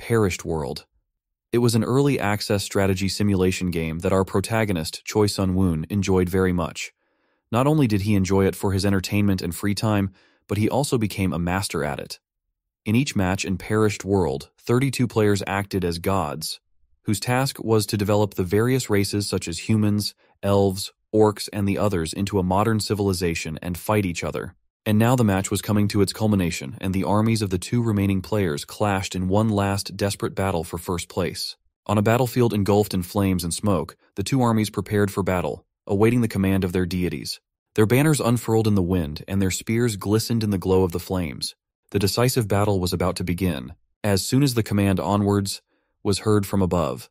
Perished World. It was an early access strategy simulation game that our protagonist, Choi Sun-woon, enjoyed very much. Not only did he enjoy it for his entertainment and free time, but he also became a master at it. In each match in Perished World, 32 players acted as gods, whose task was to develop the various races such as humans, elves, orcs, and the others into a modern civilization and fight each other. And now the match was coming to its culmination, and the armies of the two remaining players clashed in one last desperate battle for first place. On a battlefield engulfed in flames and smoke, the two armies prepared for battle, awaiting the command of their deities. Their banners unfurled in the wind, and their spears glistened in the glow of the flames. The decisive battle was about to begin, as soon as the command onwards was heard from above.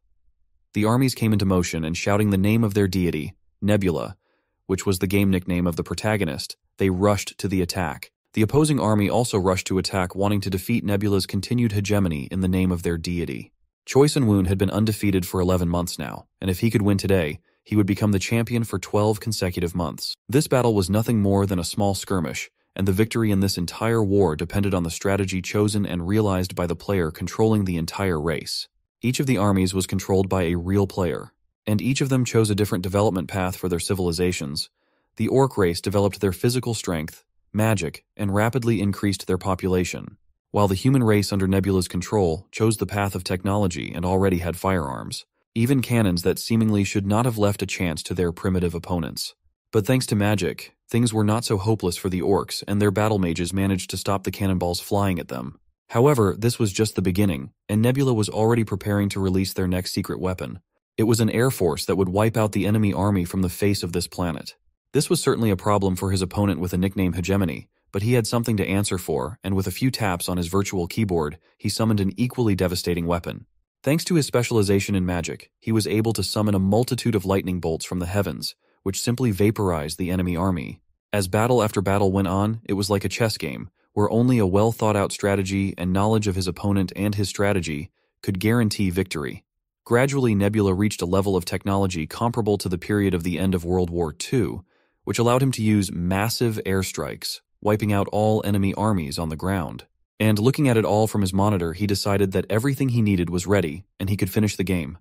The armies came into motion, and shouting the name of their deity, Nebula, which was the game nickname of the protagonist, they rushed to the attack. The opposing army also rushed to attack, wanting to defeat Nebula's continued hegemony in the name of their deity. Choi Sun-woon had been undefeated for 11 months now, and if he could win today, he would become the champion for 12 consecutive months. This battle was nothing more than a small skirmish, and the victory in this entire war depended on the strategy chosen and realized by the player controlling the entire race. Each of the armies was controlled by a real player, and each of them chose a different development path for their civilizations. The orc race developed their physical strength, magic, and rapidly increased their population, while the human race under Nebula's control chose the path of technology and already had firearms, even cannons that seemingly should not have left a chance to their primitive opponents. But thanks to magic, things were not so hopeless for the orcs, and their battle mages managed to stop the cannonballs flying at them. However, this was just the beginning, and Nebula was already preparing to release their next secret weapon. It was an air force that would wipe out the enemy army from the face of this planet. This was certainly a problem for his opponent with a nickname Hegemony, but he had something to answer for, and with a few taps on his virtual keyboard, he summoned an equally devastating weapon. Thanks to his specialization in magic, he was able to summon a multitude of lightning bolts from the heavens, which simply vaporized the enemy army. As battle after battle went on, it was like a chess game, where only a well-thought-out strategy and knowledge of his opponent and his strategy could guarantee victory. Gradually, Nebula reached a level of technology comparable to the period of the end of World War II, which allowed him to use massive airstrikes, wiping out all enemy armies on the ground. And looking at it all from his monitor, he decided that everything he needed was ready, and he could finish the game.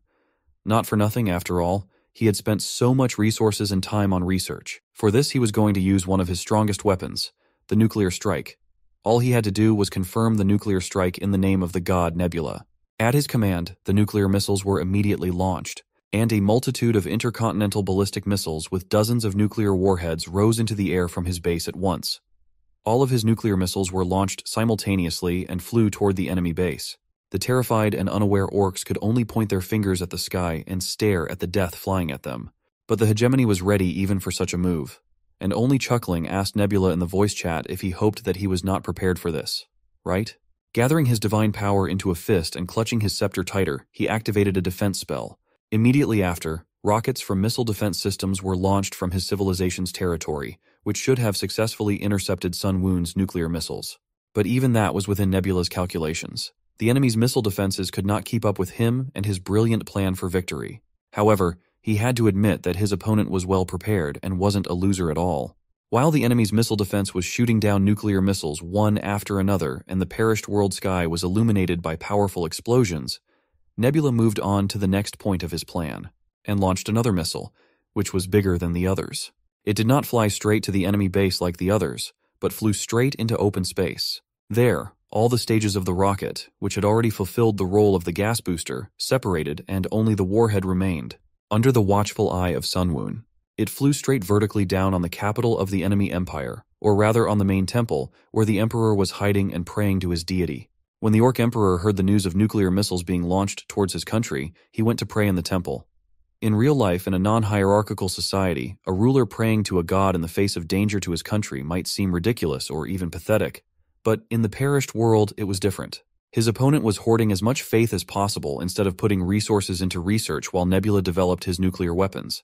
Not for nothing, after all, he had spent so much resources and time on research. For this, he was going to use one of his strongest weapons, the nuclear strike. All he had to do was confirm the nuclear strike in the name of the god Nebula. At his command, the nuclear missiles were immediately launched, and a multitude of intercontinental ballistic missiles with dozens of nuclear warheads rose into the air from his base at once. All of his nuclear missiles were launched simultaneously and flew toward the enemy base. The terrified and unaware orcs could only point their fingers at the sky and stare at the death flying at them. But the hegemony was ready even for such a move, and only chuckling asked Nebula in the voice chat if he hoped that he was not prepared for this. Right? Gathering his divine power into a fist and clutching his scepter tighter, he activated a defense spell. Immediately after, rockets from missile defense systems were launched from his civilization's territory, which should have successfully intercepted Sun-woon's nuclear missiles. But even that was within Nebula's calculations. The enemy's missile defenses could not keep up with him and his brilliant plan for victory. However, he had to admit that his opponent was well prepared and wasn't a loser at all. While the enemy's missile defense was shooting down nuclear missiles one after another and the perished world sky was illuminated by powerful explosions, Nebula moved on to the next point of his plan, and launched another missile, which was bigger than the others. It did not fly straight to the enemy base like the others, but flew straight into open space. There, all the stages of the rocket, which had already fulfilled the role of the gas booster, separated and only the warhead remained. Under the watchful eye of Sun-woon, it flew straight vertically down on the capital of the enemy empire, or rather on the main temple, where the emperor was hiding and praying to his deity. When the orc emperor heard the news of nuclear missiles being launched towards his country, he went to pray in the temple. In real life, in a non-hierarchical society, a ruler praying to a god in the face of danger to his country might seem ridiculous or even pathetic. But in the perished world, it was different. His opponent was hoarding as much faith as possible instead of putting resources into research while Nebula developed his nuclear weapons.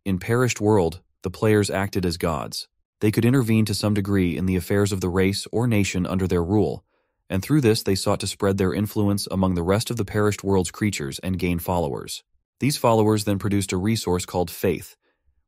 In perished world, the players acted as gods. They could intervene to some degree in the affairs of the race or nation under their rule, and through this they sought to spread their influence among the rest of the perished world's creatures and gain followers. These followers then produced a resource called faith,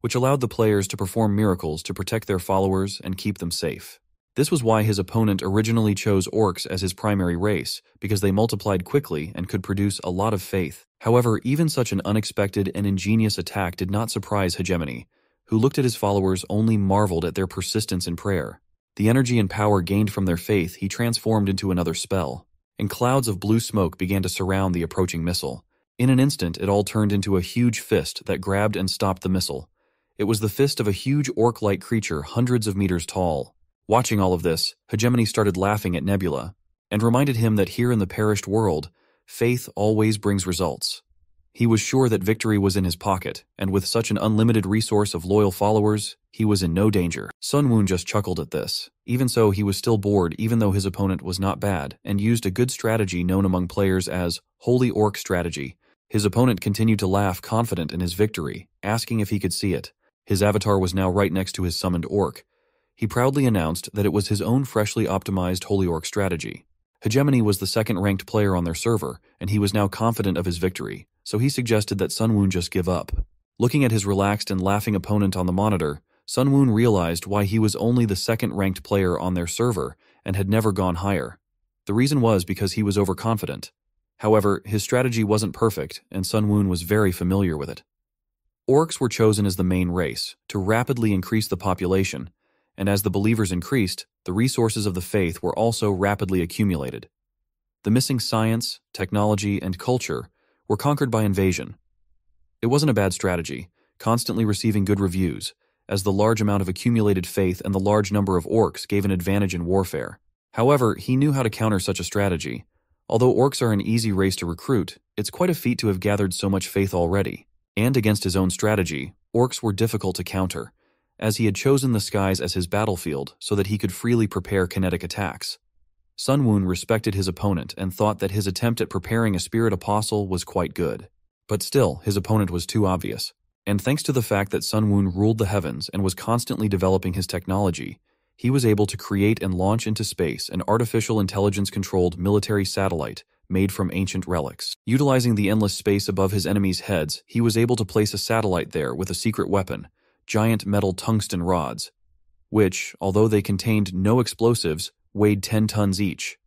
which allowed the players to perform miracles to protect their followers and keep them safe. This was why his opponent originally chose orcs as his primary race, because they multiplied quickly and could produce a lot of faith. However, even such an unexpected and ingenious attack did not surprise Hegemony, who looked at his followers only marveled at their persistence in prayer. The energy and power gained from their faith he transformed into another spell, and clouds of blue smoke began to surround the approaching missile. In an instant, it all turned into a huge fist that grabbed and stopped the missile. It was the fist of a huge orc-like creature hundreds of meters tall. Watching all of this, Hegemony started laughing at Nebula, and reminded him that here in the perished world, faith always brings results. He was sure that victory was in his pocket, and with such an unlimited resource of loyal followers, he was in no danger. Sun Woon just chuckled at this. Even so, he was still bored even though his opponent was not bad, and used a good strategy known among players as Holy Orc Strategy. His opponent continued to laugh, confident in his victory, asking if he could see it. His avatar was now right next to his summoned orc. He proudly announced that it was his own freshly optimized Holy Orc strategy. Hegemony was the second-ranked player on their server, and he was now confident of his victory, so he suggested that Sun Woon just give up. Looking at his relaxed and laughing opponent on the monitor, Sun Woon realized why he was only the second-ranked player on their server and had never gone higher. The reason was because he was overconfident. However, his strategy wasn't perfect, and Sun Woon was very familiar with it. Orcs were chosen as the main race, to rapidly increase the population, and as the believers increased, the resources of the faith were also rapidly accumulated. The missing science, technology, and culture were conquered by invasion. It wasn't a bad strategy, constantly receiving good reviews, as the large amount of accumulated faith and the large number of orcs gave an advantage in warfare. However, he knew how to counter such a strategy. Although orcs are an easy race to recruit, it's quite a feat to have gathered so much faith already. And against his own strategy, orcs were difficult to counter, as he had chosen the skies as his battlefield so that he could freely prepare kinetic attacks. Sun Woon respected his opponent and thought that his attempt at preparing a spirit apostle was quite good. But still, his opponent was too obvious. And thanks to the fact that Sun Woon ruled the heavens and was constantly developing his technology, he was able to create and launch into space an artificial intelligence-controlled military satellite made from ancient relics. Utilizing the endless space above his enemies' heads, he was able to place a satellite there with a secret weapon, giant metal tungsten rods, which, although they contained no explosives, weighed 10 tons each.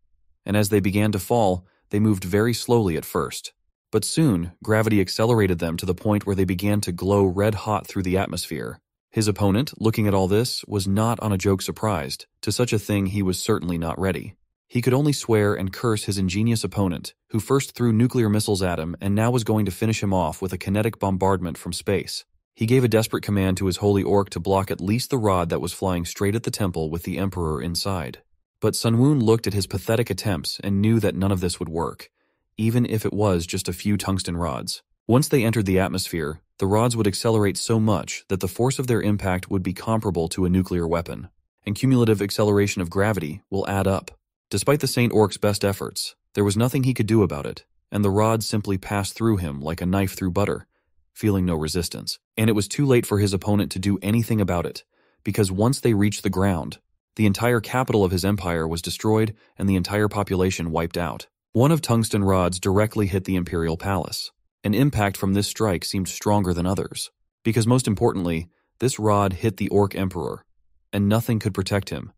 And as they began to fall, they moved very slowly at first. But soon, gravity accelerated them to the point where they began to glow red-hot through the atmosphere. His opponent, looking at all this, was not on a joke surprised. To such a thing he was certainly not ready. He could only swear and curse his ingenious opponent, who first threw nuclear missiles at him and now was going to finish him off with a kinetic bombardment from space. He gave a desperate command to his holy orc to block at least the rod that was flying straight at the temple with the emperor inside. But Sun Woon looked at his pathetic attempts and knew that none of this would work, even if it was just a few tungsten rods. Once they entered the atmosphere, the rods would accelerate so much that the force of their impact would be comparable to a nuclear weapon, and cumulative acceleration of gravity will add up. Despite the Saint Orc's best efforts, there was nothing he could do about it, and the rods simply passed through him like a knife through butter, feeling no resistance. And it was too late for his opponent to do anything about it, because once they reached the ground, the entire capital of his empire was destroyed and the entire population wiped out. One of tungsten rods directly hit the imperial palace. An impact from this strike seemed stronger than others, because most importantly, this rod hit the orc emperor, and nothing could protect him.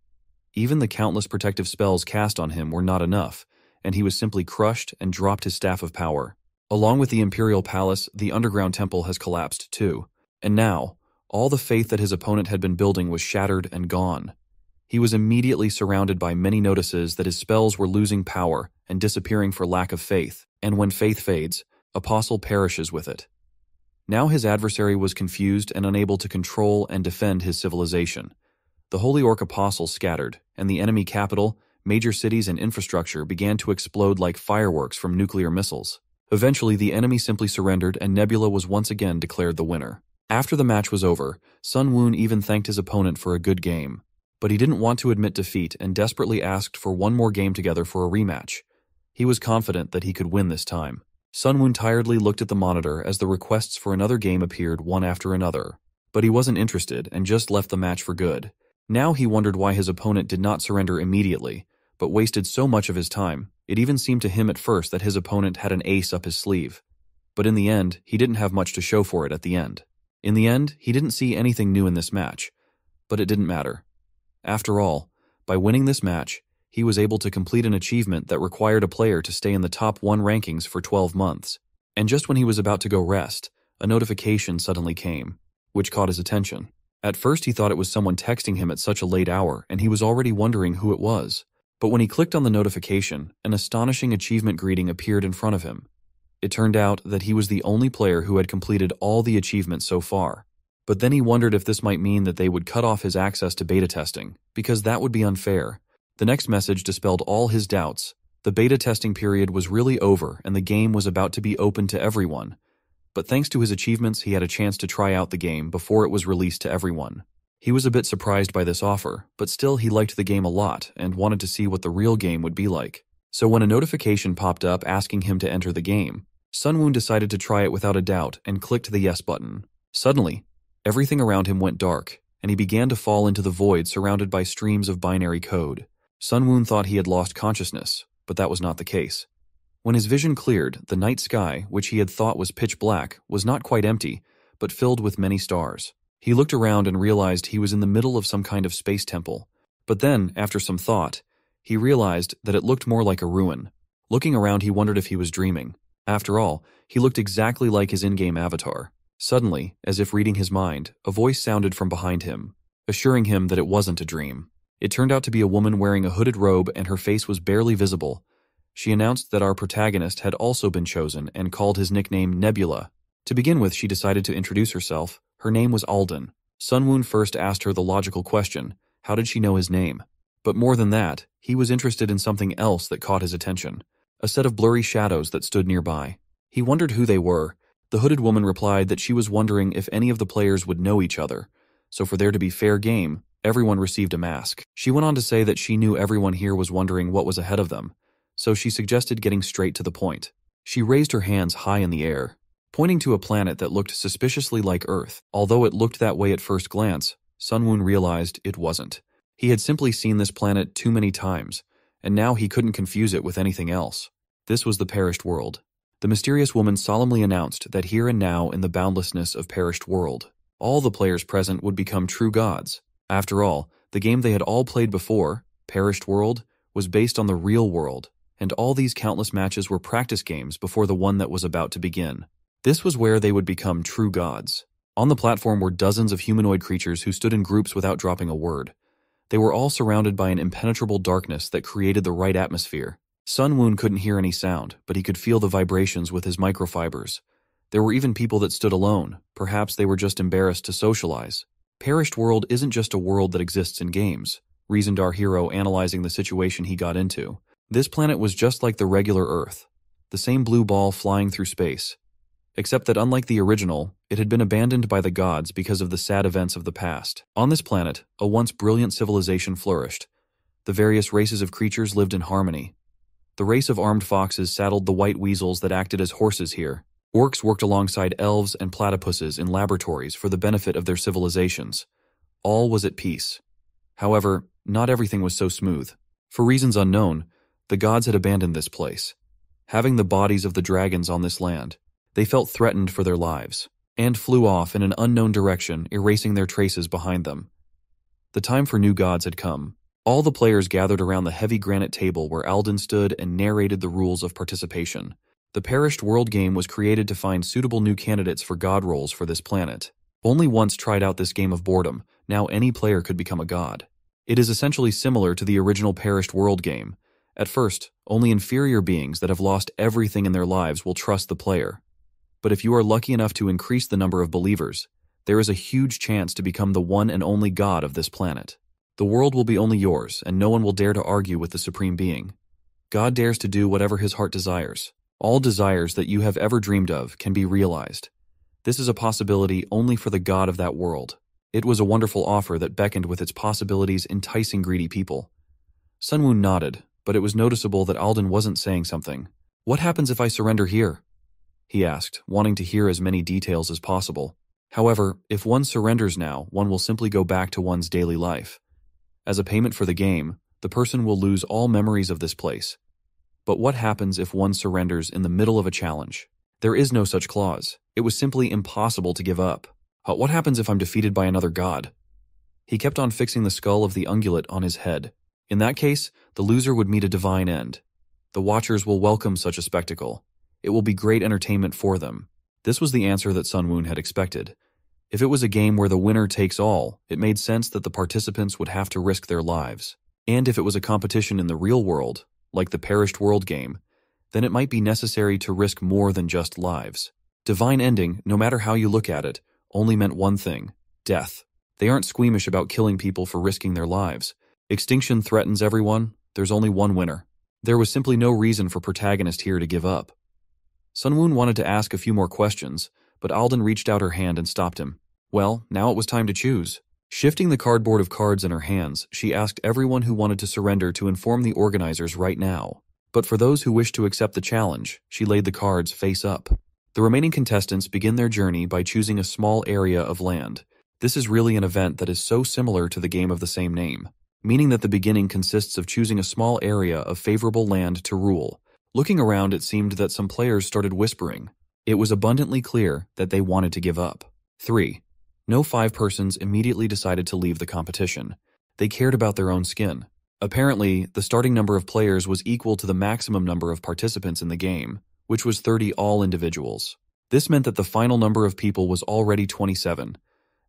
Even the countless protective spells cast on him were not enough, and he was simply crushed and dropped his staff of power. Along with the imperial palace, the underground temple has collapsed too, and now, all the faith that his opponent had been building was shattered and gone. He was immediately surrounded by many notices that his spells were losing power and disappearing for lack of faith, and when faith fades, apostle perishes with it. Now his adversary was confused and unable to control and defend his civilization. The Holy Orc Apostle scattered, and the enemy capital, major cities, and infrastructure began to explode like fireworks from nuclear missiles. Eventually, the enemy simply surrendered, and Nebula was once again declared the winner. After the match was over, Sun Woon even thanked his opponent for a good game. But he didn't want to admit defeat and desperately asked for one more game together for a rematch. He was confident that he could win this time. Sun Woon tiredly looked at the monitor as the requests for another game appeared one after another. But he wasn't interested and just left the match for good. Now he wondered why his opponent did not surrender immediately, but wasted so much of his time. It even seemed to him at first that his opponent had an ace up his sleeve. But in the end, he didn't have much to show for it at the end. In the end, he didn't see anything new in this match. But it didn't matter. After all, By winning this match, he was able to complete an achievement that required a player to stay in the top 1 rankings for 12 months. And just when he was about to go rest, a notification suddenly came, which caught his attention. At first he thought it was someone texting him at such a late hour, and he was already wondering who it was. But when he clicked on the notification, an astonishing achievement greeting appeared in front of him. It turned out that he was the only player who had completed all the achievements so far. But then he wondered if this might mean that they would cut off his access to beta testing, because that would be unfair. The next message dispelled all his doubts. The beta testing period was really over and the game was about to be open to everyone. But thanks to his achievements, he had a chance to try out the game before it was released to everyone. He was a bit surprised by this offer, but still he liked the game a lot and wanted to see what the real game would be like. So when a notification popped up asking him to enter the game, Sunwoon decided to try it without a doubt and clicked the yes button. Suddenly, everything around him went dark, and he began to fall into the void surrounded by streams of binary code. Sunwoon thought he had lost consciousness, but that was not the case. When his vision cleared, the night sky, which he had thought was pitch black, was not quite empty, but filled with many stars. He looked around and realized he was in the middle of some kind of space temple. But then, after some thought, he realized that it looked more like a ruin. Looking around, he wondered if he was dreaming. After all, he looked exactly like his in-game avatar. Suddenly, as if reading his mind, a voice sounded from behind him, assuring him that it wasn't a dream. It turned out to be a woman wearing a hooded robe and her face was barely visible. She announced that our protagonist had also been chosen and called his nickname Nebula. To begin with, she decided to introduce herself. Her name was Alden. Sunwoon first asked her the logical question, how did she know his name? But more than that, he was interested in something else that caught his attention, a set of blurry shadows that stood nearby. He wondered who they were. The hooded woman replied that she was wondering if any of the players would know each other, so for there to be fair game, everyone received a mask. She went on to say that she knew everyone here was wondering what was ahead of them, so she suggested getting straight to the point. She raised her hands high in the air, pointing to a planet that looked suspiciously like Earth. Although it looked that way at first glance, Sunwoon realized it wasn't. He had simply seen this planet too many times, and now he couldn't confuse it with anything else. This was the perished world. The mysterious woman solemnly announced that here and now in the boundlessness of perished world, all the players present would become true gods. After all, the game they had all played before, Perished World, was based on the real world, and all these countless matches were practice games before the one that was about to begin. This was where they would become true gods. On the platform were dozens of humanoid creatures who stood in groups without dropping a word. They were all surrounded by an impenetrable darkness that created the right atmosphere. Sunwoon couldn't hear any sound, but he could feel the vibrations with his microfibers. There were even people that stood alone. Perhaps they were just embarrassed to socialize. Perished World isn't just a world that exists in games, reasoned our hero analyzing the situation he got into. This planet was just like the regular Earth, the same blue ball flying through space. Except that unlike the original, it had been abandoned by the gods because of the sad events of the past. On this planet, a once brilliant civilization flourished. The various races of creatures lived in harmony. The race of armed foxes saddled the white weasels that acted as horses here. Orcs worked alongside elves and platypuses in laboratories for the benefit of their civilizations. All was at peace. However, not everything was so smooth. For reasons unknown, the gods had abandoned this place. Having the bodies of the dragons on this land, they felt threatened for their lives, and flew off in an unknown direction, erasing their traces behind them. The time for new gods had come. All the players gathered around the heavy granite table where Alden stood and narrated the rules of participation. The Perished World game was created to find suitable new candidates for god roles for this planet. Only once tried out this game of boredom, now any player could become a god. It is essentially similar to the original Perished World game. At first, only inferior beings that have lost everything in their lives will trust the player. But if you are lucky enough to increase the number of believers, there is a huge chance to become the one and only god of this planet. The world will be only yours, and no one will dare to argue with the Supreme Being. God dares to do whatever his heart desires. All desires that you have ever dreamed of can be realized. This is a possibility only for the god of that world. It was a wonderful offer that beckoned with its possibilities enticing greedy people. Sunwoon nodded, but it was noticeable that Alden wasn't saying something. "What happens if I surrender here?" he asked, wanting to hear as many details as possible. However, if one surrenders now, one will simply go back to one's daily life. As a payment for the game, the person will lose all memories of this place. But what happens if one surrenders in the middle of a challenge? There is no such clause. It was simply impossible to give up. What happens if I'm defeated by another god? He kept on fixing the skull of the ungulate on his head. In that case, the loser would meet a divine end. The watchers will welcome such a spectacle. It will be great entertainment for them. This was the answer that Sun Woon had expected. If it was a game where the winner takes all, it made sense that the participants would have to risk their lives. And if it was a competition in the real world, like the Perished World game, then it might be necessary to risk more than just lives. Divine ending, no matter how you look at it, only meant one thing: death. They aren't squeamish about killing people for risking their lives. Extinction threatens everyone, there's only one winner. There was simply no reason for protagonist here to give up. Sun Woon wanted to ask a few more questions, but Alden reached out her hand and stopped him. Well, now it was time to choose. Shifting the cardboard of cards in her hands, she asked everyone who wanted to surrender to inform the organizers right now. But for those who wished to accept the challenge, she laid the cards face up. The remaining contestants begin their journey by choosing a small area of land. This is really an event that is so similar to the game of the same name, meaning that the beginning consists of choosing a small area of favorable land to rule. Looking around, it seemed that some players started whispering. It was abundantly clear that they wanted to give up. 3. No 5 persons immediately decided to leave the competition. They cared about their own skin. Apparently, the starting number of players was equal to the maximum number of participants in the game, which was 30 all individuals. This meant that the final number of people was already 27,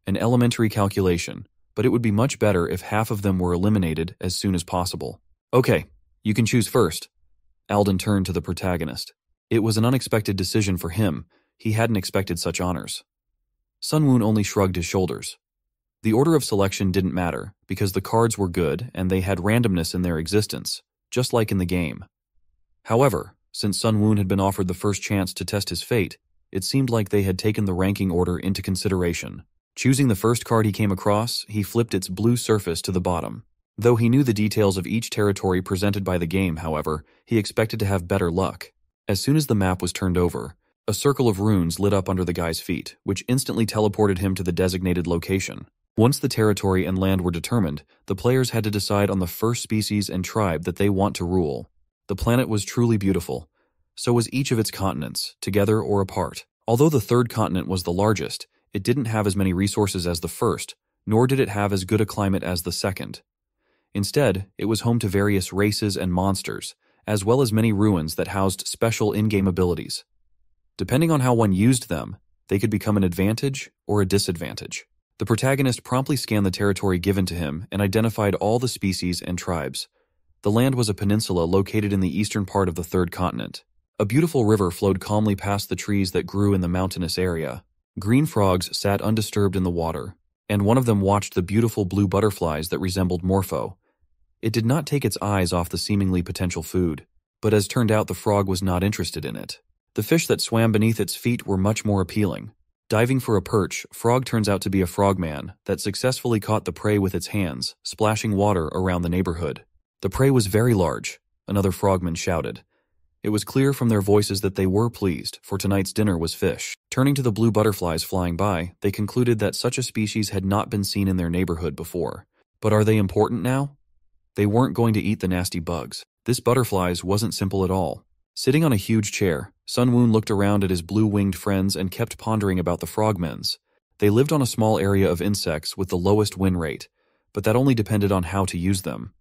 an elementary calculation, but it would be much better if half of them were eliminated as soon as possible. Okay, you can choose first. Alden turned to the protagonist. It was an unexpected decision for him. He hadn't expected such honors. Sun Woon only shrugged his shoulders. The order of selection didn't matter, because the cards were good and they had randomness in their existence, just like in the game. However, since Sun Woon had been offered the first chance to test his fate, it seemed like they had taken the ranking order into consideration. Choosing the first card he came across, he flipped its blue surface to the bottom. Though he knew the details of each territory presented by the game, however, he expected to have better luck. As soon as the map was turned over, a circle of runes lit up under the guy's feet, which instantly teleported him to the designated location. Once the territory and land were determined, the players had to decide on the first species and tribe that they want to rule. The planet was truly beautiful. So was each of its continents, together or apart. Although the third continent was the largest, it didn't have as many resources as the first, nor did it have as good a climate as the second. Instead, it was home to various races and monsters, as well as many ruins that housed special in-game abilities. Depending on how one used them, they could become an advantage or a disadvantage. The protagonist promptly scanned the territory given to him and identified all the species and tribes. The land was a peninsula located in the eastern part of the third continent. A beautiful river flowed calmly past the trees that grew in the mountainous area. Green frogs sat undisturbed in the water, and one of them watched the beautiful blue butterflies that resembled Morpho. It did not take its eyes off the seemingly potential food, but as turned out the frog was not interested in it. The fish that swam beneath its feet were much more appealing. Diving for a perch, Frog turns out to be a frogman that successfully caught the prey with its hands, splashing water around the neighborhood. The prey was very large, another frogman shouted. It was clear from their voices that they were pleased, for tonight's dinner was fish. Turning to the blue butterflies flying by, they concluded that such a species had not been seen in their neighborhood before. But are they important now? They weren't going to eat the nasty bugs. This butterflies wasn't simple at all. Sitting on a huge chair, Sun Woon looked around at his blue-winged friends and kept pondering about the frogmen's. They lived on a small area of insects with the lowest win rate, but that only depended on how to use them.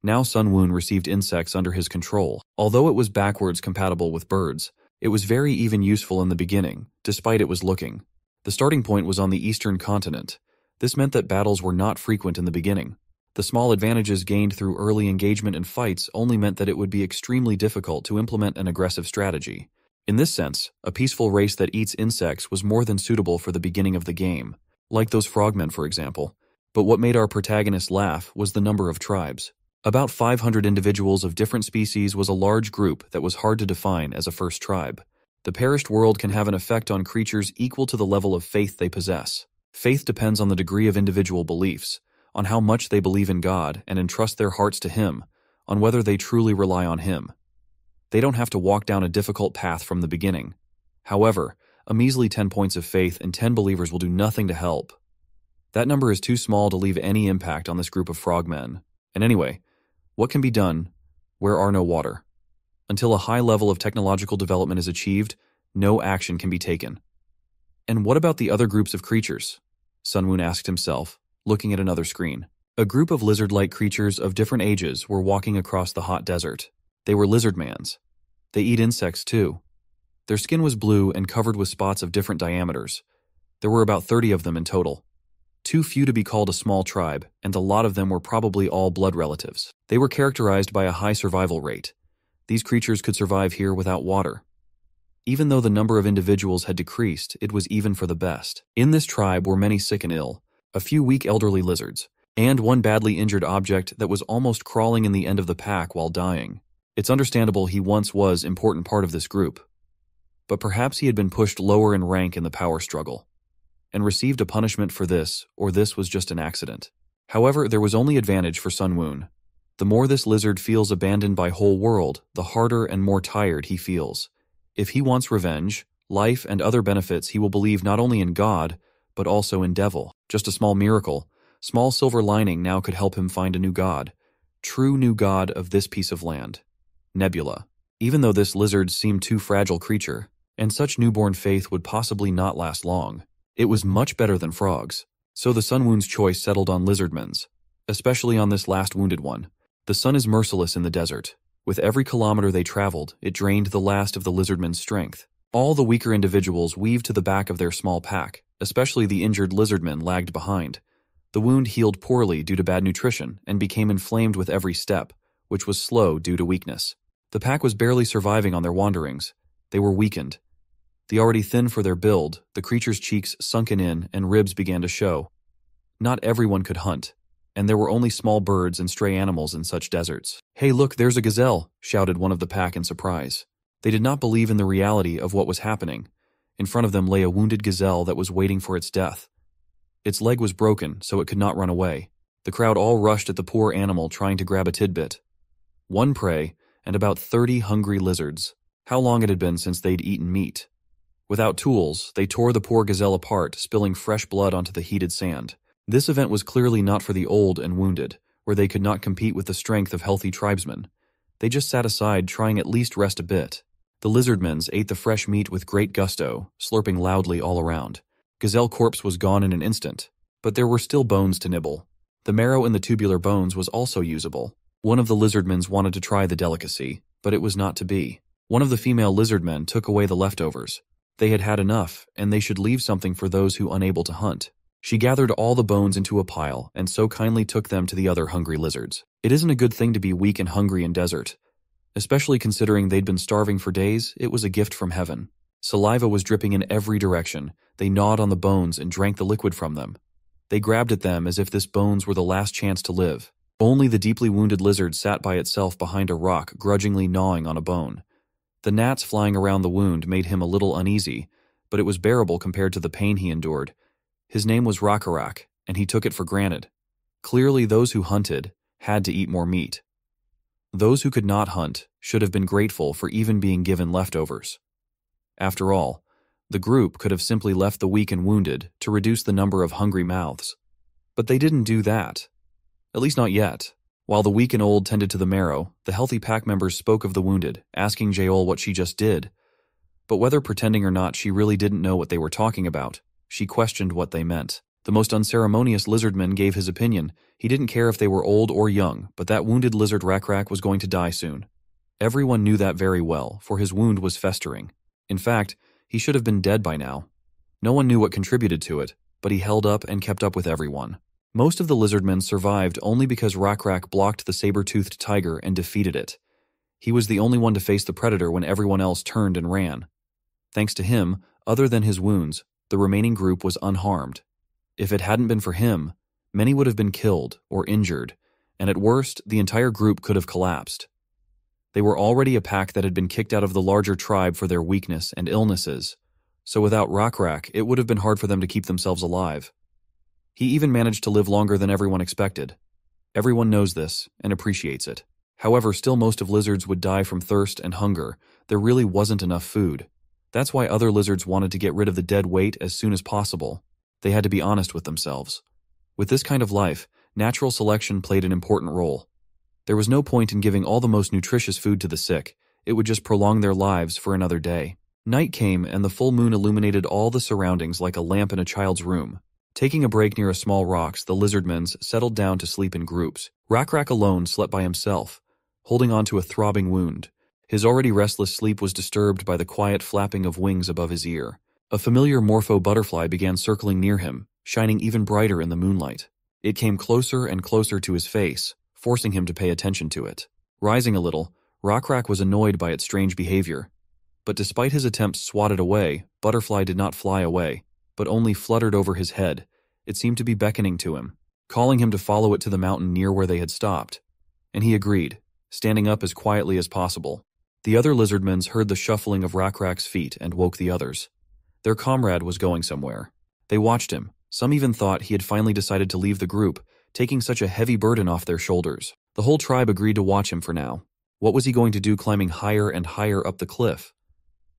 Now Sun Woon received insects under his control. Although it was backwards compatible with birds, it was very even useful in the beginning, despite it was looking. The starting point was on the eastern continent. This meant that battles were not frequent in the beginning. The small advantages gained through early engagement in fights only meant that it would be extremely difficult to implement an aggressive strategy. In this sense, a peaceful race that eats insects was more than suitable for the beginning of the game, like those frogmen for example. But what made our protagonist laugh was the number of tribes. About 500 individuals of different species was a large group that was hard to define as a first tribe. The perished world can have an effect on creatures equal to the level of faith they possess. Faith depends on the degree of individual beliefs, on how much they believe in God and entrust their hearts to Him, on whether they truly rely on Him. They don't have to walk down a difficult path from the beginning. However, a measly 10 points of faith and 10 believers will do nothing to help. That number is too small to leave any impact on this group of frogmen. And anyway, what can be done where are no water? Until a high level of technological development is achieved, no action can be taken. And what about the other groups of creatures? Sun Woon asked himself, looking at another screen. A group of lizard-like creatures of different ages were walking across the hot desert. They were lizardmans. They eat insects too. Their skin was blue and covered with spots of different diameters. There were about 30 of them in total. Too few to be called a small tribe, and a lot of them were probably all blood relatives. They were characterized by a high survival rate. These creatures could survive here without water. Even though the number of individuals had decreased, it was even for the best. In this tribe were many sick and ill, a few weak elderly lizards, and one badly injured object that was almost crawling in the end of the pack while dying. It's understandable he once was an important part of this group. But perhaps he had been pushed lower in rank in the power struggle, and received a punishment for this, or this was just an accident. However, there was only advantage for Sun Woon. The more this lizard feels abandoned by whole world, the harder and more tired he feels. If he wants revenge, life, and other benefits, he will believe not only in God, but also in devil. Just a small miracle, small silver lining now could help him find a new god. True new god of this piece of land. Nebula. Even though this lizard seemed too fragile creature, and such newborn faith would possibly not last long, it was much better than frogs. So the Sun Woon's choice settled on lizardmen's, especially on this last wounded one. The sun is merciless in the desert. With every kilometer they traveled, it drained the last of the lizardmen's strength. All the weaker individuals weaved to the back of their small pack, especially the injured lizardmen lagged behind. The wound healed poorly due to bad nutrition and became inflamed with every step, which was slow due to weakness. The pack was barely surviving on their wanderings. They were weakened. The already thin for their build, the creature's cheeks sunken in and ribs began to show. Not everyone could hunt, and there were only small birds and stray animals in such deserts. "Hey look, there's a gazelle," shouted one of the pack in surprise. They did not believe in the reality of what was happening. In front of them lay a wounded gazelle that was waiting for its death. Its leg was broken, so it could not run away. The crowd all rushed at the poor animal trying to grab a tidbit. One prey, and about 30 hungry lizards. How long it had been since they'd eaten meat. Without tools, they tore the poor gazelle apart, spilling fresh blood onto the heated sand. This event was clearly not for the old and wounded, where they could not compete with the strength of healthy tribesmen. They just sat aside, trying at least rest a bit. The lizardmen ate the fresh meat with great gusto, slurping loudly all around. Gazelle corpse was gone in an instant, but there were still bones to nibble. The marrow in the tubular bones was also usable. One of the lizardmen wanted to try the delicacy, but it was not to be. One of the female lizardmen took away the leftovers. They had had enough, and they should leave something for those who unable to hunt. She gathered all the bones into a pile, and so kindly took them to the other hungry lizards. It isn't a good thing to be weak and hungry in desert. Especially considering they'd been starving for days, it was a gift from heaven. Saliva was dripping in every direction. They gnawed on the bones and drank the liquid from them. They grabbed at them as if this bones were the last chance to live. Only the deeply wounded lizard sat by itself behind a rock, grudgingly gnawing on a bone. The gnats flying around the wound made him a little uneasy, but it was bearable compared to the pain he endured. His name was Rakarak, and he took it for granted. Clearly those who hunted had to eat more meat. Those who could not hunt should have been grateful for even being given leftovers. After all, the group could have simply left the weak and wounded to reduce the number of hungry mouths. But they didn't do that. At least not yet. While the weak and old tended to the marrow, the healthy pack members spoke of the wounded, asking Yahello what she just did. But whether pretending or not, she really didn't know what they were talking about. She questioned what they meant. The most unceremonious lizardman gave his opinion. He didn't care if they were old or young, but that wounded lizard Rakrak was going to die soon. Everyone knew that very well, for his wound was festering. In fact, he should have been dead by now. No one knew what contributed to it, but he held up and kept up with everyone. Most of the lizardmen survived only because Rakrak blocked the saber-toothed tiger and defeated it. He was the only one to face the predator when everyone else turned and ran. Thanks to him, other than his wounds, the remaining group was unharmed. If it hadn't been for him, many would have been killed or injured, and at worst, the entire group could have collapsed. They were already a pack that had been kicked out of the larger tribe for their weakness and illnesses, so without Rakrak, it would have been hard for them to keep themselves alive. He even managed to live longer than everyone expected. Everyone knows this and appreciates it. However, still most of lizards would die from thirst and hunger. There really wasn't enough food. That's why other lizards wanted to get rid of the dead weight as soon as possible. They had to be honest with themselves. With this kind of life, natural selection played an important role. There was no point in giving all the most nutritious food to the sick. It would just prolong their lives for another day. Night came and the full moon illuminated all the surroundings like a lamp in a child's room. Taking a break near a small rocks, the Lizardmen settled down to sleep in groups. Rakrak alone slept by himself, holding on to a throbbing wound. His already restless sleep was disturbed by the quiet flapping of wings above his ear. A familiar morpho butterfly began circling near him, shining even brighter in the moonlight. It came closer and closer to his face, forcing him to pay attention to it. Rising a little, Rakrak was annoyed by its strange behavior. But despite his attempts swatted away, Butterfly did not fly away, but only fluttered over his head. It seemed to be beckoning to him, calling him to follow it to the mountain near where they had stopped. And he agreed, standing up as quietly as possible. The other Lizardmen heard the shuffling of Rakrak's feet and woke the others. Their comrade was going somewhere. They watched him. Some even thought he had finally decided to leave the group, taking such a heavy burden off their shoulders. The whole tribe agreed to watch him for now. What was he going to do climbing higher and higher up the cliff?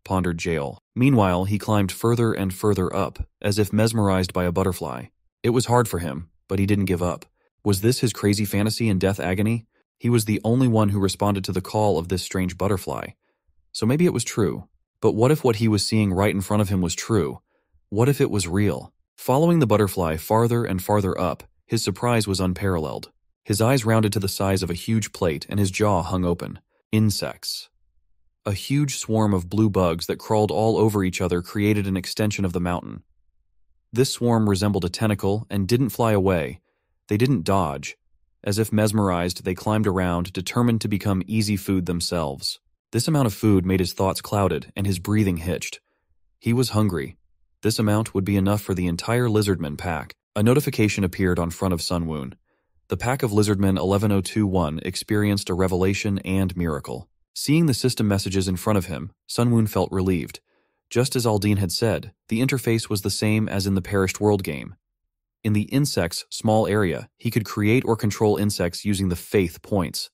Pondered Yahello. Meanwhile, he climbed further and further up, as if mesmerized by a butterfly. It was hard for him, but he didn't give up. Was this his crazy fantasy and death agony? He was the only one who responded to the call of this strange butterfly. So maybe it was true. But what if what he was seeing right in front of him was true? What if it was real? Following the butterfly farther and farther up, his surprise was unparalleled. His eyes rounded to the size of a huge plate and his jaw hung open. Insects. A huge swarm of blue bugs that crawled all over each other created an extension of the mountain. This swarm resembled a tentacle and didn't fly away. They didn't dodge. As if mesmerized, they climbed around, determined to become easy food themselves. This amount of food made his thoughts clouded and his breathing hitched. He was hungry. This amount would be enough for the entire Lizardmen pack. A notification appeared on front of Sunwoon. The pack of Lizardmen 11021 experienced a revelation and miracle. Seeing the system messages in front of him, Sunwoon felt relieved. Just as Aldine had said, the interface was the same as in the Perished World game. In the insect's small area, he could create or control insects using the faith points.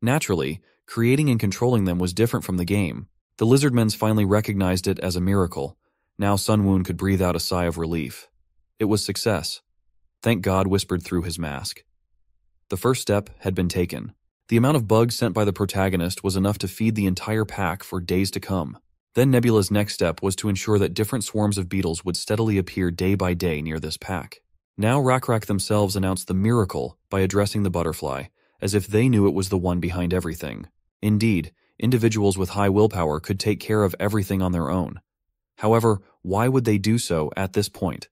Naturally, creating and controlling them was different from the game. The Lizardmen finally recognized it as a miracle. Now Sunwoon could breathe out a sigh of relief. It was success. Thank God, whispered through his mask. The first step had been taken. The amount of bugs sent by the protagonist was enough to feed the entire pack for days to come. Then Nebula's next step was to ensure that different swarms of beetles would steadily appear day by day near this pack. Now Rakrak themselves announced the miracle by addressing the butterfly, as if they knew it was the one behind everything. Indeed, individuals with high willpower could take care of everything on their own. However, why would they do so at this point?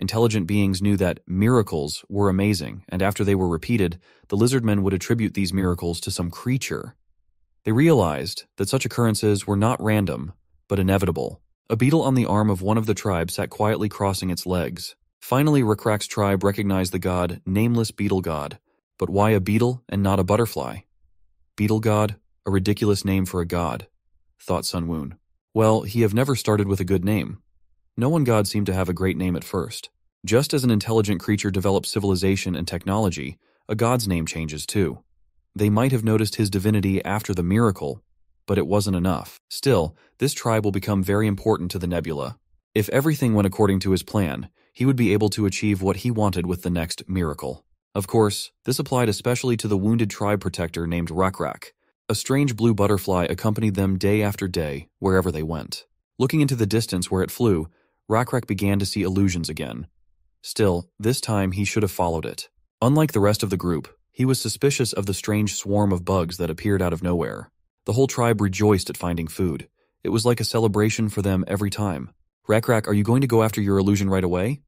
Intelligent beings knew that miracles were amazing, and after they were repeated, the Lizardmen would attribute these miracles to some creature. They realized that such occurrences were not random, but inevitable. A beetle on the arm of one of the tribes sat quietly crossing its legs. Finally, Rakrak's tribe recognized the god, Nameless Beetle God. But why a beetle and not a butterfly? Beetle God? A ridiculous name for a god, thought Sunwoon. Well, he have never started with a good name. No one god seemed to have a great name at first. Just as an intelligent creature develops civilization and technology, a god's name changes too. They might have noticed his divinity after the miracle, but it wasn't enough. Still, this tribe will become very important to the Nebula. If everything went according to his plan, he would be able to achieve what he wanted with the next miracle. Of course, this applied especially to the wounded tribe protector named Rakrak. A strange blue butterfly accompanied them day after day, wherever they went. Looking into the distance where it flew, Rakrak began to see illusions again. Still, this time he should have followed it. Unlike the rest of the group, he was suspicious of the strange swarm of bugs that appeared out of nowhere. The whole tribe rejoiced at finding food. It was like a celebration for them every time. Rakrak, are you going to go after your illusion right away?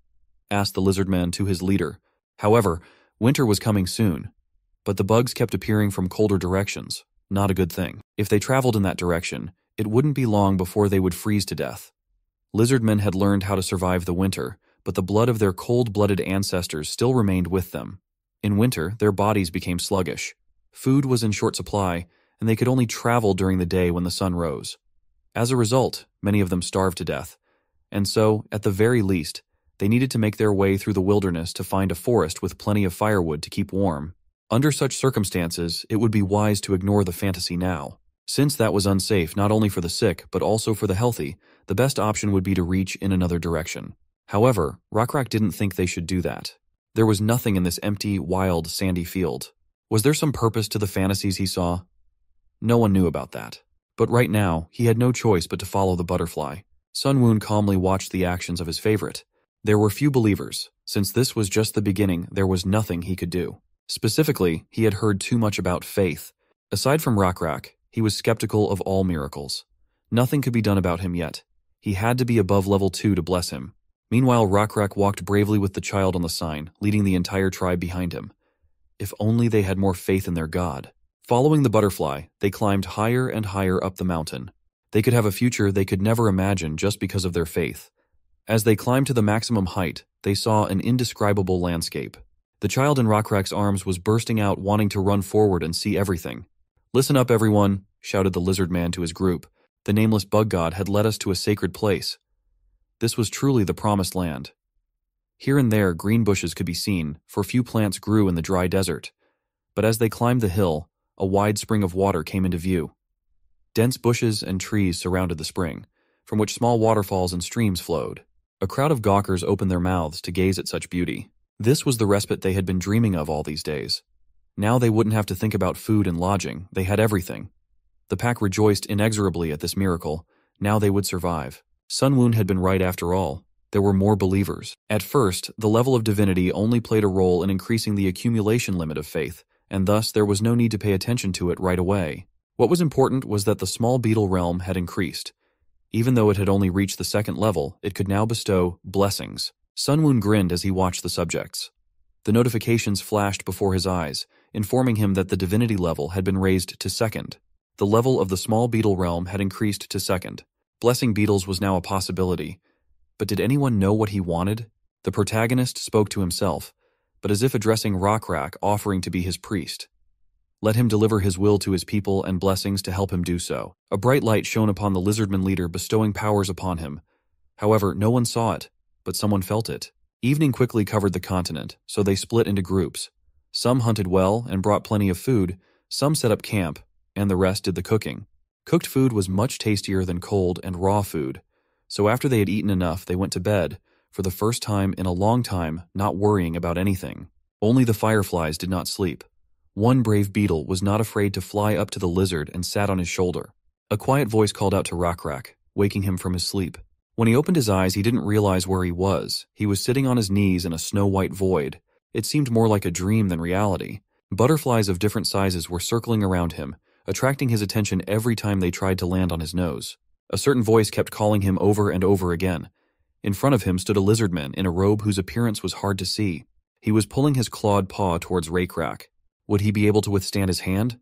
Asked the Lizardman to his leader. However, winter was coming soon. But the bugs kept appearing from colder directions. Not a good thing. If they traveled in that direction, it wouldn't be long before they would freeze to death. Lizardmen had learned how to survive the winter, but the blood of their cold-blooded ancestors still remained with them. In winter, their bodies became sluggish. Food was in short supply, and they could only travel during the day when the sun rose. As a result, many of them starved to death. And so, at the very least, they needed to make their way through the wilderness to find a forest with plenty of firewood to keep warm. Under such circumstances, it would be wise to ignore the fantasy now. Since that was unsafe not only for the sick, but also for the healthy, the best option would be to reach in another direction. However, Rakrak didn't think they should do that. There was nothing in this empty, wild, sandy field. Was there some purpose to the fantasies he saw? No one knew about that. But right now, he had no choice but to follow the butterfly. Sunwoon calmly watched the actions of his favorite. There were few believers, Since this was just the beginning, there was nothing he could do. Specifically, he had heard too much about faith. Aside from Rakrak, he was skeptical of all miracles. Nothing could be done about him yet. He had to be above level 2 to bless him. Meanwhile, Rakrak walked bravely with the child on the sign, leading the entire tribe behind him. If only they had more faith in their god. Following the butterfly, they climbed higher and higher up the mountain. They could have a future they could never imagine just because of their faith. As they climbed to the maximum height, they saw an indescribable landscape. The child in Rakrak's arms was bursting out, wanting to run forward and see everything. "Listen up, everyone," shouted the Lizardman to his group. The nameless bug god had led us to a sacred place. This was truly the promised land. Here and there, green bushes could be seen, for few plants grew in the dry desert. But as they climbed the hill, a wide spring of water came into view. Dense bushes and trees surrounded the spring, from which small waterfalls and streams flowed. A crowd of gawkers opened their mouths to gaze at such beauty. This was the respite they had been dreaming of all these days. Now they wouldn't have to think about food and lodging. They had everything. The pack rejoiced inexorably at this miracle. Now they would survive. Sun Woon had been right after all. There were more believers. At first, the level of divinity only played a role in increasing the accumulation limit of faith, and thus there was no need to pay attention to it right away. What was important was that the small beetle realm had increased. Even though it had only reached the 2nd level, it could now bestow blessings. Sun Woon grinned as he watched the subjects. The notifications flashed before his eyes, informing him that the divinity level had been raised to 2nd. The level of the small beetle realm had increased to 2nd. Blessing beetles was now a possibility. But did anyone know what he wanted? The protagonist spoke to himself, but as if addressing Rakrak, offering to be his priest. Let him deliver his will to his people and blessings to help him do so. A bright light shone upon the Lizardman leader, bestowing powers upon him. However, no one saw it, but someone felt it. Evening quickly covered the continent, so they split into groups. Some hunted well and brought plenty of food, some set up camp, and the rest did the cooking. Cooked food was much tastier than cold and raw food, so after they had eaten enough, they went to bed, for the first time in a long time, not worrying about anything. Only the fireflies did not sleep. One brave beetle was not afraid to fly up to the lizard and sat on his shoulder. A quiet voice called out to Rakrak, waking him from his sleep. When he opened his eyes, he didn't realize where he was. He was sitting on his knees in a snow-white void. It seemed more like a dream than reality. Butterflies of different sizes were circling around him, attracting his attention every time they tried to land on his nose. A certain voice kept calling him over and over again. In front of him stood a lizardman in a robe whose appearance was hard to see. He was pulling his clawed paw towards Rakrak. Would he be able to withstand his hand?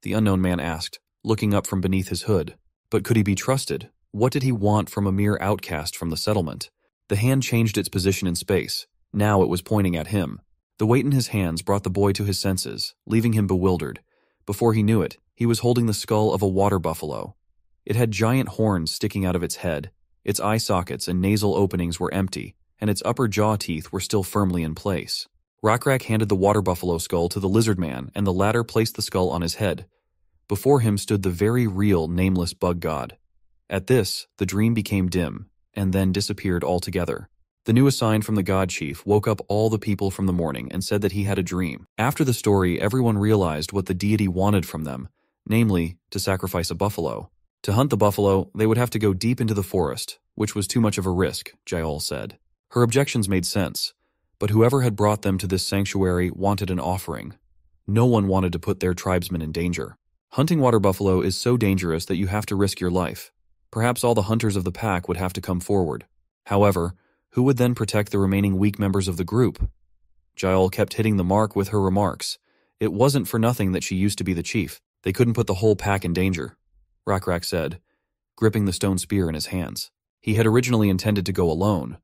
The unknown man asked, looking up from beneath his hood. But could he be trusted? What did he want from a mere outcast from the settlement? The hand changed its position in space. Now it was pointing at him. The weight in his hands brought the boy to his senses, leaving him bewildered. Before he knew it, he was holding the skull of a water buffalo. It had giant horns sticking out of its head. Its eye sockets and nasal openings were empty, and its upper jaw teeth were still firmly in place. Rakrak handed the water buffalo skull to the lizardman, and the latter placed the skull on his head. Before him stood the very real nameless bug god. At this, the dream became dim, and then disappeared altogether. The new assigned from the god chief woke up all the people from the morning and said that he had a dream. After the story, everyone realized what the deity wanted from them, namely, to sacrifice a buffalo. To hunt the buffalo, they would have to go deep into the forest, which was too much of a risk, Yahello said. Her objections made sense, but whoever had brought them to this sanctuary wanted an offering. No one wanted to put their tribesmen in danger. Hunting water buffalo is so dangerous that you have to risk your life. Perhaps all the hunters of the pack would have to come forward. However, who would then protect the remaining weak members of the group? Yahello kept hitting the mark with her remarks. It wasn't for nothing that she used to be the chief. They couldn't put the whole pack in danger, Rakrak said, gripping the stone spear in his hands. He had originally intended to go alone.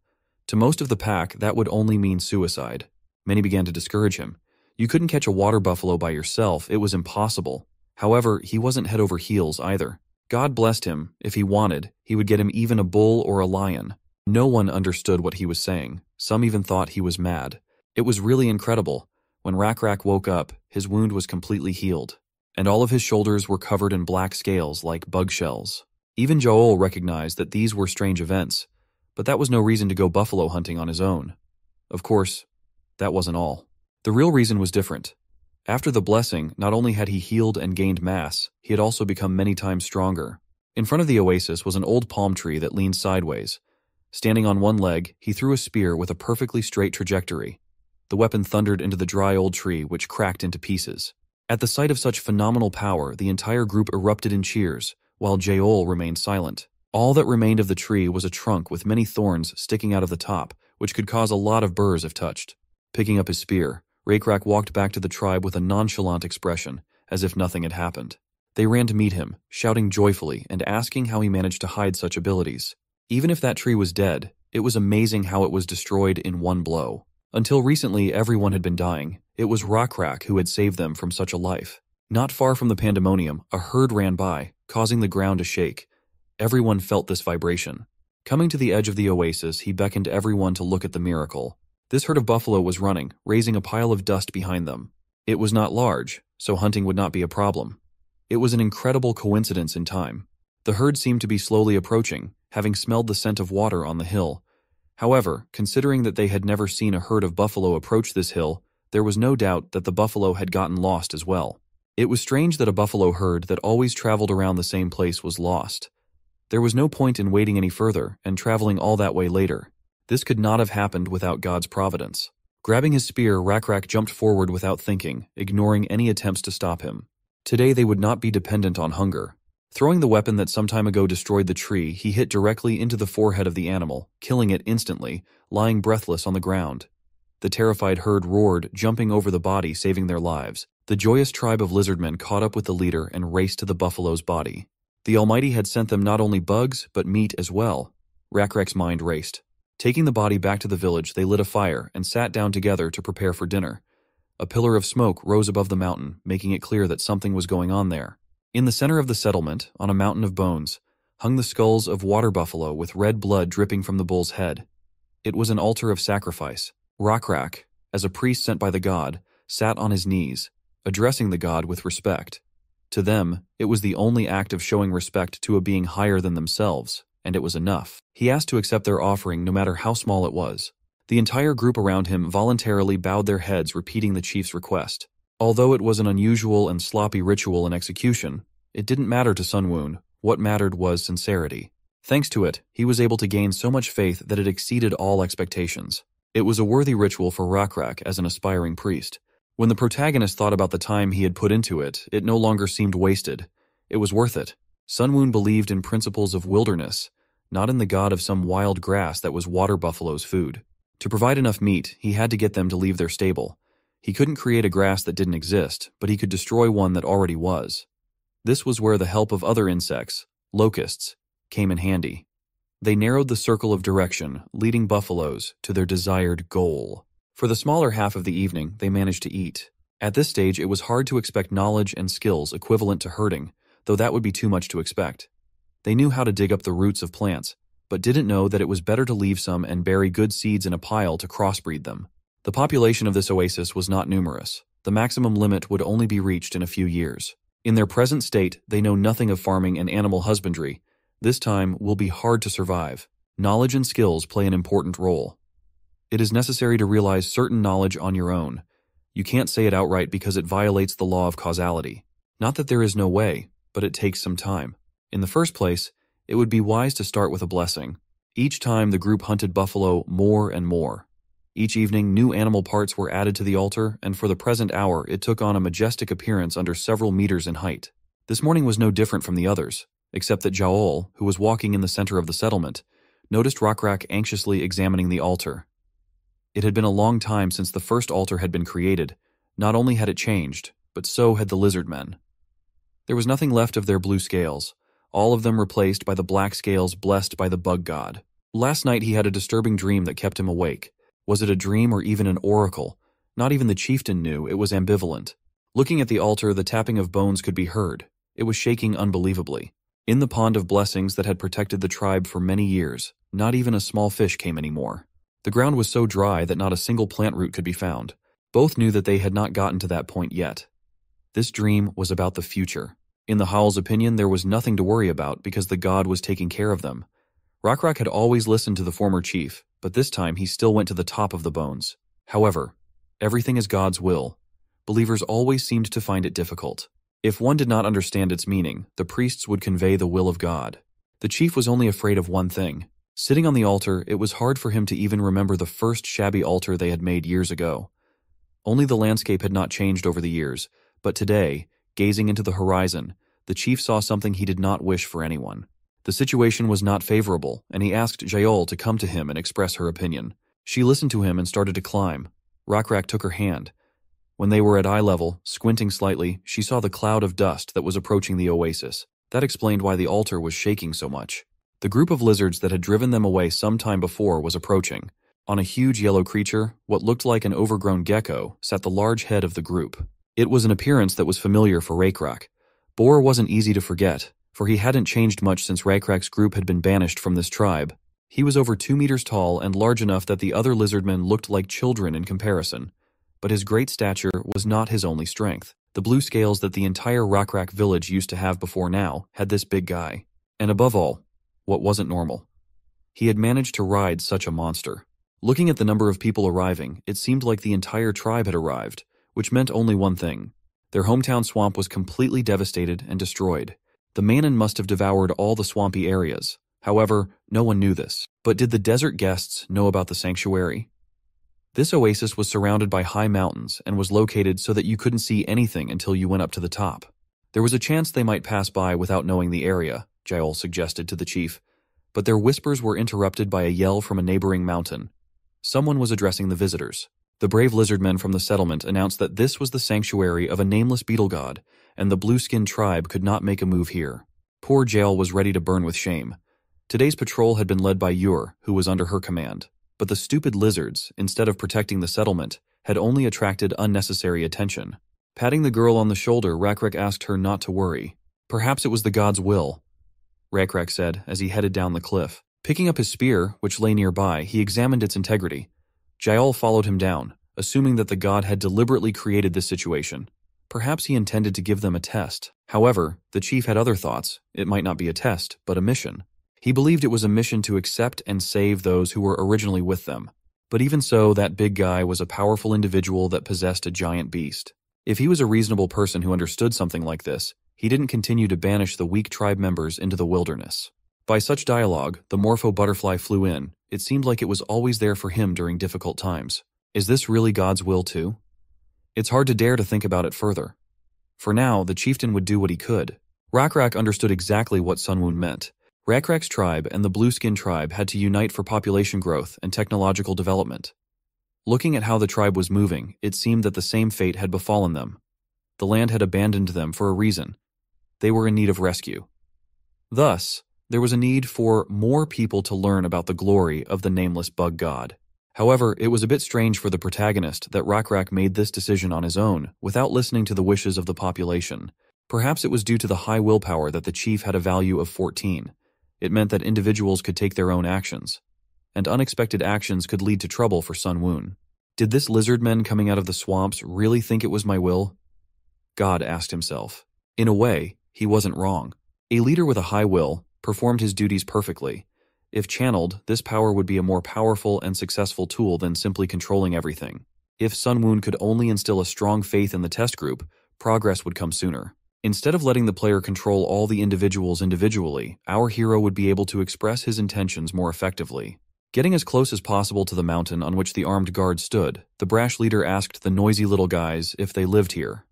To most of the pack, that would only mean suicide. Many began to discourage him. You couldn't catch a water buffalo by yourself. It was impossible. However, he wasn't head over heels either. God blessed him. If he wanted, he would get him even a bull or a lion. No one understood what he was saying. Some even thought he was mad. It was really incredible. When Rakrak woke up, his wound was completely healed, and all of his shoulders were covered in black scales like bug shells. Even Yahello recognized that these were strange events, but that was no reason to go buffalo hunting on his own. Of course, that wasn't all. The real reason was different. After the blessing, not only had he healed and gained mass, he had also become many times stronger. In front of the oasis was an old palm tree that leaned sideways. Standing on one leg, he threw a spear with a perfectly straight trajectory. The weapon thundered into the dry old tree, which cracked into pieces. At the sight of such phenomenal power, the entire group erupted in cheers, while Yahello remained silent. All that remained of the tree was a trunk with many thorns sticking out of the top, which could cause a lot of burrs if touched. Picking up his spear, Rakrak walked back to the tribe with a nonchalant expression, as if nothing had happened. They ran to meet him, shouting joyfully and asking how he managed to hide such abilities. Even if that tree was dead, it was amazing how it was destroyed in one blow. Until recently, everyone had been dying. It was Rakrak who had saved them from such a life. Not far from the pandemonium, a herd ran by, causing the ground to shake. Everyone felt this vibration. Coming to the edge of the oasis, he beckoned everyone to look at the miracle. This herd of buffalo was running, raising a pile of dust behind them. It was not large, so hunting would not be a problem. It was an incredible coincidence in time. The herd seemed to be slowly approaching, having smelled the scent of water on the hill. However, considering that they had never seen a herd of buffalo approach this hill, there was no doubt that the buffalo had gotten lost as well. It was strange that a buffalo herd that always traveled around the same place was lost. There was no point in waiting any further and traveling all that way later. This could not have happened without God's providence. Grabbing his spear, Rakrak jumped forward without thinking, ignoring any attempts to stop him. Today they would not be dependent on hunger. Throwing the weapon that some time ago destroyed the tree, he hit directly into the forehead of the animal, killing it instantly, lying breathless on the ground. The terrified herd roared, jumping over the body, saving their lives. The joyous tribe of lizardmen caught up with the leader and raced to the buffalo's body. The Almighty had sent them not only bugs, but meat as well. Rakrak's mind raced. Taking the body back to the village, they lit a fire and sat down together to prepare for dinner. A pillar of smoke rose above the mountain, making it clear that something was going on there. In the center of the settlement, on a mountain of bones, hung the skulls of water buffalo with red blood dripping from the bull's head. It was an altar of sacrifice. Rakrak, as a priest sent by the god, sat on his knees, addressing the god with respect. To them, it was the only act of showing respect to a being higher than themselves, and it was enough. He asked to accept their offering no matter how small it was. The entire group around him voluntarily bowed their heads, repeating the chief's request. Although it was an unusual and sloppy ritual in execution, it didn't matter to Sunwoon. What mattered was sincerity. Thanks to it, he was able to gain so much faith that it exceeded all expectations. It was a worthy ritual for Rakrak as an aspiring priest. When the protagonist thought about the time he had put into it, it no longer seemed wasted. It was worth it. Sunwoon believed in principles of wilderness, not in the god of some wild grass that was water buffalo's food. To provide enough meat, he had to get them to leave their stable. He couldn't create a grass that didn't exist, but he could destroy one that already was. This was where the help of other insects, locusts, came in handy. They narrowed the circle of direction, leading buffaloes to their desired goal. For the smaller half of the evening, they managed to eat. At this stage, it was hard to expect knowledge and skills equivalent to herding, though that would be too much to expect. They knew how to dig up the roots of plants, but didn't know that it was better to leave some and bury good seeds in a pile to crossbreed them. The population of this oasis was not numerous. The maximum limit would only be reached in a few years. In their present state, they know nothing of farming and animal husbandry. This time will be hard to survive. Knowledge and skills play an important role. It is necessary to realize certain knowledge on your own. You can't say it outright because it violates the law of causality. Not that there is no way, but it takes some time. In the first place, it would be wise to start with a blessing. Each time the group hunted buffalo more and more. Each evening, new animal parts were added to the altar, and for the present hour, it took on a majestic appearance under several meters in height. This morning was no different from the others, except that Yahello, who was walking in the center of the settlement, noticed Rakrak anxiously examining the altar. It had been a long time since the first altar had been created. Not only had it changed, but so had the Lizardmen. There was nothing left of their blue scales, all of them replaced by the black scales blessed by the bug god. Last night he had a disturbing dream that kept him awake. Was it a dream or even an oracle? Not even the chieftain knew. It was ambivalent. Looking at the altar, the tapping of bones could be heard. It was shaking unbelievably. In the pond of blessings that had protected the tribe for many years, not even a small fish came anymore. The ground was so dry that not a single plant root could be found. Both knew that they had not gotten to that point yet. This dream was about the future. In the Howl's opinion, there was nothing to worry about because the god was taking care of them. Rakrak had always listened to the former chief, but this time he still went to the top of the bones. However, everything is God's will. Believers always seemed to find it difficult. If one did not understand its meaning, the priests would convey the will of God. The chief was only afraid of one thing. Sitting on the altar, it was hard for him to even remember the first shabby altar they had made years ago. Only the landscape had not changed over the years, but today, gazing into the horizon, the chief saw something he did not wish for anyone. The situation was not favorable, and he asked Yahello to come to him and express her opinion. She listened to him and started to climb. Rakrak took her hand. When they were at eye level, squinting slightly, she saw the cloud of dust that was approaching the oasis. That explained why the altar was shaking so much. The group of lizards that had driven them away some time before was approaching. On a huge yellow creature, what looked like an overgrown gecko, sat the large head of the group. It was an appearance that was familiar for Rakrak. Boar wasn't easy to forget, for he hadn't changed much since Rakrak's group had been banished from this tribe. He was over 2 meters tall and large enough that the other lizardmen looked like children in comparison. But his great stature was not his only strength. The blue scales that the entire Rakrak village used to have before now had this big guy. And above all, what wasn't normal? He had managed to ride such a monster. Looking at the number of people arriving, it seemed like the entire tribe had arrived, which meant only one thing. Their hometown swamp was completely devastated and destroyed. The Manon must have devoured all the swampy areas. However, no one knew this. But did the desert guests know about the sanctuary? This oasis was surrounded by high mountains and was located so that you couldn't see anything until you went up to the top. There was a chance they might pass by without knowing the area, Yahello suggested to the chief, but their whispers were interrupted by a yell from a neighboring mountain. Someone was addressing the visitors. The brave lizardmen from the settlement announced that this was the sanctuary of a nameless beetle god, and the blue-skinned tribe could not make a move here. Poor Yahello was ready to burn with shame. Today's patrol had been led by Ur, who was under her command. But the stupid lizards, instead of protecting the settlement, had only attracted unnecessary attention. Patting the girl on the shoulder, Rakrak asked her not to worry. Perhaps it was the god's will, Rakrak said as he headed down the cliff. Picking up his spear, which lay nearby, he examined its integrity. Yahello followed him down, assuming that the god had deliberately created this situation. Perhaps he intended to give them a test. However, the chief had other thoughts. It might not be a test, but a mission. He believed it was a mission to accept and save those who were originally with them. But even so, that big guy was a powerful individual that possessed a giant beast. If he was a reasonable person who understood something like this, he didn't continue to banish the weak tribe members into the wilderness. By such dialogue, the morpho butterfly flew in. It seemed like it was always there for him during difficult times. Is this really God's will too? It's hard to dare to think about it further. For now, the chieftain would do what he could. Rakrak understood exactly what Sunwoon meant. Rakrak's tribe and the Blue-Skin tribe had to unite for population growth and technological development. Looking at how the tribe was moving, it seemed that the same fate had befallen them. The land had abandoned them for a reason. They were in need of rescue. Thus, there was a need for more people to learn about the glory of the nameless bug god. However, it was a bit strange for the protagonist that Rakrak made this decision on his own without listening to the wishes of the population. Perhaps it was due to the high willpower that the chief had a value of 14. It meant that individuals could take their own actions, and unexpected actions could lead to trouble for Sunwoon. Did this lizardmen coming out of the swamps really think it was my will? God asked himself. In a way, he wasn't wrong. A leader with a high will performed his duties perfectly. If channeled, this power would be a more powerful and successful tool than simply controlling everything. If Sunwoon could only instill a strong faith in the test group, progress would come sooner. Instead of letting the player control all the individuals individually, our hero would be able to express his intentions more effectively. Getting as close as possible to the mountain on which the armed guard stood, the brash leader asked the noisy little guys if they lived here.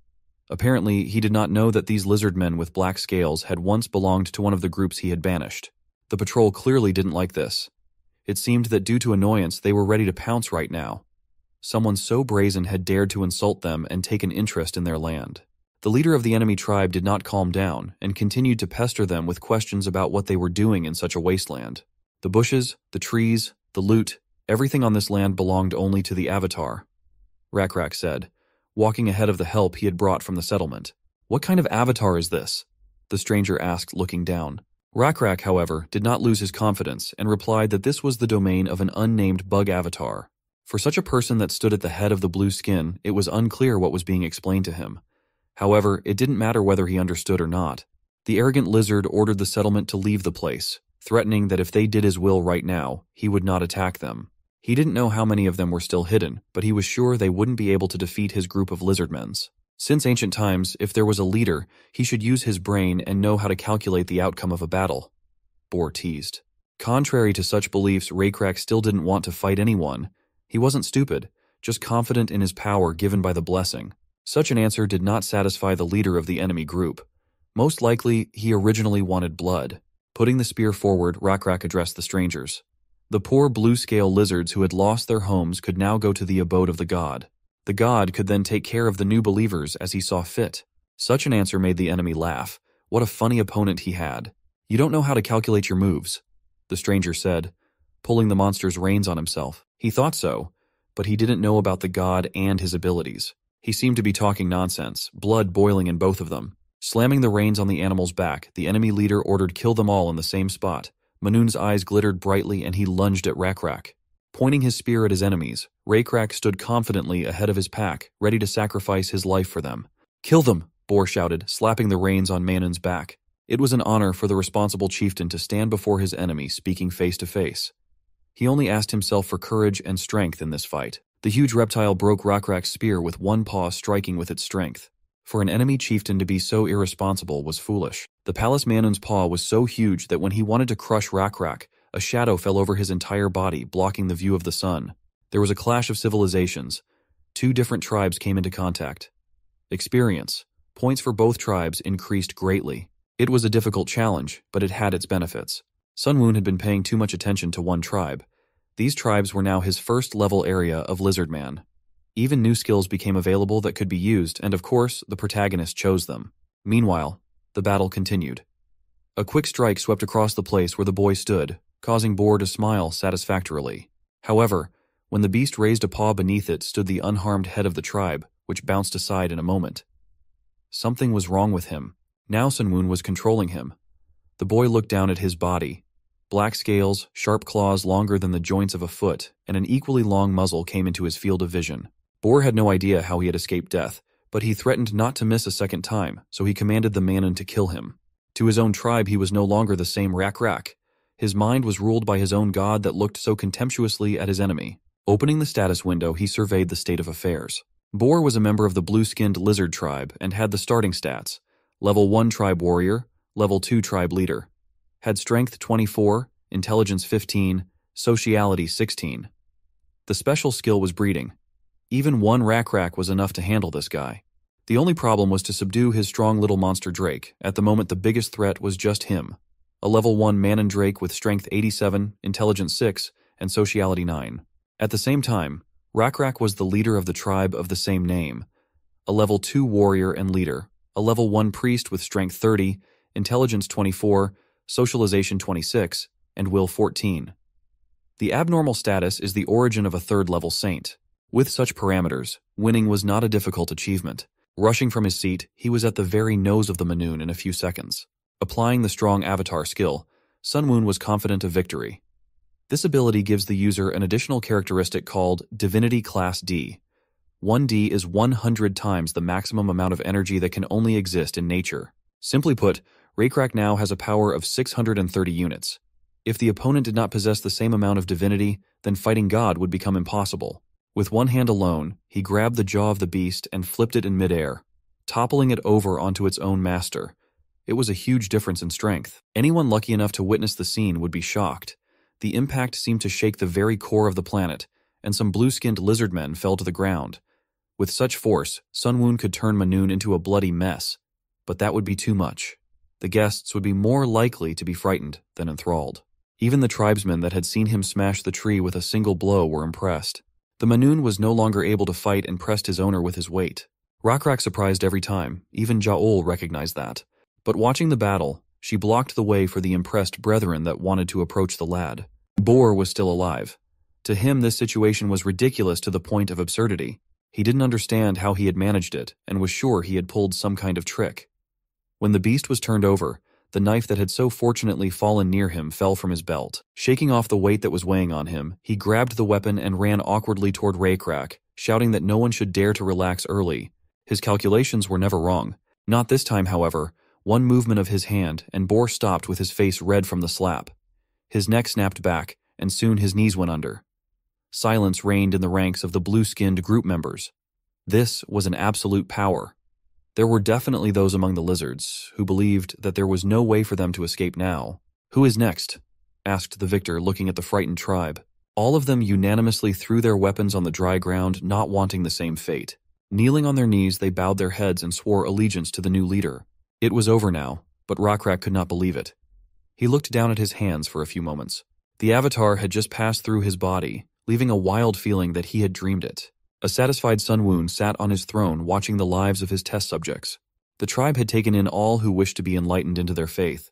Apparently, he did not know that these lizardmen with black scales had once belonged to one of the groups he had banished. The patrol clearly didn't like this. It seemed that due to annoyance, they were ready to pounce right now. Someone so brazen had dared to insult them and take an interest in their land. The leader of the enemy tribe did not calm down and continued to pester them with questions about what they were doing in such a wasteland. The bushes, the trees, the loot, everything on this land belonged only to the Avatar, Rakrak said, walking ahead of the help he had brought from the settlement. What kind of avatar is this? The stranger asked, looking down. Rakrak, however, did not lose his confidence and replied that this was the domain of an unnamed bug avatar. For such a person that stood at the head of the blue skin, it was unclear what was being explained to him. However, it didn't matter whether he understood or not. The arrogant lizard ordered the settlement to leave the place, threatening that if they did his will right now, he would not attack them. He didn't know how many of them were still hidden, but he was sure they wouldn't be able to defeat his group of lizardmen. Since ancient times, if there was a leader, he should use his brain and know how to calculate the outcome of a battle. Boar teased. Contrary to such beliefs, Raycrack still didn't want to fight anyone. He wasn't stupid, just confident in his power given by the blessing. Such an answer did not satisfy the leader of the enemy group. Most likely, he originally wanted blood. Putting the spear forward, Raycrack addressed the strangers. The poor blue-scale lizards who had lost their homes could now go to the abode of the god. The god could then take care of the new believers as he saw fit. Such an answer made the enemy laugh. What a funny opponent he had. You don't know how to calculate your moves, the stranger said, pulling the monster's reins on himself. He thought so, but he didn't know about the god and his abilities. He seemed to be talking nonsense, blood boiling in both of them. Slamming the reins on the animal's back, the enemy leader ordered kill them all in the same spot. Manoon's eyes glittered brightly and he lunged at Raycrack. Pointing his spear at his enemies, Raycrack stood confidently ahead of his pack, ready to sacrifice his life for them. "Kill them!" Boar shouted, slapping the reins on Manoon's back. It was an honor for the responsible chieftain to stand before his enemy speaking face to face. He only asked himself for courage and strength in this fight. The huge reptile broke Raycrack's spear with one paw striking with its strength. For an enemy chieftain to be so irresponsible was foolish. The palace Manoon's paw was so huge that when he wanted to crush Raycrack, a shadow fell over his entire body, blocking the view of the sun. There was a clash of civilizations. Two different tribes came into contact. Experience. Points for both tribes increased greatly. It was a difficult challenge, but it had its benefits. Sun Woon had been paying too much attention to one tribe. These tribes were now his first-level area of Lizardman. Even new skills became available that could be used, and of course, the protagonist chose them. Meanwhile, the battle continued. A quick strike swept across the place where the boy stood, causing Boar to smile satisfactorily. However, when the beast raised a paw beneath it stood the unharmed head of the tribe, which bounced aside in a moment. Something was wrong with him. Now Sun Woon was controlling him. The boy looked down at his body. Black scales, sharp claws longer than the joints of a foot, and an equally long muzzle came into his field of vision. Boar had no idea how he had escaped death, but he threatened not to miss a second time, so he commanded the Manon to kill him. To his own tribe he was no longer the same Raycrack. His mind was ruled by his own god that looked so contemptuously at his enemy. Opening the status window, he surveyed the state of affairs. Boar was a member of the blue-skinned lizard tribe and had the starting stats: Level 1 tribe warrior, Level 2 tribe leader. Had strength 24, intelligence 15, sociality 16. The special skill was breeding. Even one Raycrack was enough to handle this guy. The only problem was to subdue his strong little monster Drake. At the moment, the biggest threat was just him. A Level 1 Manon Drake with strength 87, intelligence 6, and sociality 9. At the same time, Raycrack was the leader of the tribe of the same name. A Level 2 warrior and leader. A Level 1 priest with strength 30, intelligence 24, socialization 26, and will 14. The abnormal status is the origin of a third-level saint. With such parameters, winning was not a difficult achievement. Rushing from his seat, he was at the very nose of the Manoon in a few seconds. Applying the strong avatar skill, Sun Woon was confident of victory. This ability gives the user an additional characteristic called Divinity Class D. 1D is 100 times the maximum amount of energy that can only exist in nature. Simply put, Raycrack now has a power of 630 units. If the opponent did not possess the same amount of divinity, then fighting God would become impossible. With one hand alone, he grabbed the jaw of the beast and flipped it in midair, toppling it over onto its own master. It was a huge difference in strength. Anyone lucky enough to witness the scene would be shocked. The impact seemed to shake the very core of the planet, and some blue-skinned lizardmen fell to the ground. With such force, Sun Woon could turn Manoon into a bloody mess, but that would be too much. The guests would be more likely to be frightened than enthralled. Even the tribesmen that had seen him smash the tree with a single blow were impressed. The Manoon was no longer able to fight and pressed his owner with his weight. Raycrack surprised every time, even Yahello recognized that. But watching the battle, she blocked the way for the impressed brethren that wanted to approach the lad. Boar was still alive. To him, this situation was ridiculous to the point of absurdity. He didn't understand how he had managed it, and was sure he had pulled some kind of trick. When the beast was turned over, the knife that had so fortunately fallen near him fell from his belt. Shaking off the weight that was weighing on him, he grabbed the weapon and ran awkwardly toward Raycrack, shouting that no one should dare to relax early. His calculations were never wrong. Not this time, however. One movement of his hand, and Boar stopped with his face red from the slap. His neck snapped back, and soon his knees went under. Silence reigned in the ranks of the blue-skinned group members. This was an absolute power. There were definitely those among the lizards who believed that there was no way for them to escape now. "Who is next?" asked the victor, looking at the frightened tribe. All of them unanimously threw their weapons on the dry ground, not wanting the same fate. Kneeling on their knees, they bowed their heads and swore allegiance to the new leader. It was over now, but Rockrak could not believe it. He looked down at his hands for a few moments. The avatar had just passed through his body, leaving a wild feeling that he had dreamed it. A satisfied Sun Woon sat on his throne watching the lives of his test subjects. The tribe had taken in all who wished to be enlightened into their faith.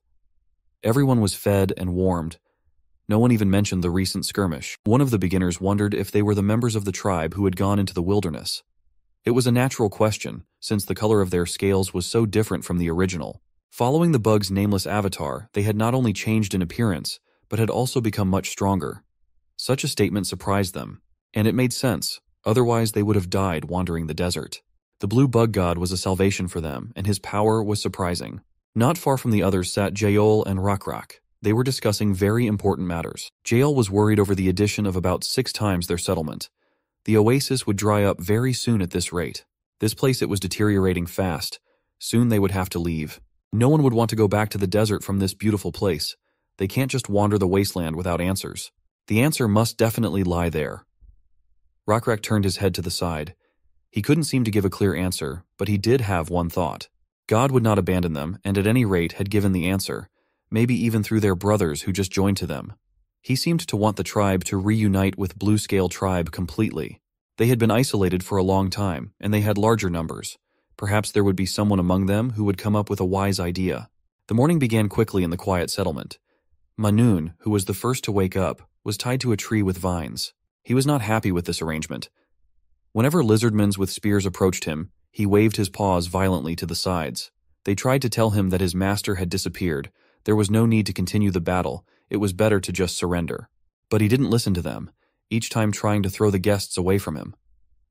Everyone was fed and warmed. No one even mentioned the recent skirmish. One of the beginners wondered if they were the members of the tribe who had gone into the wilderness. It was a natural question, since the color of their scales was so different from the original. Following the bug's nameless avatar, they had not only changed in appearance, but had also become much stronger. Such a statement surprised them, and it made sense, otherwise they would have died wandering the desert. The blue bug god was a salvation for them, and his power was surprising. Not far from the others sat Yahello and Rockrak. They were discussing very important matters. Yahello was worried over the addition of about 6 times their settlement. The oasis would dry up very soon at this rate. This place, it was deteriorating fast. Soon they would have to leave. No one would want to go back to the desert from this beautiful place. They can't just wander the wasteland without answers. The answer must definitely lie there. Rockrak turned his head to the side. He couldn't seem to give a clear answer, but he did have one thought. God would not abandon them, and at any rate had given the answer, maybe even through their brothers who just joined to them. He seemed to want the tribe to reunite with Blue Scale Tribe completely. They had been isolated for a long time, and they had larger numbers. Perhaps there would be someone among them who would come up with a wise idea. The morning began quickly in the quiet settlement. Manoon, who was the first to wake up, was tied to a tree with vines. He was not happy with this arrangement. Whenever lizardmen with spears approached him, he waved his paws violently to the sides. They tried to tell him that his master had disappeared. There was no need to continue the battle. It was better to just surrender. But he didn't listen to them, each time trying to throw the guests away from him.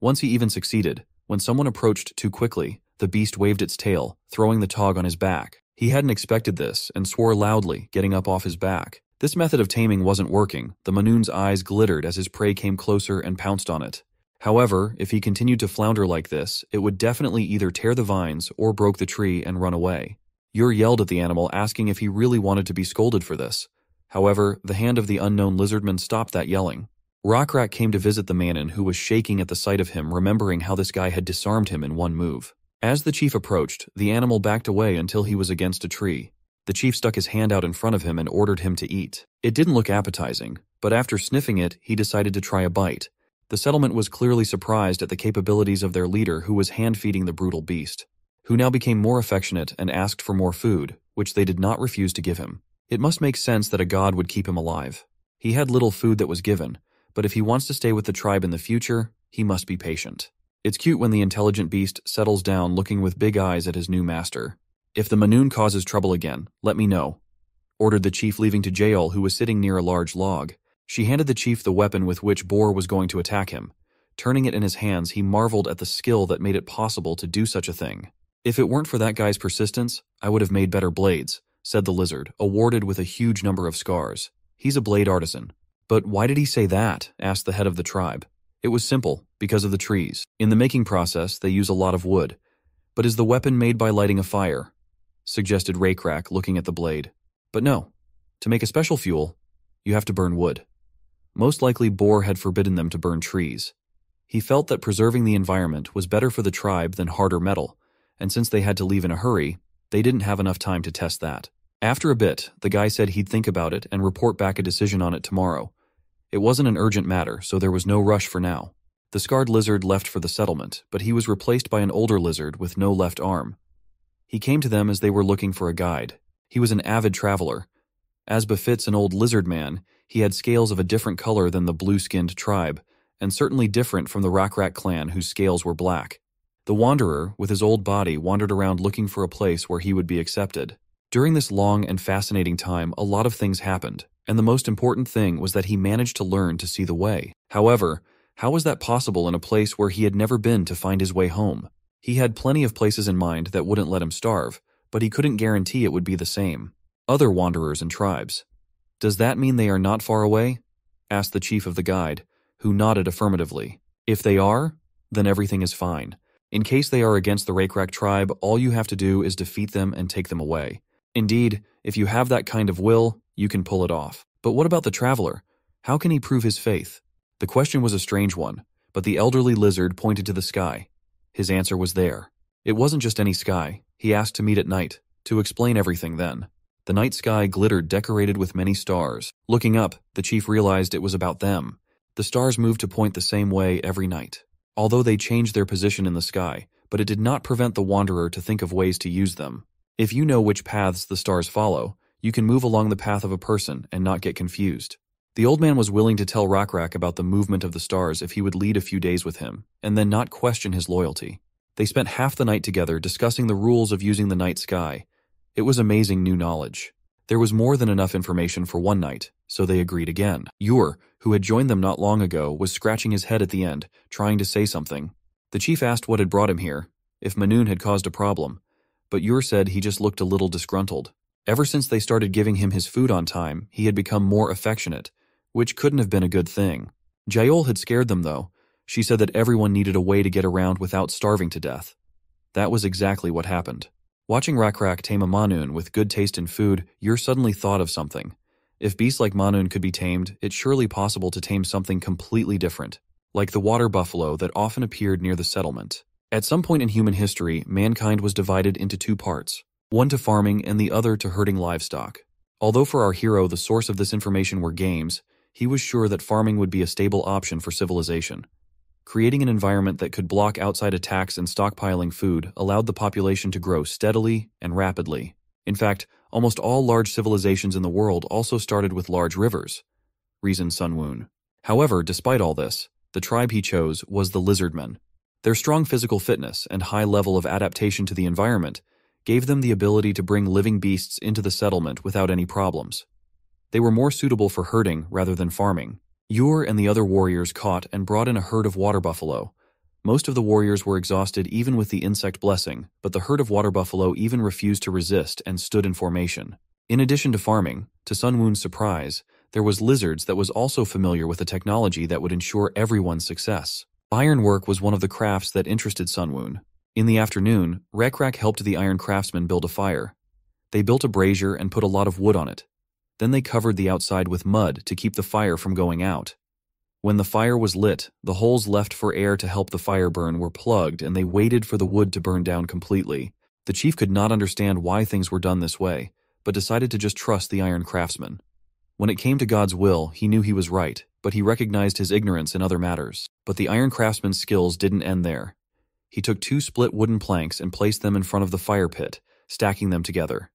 Once he even succeeded. When someone approached too quickly, the beast waved its tail, throwing the tog on his back. He hadn't expected this and swore loudly, getting up off his back. This method of taming wasn't working. The Manoon's eyes glittered as his prey came closer and pounced on it. However, if he continued to flounder like this, it would definitely either tear the vines or broke the tree and run away. Yor yelled at the animal, asking if he really wanted to be scolded for this. However, the hand of the unknown lizardman stopped that yelling. Rockrak came to visit the Manon, who was shaking at the sight of him, remembering how this guy had disarmed him in one move. As the chief approached, the animal backed away until he was against a tree. The chief stuck his hand out in front of him and ordered him to eat. It didn't look appetizing, but after sniffing it, he decided to try a bite. The settlement was clearly surprised at the capabilities of their leader, who was hand-feeding the brutal beast, who now became more affectionate and asked for more food, which they did not refuse to give him. It must make sense that a god would keep him alive. He had little food that was given, but if he wants to stay with the tribe in the future, he must be patient. It's cute when the intelligent beast settles down looking with big eyes at his new master. If the Manoon causes trouble again, let me know, ordered the chief, leaving to Yahello, who was sitting near a large log. She handed the chief the weapon with which Boar was going to attack him. Turning it in his hands, he marveled at the skill that made it possible to do such a thing. If it weren't for that guy's persistence, I would have made better blades, said the lizard, awarded with a huge number of scars. He's a blade artisan. But why did he say that? Asked the head of the tribe. It was simple, because of the trees. In the making process, they use a lot of wood. But is the weapon made by lighting a fire? Suggested Rockrak, looking at the blade. But no. To make a special fuel, you have to burn wood. Most likely Boar had forbidden them to burn trees. He felt that preserving the environment was better for the tribe than harder metal, and since they had to leave in a hurry, they didn't have enough time to test that. After a bit, the guy said he'd think about it and report back a decision on it tomorrow. It wasn't an urgent matter, so there was no rush for now. The scarred lizard left for the settlement, but he was replaced by an older lizard with no left arm. He came to them as they were looking for a guide. He was an avid traveler. As befits an old lizard man, he had scales of a different color than the blue-skinned tribe, and certainly different from the Rockrak clan whose scales were black. The wanderer, with his old body, wandered around looking for a place where he would be accepted. During this long and fascinating time, a lot of things happened, and the most important thing was that he managed to learn to see the way. However, how was that possible in a place where he had never been to find his way home? He had plenty of places in mind that wouldn't let him starve, but he couldn't guarantee it would be the same. Other wanderers and tribes. Does that mean they are not far away? Asked the chief of the guide, who nodded affirmatively. If they are, then everything is fine. In case they are against the Rockrak tribe, all you have to do is defeat them and take them away. Indeed, if you have that kind of will, you can pull it off. But what about the traveler? How can he prove his faith? The question was a strange one, but the elderly lizard pointed to the sky. His answer was there. It wasn't just any sky. He asked to meet at night, to explain everything then. The night sky glittered, decorated with many stars. Looking up, the chief realized it was about them. The stars moved to point the same way every night. Although they changed their position in the sky, but it did not prevent the wanderer to think of ways to use them. If you know which paths the stars follow, you can move along the path of a person and not get confused. The old man was willing to tell Rakrak about the movement of the stars if he would lead a few days with him, and then not question his loyalty. They spent half the night together discussing the rules of using the night sky. It was amazing new knowledge. There was more than enough information for one night, so they agreed again. Yor, who had joined them not long ago, was scratching his head at the end, trying to say something. The chief asked what had brought him here, if Manun had caused a problem, but Yor said he just looked a little disgruntled. Ever since they started giving him his food on time, he had become more affectionate, which couldn't have been a good thing. Yahello had scared them, though. She said that everyone needed a way to get around without starving to death. That was exactly what happened. Watching Rakrak tame a Manun with good taste in food, Yor suddenly thought of something. If beasts like Manun could be tamed, it's surely possible to tame something completely different, like the water buffalo that often appeared near the settlement. At some point in human history, mankind was divided into two parts, one to farming and the other to herding livestock. Although for our hero the source of this information were games, he was sure that farming would be a stable option for civilization. Creating an environment that could block outside attacks and stockpiling food allowed the population to grow steadily and rapidly. In fact, almost all large civilizations in the world also started with large rivers, reasoned Sun Woon. However, despite all this, the tribe he chose was the Lizardmen. Their strong physical fitness and high level of adaptation to the environment gave them the ability to bring living beasts into the settlement without any problems. They were more suitable for herding rather than farming. Yor and the other warriors caught and brought in a herd of water buffalo. Most of the warriors were exhausted even with the insect blessing, but the herd of water buffalo even refused to resist and stood in formation. In addition to farming, to Sun Woon's surprise, there was lizards that was also familiar with a technology that would ensure everyone's success. Ironwork was one of the crafts that interested Sun Woon. In the afternoon, Rakrak helped the iron craftsmen build a fire. They built a brazier and put a lot of wood on it. Then they covered the outside with mud to keep the fire from going out. When the fire was lit, the holes left for air to help the fire burn were plugged and they waited for the wood to burn down completely. The chief could not understand why things were done this way, but decided to just trust the iron craftsman. When it came to God's will, he knew he was right, but he recognized his ignorance in other matters. But the iron craftsman's skills didn't end there. He took 2 split wooden planks and placed them in front of the fire pit, stacking them together.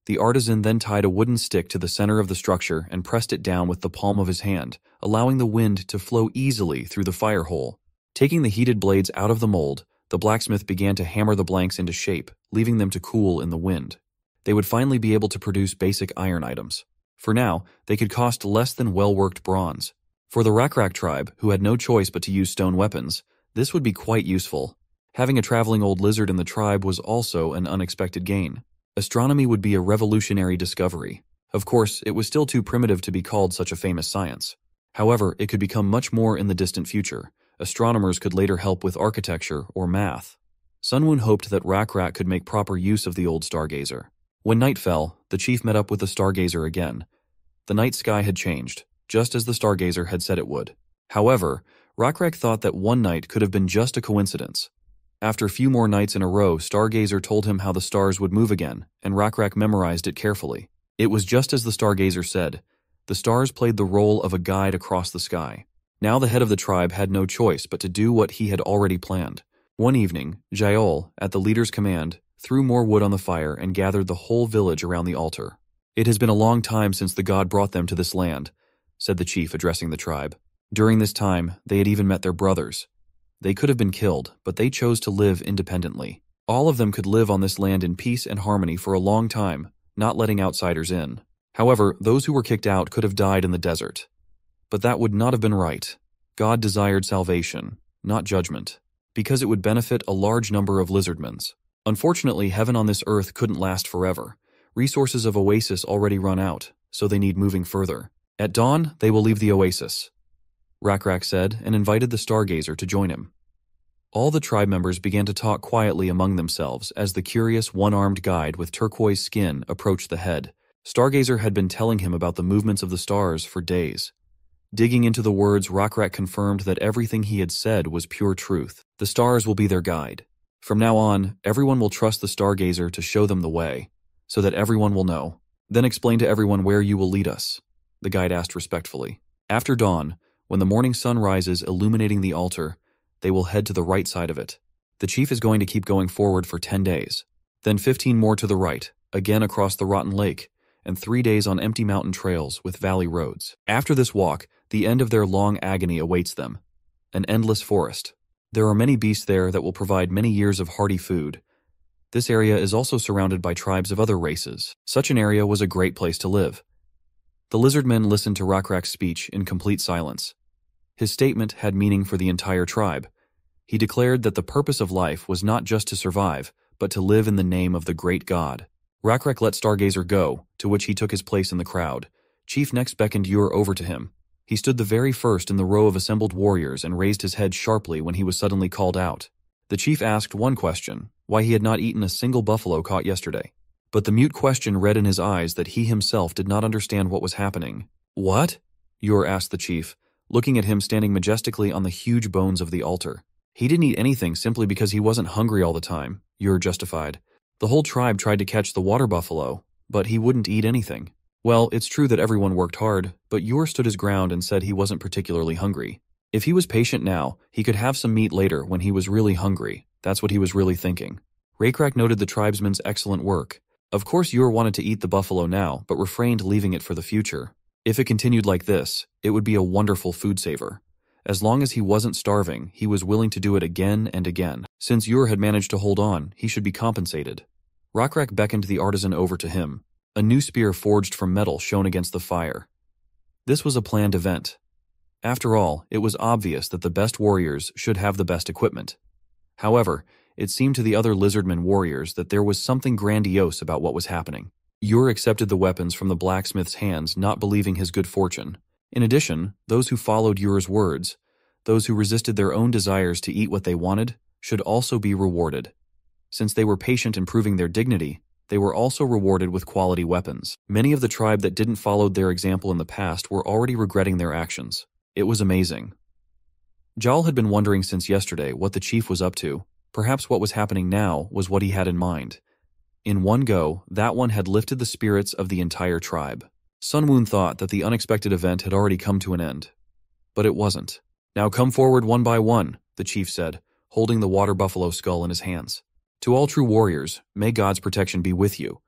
The artisan then tied a wooden stick to the center of the structure and pressed it down with the palm of his hand, allowing the wind to flow easily through the fire hole. Taking the heated blades out of the mold, the blacksmith began to hammer the blanks into shape, leaving them to cool in the wind. They would finally be able to produce basic iron items. For now, they could cost less than well-worked bronze. For the Rakrak tribe, who had no choice but to use stone weapons, this would be quite useful. Having a traveling old lizard in the tribe was also an unexpected gain. Astronomy would be a revolutionary discovery. Of course, it was still too primitive to be called such a famous science. However, it could become much more in the distant future. Astronomers could later help with architecture or math. Sun Woon hoped that Rakrak could make proper use of the old stargazer. When night fell, the chief met up with the stargazer again. The night sky had changed, just as the stargazer had said it would. However, Rakrak thought that one night could have been just a coincidence. After a few more nights in a row, Stargazer told him how the stars would move again, and Rakrak memorized it carefully. It was just as the Stargazer said. The stars played the role of a guide across the sky. Now the head of the tribe had no choice but to do what he had already planned. One evening, Yahello, at the leader's command, threw more wood on the fire and gathered the whole village around the altar. "It has been a long time since the god brought them to this land," said the chief, addressing the tribe. During this time, they had even met their brothers. They could have been killed, but they chose to live independently. All of them could live on this land in peace and harmony for a long time, not letting outsiders in. However, those who were kicked out could have died in the desert. But that would not have been right. God desired salvation, not judgment, because it would benefit a large number of lizardmens. Unfortunately, heaven on this earth couldn't last forever. Resources of Oasis already run out, so they need moving further. At dawn, they will leave the Oasis, Rakrak said, and invited the Stargazer to join him. All the tribe members began to talk quietly among themselves as the curious one-armed guide with turquoise skin approached the head. Stargazer had been telling him about the movements of the stars for days. Digging into the words, Rockrak confirmed that everything he had said was pure truth. The stars will be their guide. From now on, everyone will trust the Stargazer to show them the way, so that everyone will know. Then explain to everyone where you will lead us, the guide asked respectfully. After dawn, when the morning sun rises illuminating the altar, they will head to the right side of it. The chief is going to keep going forward for 10 days. Then 15 more to the right, again across the rotten lake, and 3 days on empty mountain trails with valley roads. After this walk, the end of their long agony awaits them. An endless forest. There are many beasts there that will provide many years of hearty food. This area is also surrounded by tribes of other races. Such an area was a great place to live. The Lizardmen listened to Rockrak's speech in complete silence. His statement had meaning for the entire tribe. He declared that the purpose of life was not just to survive, but to live in the name of the great god. Rockrak let Stargazer go, to which he took his place in the crowd. Chief next beckoned Ur over to him. He stood the very first in the row of assembled warriors and raised his head sharply when he was suddenly called out. The chief asked one question, why he had not eaten a single buffalo caught yesterday. But the mute question read in his eyes that he himself did not understand what was happening. What? Ur asked the chief, looking at him standing majestically on the huge bones of the altar. He didn't eat anything simply because he wasn't hungry all the time, Ur justified. The whole tribe tried to catch the water buffalo, but he wouldn't eat anything. Well, it's true that everyone worked hard, but Ur stood his ground and said he wasn't particularly hungry. If he was patient now, he could have some meat later when he was really hungry. That's what he was really thinking. Rockrak noted the tribesman's excellent work. Of course Ur wanted to eat the buffalo now, but refrained leaving it for the future. If it continued like this, it would be a wonderful food saver. As long as he wasn't starving, he was willing to do it again and again. Since Ur had managed to hold on, he should be compensated. Rockrak beckoned the artisan over to him. A new spear forged from metal shone against the fire. This was a planned event. After all, it was obvious that the best warriors should have the best equipment. However, it seemed to the other Lizardmen warriors that there was something grandiose about what was happening. Ur accepted the weapons from the blacksmith's hands, not believing his good fortune. In addition, those who followed Ur's words, those who resisted their own desires to eat what they wanted, should also be rewarded. Since they were patient in proving their dignity, they were also rewarded with quality weapons. Many of the tribe that didn't follow their example in the past were already regretting their actions. It was amazing. Jal had been wondering since yesterday what the chief was up to. Perhaps what was happening now was what he had in mind. In one go, that one had lifted the spirits of the entire tribe. Sunwoon thought that the unexpected event had already come to an end. But it wasn't. Now come forward one by one, the chief said, holding the water buffalo skull in his hands. To all true warriors, may God's protection be with you,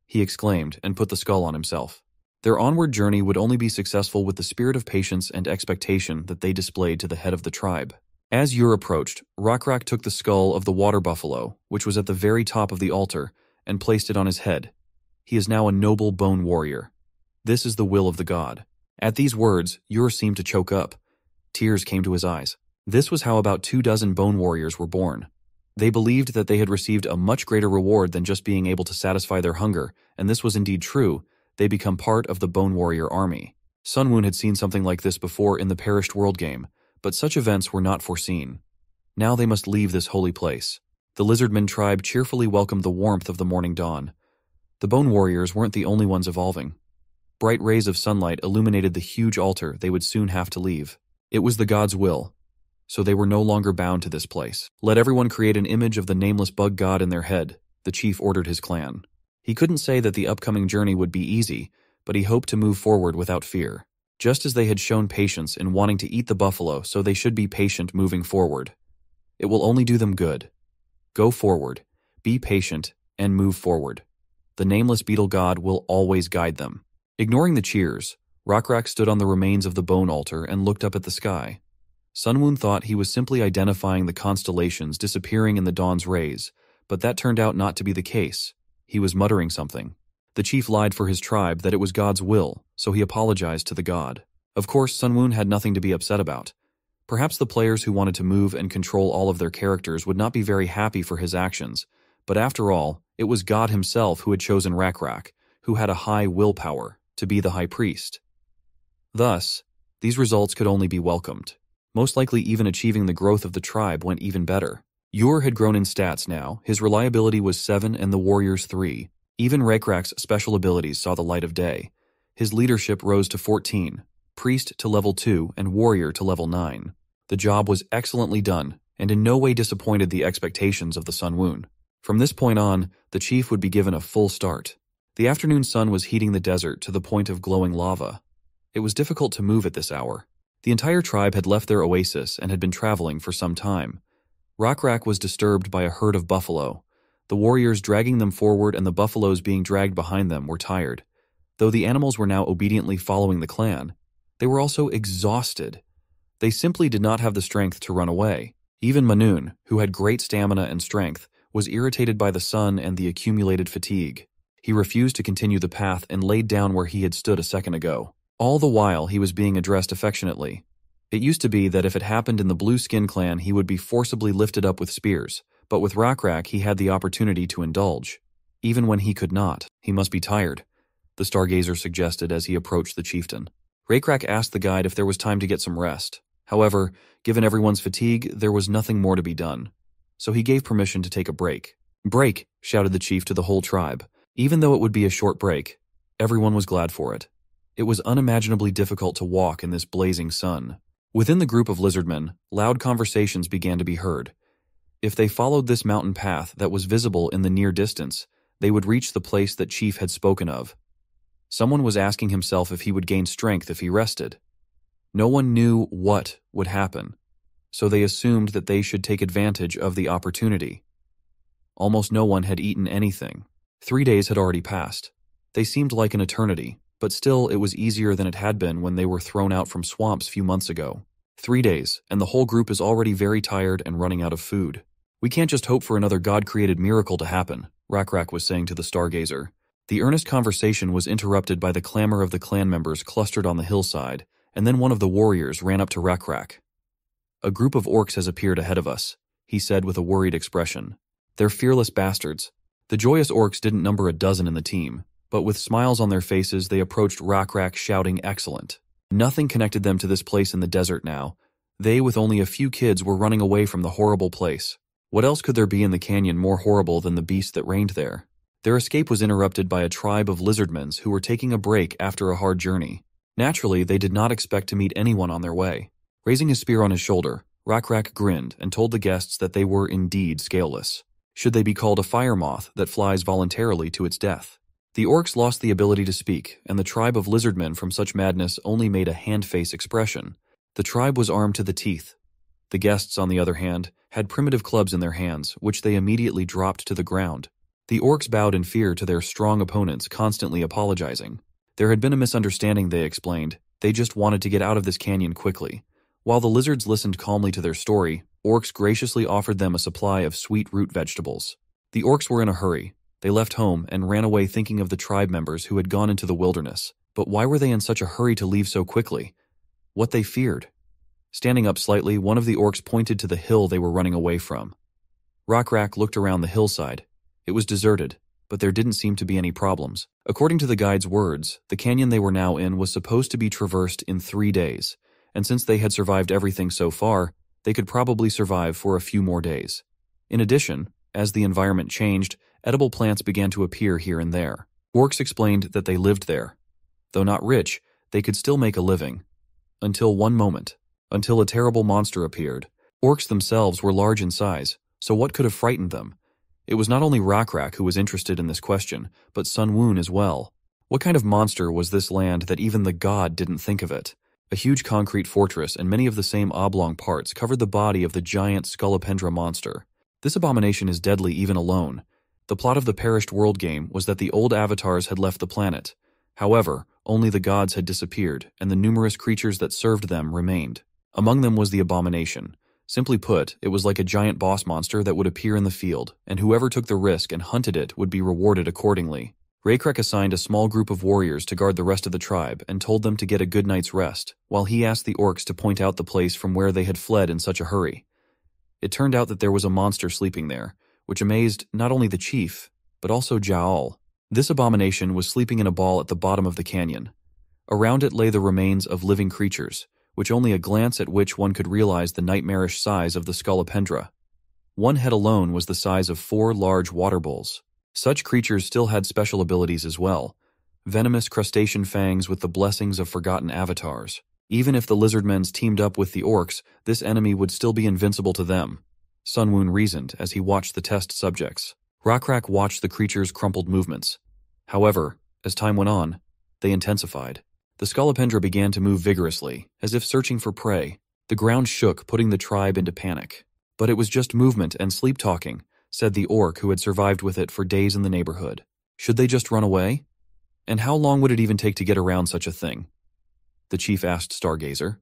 he exclaimed and put the skull on himself. Their onward journey would only be successful with the spirit of patience and expectation that they displayed to the head of the tribe. As Ur approached, Rockrak took the skull of the water buffalo, which was at the very top of the altar, and placed it on his head. He is now a noble bone warrior. This is the will of the god. At these words, Ur seemed to choke up. Tears came to his eyes. This was how about 24 bone warriors were born. They believed that they had received a much greater reward than just being able to satisfy their hunger, and this was indeed true. They become part of the Bone Warrior army. Sunwoon had seen something like this before in the Perished World game, but such events were not foreseen. Now they must leave this holy place. The Lizardmen tribe cheerfully welcomed the warmth of the morning dawn. The Bone Warriors weren't the only ones evolving. Bright rays of sunlight illuminated the huge altar they would soon have to leave. It was the god's will, so they were no longer bound to this place. Let everyone create an image of the nameless bug god in their head, the chief ordered his clan. He couldn't say that the upcoming journey would be easy, but he hoped to move forward without fear. Just as they had shown patience in wanting to eat the buffalo, so they should be patient moving forward. It will only do them good. Go forward, be patient, and move forward. The nameless beetle god will always guide them. Ignoring the cheers, Rockrak stood on the remains of the bone altar and looked up at the sky. Sunwoon thought he was simply identifying the constellations disappearing in the dawn's rays, but that turned out not to be the case. He was muttering something. The chief lied for his tribe that it was God's will, so he apologized to the god. Of course, Sunwoon had nothing to be upset about. Perhaps the players who wanted to move and control all of their characters would not be very happy for his actions, but after all, it was God himself who had chosen Rockrak, who had a high willpower, to be the high priest. Thus, these results could only be welcomed. Most likely even achieving the growth of the tribe went even better. Ur had grown in stats now. His reliability was 7 and the warriors 3. Even Rakrak's special abilities saw the light of day. His leadership rose to 14, priest to level 2, and warrior to level 9. The job was excellently done, and in no way disappointed the expectations of the Sun Woon. From this point on, the chief would be given a full start. The afternoon sun was heating the desert to the point of glowing lava. It was difficult to move at this hour. The entire tribe had left their oasis and had been traveling for some time. Rakrak was disturbed by a herd of buffalo. The warriors dragging them forward and the buffaloes being dragged behind them were tired. Though the animals were now obediently following the clan, they were also exhausted. They simply did not have the strength to run away. Even Manun, who had great stamina and strength, was irritated by the sun and the accumulated fatigue. He refused to continue the path and laid down where he had stood a second ago. All the while he was being addressed affectionately. It used to be that if it happened in the Blue Skin clan he would be forcibly lifted up with spears, but with Rakrak he had the opportunity to indulge. Even when he could not, he must be tired, the Stargazer suggested as he approached the chieftain. Rakrak asked the guide if there was time to get some rest. However, given everyone's fatigue, there was nothing more to be done. So he gave permission to take a break. "Break!" shouted the chief to the whole tribe. Even though it would be a short break, everyone was glad for it. It was unimaginably difficult to walk in this blazing sun. Within the group of lizardmen, loud conversations began to be heard. If they followed this mountain path that was visible in the near distance, they would reach the place that Chief had spoken of. Someone was asking himself if he would gain strength if he rested. No one knew what would happen, so they assumed that they should take advantage of the opportunity. Almost no one had eaten anything. 3 days had already passed. They seemed like an eternity, but still it was easier than it had been when they were thrown out from swamps few months ago. 3 days, and the whole group is already very tired and running out of food. "We can't just hope for another God-created miracle to happen," Rakrak was saying to the Stargazer. The earnest conversation was interrupted by the clamor of the clan members clustered on the hillside, and then one of the warriors ran up to Rakrak. "A group of orcs has appeared ahead of us," he said with a worried expression. "They're fearless bastards." The joyous orcs didn't number a dozen in the team, but with smiles on their faces they approached Rakrak shouting excellent. Nothing connected them to this place in the desert now. They, with only a few kids, were running away from the horrible place. What else could there be in the canyon more horrible than the beast that reigned there? Their escape was interrupted by a tribe of lizardmen who were taking a break after a hard journey. Naturally, they did not expect to meet anyone on their way. Raising his spear on his shoulder, Rakrak grinned and told the guests that they were indeed scaleless. Should they be called a fire moth that flies voluntarily to its death? The orcs lost the ability to speak, and the tribe of lizardmen from such madness only made a hand-face expression. The tribe was armed to the teeth. The guests, on the other hand, had primitive clubs in their hands, which they immediately dropped to the ground. The orcs bowed in fear to their strong opponents, constantly apologizing. There had been a misunderstanding, they explained. They just wanted to get out of this canyon quickly. While the lizards listened calmly to their story, orcs graciously offered them a supply of sweet root vegetables. The orcs were in a hurry. They left home and ran away thinking of the tribe members who had gone into the wilderness. But why were they in such a hurry to leave so quickly? What they feared? Standing up slightly, one of the orcs pointed to the hill they were running away from. Rakrak looked around the hillside. It was deserted, but there didn't seem to be any problems. According to the guide's words, the canyon they were now in was supposed to be traversed in 3 days, and since they had survived everything so far, they could probably survive for a few more days. In addition, as the environment changed, edible plants began to appear here and there. Orcs explained that they lived there. Though not rich, they could still make a living. Until one moment. Until a terrible monster appeared. Orcs themselves were large in size, so what could have frightened them? It was not only Rakrak who was interested in this question, but Sun Woon as well. What kind of monster was this land that even the god didn't think of it? A huge concrete fortress and many of the same oblong parts covered the body of the giant Scolopendra monster. This abomination is deadly even alone. The plot of the Perished World game was that the old avatars had left the planet. However, only the gods had disappeared, and the numerous creatures that served them remained. Among them was the abomination. Simply put, it was like a giant boss monster that would appear in the field, and whoever took the risk and hunted it would be rewarded accordingly. Rakrak assigned a small group of warriors to guard the rest of the tribe and told them to get a good night's rest, while he asked the orcs to point out the place from where they had fled in such a hurry. It turned out that there was a monster sleeping there, which amazed not only the chief, but also Yahello. This abomination was sleeping in a ball at the bottom of the canyon. Around it lay the remains of living creatures, which only a glance at which one could realize the nightmarish size of the Scolopendra. One head alone was the size of 4 large water bowls. Such creatures still had special abilities as well. Venomous crustacean fangs with the blessings of forgotten avatars. Even if the Lizardmen's teamed up with the orcs, this enemy would still be invincible to them. Sunwoon reasoned as he watched the test subjects. Rockrak watched the creature's crumpled movements. However, as time went on, they intensified. The Scolopendra began to move vigorously, as if searching for prey. The ground shook, putting the tribe into panic. But it was just movement and sleep-talking, said the orc who had survived with it for days in the neighborhood. Should they just run away? And how long would it even take to get around such a thing? The chief asked Stargazer.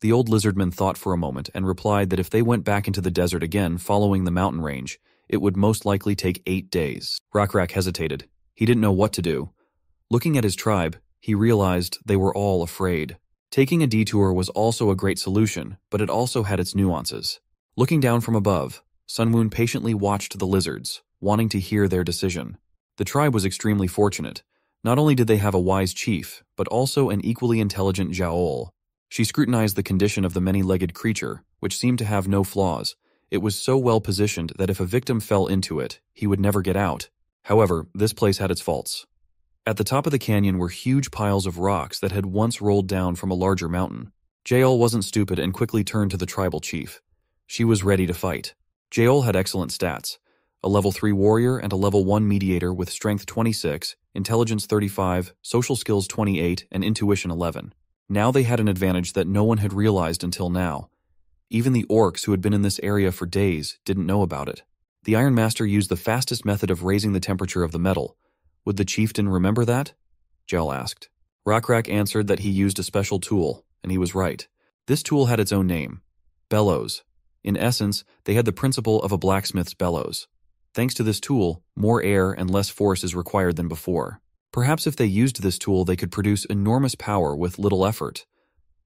The old lizardman thought for a moment and replied that if they went back into the desert again following the mountain range, it would most likely take 8 days. Rockrak hesitated. He didn't know what to do. Looking at his tribe, he realized they were all afraid. Taking a detour was also a great solution, but it also had its nuances. Looking down from above, Sunwoon patiently watched the lizards, wanting to hear their decision. The tribe was extremely fortunate. Not only did they have a wise chief, but also an equally intelligent Yahello. She scrutinized the condition of the many-legged creature, which seemed to have no flaws. It was so well positioned that if a victim fell into it, he would never get out. However, this place had its faults. At the top of the canyon were huge piles of rocks that had once rolled down from a larger mountain. Yahello wasn't stupid and quickly turned to the tribal chief. She was ready to fight. Yahello had excellent stats. A level 3 warrior and a level 1 mediator with strength 26, intelligence 35, social skills 28, and intuition 11. Now they had an advantage that no one had realized until now. Even the orcs who had been in this area for days didn't know about it. The Iron Master used the fastest method of raising the temperature of the metal. Would the chieftain remember that? Yahello asked. Rockrak answered that he used a special tool, and he was right. This tool had its own name. Bellows. In essence, they had the principle of a blacksmith's bellows. Thanks to this tool, more air and less force is required than before. Perhaps if they used this tool, they could produce enormous power with little effort.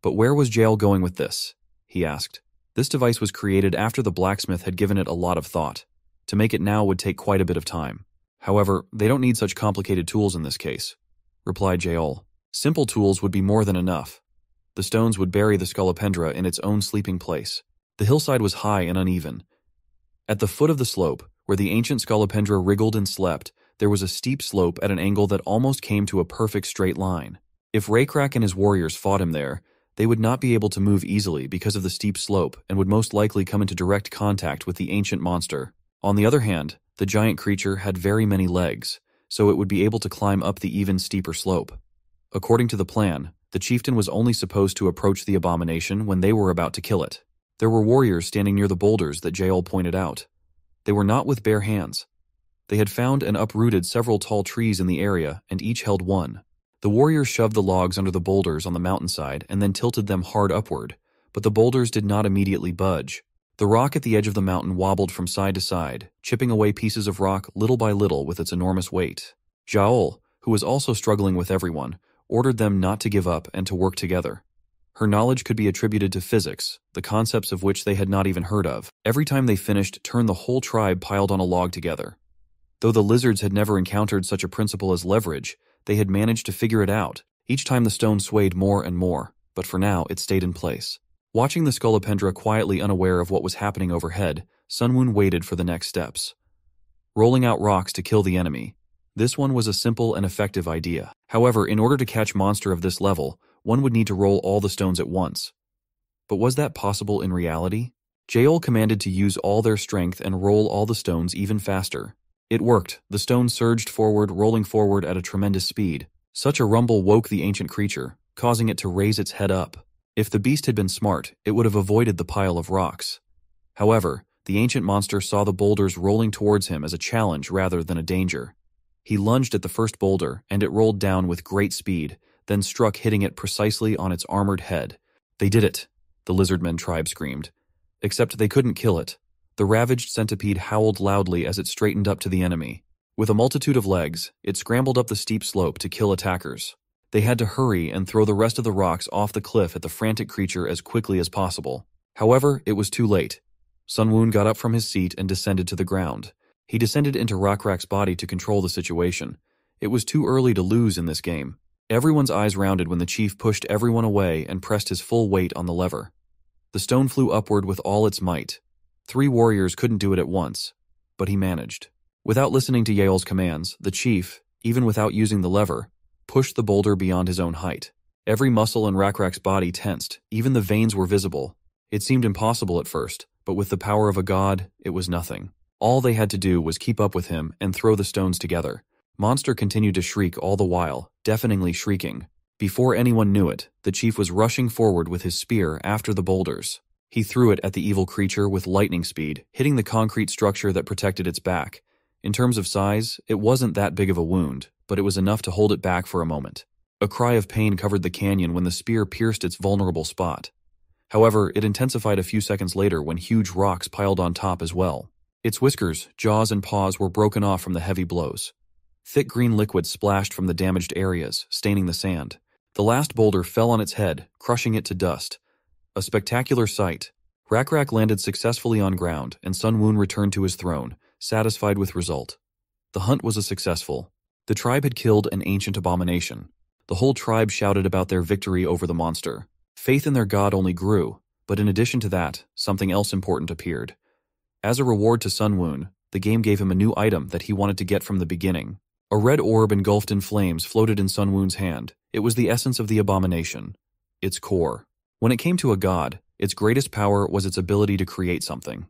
But where was Yahello going with this? He asked. This device was created after the blacksmith had given it a lot of thought. To make it now would take quite a bit of time. However, they don't need such complicated tools in this case, replied Yahello. Simple tools would be more than enough. The stones would bury the Scolopendra in its own sleeping place. The hillside was high and uneven. At the foot of the slope, where the ancient Scolopendra wriggled and slept, there was a steep slope at an angle that almost came to a perfect straight line. If Rockrak and his warriors fought him there, they would not be able to move easily because of the steep slope and would most likely come into direct contact with the ancient monster. On the other hand, the giant creature had very many legs, so it would be able to climb up the even steeper slope. According to the plan, the chieftain was only supposed to approach the abomination when they were about to kill it. There were warriors standing near the boulders that Yahello pointed out. They were not with bare hands. They had found and uprooted several tall trees in the area, and each held one. The warriors shoved the logs under the boulders on the mountainside and then tilted them hard upward, but the boulders did not immediately budge. The rock at the edge of the mountain wobbled from side to side, chipping away pieces of rock little by little with its enormous weight. Yahello, who was also struggling with everyone, ordered them not to give up and to work together. Her knowledge could be attributed to physics, the concepts of which they had not even heard of. Every time they finished, turn the whole tribe piled on a log together. Though the lizards had never encountered such a principle as leverage, they had managed to figure it out. Each time the stone swayed more and more, but for now it stayed in place. Watching the Scolopendra quietly unaware of what was happening overhead, Sunwoon waited for the next steps. Rolling out rocks to kill the enemy. This one was a simple and effective idea. However, in order to catch monster of this level, one would need to roll all the stones at once. But was that possible in reality? Yahello commanded to use all their strength and roll all the stones even faster. It worked. The stones surged forward, rolling forward at a tremendous speed. Such a rumble woke the ancient creature, causing it to raise its head up. If the beast had been smart, it would have avoided the pile of rocks. However, the ancient monster saw the boulders rolling towards him as a challenge rather than a danger. He lunged at the first boulder, and it rolled down with great speed, then struck, hitting it precisely on its armored head. They did it, the Lizardmen tribe screamed. Except they couldn't kill it. The ravaged centipede howled loudly as it straightened up to the enemy. With a multitude of legs, it scrambled up the steep slope to kill attackers. They had to hurry and throw the rest of the rocks off the cliff at the frantic creature as quickly as possible. However, it was too late. Sunwoon got up from his seat and descended to the ground. He descended into Rockrak's body to control the situation. It was too early to lose in this game. Everyone's eyes rounded when the chief pushed everyone away and pressed his full weight on the lever. The stone flew upward with all its might. 3 warriors couldn't do it at once, but he managed. Without listening to Yael's commands, the chief, even without using the lever, pushed the boulder beyond his own height. Every muscle in Rakrak's body tensed, even the veins were visible. It seemed impossible at first, but with the power of a god, it was nothing. All they had to do was keep up with him and throw the stones together. Monster continued to shriek all the while, deafeningly shrieking. Before anyone knew it, the chief was rushing forward with his spear after the boulders. He threw it at the evil creature with lightning speed, hitting the concrete structure that protected its back. In terms of size, it wasn't that big of a wound, but it was enough to hold it back for a moment. A cry of pain covered the canyon when the spear pierced its vulnerable spot. However, it intensified a few seconds later when huge rocks piled on top as well. Its whiskers, jaws, and paws were broken off from the heavy blows. Thick green liquid splashed from the damaged areas, staining the sand. The last boulder fell on its head, crushing it to dust. A spectacular sight. Rakrak landed successfully on ground, and Sun Woon returned to his throne, satisfied with result. The hunt was a successful. The tribe had killed an ancient abomination. The whole tribe shouted about their victory over the monster. Faith in their god only grew, but in addition to that, something else important appeared. As a reward to Sun Woon, the game gave him a new item that he wanted to get from the beginning. A red orb engulfed in flames floated in Sun Woon's hand. It was the essence of the abomination, its core. When it came to a god, its greatest power was its ability to create something.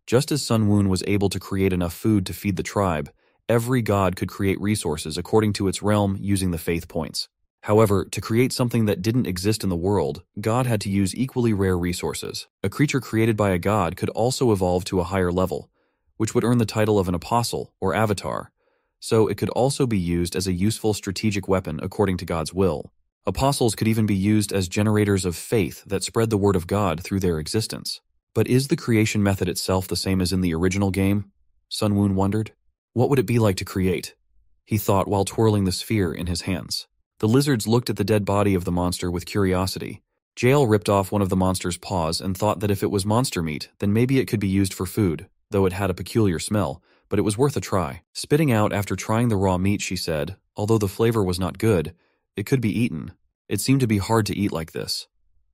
Just as Sun Woon was able to create enough food to feed the tribe, every god could create resources according to its realm using the faith points. However, to create something that didn't exist in the world, God had to use equally rare resources. A creature created by a god could also evolve to a higher level, which would earn the title of an apostle or avatar, so it could also be used as a useful strategic weapon according to God's will. Apostles could even be used as generators of faith that spread the word of God through their existence. But is the creation method itself the same as in the original game? Sun Woon wondered. What would it be like to create? He thought while twirling the sphere in his hands. The lizards looked at the dead body of the monster with curiosity. Yael ripped off one of the monster's paws and thought that if it was monster meat, then maybe it could be used for food, though it had a peculiar smell, but it was worth a try. Spitting out after trying the raw meat, she said, although the flavor was not good, it could be eaten. It seemed to be hard to eat like this.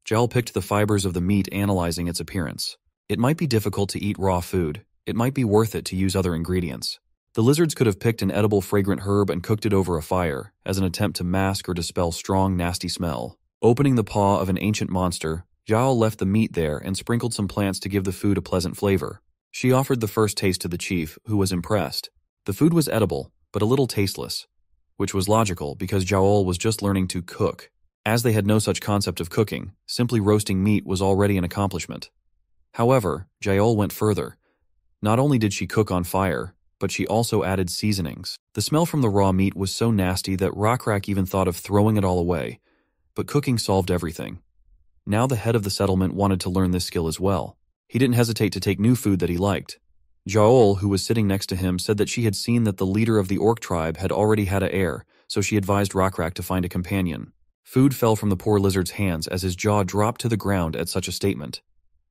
Yael picked the fibers of the meat, analyzing its appearance. It might be difficult to eat raw food. It might be worth it to use other ingredients. The lizards could have picked an edible fragrant herb and cooked it over a fire, as an attempt to mask or dispel strong, nasty smell. Opening the paw of an ancient monster, Yael left the meat there and sprinkled some plants to give the food a pleasant flavor. She offered the first taste to the chief, who was impressed. The food was edible, but a little tasteless, which was logical because Yael was just learning to cook. As they had no such concept of cooking, simply roasting meat was already an accomplishment. However, Yael went further. Not only did she cook on fire, but she also added seasonings. The smell from the raw meat was so nasty that Rakrak even thought of throwing it all away, but cooking solved everything. Now the head of the settlement wanted to learn this skill as well. He didn't hesitate to take new food that he liked. Yael, who was sitting next to him, said that she had seen that the leader of the orc tribe had already had an heir, so she advised Rakrak to find a companion. Food fell from the poor lizard's hands as his jaw dropped to the ground at such a statement.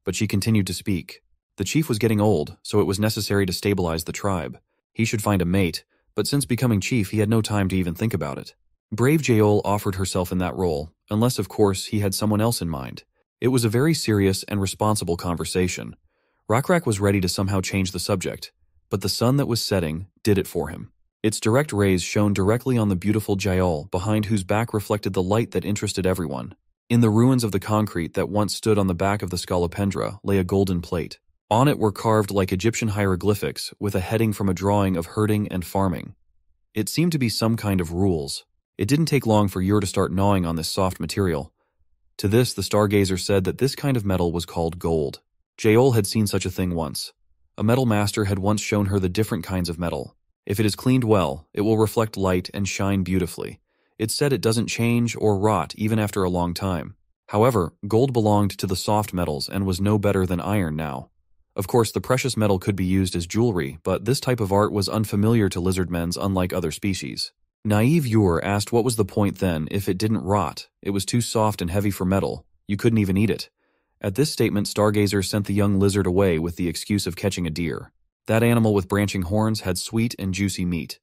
But she continued to speak. The chief was getting old, so it was necessary to stabilize the tribe. He should find a mate, but since becoming chief, he had no time to even think about it. Brave Yael offered herself in that role, unless, of course, he had someone else in mind. It was a very serious and responsible conversation. Rakrak was ready to somehow change the subject, but the sun that was setting did it for him. Its direct rays shone directly on the beautiful Yael, behind whose back reflected the light that interested everyone. In the ruins of the concrete that once stood on the back of the scolopendra lay a golden plate. On it were carved like Egyptian hieroglyphics with a heading from a drawing of herding and farming. It seemed to be some kind of rules. It didn't take long for Yor to start gnawing on this soft material. To this, the stargazer said that this kind of metal was called gold. Yael had seen such a thing once. A metal master had once shown her the different kinds of metal. If it is cleaned well, it will reflect light and shine beautifully. It said it doesn't change or rot even after a long time. However, gold belonged to the soft metals and was no better than iron now. Of course, the precious metal could be used as jewelry, but this type of art was unfamiliar to lizardmen's unlike other species. Naive Yor asked what was the point then if it didn't rot. It was too soft and heavy for metal. You couldn't even eat it. At this statement, Stargazer sent the young lizard away with the excuse of catching a deer. That animal with branching horns had sweet and juicy meat.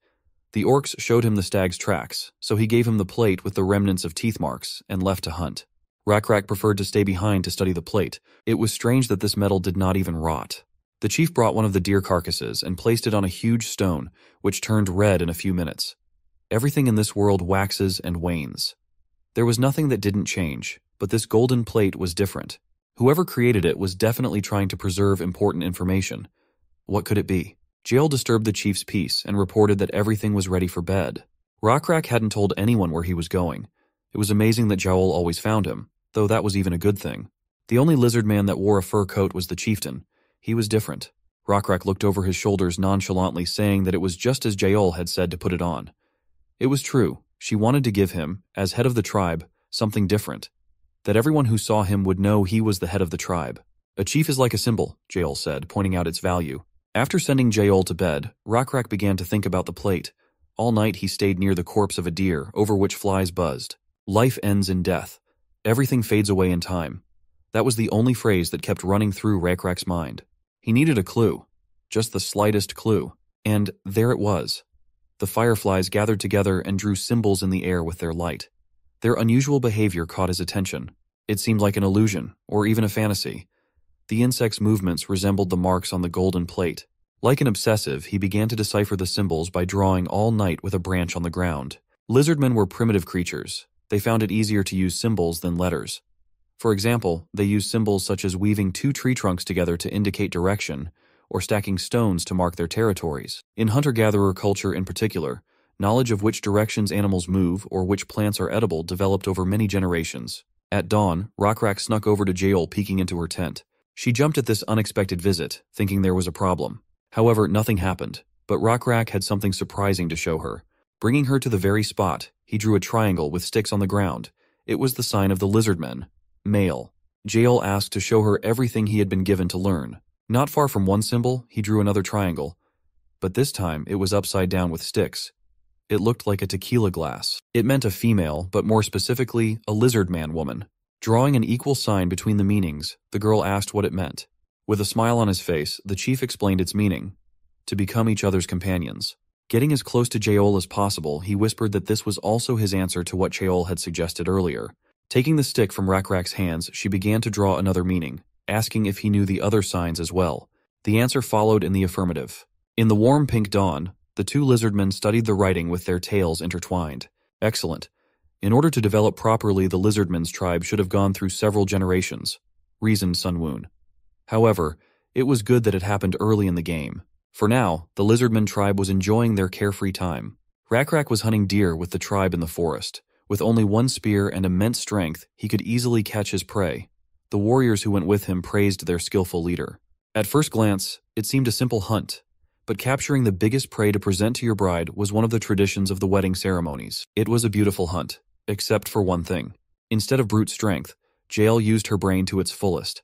The orcs showed him the stag's tracks, so he gave him the plate with the remnants of teeth marks and left to hunt. Rakrak preferred to stay behind to study the plate. It was strange that this metal did not even rot. The chief brought one of the deer carcasses and placed it on a huge stone, which turned red in a few minutes. Everything in this world waxes and wanes. There was nothing that didn't change, but this golden plate was different. Whoever created it was definitely trying to preserve important information. What could it be? Yahello disturbed the chief's peace and reported that everything was ready for bed. Rockrak hadn't told anyone where he was going. It was amazing that Yahello always found him, though that was even a good thing. The only lizard man that wore a fur coat was the chieftain. He was different. Rockrak looked over his shoulders nonchalantly, saying that it was just as Yahello had said to put it on. It was true. She wanted to give him, as head of the tribe, something different. That everyone who saw him would know he was the head of the tribe. A chief is like a symbol, Yahello said, pointing out its value. After sending Yahello to bed, Rockrak began to think about the plate. All night he stayed near the corpse of a deer, over which flies buzzed. Life ends in death. Everything fades away in time. That was the only phrase that kept running through Rockrak's mind. He needed a clue. Just the slightest clue. And there it was. The fireflies gathered together and drew symbols in the air with their light. Their unusual behavior caught his attention. It seemed like an illusion, or even a fantasy. The insects' movements resembled the marks on the golden plate. Like an obsessive, he began to decipher the symbols by drawing all night with a branch on the ground. Lizardmen were primitive creatures. They found it easier to use symbols than letters. For example, they used symbols such as weaving two tree trunks together to indicate direction, or stacking stones to mark their territories. In hunter-gatherer culture in particular, knowledge of which directions animals move or which plants are edible developed over many generations. At dawn, Rockrak snuck over to Yahello, peeking into her tent. She jumped at this unexpected visit, thinking there was a problem. However, nothing happened, but Rockrak had something surprising to show her. Bringing her to the very spot, he drew a triangle with sticks on the ground. It was the sign of the Lizardmen. Male. Yahello asked to show her everything he had been given to learn. Not far from one symbol, he drew another triangle. But this time, it was upside down with sticks. It looked like a tequila glass. It meant a female, but more specifically, a lizardman woman. Drawing an equal sign between the meanings, the girl asked what it meant. With a smile on his face, the chief explained its meaning: to become each other's companions. Getting as close to Yahello as possible, he whispered that this was also his answer to what Yahello had suggested earlier. Taking the stick from Rockrak's hands, she began to draw another meaning, asking if he knew the other signs as well. The answer followed in the affirmative. In the warm pink dawn, the two lizardmen studied the writing with their tails intertwined. Excellent. In order to develop properly, the lizardmen's tribe should have gone through several generations, reasoned Sun Woon. However, it was good that it happened early in the game. For now, the lizardmen tribe was enjoying their carefree time. Rockrak was hunting deer with the tribe in the forest. With only one spear and immense strength, he could easily catch his prey. The warriors who went with him praised their skillful leader. At first glance, it seemed a simple hunt, but capturing the biggest prey to present to your bride was one of the traditions of the wedding ceremonies. It was a beautiful hunt, except for one thing. Instead of brute strength, Yahello used her brain to its fullest.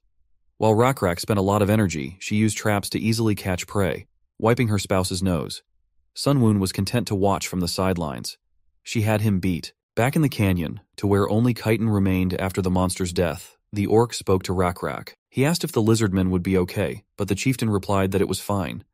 While Rockrak spent a lot of energy, she used traps to easily catch prey, wiping her spouse's nose. Sun Woon was content to watch from the sidelines. She had him beat. Back in the canyon, to where only chitin remained after the monster's death, the orc spoke to Rockrak. He asked if the lizardmen would be okay, but the chieftain replied that it was fine.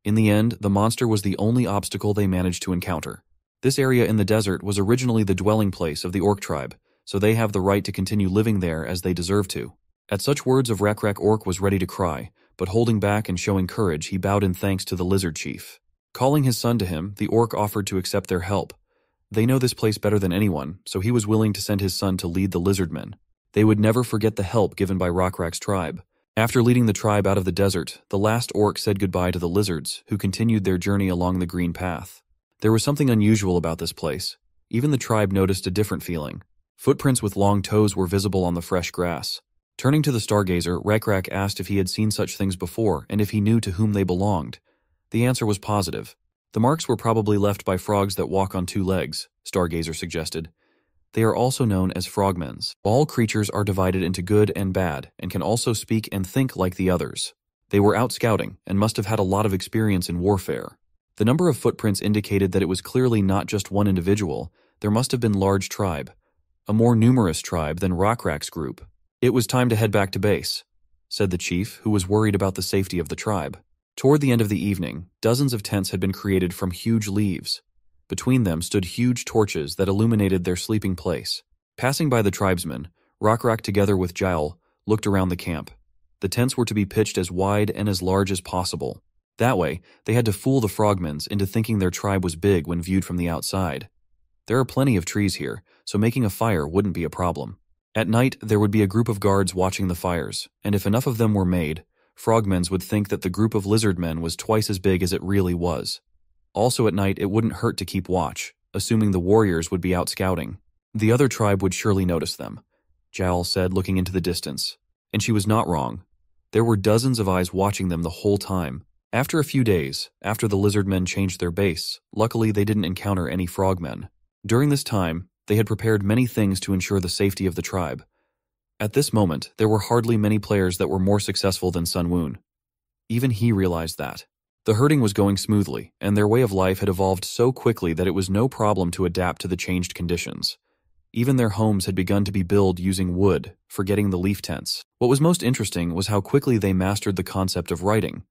In the end, the monster was the only obstacle they managed to encounter. This area in the desert was originally the dwelling place of the orc tribe, so they have the right to continue living there as they deserve to. At such words of Rockrak, orc was ready to cry, but holding back and showing courage, he bowed in thanks to the lizard chief. Calling his son to him, the orc offered to accept their help. They know this place better than anyone, so he was willing to send his son to lead the lizardmen. They would never forget the help given by Rockrak's tribe. After leading the tribe out of the desert, the last orc said goodbye to the lizards, who continued their journey along the green path. There was something unusual about this place. Even the tribe noticed a different feeling. Footprints with long toes were visible on the fresh grass. Turning to the stargazer, Rockrak asked if he had seen such things before and if he knew to whom they belonged. The answer was positive. The marks were probably left by frogs that walk on two legs, Stargazer suggested. They are also known as frogmens. All creatures are divided into good and bad, and can also speak and think like the others. They were out scouting, and must have had a lot of experience in warfare. The number of footprints indicated that it was clearly not just one individual. There must have been large tribe. A more numerous tribe than Rockrak's group. It was time to head back to base, said the chief, who was worried about the safety of the tribe. Toward the end of the evening, dozens of tents had been created from huge leaves. Between them stood huge torches that illuminated their sleeping place. Passing by the tribesmen, Rockrak together with Yahello looked around the camp. The tents were to be pitched as wide and as large as possible. That way, they had to fool the frogmen into thinking their tribe was big when viewed from the outside. There are plenty of trees here, so making a fire wouldn't be a problem. At night, there would be a group of guards watching the fires, and if enough of them were made, frogmen would think that the group of lizardmen was twice as big as it really was. Also at night, it wouldn't hurt to keep watch, assuming the warriors would be out scouting. The other tribe would surely notice them, Yahello said, looking into the distance. And she was not wrong. There were dozens of eyes watching them the whole time. After a few days, after the lizardmen changed their base, luckily they didn't encounter any frogmen. During this time, they had prepared many things to ensure the safety of the tribe. At this moment, there were hardly many players that were more successful than Sun Woon. Even he realized that. The herding was going smoothly, and their way of life had evolved so quickly that it was no problem to adapt to the changed conditions. Even their homes had begun to be built using wood, forgetting the leaf tents. What was most interesting was how quickly they mastered the concept of writing.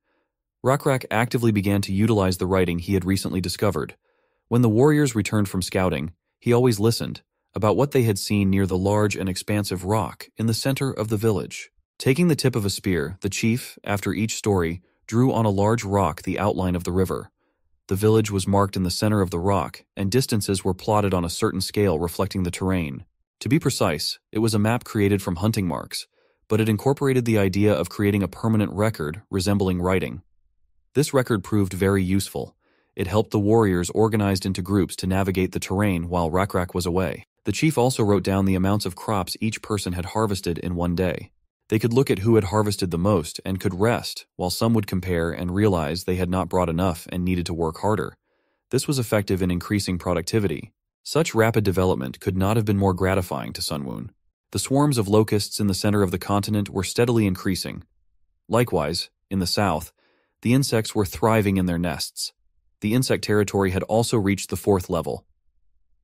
Rakrak actively began to utilize the writing he had recently discovered. When the warriors returned from scouting, he always listened about what they had seen near the large and expansive rock in the center of the village. Taking the tip of a spear, the chief, after each story, drew on a large rock the outline of the river. The village was marked in the center of the rock, and distances were plotted on a certain scale reflecting the terrain. To be precise, it was a map created from hunting marks, but it incorporated the idea of creating a permanent record resembling writing. This record proved very useful. It helped the warriors organized into groups to navigate the terrain while Rakrak was away. The chief also wrote down the amounts of crops each person had harvested in one day. They could look at who had harvested the most and could rest, while some would compare and realize they had not brought enough and needed to work harder. This was effective in increasing productivity. Such rapid development could not have been more gratifying to Sun Woon. The swarms of locusts in the center of the continent were steadily increasing. Likewise, in the south, the insects were thriving in their nests. The insect territory had also reached the 4th level.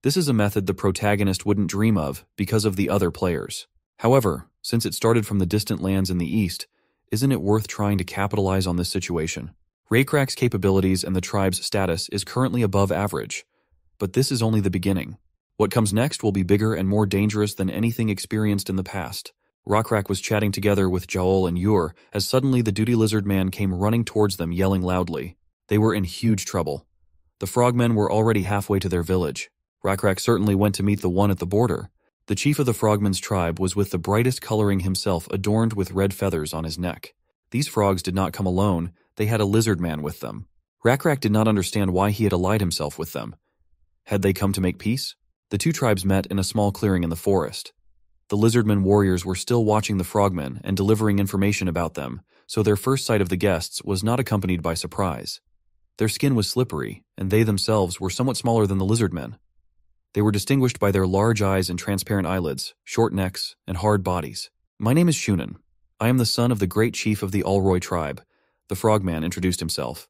This is a method the protagonist wouldn't dream of because of the other players. However, since it started from the distant lands in the east, isn't it worth trying to capitalize on this situation? Rakrak's capabilities and the tribe's status is currently above average, but this is only the beginning. What comes next will be bigger and more dangerous than anything experienced in the past. Rakrak was chatting together with Yahello and Ur as suddenly the duty lizard man came running towards them yelling loudly. They were in huge trouble. The frogmen were already halfway to their village. Rakrak certainly went to meet the one at the border. The chief of the frogmen's tribe was with the brightest coloring himself adorned with red feathers on his neck. These frogs did not come alone, they had a lizard man with them. Rakrak did not understand why he had allied himself with them. Had they come to make peace? The two tribes met in a small clearing in the forest. The lizardmen warriors were still watching the frogmen and delivering information about them, so their first sight of the guests was not accompanied by surprise. Their skin was slippery, and they themselves were somewhat smaller than the lizardmen. They were distinguished by their large eyes and transparent eyelids, short necks, and hard bodies. "My name is Shunan. I am the son of the great chief of the Alroy tribe," the frogman introduced himself.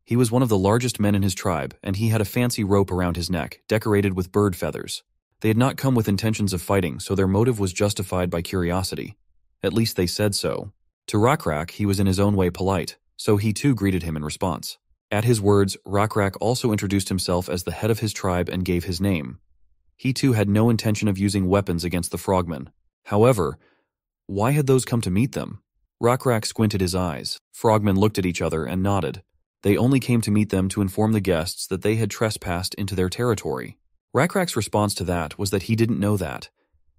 He was one of the largest men in his tribe, and he had a fancy rope around his neck, decorated with bird feathers. They had not come with intentions of fighting, so their motive was justified by curiosity. At least they said so. To Rakrak, he was in his own way polite, so he too greeted him in response. At his words, Rakrak also introduced himself as the head of his tribe and gave his name. He too had no intention of using weapons against the frogmen. However, why had those come to meet them? Rakrak squinted his eyes. Frogmen looked at each other and nodded. They only came to meet them to inform the guests that they had trespassed into their territory. Rakrak's response to that was that he didn't know that.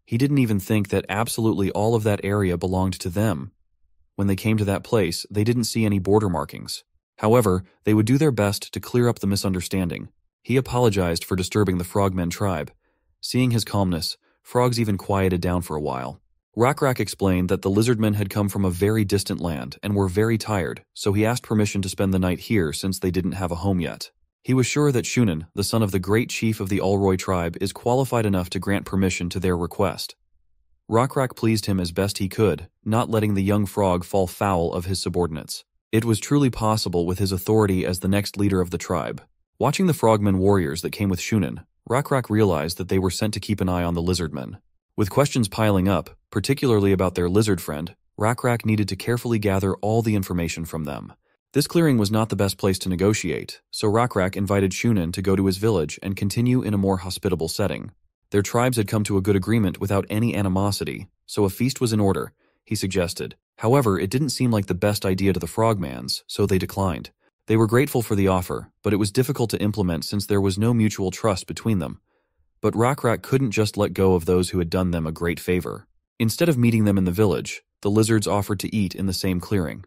He didn't even think that absolutely all of that area belonged to them. When they came to that place, they didn't see any border markings. However, they would do their best to clear up the misunderstanding. He apologized for disturbing the frogmen tribe. Seeing his calmness, frogs even quieted down for a while. Rakrak explained that the lizardmen had come from a very distant land and were very tired, so he asked permission to spend the night here since they didn't have a home yet. He was sure that Shunan, the son of the great chief of the Alroy tribe, is qualified enough to grant permission to their request. Rakrak pleased him as best he could, not letting the young frog fall foul of his subordinates. It was truly possible with his authority as the next leader of the tribe. Watching the frogmen warriors that came with Shunan, Rakrak realized that they were sent to keep an eye on the lizardmen. With questions piling up, particularly about their lizard friend, Rakrak needed to carefully gather all the information from them. This clearing was not the best place to negotiate, so Rakrak invited Shunan to go to his village and continue in a more hospitable setting. Their tribes had come to a good agreement without any animosity, so a feast was in order. he suggested. However, it didn't seem like the best idea to the frogmans, so they declined. They were grateful for the offer, but it was difficult to implement since there was no mutual trust between them. But Rakrak couldn't just let go of those who had done them a great favor. Instead of meeting them in the village, the lizards offered to eat in the same clearing.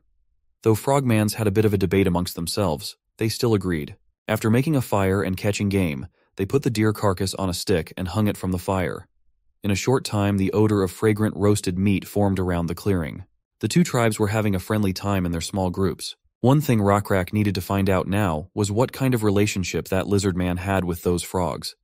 Though frogmans had a bit of a debate amongst themselves, they still agreed. After making a fire and catching game, they put the deer carcass on a stick and hung it from the fire. In a short time, the odor of fragrant roasted meat formed around the clearing. The two tribes were having a friendly time in their small groups. One thing Rakrak needed to find out now was what kind of relationship that lizard man had with those frogs.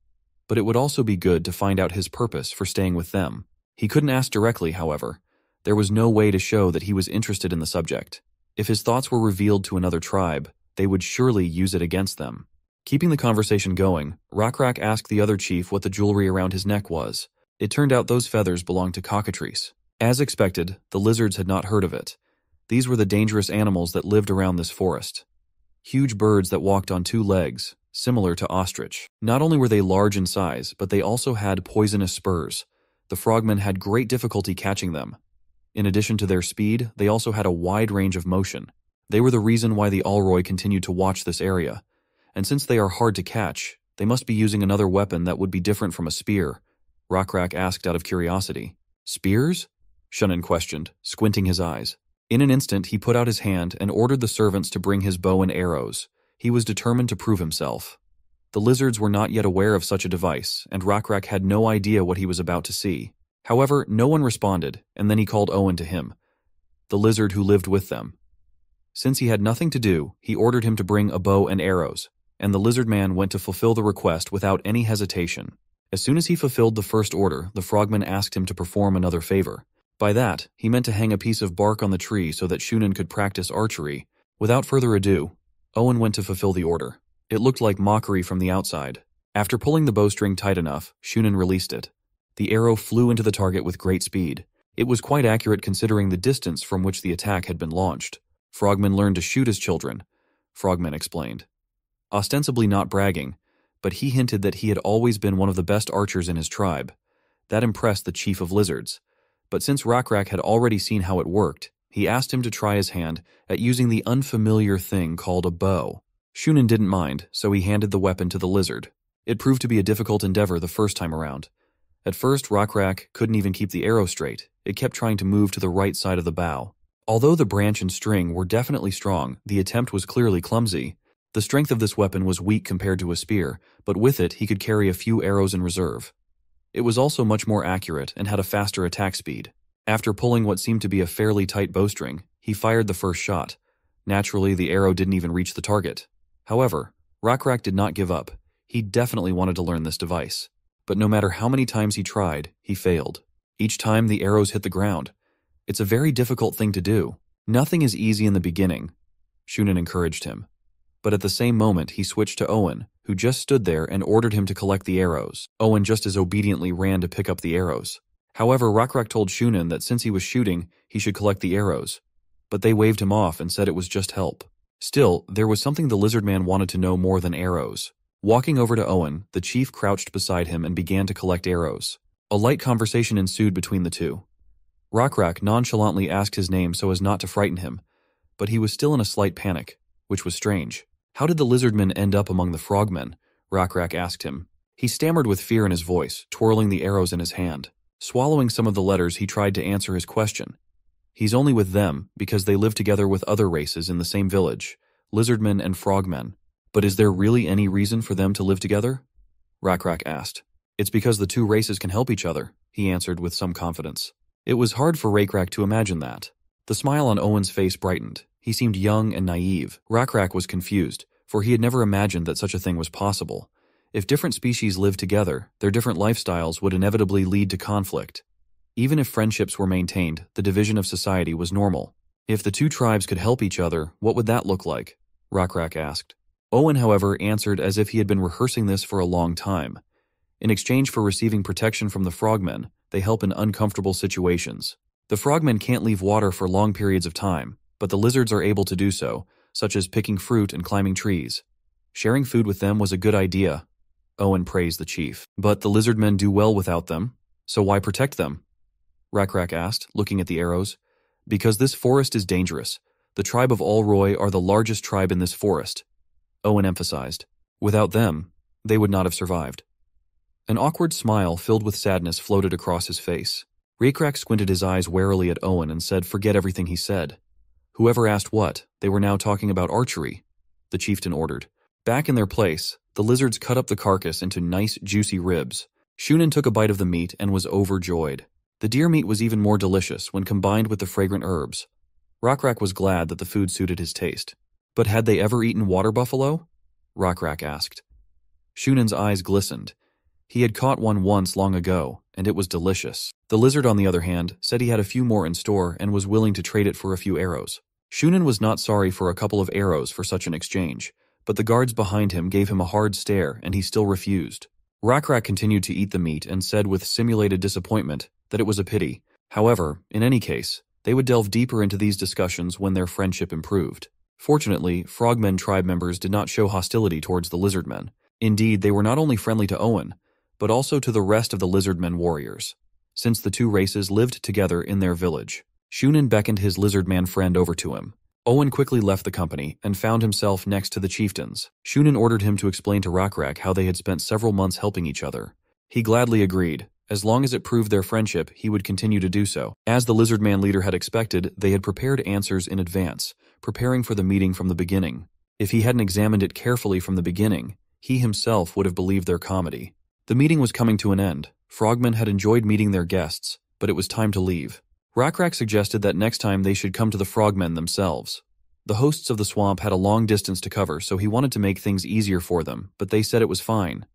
But it would also be good to find out his purpose for staying with them. He couldn't ask directly, however. There was no way to show that he was interested in the subject. If his thoughts were revealed to another tribe, they would surely use it against them. Keeping the conversation going, Rakrak asked the other chief what the jewelry around his neck was. It turned out those feathers belonged to cockatrices. As expected, the lizards had not heard of it. These were the dangerous animals that lived around this forest. Huge birds that walked on two legs, similar to ostrich. Not only were they large in size, but they also had poisonous spurs. The frogmen had great difficulty catching them. In addition to their speed, they also had a wide range of motion. They were the reason why the Alroy continued to watch this area. And since they are hard to catch, they must be using another weapon that would be different from a spear. Rakrak asked out of curiosity. Spears? Shunin questioned, squinting his eyes. In an instant, he put out his hand and ordered the servants to bring his bow and arrows. He was determined to prove himself. The lizards were not yet aware of such a device, and Rakrak had no idea what he was about to see. However, no one responded, and then he called Owen to him, the lizard who lived with them. Since he had nothing to do, he ordered him to bring a bow and arrows, and the lizard man went to fulfill the request without any hesitation. As soon as he fulfilled the first order, the frogman asked him to perform another favor. By that, he meant to hang a piece of bark on the tree so that Shunin could practice archery. Without further ado, Owen went to fulfill the order. It looked like mockery from the outside. After pulling the bowstring tight enough, Shunin released it. The arrow flew into the target with great speed. It was quite accurate considering the distance from which the attack had been launched. Frogmen learned to shoot as children, Frogman explained. Ostensibly not bragging, but he hinted that he had always been one of the best archers in his tribe. That impressed the chief of lizards. But since Rakrak had already seen how it worked, he asked him to try his hand at using the unfamiliar thing called a bow. Shunin didn't mind, so he handed the weapon to the lizard. It proved to be a difficult endeavor the first time around. At first, Rakrak couldn't even keep the arrow straight. It kept trying to move to the right side of the bow. Although the branch and string were definitely strong, the attempt was clearly clumsy. The strength of this weapon was weak compared to a spear, but with it he could carry a few arrows in reserve. It was also much more accurate and had a faster attack speed. After pulling what seemed to be a fairly tight bowstring, he fired the first shot. Naturally, the arrow didn't even reach the target. However, Rakrak did not give up. He definitely wanted to learn this device. But no matter how many times he tried, he failed. Each time the arrows hit the ground. It's a very difficult thing to do. Nothing is easy in the beginning, Shunin encouraged him. But at the same moment, he switched to Owen, who just stood there and ordered him to collect the arrows. Owen just as obediently ran to pick up the arrows. However, Rakrak told Shunin that since he was shooting, he should collect the arrows. But they waved him off and said it was just help. Still, there was something the lizard man wanted to know more than arrows. Walking over to Owen, the chief crouched beside him and began to collect arrows. A light conversation ensued between the two. Rakrak nonchalantly asked his name so as not to frighten him, but he was still in a slight panic, which was strange. How did the lizardmen end up among the frogmen? Rakrak asked him. He stammered with fear in his voice, twirling the arrows in his hand. Swallowing some of the letters, he tried to answer his question. He's only with them because they live together with other races in the same village, lizardmen and frogmen. But is there really any reason for them to live together? Rakrak asked. It's because the two races can help each other, he answered with some confidence. It was hard for Rakrak to imagine that. The smile on Owen's face brightened. He seemed young and naive. Rakrak was confused, for he had never imagined that such a thing was possible. If different species lived together, their different lifestyles would inevitably lead to conflict. Even if friendships were maintained, the division of society was normal. If the two tribes could help each other, what would that look like? Rakrak asked. Owen, however, answered as if he had been rehearsing this for a long time. In exchange for receiving protection from the frogmen, they help in uncomfortable situations. The frogmen can't leave water for long periods of time, but the lizards are able to do so, such as picking fruit and climbing trees. Sharing food with them was a good idea, Owen praised the chief. But the lizardmen do well without them, so why protect them? Rakrak asked, looking at the arrows. Because this forest is dangerous. The tribe of Olroy are the largest tribe in this forest, Owen emphasized. Without them, they would not have survived. An awkward smile filled with sadness floated across his face. Raycrack squinted his eyes warily at Owen and said, "Forget everything he said." Whoever asked what, they were now talking about archery, the chieftain ordered. Back in their place, the lizards cut up the carcass into nice, juicy ribs. Shunan took a bite of the meat and was overjoyed. The deer meat was even more delicious when combined with the fragrant herbs. Rockrack was glad that the food suited his taste. But had they ever eaten water buffalo? Rockrack asked. Shunan's eyes glistened. He had caught one once long ago, and it was delicious. The lizard, on the other hand, said he had a few more in store and was willing to trade it for a few arrows. Shunan was not sorry for a couple of arrows for such an exchange, but the guards behind him gave him a hard stare and he still refused. Rockrack continued to eat the meat and said with simulated disappointment that it was a pity. However, in any case, they would delve deeper into these discussions when their friendship improved. Fortunately, Frogmen tribe members did not show hostility towards the Lizardmen. Indeed, they were not only friendly to Owen, but also to the rest of the Lizardmen warriors, since the two races lived together in their village. Shunan beckoned his Lizardman friend over to him. Owen quickly left the company and found himself next to the chieftains. Shunan ordered him to explain to Rockrack how they had spent several months helping each other. He gladly agreed. As long as it proved their friendship, he would continue to do so. As the Lizardman leader had expected, they had prepared answers in advance, preparing for the meeting from the beginning. If he hadn't examined it carefully from the beginning, he himself would have believed their comedy. The meeting was coming to an end. Frogmen had enjoyed meeting their guests, but it was time to leave. Rockrack suggested that next time they should come to the Frogmen themselves. The hosts of the swamp had a long distance to cover, so he wanted to make things easier for them, but they said it was fine.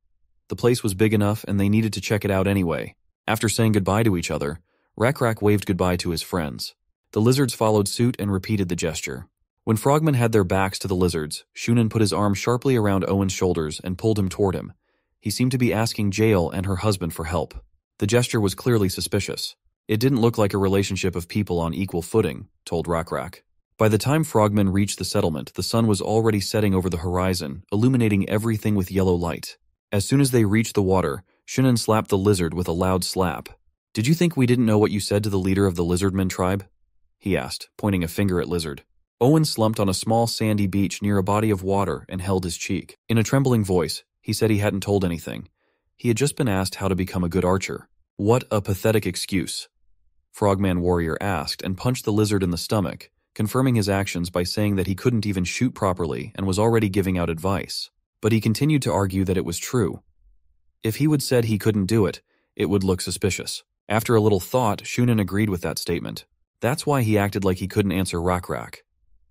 The place was big enough and they needed to check it out anyway. After saying goodbye to each other, Rockrack waved goodbye to his friends. The lizards followed suit and repeated the gesture. When Frogmen had their backs to the lizards, Shunan put his arm sharply around Owen's shoulders and pulled him toward him. He seemed to be asking Jael and her husband for help. The gesture was clearly suspicious. It didn't look like a relationship of people on equal footing, told Rockrack. By the time Frogmen reached the settlement, the sun was already setting over the horizon, illuminating everything with yellow light. As soon as they reached the water, Shunan slapped the lizard with a loud slap. "Did you think we didn't know what you said to the leader of the Lizardmen tribe?" he asked, pointing a finger at Lizard. Owen slumped on a small sandy beach near a body of water and held his cheek. In a trembling voice, he said he hadn't told anything. He had just been asked how to become a good archer. What a pathetic excuse, Frogman Warrior asked and punched the lizard in the stomach, confirming his actions by saying that he couldn't even shoot properly and was already giving out advice. But he continued to argue that it was true. If he would said he couldn't do it, it would look suspicious. After a little thought, Shunan agreed with that statement. That's why he acted like he couldn't answer Rockrack,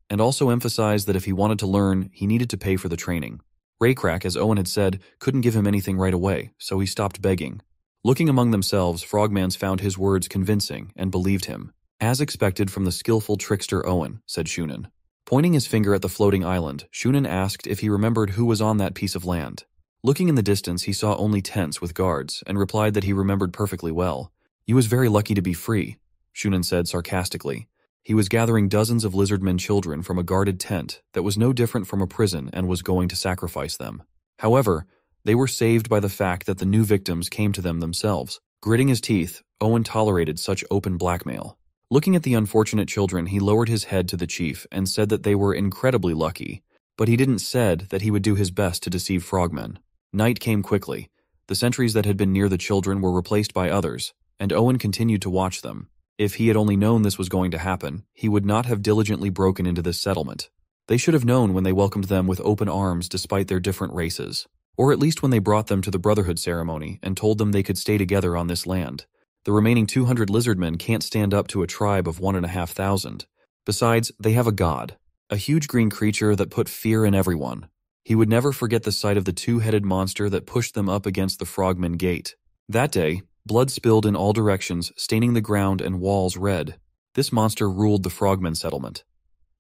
and also emphasized that if he wanted to learn, he needed to pay for the training. Raycrack, as Owen had said, couldn't give him anything right away, so he stopped begging. Looking among themselves, Frogmans found his words convincing and believed him. "As expected from the skillful trickster Owen," said Shunan. Pointing his finger at the floating island, Shunan asked if he remembered who was on that piece of land. Looking in the distance, he saw only tents with guards, and replied that he remembered perfectly well. "You was very lucky to be free," Shunan said sarcastically. He was gathering dozens of Lizardmen children from a guarded tent that was no different from a prison and was going to sacrifice them. However, they were saved by the fact that the new victims came to them themselves. Gritting his teeth, Owen tolerated such open blackmail. Looking at the unfortunate children, he lowered his head to the chief and said that they were incredibly lucky, but he didn't said that he would do his best to deceive Frogmen. Night came quickly. The sentries that had been near the children were replaced by others, and Owen continued to watch them. If he had only known this was going to happen, he would not have diligently broken into this settlement. They should have known when they welcomed them with open arms despite their different races, or at least when they brought them to the Brotherhood ceremony and told them they could stay together on this land. The remaining 200 Lizardmen can't stand up to a tribe of 1,500. Besides, they have a god, a huge green creature that put fear in everyone. He would never forget the sight of the two-headed monster that pushed them up against the Frogman Gate. That day, blood spilled in all directions, staining the ground and walls red. This monster ruled the Frogman settlement,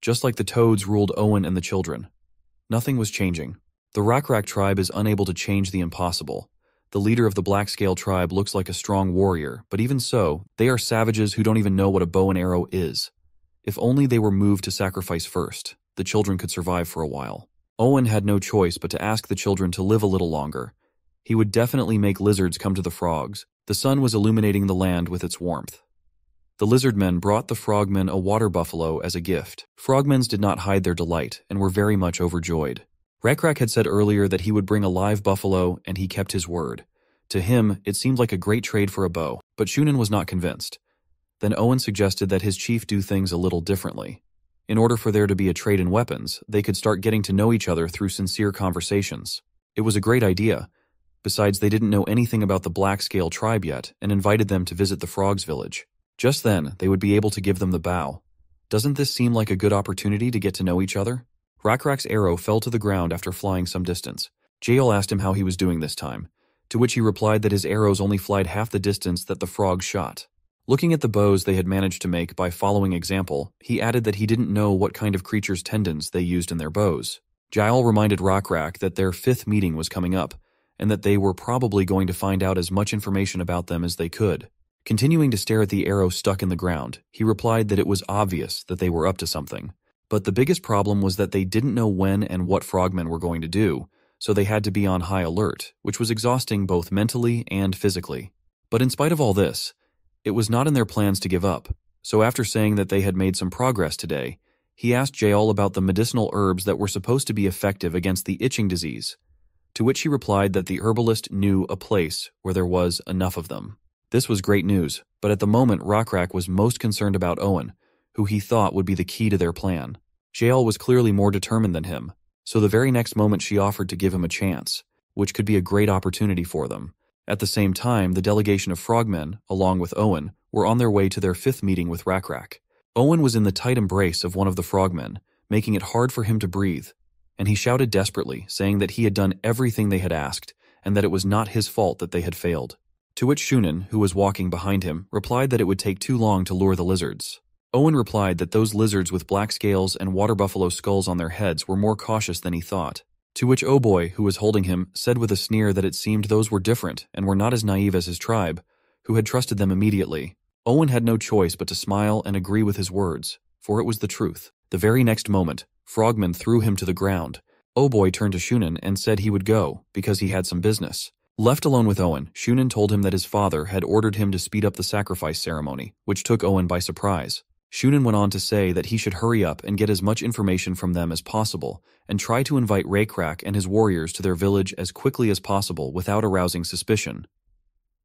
just like the toads ruled Owen and the children. Nothing was changing. The Rockrack tribe is unable to change the impossible. The leader of the Blackscale tribe looks like a strong warrior, but even so, they are savages who don't even know what a bow and arrow is. If only they were moved to sacrifice first, the children could survive for a while. Owen had no choice but to ask the children to live a little longer. He would definitely make lizards come to the frogs. The sun was illuminating the land with its warmth. The lizardmen brought the frogmen a water buffalo as a gift. Frogmen did not hide their delight and were very much overjoyed. Rakrak had said earlier that he would bring a live buffalo, and he kept his word. To him, it seemed like a great trade for a bow, but Shunin was not convinced. Then Owen suggested that his chief do things a little differently. In order for there to be a trade in weapons, they could start getting to know each other through sincere conversations. It was a great idea. Besides, they didn't know anything about the Black-Scale tribe yet and invited them to visit the Frogs village. Just then, they would be able to give them the bow. Doesn't this seem like a good opportunity to get to know each other? Rakrak's arrow fell to the ground after flying some distance. Yahello asked him how he was doing this time, to which he replied that his arrows only flied half the distance that the frog shot. Looking at the bows they had managed to make by following example, he added that he didn't know what kind of creature's tendons they used in their bows. Yahello reminded Rakrak that their 5th meeting was coming up, and that they were probably going to find out as much information about them as they could. Continuing to stare at the arrow stuck in the ground, he replied that it was obvious that they were up to something. But the biggest problem was that they didn't know when and what frogmen were going to do, so they had to be on high alert, which was exhausting both mentally and physically. But in spite of all this, it was not in their plans to give up, so after saying that they had made some progress today, he asked Yahello about the medicinal herbs that were supposed to be effective against the itching disease, to which he replied that the herbalist knew a place where there was enough of them. This was great news, but at the moment Rakrak was most concerned about Owen, who he thought would be the key to their plan. Yahello was clearly more determined than him, so the very next moment she offered to give him a chance, which could be a great opportunity for them. At the same time, the delegation of frogmen, along with Owen, were on their way to their 5th meeting with Rakrak. Owen was in the tight embrace of one of the frogmen, making it hard for him to breathe, and he shouted desperately, saying that he had done everything they had asked, and that it was not his fault that they had failed. To which Shunin, who was walking behind him, replied that it would take too long to lure the lizards. Owen replied that those lizards with black scales and water buffalo skulls on their heads were more cautious than he thought. To which Boy, who was holding him, said with a sneer that it seemed those were different and were not as naive as his tribe, who had trusted them immediately. Owen had no choice but to smile and agree with his words, for it was the truth. The very next moment, frogmen threw him to the ground. Boy turned to Shunin and said he would go, because he had some business. Left alone with Owen, Shunin told him that his father had ordered him to speed up the sacrifice ceremony, which took Owen by surprise. Shunin went on to say that he should hurry up and get as much information from them as possible, and try to invite Rakrak and his warriors to their village as quickly as possible without arousing suspicion.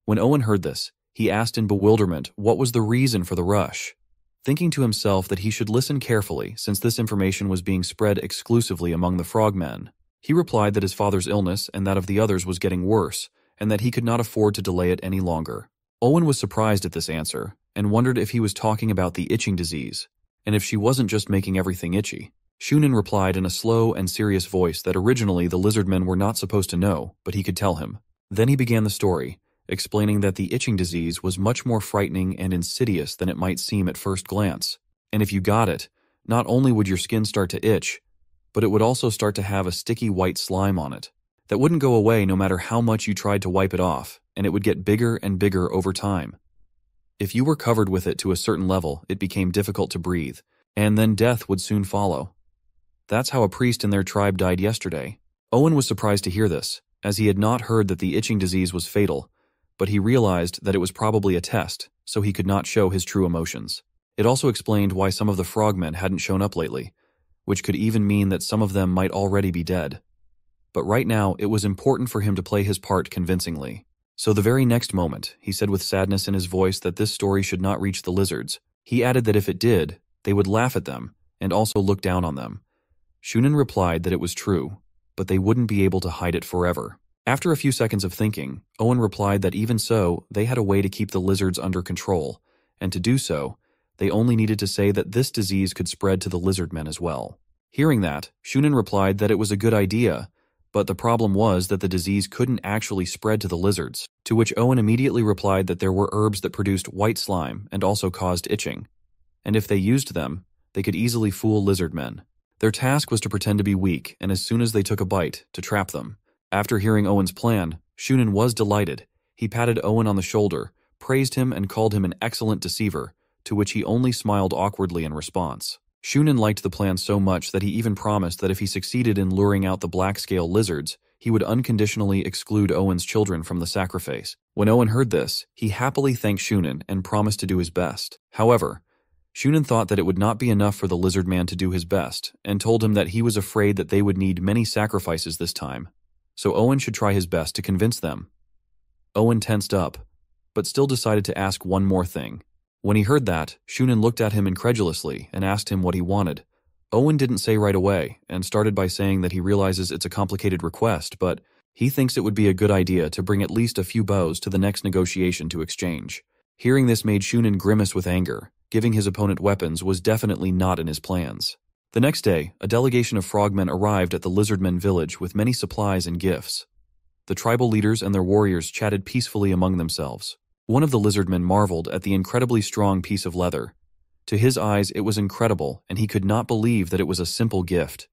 When Owen heard this, he asked in bewilderment what was the reason for the rush, thinking to himself that he should listen carefully since this information was being spread exclusively among the frogmen. He replied that his father's illness and that of the others was getting worse, and that he could not afford to delay it any longer. Owen was surprised at this answer, and wondered if he was talking about the itching disease, and if she wasn't just making everything itchy. Shunin replied in a slow and serious voice that originally the lizardmen were not supposed to know, but he could tell him. Then he began the story, explaining that the itching disease was much more frightening and insidious than it might seem at first glance, and if you got it, not only would your skin start to itch, but it would also start to have a sticky white slime on it that wouldn't go away no matter how much you tried to wipe it off, and it would get bigger and bigger over time. If you were covered with it to a certain level, it became difficult to breathe, and then death would soon follow. That's how a priest in their tribe died yesterday. Owen was surprised to hear this, as he had not heard that the itching disease was fatal, but he realized that it was probably a test, so he could not show his true emotions. It also explained why some of the frogmen hadn't shown up lately, which could even mean that some of them might already be dead. But right now, it was important for him to play his part convincingly. So the very next moment, he said with sadness in his voice that this story should not reach the lizards. He added that if it did, they would laugh at them and also look down on them. Shunin replied that it was true, but they wouldn't be able to hide it forever. After a few seconds of thinking, Owen replied that even so, they had a way to keep the lizards under control, and to do so, they only needed to say that this disease could spread to the lizardmen as well. Hearing that, Shunin replied that it was a good idea, but the problem was that the disease couldn't actually spread to the lizards, to which Owen immediately replied that there were herbs that produced white slime and also caused itching, and if they used them, they could easily fool lizardmen. Their task was to pretend to be weak, and as soon as they took a bite, to trap them. After hearing Owen's plan, Shunin was delighted. He patted Owen on the shoulder, praised him and called him an excellent deceiver, to which he only smiled awkwardly in response. Shunin liked the plan so much that he even promised that if he succeeded in luring out the black-scale lizards, he would unconditionally exclude Owen's children from the sacrifice. When Owen heard this, he happily thanked Shunin and promised to do his best. However, Shunin thought that it would not be enough for the lizard man to do his best, and told him that he was afraid that they would need many sacrifices this time, so Owen should try his best to convince them. Owen tensed up, but still decided to ask one more thing. When he heard that, Shunin looked at him incredulously and asked him what he wanted. Owen didn't say right away, and started by saying that he realizes it's a complicated request, but he thinks it would be a good idea to bring at least a few bows to the next negotiation to exchange. Hearing this made Shunin grimace with anger. Giving his opponent weapons was definitely not in his plans. The next day, a delegation of frogmen arrived at the Lizardmen village with many supplies and gifts. The tribal leaders and their warriors chatted peacefully among themselves. One of the Lizardmen marveled at the incredibly strong piece of leather. To his eyes, it was incredible, and he could not believe that it was a simple gift.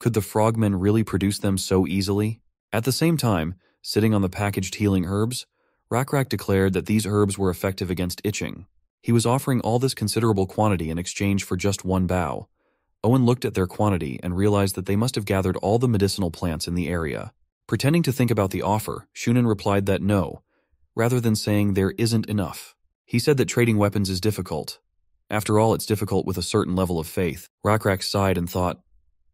Could the frogmen really produce them so easily? At the same time, sitting on the packaged healing herbs, Rakrak declared that these herbs were effective against itching. He was offering all this considerable quantity in exchange for just one bow. Owen looked at their quantity and realized that they must have gathered all the medicinal plants in the area. Pretending to think about the offer, Shunin replied that no, rather than saying there isn't enough. He said that trading weapons is difficult. After all, it's difficult with a certain level of faith. Rakrak sighed and thought,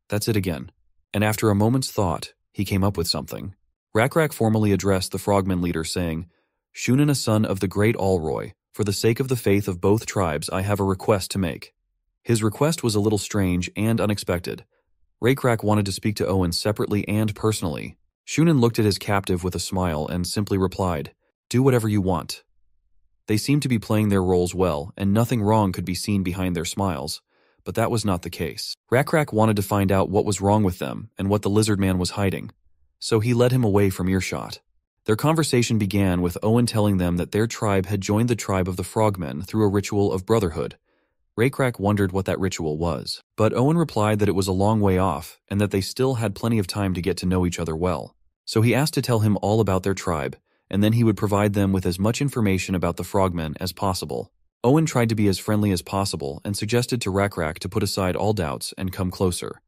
that's it again. And after a moment's thought, he came up with something. Rakrak formally addressed the frogman leader saying, Shunin, a son of the great Alroy, for the sake of the faith of both tribes, I have a request to make. His request was a little strange and unexpected. Rakrak wanted to speak to Owen separately and personally. Shunin looked at his captive with a smile and simply replied, do whatever you want. They seemed to be playing their roles well, and nothing wrong could be seen behind their smiles, but that was not the case. Rakrak wanted to find out what was wrong with them and what the lizard man was hiding, so he led him away from earshot. Their conversation began with Owen telling them that their tribe had joined the tribe of the frogmen through a ritual of brotherhood. Rakrak wondered what that ritual was, but Owen replied that it was a long way off and that they still had plenty of time to get to know each other well. So he asked to tell him all about their tribe, and then he would provide them with as much information about the frogmen as possible. Owen tried to be as friendly as possible and suggested to Rakrak to put aside all doubts and come closer.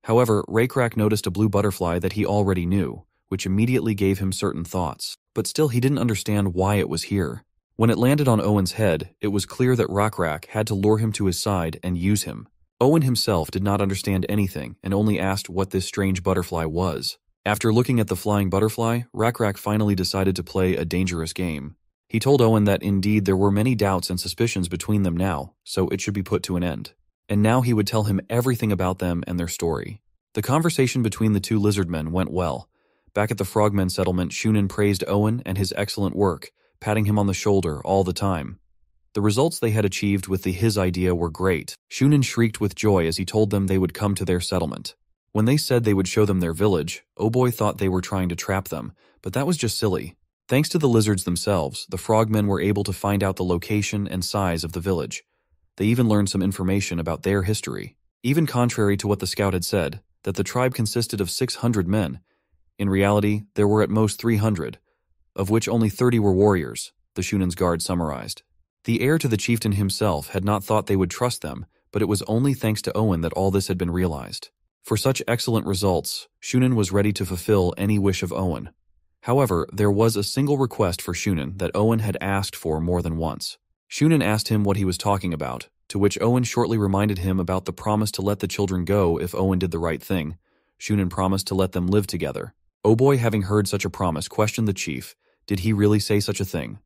However, Rakrak noticed a blue butterfly that he already knew, which immediately gave him certain thoughts, but still he didn't understand why it was here. When it landed on Owen's head, it was clear that Rakrak had to lure him to his side and use him. Owen himself did not understand anything and only asked what this strange butterfly was. After looking at the flying butterfly, Rakrak finally decided to play a dangerous game. He told Owen that indeed there were many doubts and suspicions between them now, so it should be put to an end. And now he would tell him everything about them and their story. The conversation between the two lizardmen went well. Back at the Frogmen settlement, Shunin praised Owen and his excellent work, patting him on the shoulder all the time. The results they had achieved with his idea were great. Shunin shrieked with joy as he told them they would come to their settlement. When they said they would show them their village, Oboy thought they were trying to trap them, but that was just silly. Thanks to the lizards themselves, the frogmen were able to find out the location and size of the village. They even learned some information about their history. Even contrary to what the scout had said, that the tribe consisted of 600 men, in reality, there were at most 300, of which only 30 were warriors, the Shunin's guard summarized. The heir to the chieftain himself had not thought they would trust them, but it was only thanks to Owen that all this had been realized. For such excellent results, Shunin was ready to fulfill any wish of Owen. However, there was a single request for Shunin that Owen had asked for more than once. Shunin asked him what he was talking about, to which Owen shortly reminded him about the promise to let the children go if Owen did the right thing. Shunin promised to let them live together. Oboy, having heard such a promise, questioned the chief. Did he really say such a thing?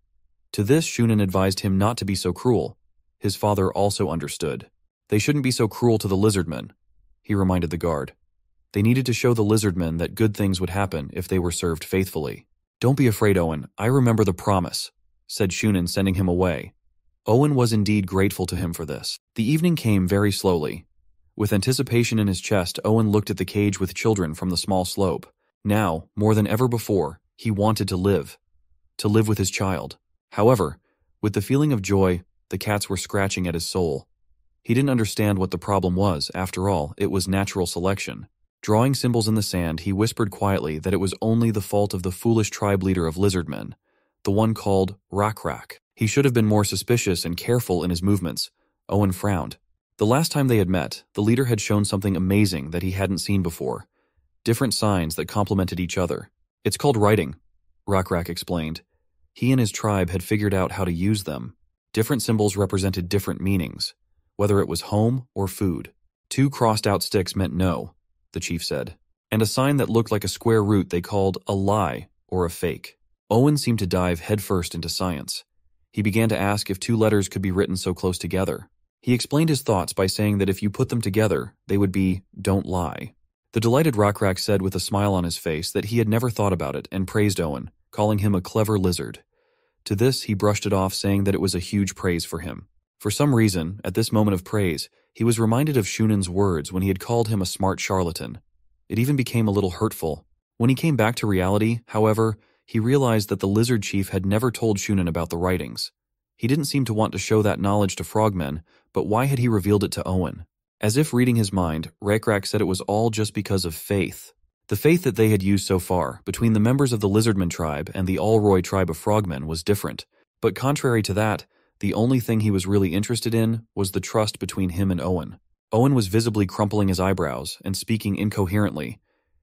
To this, Shunin advised him not to be so cruel. His father also understood. They shouldn't be so cruel to the lizardmen, he reminded the guard. They needed to show the lizardmen that good things would happen if they were served faithfully. Don't be afraid, Owen. I remember the promise, said Shunin, sending him away. Owen was indeed grateful to him for this. The evening came very slowly. With anticipation in his chest, Owen looked at the cage with children from the small slope. Now, more than ever before, he wanted to live with his child. However, with the feeling of joy, the cats were scratching at his soul. He didn't understand what the problem was. After all, it was natural selection. Drawing symbols in the sand, he whispered quietly that it was only the fault of the foolish tribe leader of Lizardmen, the one called Rakrak. He should have been more suspicious and careful in his movements. Owen frowned. The last time they had met, the leader had shown something amazing that he hadn't seen before. different signs that complemented each other. It's called writing, Rakrak explained. He and his tribe had figured out how to use them. Different symbols represented different meanings, whether it was home or food. 2 crossed-out sticks meant no, the chief said, and a sign that looked like a square root they called a lie or a fake. Owen seemed to dive headfirst into science. He began to ask if 2 letters could be written so close together. He explained his thoughts by saying that if you put them together, they would be don't lie. The delighted Rakrak said with a smile on his face that he had never thought about it and praised Owen, calling him a clever lizard. To this, he brushed it off, saying that it was a huge praise for him. For some reason, at this moment of praise, he was reminded of Shunan's words when he had called him a smart charlatan. It even became a little hurtful. When he came back to reality, however, he realized that the lizard chief had never told Shunan about the writings. He didn't seem to want to show that knowledge to frogmen, but why had he revealed it to Owen? As if reading his mind, Rakrak said it was all just because of faith. The faith that they had used so far, between the members of the Lizardmen tribe and the Allroy tribe of frogmen, was different. But contrary to that, the only thing he was really interested in was the trust between him and Owen. Owen was visibly crumpling his eyebrows and speaking incoherently.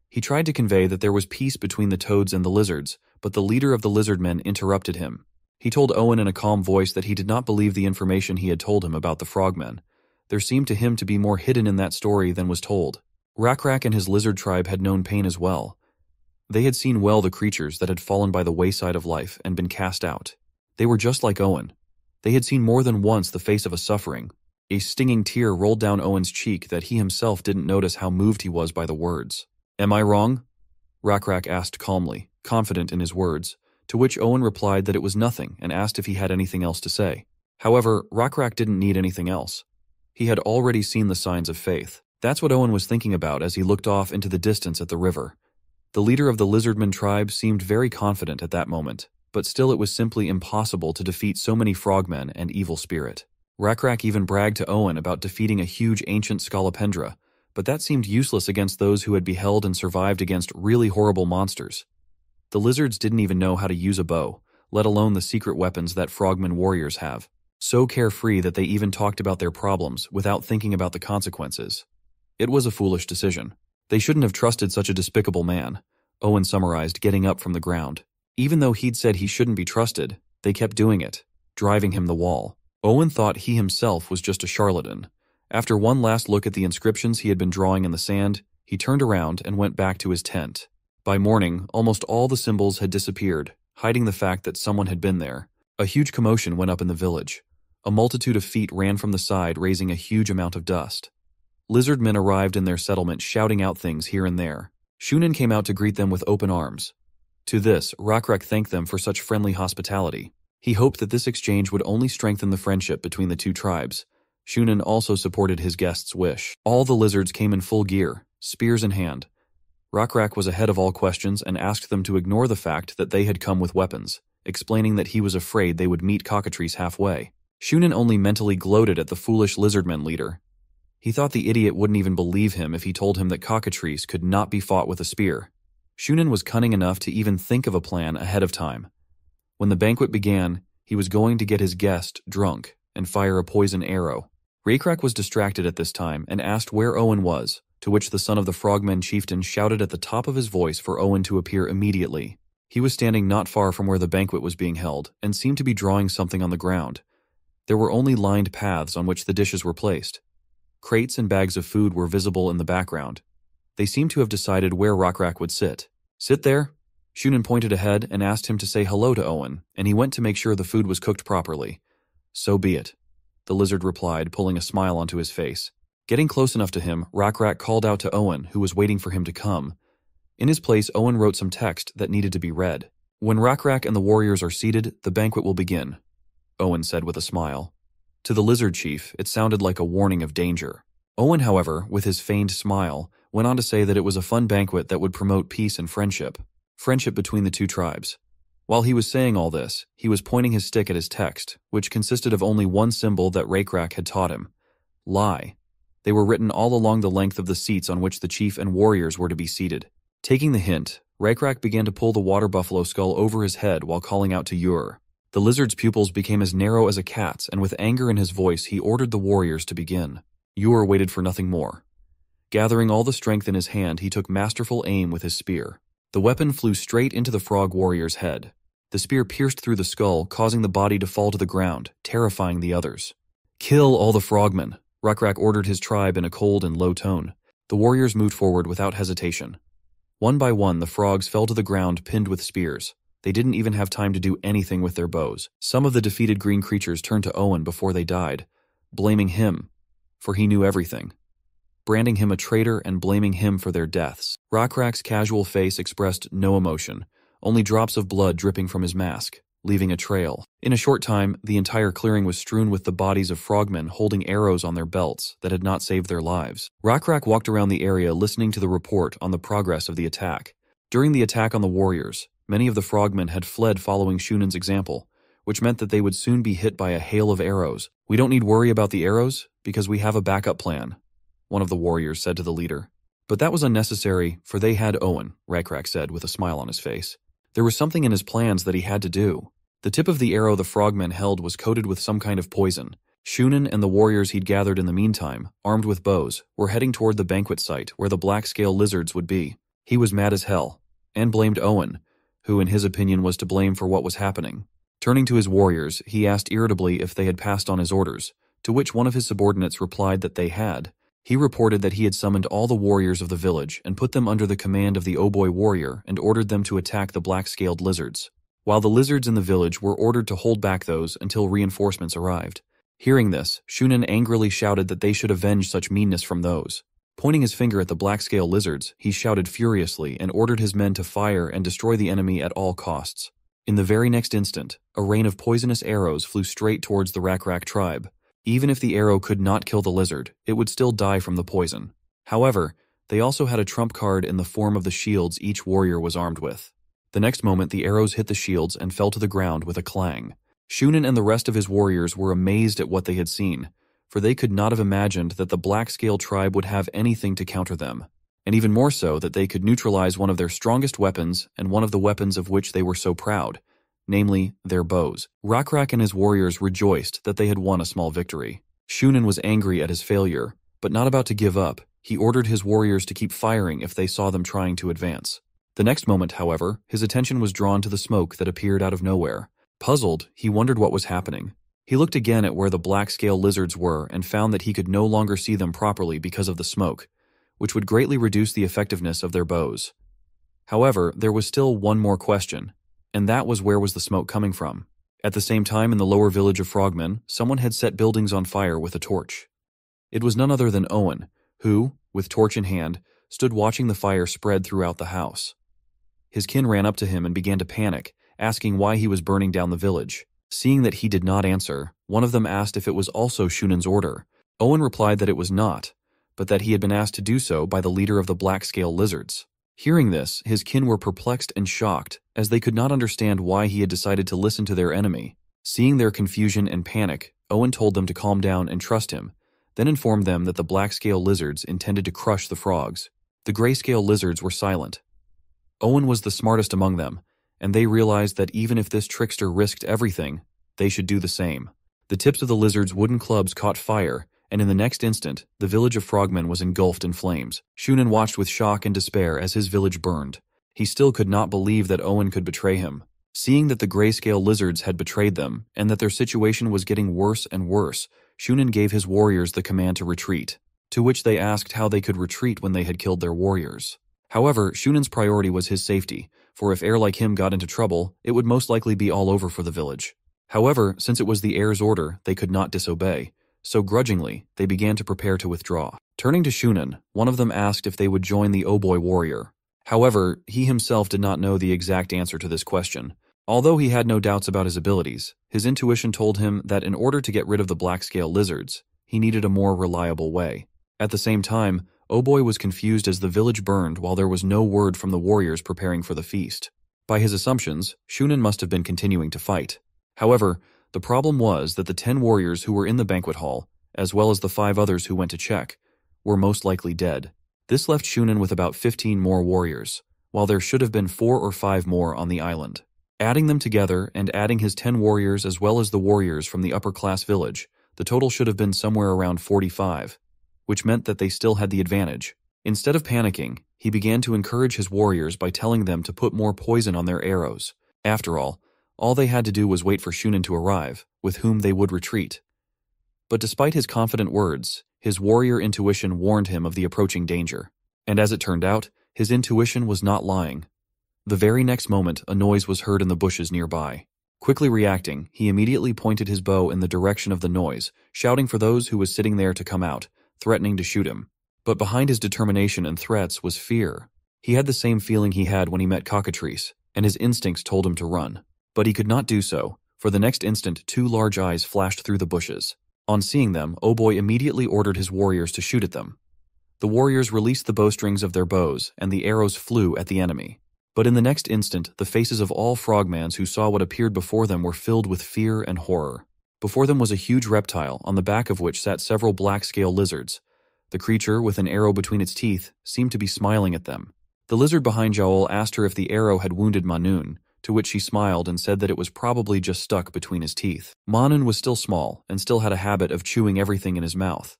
He tried to convey that there was peace between the toads and the lizards, but the leader of the Lizardmen interrupted him. He told Owen in a calm voice that he did not believe the information he had told him about the frogmen. There seemed to him to be more hidden in that story than was told. Rakrak and his lizard tribe had known pain as well. They had seen well the creatures that had fallen by the wayside of life and been cast out. They were just like Owen. They had seen more than once the face of a suffering. A stinging tear rolled down Owen's cheek that he himself didn't notice how moved he was by the words. "Am I wrong?" Rakrak asked calmly, confident in his words, to which Owen replied that it was nothing and asked if he had anything else to say. However, Rakrak didn't need anything else. He had already seen the signs of faith. That's what Owen was thinking about as he looked off into the distance at the river. The leader of the Lizardmen tribe seemed very confident at that moment, but still it was simply impossible to defeat so many frogmen and evil spirit. Rakrak even bragged to Owen about defeating a huge ancient scolopendra, but that seemed useless against those who had beheld and survived against really horrible monsters. The lizards didn't even know how to use a bow, let alone the secret weapons that frogmen warriors have. So carefree that they even talked about their problems without thinking about the consequences. It was a foolish decision. They shouldn't have trusted such a despicable man, Owen summarized, getting up from the ground. Even though he'd said he shouldn't be trusted, they kept doing it, driving him the wall. Owen thought he himself was just a charlatan. After one last look at the inscriptions he had been drawing in the sand, he turned around and went back to his tent. By morning, almost all the symbols had disappeared, hiding the fact that someone had been there. A huge commotion went up in the village. A multitude of feet ran from the side, raising a huge amount of dust. Lizardmen arrived in their settlement, shouting out things here and there. Shunan came out to greet them with open arms. To this, Rakrak thanked them for such friendly hospitality. He hoped that this exchange would only strengthen the friendship between the 2 tribes. Shunan also supported his guest's wish. All the lizards came in full gear, spears in hand. Rakrak was ahead of all questions and asked them to ignore the fact that they had come with weapons, explaining that he was afraid they would meet cockatrice halfway. Shunan only mentally gloated at the foolish Lizardmen leader. He thought the idiot wouldn't even believe him if he told him that cockatrice could not be fought with a spear. Shunan was cunning enough to even think of a plan ahead of time. When the banquet began, he was going to get his guest drunk and fire a poison arrow. Rakrak was distracted at this time and asked where Owen was, to which the son of the frogmen chieftain shouted at the top of his voice for Owen to appear immediately. He was standing not far from where the banquet was being held and seemed to be drawing something on the ground. There were only lined paths on which the dishes were placed. Crates and bags of food were visible in the background. They seemed to have decided where Rakrak would sit. "Sit there?" Shunan pointed ahead and asked him to say hello to Owen, and he went to make sure the food was cooked properly. "So be it," the lizard replied, pulling a smile onto his face. Getting close enough to him, Rakrak called out to Owen, who was waiting for him to come. In his place, Owen wrote some text that needed to be read. "When Rakrak and the warriors are seated, the banquet will begin," Owen said with a smile. To the lizard chief, it sounded like a warning of danger. Owen, however, with his feigned smile, went on to say that it was a fun banquet that would promote peace and friendship between the 2 tribes. While he was saying all this, he was pointing his stick at his text, which consisted of only one symbol that Rakrak had taught him: lie. They were written all along the length of the seats on which the chief and warriors were to be seated. Taking the hint, Rakrak began to pull the water buffalo skull over his head while calling out to Ur. The lizard's pupils became as narrow as a cat's, and with anger in his voice, he ordered the warriors to begin. Ur waited for nothing more. Gathering all the strength in his hand, he took masterful aim with his spear. The weapon flew straight into the frog warrior's head. The spear pierced through the skull, causing the body to fall to the ground, terrifying the others. "Kill all the frogmen," Rakrak ordered his tribe in a cold and low tone. The warriors moved forward without hesitation. One by one, the frogs fell to the ground, pinned with spears. They didn't even have time to do anything with their bows. Some of the defeated green creatures turned to Owen before they died, blaming him, for he knew everything, branding him a traitor and blaming him for their deaths. Rakrak's casual face expressed no emotion, only drops of blood dripping from his mask, leaving a trail. In a short time, the entire clearing was strewn with the bodies of frogmen holding arrows on their belts that had not saved their lives. Rakrak walked around the area listening to the report on the progress of the attack. During the attack on the warriors, many of the frogmen had fled following Shunen's example, which meant that they would soon be hit by a hail of arrows. "We don't need worry about the arrows, because we have a backup plan," one of the warriors said to the leader. But that was unnecessary, for they had Owen, Rakrak said with a smile on his face. There was something in his plans that he had to do. The tip of the arrow the frogmen held was coated with some kind of poison. Shunen and the warriors he'd gathered in the meantime, armed with bows, were heading toward the banquet site where the black-scale lizards would be. He was mad as hell, and blamed Owen, who in his opinion was to blame for what was happening. Turning to his warriors, he asked irritably if they had passed on his orders, to which one of his subordinates replied that they had. He reported that he had summoned all the warriors of the village and put them under the command of the Oboy warrior and ordered them to attack the black-scaled lizards, while the lizards in the village were ordered to hold back those until reinforcements arrived. Hearing this, Shunen angrily shouted that they should avenge such meanness from those. Pointing his finger at the black-scale lizards, he shouted furiously and ordered his men to fire and destroy the enemy at all costs. In the very next instant, a rain of poisonous arrows flew straight towards the Rakrak tribe. Even if the arrow could not kill the lizard, it would still die from the poison. However, they also had a trump card in the form of the shields each warrior was armed with. The next moment, the arrows hit the shields and fell to the ground with a clang. Shunen and the rest of his warriors were amazed at what they had seen, for they could not have imagined that the black-scale tribe would have anything to counter them, and even more so that they could neutralize one of their strongest weapons and one of the weapons of which they were so proud, namely, their bows. Rakrak and his warriors rejoiced that they had won a small victory. Shunen was angry at his failure, but not about to give up. He ordered his warriors to keep firing if they saw them trying to advance. The next moment, however, his attention was drawn to the smoke that appeared out of nowhere. Puzzled, he wondered what was happening. He looked again at where the black-scale lizards were and found that he could no longer see them properly because of the smoke, which would greatly reduce the effectiveness of their bows. However, there was still one more question, and that was where was the smoke coming from? At the same time, in the lower village of frogmen, someone had set buildings on fire with a torch. It was none other than Owen, who, with torch in hand, stood watching the fire spread throughout the house. His kin ran up to him and began to panic, asking why he was burning down the village. Seeing that he did not answer, one of them asked if it was also Shunen's order. Owen replied that it was not, but that he had been asked to do so by the leader of the black-scale lizards. Hearing this, his kin were perplexed and shocked, as they could not understand why he had decided to listen to their enemy. Seeing their confusion and panic, Owen told them to calm down and trust him, then informed them that the black-scale lizards intended to crush the frogs. The gray-scale lizards were silent. Owen was the smartest among them, and they realized that even if this trickster risked everything, they should do the same. The tips of the lizards' wooden clubs caught fire, and in the next instant, the village of frogmen was engulfed in flames. Shunen watched with shock and despair as his village burned. He still could not believe that Owen could betray him. Seeing that the grayscale lizards had betrayed them, and that their situation was getting worse and worse, Shunen gave his warriors the command to retreat, to which they asked how they could retreat when they had killed their warriors. However, Shunen's priority was his safety, for if heir like him got into trouble, it would most likely be all over for the village. However, since it was the heir's order, they could not disobey, so grudgingly, they began to prepare to withdraw. Turning to Shunen, one of them asked if they would join the Oboy warrior. However, he himself did not know the exact answer to this question. Although he had no doubts about his abilities, his intuition told him that in order to get rid of the black-scale lizards, he needed a more reliable way. At the same time, Oboy was confused as the village burned while there was no word from the warriors preparing for the feast. By his assumptions, Shunen must have been continuing to fight. However, the problem was that the 10 warriors who were in the banquet hall, as well as the 5 others who went to check, were most likely dead. This left Shunen with about 15 more warriors, while there should have been 4 or 5 more on the island. Adding them together and adding his 10 warriors as well as the warriors from the upper-class village, the total should have been somewhere around 45, which meant that they still had the advantage. Instead of panicking, he began to encourage his warriors by telling them to put more poison on their arrows. After all they had to do was wait for Shunin to arrive, with whom they would retreat. But despite his confident words, his warrior intuition warned him of the approaching danger. And as it turned out, his intuition was not lying. The very next moment, a noise was heard in the bushes nearby. Quickly reacting, he immediately pointed his bow in the direction of the noise, shouting for those who was sitting there to come out, threatening to shoot him. But behind his determination and threats was fear. He had the same feeling he had when he met cockatrice, and his instincts told him to run. But he could not do so, for the next instant 2 large eyes flashed through the bushes. On seeing them, Oboy immediately ordered his warriors to shoot at them. The warriors released the bowstrings of their bows, and the arrows flew at the enemy. But in the next instant, the faces of all frogmans who saw what appeared before them were filled with fear and horror. Before them was a huge reptile, on the back of which sat several black-scale lizards. The creature, with an arrow between its teeth, seemed to be smiling at them. The lizard behind Yael asked her if the arrow had wounded Manun, to which she smiled and said that it was probably just stuck between his teeth. Manun was still small, and still had a habit of chewing everything in his mouth.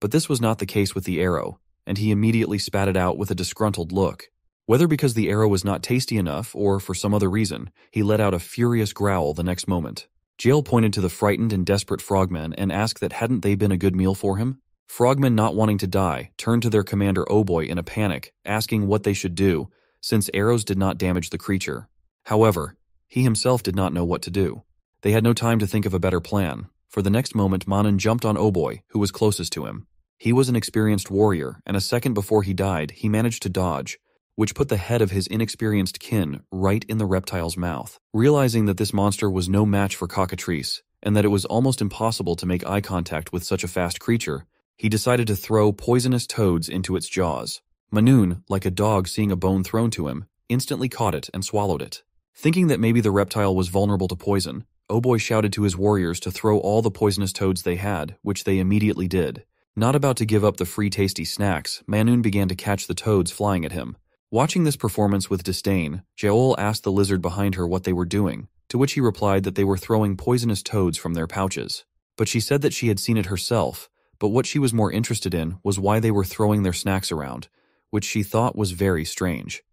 But this was not the case with the arrow, and he immediately spat it out with a disgruntled look. Whether because the arrow was not tasty enough, or for some other reason, he let out a furious growl the next moment. Yael pointed to the frightened and desperate frogmen and asked that hadn't they been a good meal for him? Frogmen not wanting to die turned to their commander Oboy in a panic, asking what they should do, since arrows did not damage the creature. However, he himself did not know what to do. They had no time to think of a better plan, for the next moment Manhwa jumped on Oboy, who was closest to him. He was an experienced warrior, and a second before he died, he managed to dodge, which put the head of his inexperienced kin right in the reptile's mouth. Realizing that this monster was no match for cockatrice, and that it was almost impossible to make eye contact with such a fast creature, he decided to throw poisonous toads into its jaws. Manun, like a dog seeing a bone thrown to him, instantly caught it and swallowed it. Thinking that maybe the reptile was vulnerable to poison, Oboy shouted to his warriors to throw all the poisonous toads they had, which they immediately did. Not about to give up the free tasty snacks, Manun began to catch the toads flying at him. Watching this performance with disdain, Yael asked the lizard behind her what they were doing, to which he replied that they were throwing poisonous toads from their pouches. But she said that she had seen it herself, but what she was more interested in was why they were throwing their snacks around, which she thought was very strange.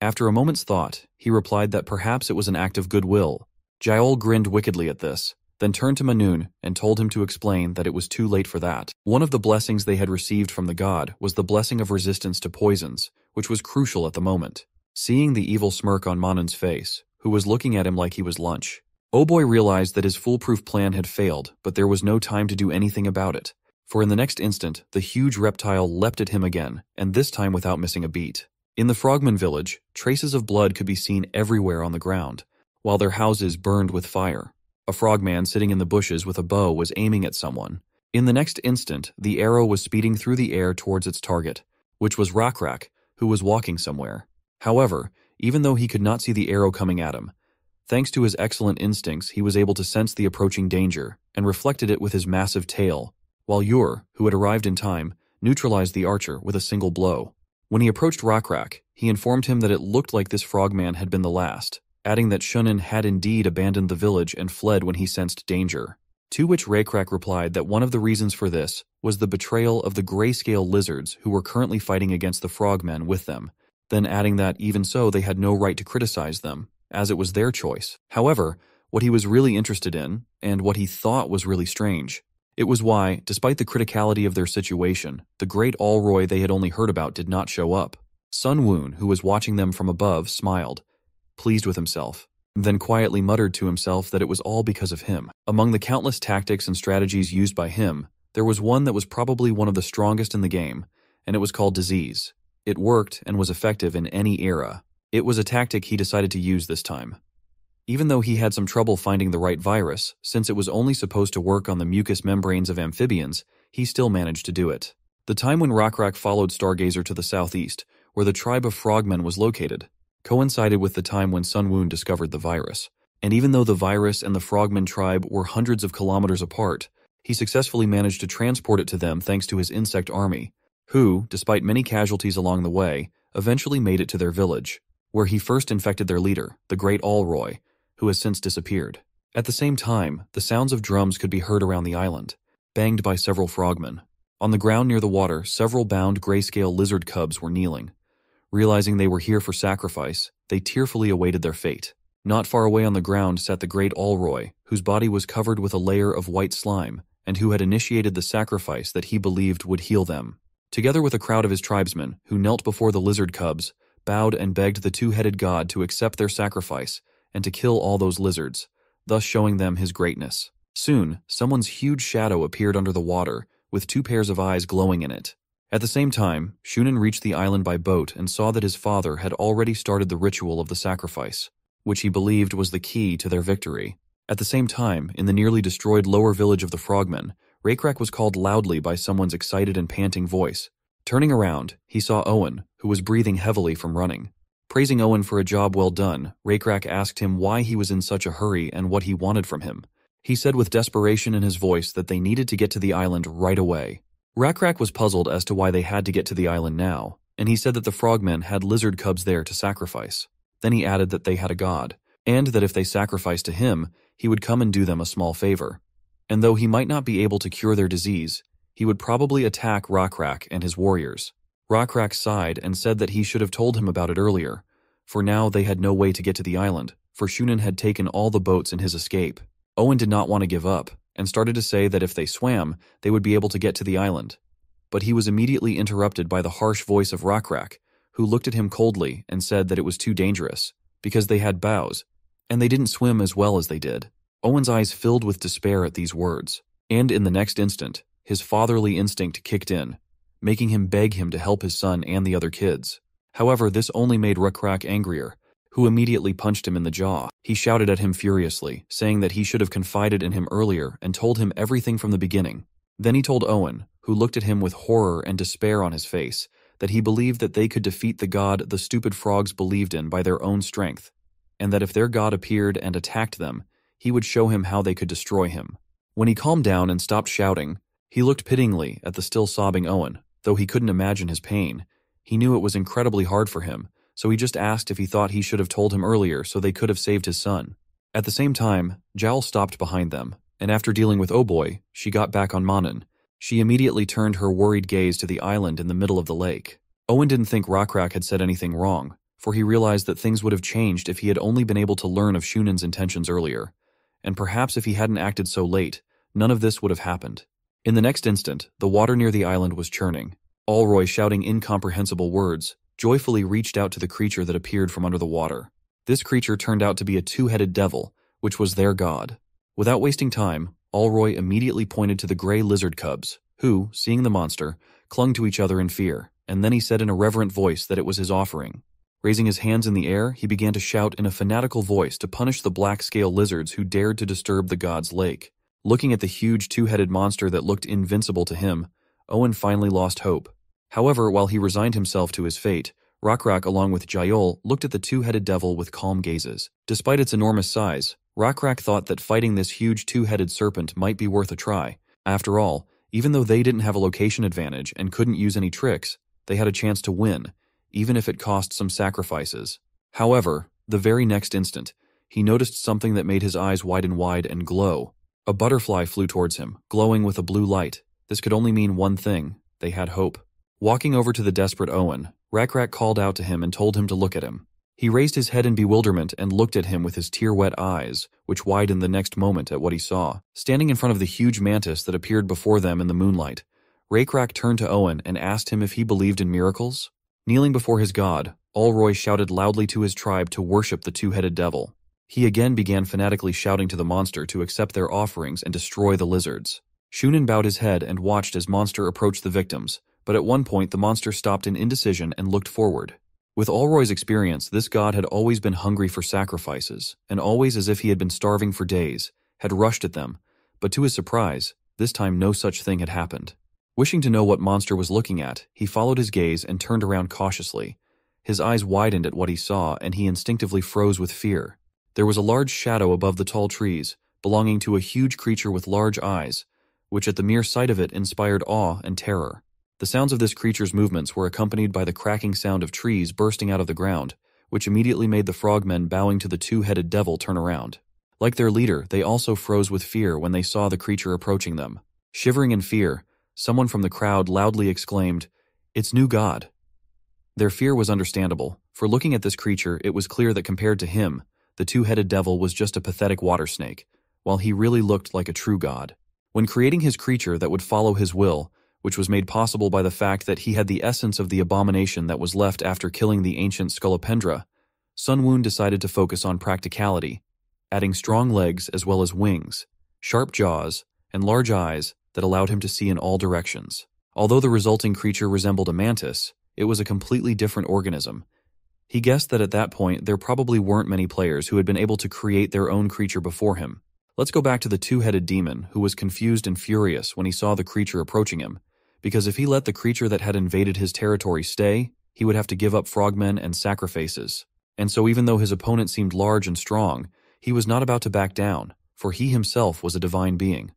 After a moment's thought, he replied that perhaps it was an act of goodwill. Yael grinned wickedly at this, then turned to Manun and told him to explain that it was too late for that. One of the blessings they had received from the god was the blessing of resistance to poisons, which was crucial at the moment. Seeing the evil smirk on Manun's face, who was looking at him like he was lunch, Oboy realized that his foolproof plan had failed, but there was no time to do anything about it. For in the next instant, the huge reptile leapt at him again, and this time without missing a beat. In the Frogman village, traces of blood could be seen everywhere on the ground, while their houses burned with fire. A frogman sitting in the bushes with a bow was aiming at someone. In the next instant, the arrow was speeding through the air towards its target, which was Rakrak, who was walking somewhere. However, even though he could not see the arrow coming at him, thanks to his excellent instincts, he was able to sense the approaching danger and reflected it with his massive tail, while Ur, who had arrived in time, neutralized the archer with a single blow. When he approached Rakrak, he informed him that it looked like this frogman had been the last, adding that Shunin had indeed abandoned the village and fled when he sensed danger. To which Rakrak replied that one of the reasons for this was the betrayal of the grayscale lizards who were currently fighting against the frogmen with them, then adding that even so they had no right to criticize them, as it was their choice. However, what he was really interested in, and what he thought was really strange, it was why, despite the criticality of their situation, the great Alroy they had only heard about did not show up. Sun Woon, who was watching them from above, smiled, pleased with himself, then quietly muttered to himself that it was all because of him. Among the countless tactics and strategies used by him, there was one that was probably one of the strongest in the game, and it was called disease. It worked and was effective in any era. It was a tactic he decided to use this time. Even though he had some trouble finding the right virus, since it was only supposed to work on the mucous membranes of amphibians, he still managed to do it. The time when Rakrak followed Stargazer to the southeast, where the tribe of frogmen was located, coincided with the time when Sun Woon discovered the virus. And even though the virus and the frogman tribe were hundreds of kilometers apart, he successfully managed to transport it to them thanks to his insect army, who, despite many casualties along the way, eventually made it to their village, where he first infected their leader, the Great Alroy, who has since disappeared. At the same time, the sounds of drums could be heard around the island, banged by several frogmen. On the ground near the water, several bound grayscale lizard cubs were kneeling. Realizing they were here for sacrifice, they tearfully awaited their fate. Not far away on the ground sat the great Allroy, whose body was covered with a layer of white slime, and who had initiated the sacrifice that he believed would heal them. Together with a crowd of his tribesmen, who knelt before the lizard cubs, bowed and begged the two-headed god to accept their sacrifice and to kill all those lizards, thus showing them his greatness. Soon, someone's huge shadow appeared under the water, with two pairs of eyes glowing in it. At the same time, Shunin reached the island by boat and saw that his father had already started the ritual of the sacrifice, which he believed was the key to their victory. At the same time, in the nearly destroyed lower village of the Frogmen, Raycrack was called loudly by someone's excited and panting voice. Turning around, he saw Owen, who was breathing heavily from running. Praising Owen for a job well done, Raycrack asked him why he was in such a hurry and what he wanted from him. He said with desperation in his voice that they needed to get to the island right away. Raycrack was puzzled as to why they had to get to the island now, and he said that the frogmen had lizard cubs there to sacrifice. Then he added that they had a god, and that if they sacrificed to him, he would come and do them a small favor. And though he might not be able to cure their disease, he would probably attack Raycrack and his warriors. Raycrack sighed and said that he should have told him about it earlier, for now they had no way to get to the island, for Shunin had taken all the boats in his escape. Owen did not want to give up, and started to say that if they swam, they would be able to get to the island. But he was immediately interrupted by the harsh voice of Raycrack, who looked at him coldly and said that it was too dangerous, because they had bows, and they didn't swim as well as they did. Owen's eyes filled with despair at these words, and in the next instant, his fatherly instinct kicked in, making him beg him to help his son and the other kids. However, this only made Raycrack angrier, who immediately punched him in the jaw. He shouted at him furiously, saying that he should have confided in him earlier and told him everything from the beginning. Then he told Owen, who looked at him with horror and despair on his face, that he believed that they could defeat the god the stupid frogs believed in by their own strength, and that if their god appeared and attacked them, he would show him how they could destroy him. When he calmed down and stopped shouting, he looked pityingly at the still sobbing Owen. Though he couldn't imagine his pain, he knew it was incredibly hard for him, so he just asked if he thought he should have told him earlier so they could have saved his son. At the same time, Jowl stopped behind them, and after dealing with Oh Boy, she got back on Manon. She immediately turned her worried gaze to the island in the middle of the lake. Owen didn't think Raycrack had said anything wrong, for he realized that things would have changed if he had only been able to learn of Shunin's intentions earlier, and perhaps if he hadn't acted so late, none of this would have happened. In the next instant, the water near the island was churning. Allroy, shouting incomprehensible words, joyfully reached out to the creature that appeared from under the water. This creature turned out to be a two-headed devil, which was their god. Without wasting time, Allroy immediately pointed to the gray lizard cubs, who, seeing the monster, clung to each other in fear, and then he said in a reverent voice that it was his offering. Raising his hands in the air, he began to shout in a fanatical voice to punish the black-scale lizards who dared to disturb the god's lake. Looking at the huge two-headed monster that looked invincible to him, Owen finally lost hope. However, while he resigned himself to his fate, Raycrack along with Yahello looked at the two-headed devil with calm gazes. Despite its enormous size, Raycrack thought that fighting this huge two-headed serpent might be worth a try. After all, even though they didn't have a location advantage and couldn't use any tricks, they had a chance to win, even if it cost some sacrifices. However, the very next instant, he noticed something that made his eyes widen wide and glow. A butterfly flew towards him, glowing with a blue light. This could only mean one thing: they had hope. Walking over to the desperate Owen, Raycrack called out to him and told him to look at him. He raised his head in bewilderment and looked at him with his tear-wet eyes, which widened the next moment at what he saw. Standing in front of the huge mantis that appeared before them in the moonlight, Raycrack turned to Owen and asked him if he believed in miracles. Kneeling before his god, Allroy shouted loudly to his tribe to worship the two-headed devil. He again began fanatically shouting to the monster to accept their offerings and destroy the lizards. Shunin bowed his head and watched as monster approached the victims, but at one point the monster stopped in indecision and looked forward. With Allroy's experience, this god had always been hungry for sacrifices, and always as if he had been starving for days, had rushed at them, but to his surprise, this time no such thing had happened. Wishing to know what monster was looking at, he followed his gaze and turned around cautiously. His eyes widened at what he saw, and he instinctively froze with fear. There was a large shadow above the tall trees, belonging to a huge creature with large eyes, which at the mere sight of it inspired awe and terror. The sounds of this creature's movements were accompanied by the cracking sound of trees bursting out of the ground, which immediately made the frogmen bowing to the two-headed devil turn around. Like their leader, they also froze with fear when they saw the creature approaching them. Shivering in fear, someone from the crowd loudly exclaimed, "It's new God." Their fear was understandable, for looking at this creature, it was clear that compared to him, the two-headed devil was just a pathetic water snake, while he really looked like a true god. When creating his creature that would follow his will, which was made possible by the fact that he had the essence of the abomination that was left after killing the ancient Scolopendra, Sun Woon decided to focus on practicality, adding strong legs as well as wings, sharp jaws, and large eyes that allowed him to see in all directions. Although the resulting creature resembled a mantis, it was a completely different organism. He guessed that at that point there probably weren't many players who had been able to create their own creature before him. Let's go back to the two-headed demon, who was confused and furious when he saw the creature approaching him, because if he let the creature that had invaded his territory stay, he would have to give up frogmen and sacrifices. And so even though his opponent seemed large and strong, he was not about to back down, for he himself was a divine being.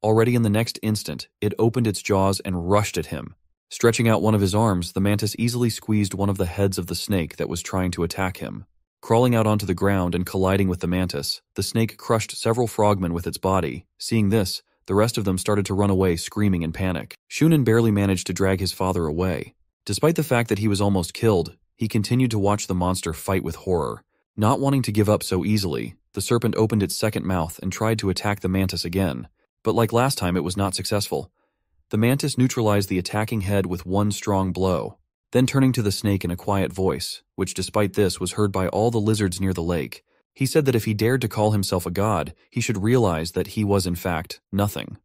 Already in the next instant, it opened its jaws and rushed at him. Stretching out one of his arms, the mantis easily squeezed one of the heads of the snake that was trying to attack him. Crawling out onto the ground and colliding with the mantis, the snake crushed several frogmen with its body. Seeing this, the rest of them started to run away screaming in panic. Shunin barely managed to drag his father away. Despite the fact that he was almost killed, he continued to watch the monster fight with horror. Not wanting to give up so easily, the serpent opened its second mouth and tried to attack the mantis again, but like last time it was not successful. The mantis neutralized the attacking head with one strong blow, then turning to the snake in a quiet voice, which despite this was heard by all the lizards near the lake, he said that if he dared to call himself a god, he should realize that he was in fact nothing.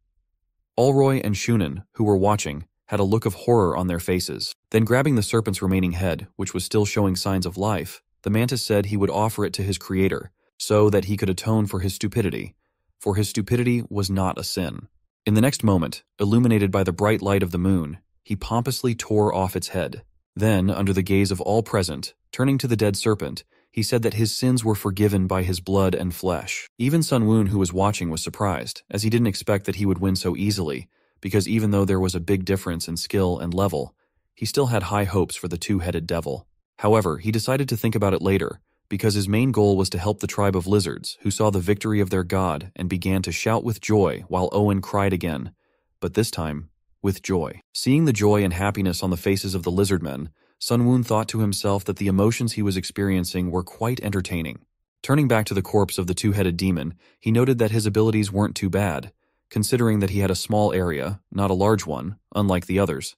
Alroy and Shunin, who were watching, had a look of horror on their faces. Then grabbing the serpent's remaining head, which was still showing signs of life, the mantis said he would offer it to his creator, so that he could atone for his stupidity. For his stupidity was not a sin. In the next moment, illuminated by the bright light of the moon, he pompously tore off its head. Then, under the gaze of all present, turning to the dead serpent, he said that his sins were forgiven by his blood and flesh. Even Sun Woon, who was watching, was surprised, as he didn't expect that he would win so easily, because even though there was a big difference in skill and level, he still had high hopes for the two-headed devil. However, he decided to think about it later, because his main goal was to help the tribe of lizards, who saw the victory of their god and began to shout with joy while Owen cried again, but this time, with joy. Seeing the joy and happiness on the faces of the Lizardmen, Sun Woon thought to himself that the emotions he was experiencing were quite entertaining. Turning back to the corpse of the two-headed demon, he noted that his abilities weren't too bad, considering that he had a small area, not a large one, unlike the others.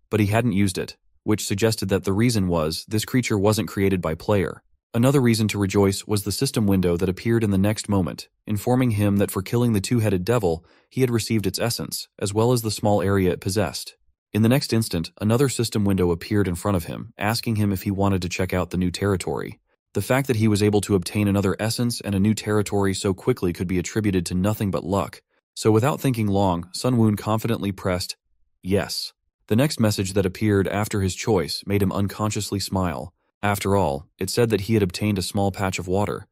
But he hadn't used it, which suggested that the reason was this creature wasn't created by player. Another reason to rejoice was the system window that appeared in the next moment, informing him that for killing the two-headed devil, he had received its essence, as well as the small area it possessed. In the next instant, another system window appeared in front of him, asking him if he wanted to check out the new territory. The fact that he was able to obtain another essence and a new territory so quickly could be attributed to nothing but luck. So without thinking long, Sun Woon confidently pressed yes. The next message that appeared after his choice made him unconsciously smile. After all, it said that he had obtained a small patch of water.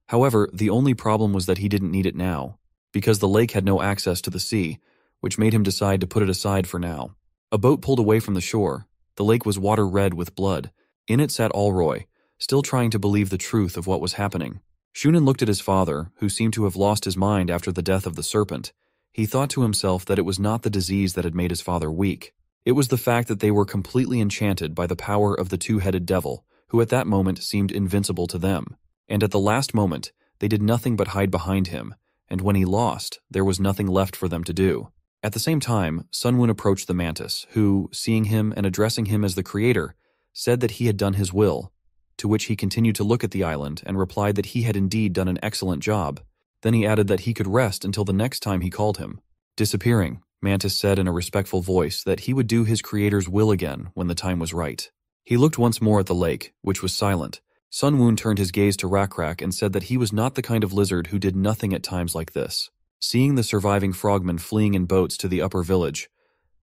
However, the only problem was that he didn't need it now, because the lake had no access to the sea, which made him decide to put it aside for now. A boat pulled away from the shore. The lake was water red with blood. In it sat Alroy, still trying to believe the truth of what was happening. Shunin looked at his father, who seemed to have lost his mind after the death of the serpent. He thought to himself that it was not the disease that had made his father weak. It was the fact that they were completely enchanted by the power of the two-headed devil, who at that moment seemed invincible to them. And at the last moment, they did nothing but hide behind him, and when he lost, there was nothing left for them to do. At the same time, Sun Woon approached the mantis, who, seeing him and addressing him as the creator, said that he had done his will, to which he continued to look at the island and replied that he had indeed done an excellent job. Then he added that he could rest until the next time he called him. Disappearing, Mantis said in a respectful voice that he would do his creator's will again when the time was right. He looked once more at the lake, which was silent. Sun Woon turned his gaze to Rakrak and said that he was not the kind of lizard who did nothing at times like this. Seeing the surviving frogmen fleeing in boats to the upper village,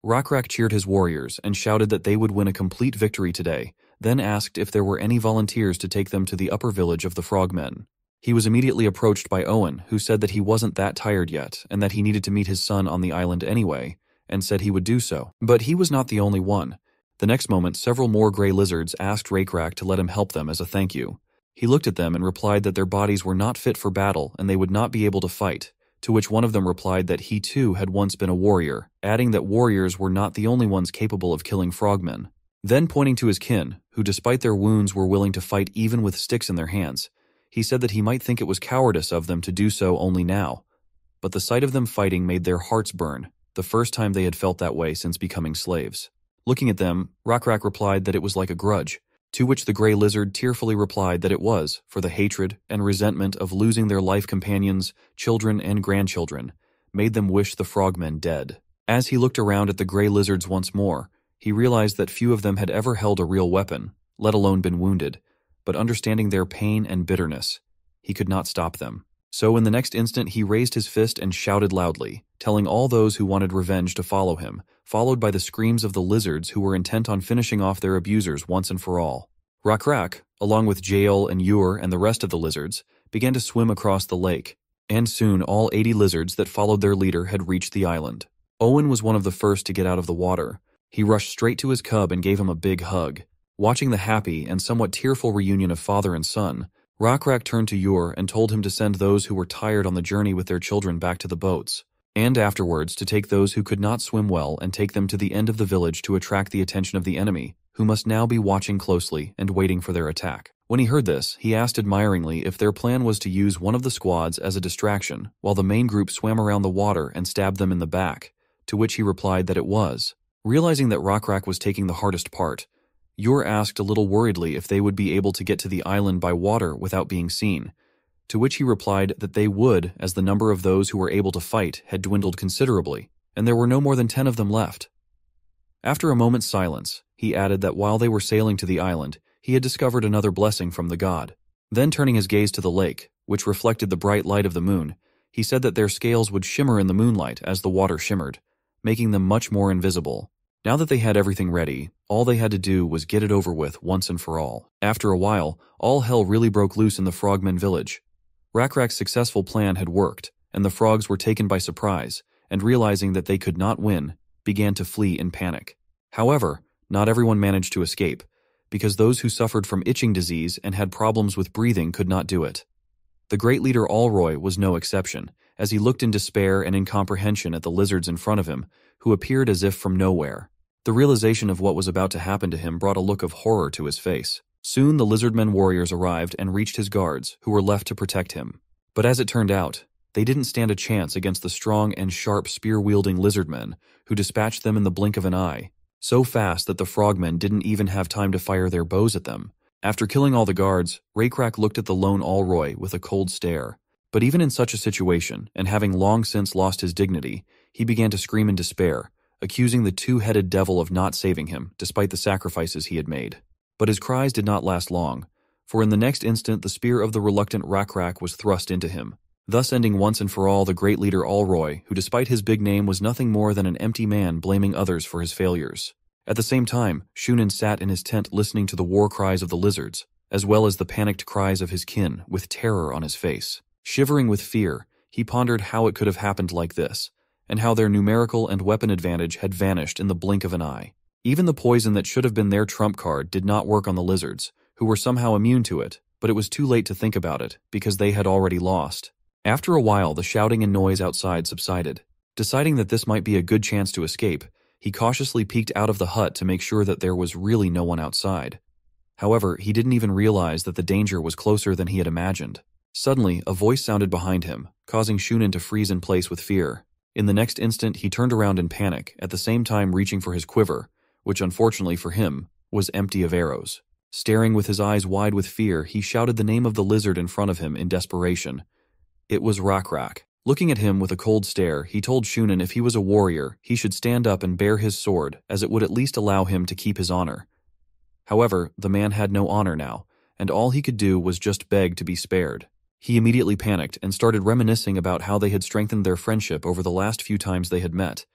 Rakrak cheered his warriors and shouted that they would win a complete victory today, then asked if there were any volunteers to take them to the upper village of the frogmen. He was immediately approached by Owen, who said that he wasn't that tired yet and that he needed to meet his son on the island anyway, and said he would do so. But he was not the only one. The next moment, several more gray lizards asked Rakrak to let him help them as a thank you. He looked at them and replied that their bodies were not fit for battle and they would not be able to fight, to which one of them replied that he too had once been a warrior, adding that warriors were not the only ones capable of killing frogmen. Then pointing to his kin, who despite their wounds were willing to fight even with sticks in their hands, he said that he might think it was cowardice of them to do so only now, but the sight of them fighting made their hearts burn, the first time they had felt that way since becoming slaves. Looking at them, Rakrak replied that it was like a grudge, to which the gray lizard tearfully replied that it was for the hatred and resentment of losing their life companions, children, and grandchildren, made them wish the frogmen dead. As he looked around at the gray lizards once more, he realized that few of them had ever held a real weapon, let alone been wounded, but understanding their pain and bitterness, he could not stop them. So in the next instant he raised his fist and shouted loudly, telling all those who wanted revenge to follow him, followed by the screams of the lizards who were intent on finishing off their abusers once and for all. Rakrak, along with Jael and Ur and the rest of the lizards, began to swim across the lake, and soon all 80 lizards that followed their leader had reached the island. Owen was one of the first to get out of the water. He rushed straight to his cub and gave him a big hug. Watching the happy and somewhat tearful reunion of father and son, Rakrak turned to Ur and told him to send those who were tired on the journey with their children back to the boats, and afterwards to take those who could not swim well and take them to the end of the village to attract the attention of the enemy, who must now be watching closely and waiting for their attack. When he heard this, he asked admiringly if their plan was to use one of the squads as a distraction while the main group swam around the water and stabbed them in the back, to which he replied that it was. Realizing that Rakrak was taking the hardest part, Ur asked a little worriedly if they would be able to get to the island by water without being seen, to which he replied that they would, as the number of those who were able to fight had dwindled considerably, and there were no more than 10 of them left. After a moment's silence, he added that while they were sailing to the island, he had discovered another blessing from the god. Then turning his gaze to the lake, which reflected the bright light of the moon, he said that their scales would shimmer in the moonlight as the water shimmered, making them much more invisible. Now that they had everything ready, all they had to do was get it over with once and for all. After a while, all hell really broke loose in the Frogmen village. Rakrak's successful plan had worked, and the frogs were taken by surprise, and realizing that they could not win, began to flee in panic. However, not everyone managed to escape, because those who suffered from itching disease and had problems with breathing could not do it. The great leader Alroy was no exception, as he looked in despair and incomprehension at the lizards in front of him, who appeared as if from nowhere. The realization of what was about to happen to him brought a look of horror to his face. Soon the Lizardmen warriors arrived and reached his guards, who were left to protect him. But as it turned out, they didn't stand a chance against the strong and sharp spear-wielding Lizardmen, who dispatched them in the blink of an eye, so fast that the frogmen didn't even have time to fire their bows at them. After killing all the guards, Rakrak looked at the lone Alroy with a cold stare. But even in such a situation, and having long since lost his dignity, he began to scream in despair, accusing the two-headed devil of not saving him, despite the sacrifices he had made. But his cries did not last long, for in the next instant the spear of the reluctant Rakrak was thrust into him, thus ending once and for all the great leader Alroy, who despite his big name was nothing more than an empty man blaming others for his failures. At the same time, Shunin sat in his tent listening to the war cries of the lizards, as well as the panicked cries of his kin, with terror on his face. Shivering with fear, he pondered how it could have happened like this, and how their numerical and weapon advantage had vanished in the blink of an eye. Even the poison that should have been their trump card did not work on the lizards, who were somehow immune to it, but it was too late to think about it, because they had already lost. After a while, the shouting and noise outside subsided. Deciding that this might be a good chance to escape, he cautiously peeked out of the hut to make sure that there was really no one outside. However, he didn't even realize that the danger was closer than he had imagined. Suddenly, a voice sounded behind him, causing Shunin to freeze in place with fear. In the next instant, he turned around in panic, at the same time reaching for his quiver, which unfortunately for him, was empty of arrows. Staring with his eyes wide with fear, he shouted the name of the lizard in front of him in desperation. It was Rakrak. Looking at him with a cold stare, he told Shunin if he was a warrior, he should stand up and bear his sword, as it would at least allow him to keep his honor. However, the man had no honor now, and all he could do was just beg to be spared. He immediately panicked and started reminiscing about how they had strengthened their friendship over the last few times they had met,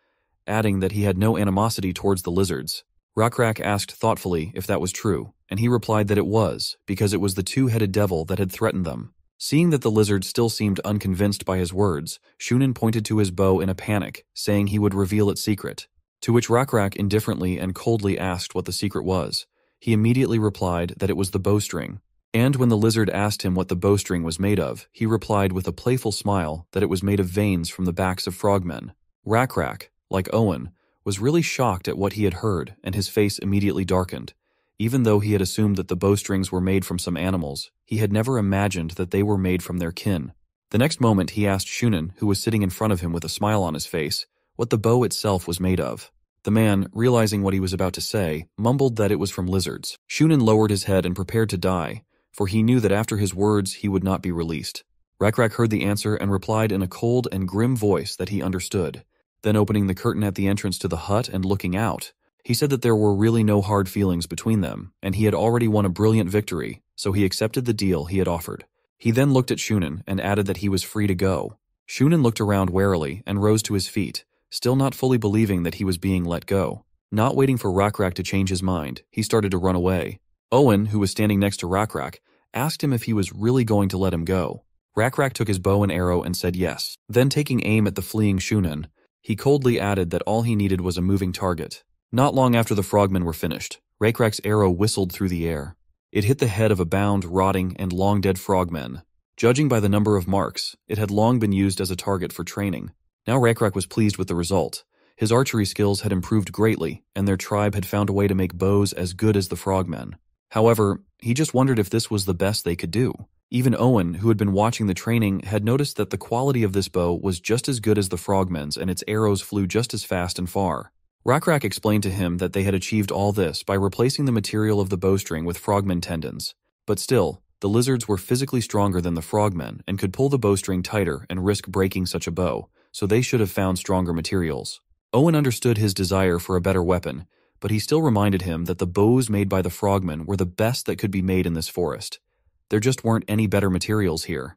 adding that he had no animosity towards the lizards. Rakrak asked thoughtfully if that was true, and he replied that it was, because it was the two-headed devil that had threatened them. Seeing that the lizard still seemed unconvinced by his words, Shunin pointed to his bow in a panic, saying he would reveal its secret, to which Rakrak indifferently and coldly asked what the secret was. He immediately replied that it was the bowstring. And when the lizard asked him what the bowstring was made of, he replied with a playful smile that it was made of veins from the backs of frogmen. Rak, like Owen, was really shocked at what he had heard, and his face immediately darkened. Even though he had assumed that the bowstrings were made from some animals, he had never imagined that they were made from their kin. The next moment he asked Shunin, who was sitting in front of him with a smile on his face, what the bow itself was made of. The man, realizing what he was about to say, mumbled that it was from lizards. Shunin lowered his head and prepared to die, for he knew that after his words he would not be released. Rak heard the answer and replied in a cold and grim voice that he understood. Then opening the curtain at the entrance to the hut and looking out, he said that there were really no hard feelings between them, and he had already won a brilliant victory, so he accepted the deal he had offered. He then looked at Shunin and added that he was free to go. Shunin looked around warily and rose to his feet, still not fully believing that he was being let go. Not waiting for Rak to change his mind, he started to run away. Owen, who was standing next to Rak, asked him if he was really going to let him go. Rak took his bow and arrow and said yes. Then taking aim at the fleeing Shunin, he coldly added that all he needed was a moving target. Not long after the frogmen were finished, Rak's arrow whistled through the air. It hit the head of a bound, rotting, and long-dead frogman. Judging by the number of marks, it had long been used as a target for training. Now Rak was pleased with the result. His archery skills had improved greatly, and their tribe had found a way to make bows as good as the frogmen. However, he just wondered if this was the best they could do. Even Owen, who had been watching the training, had noticed that the quality of this bow was just as good as the frogmen's and its arrows flew just as fast and far. Rak explained to him that they had achieved all this by replacing the material of the bowstring with frogmen tendons. But still, the lizards were physically stronger than the frogmen and could pull the bowstring tighter and risk breaking such a bow, so they should have found stronger materials. Owen understood his desire for a better weapon, but he still reminded him that the bows made by the frogmen were the best that could be made in this forest. There just weren't any better materials here.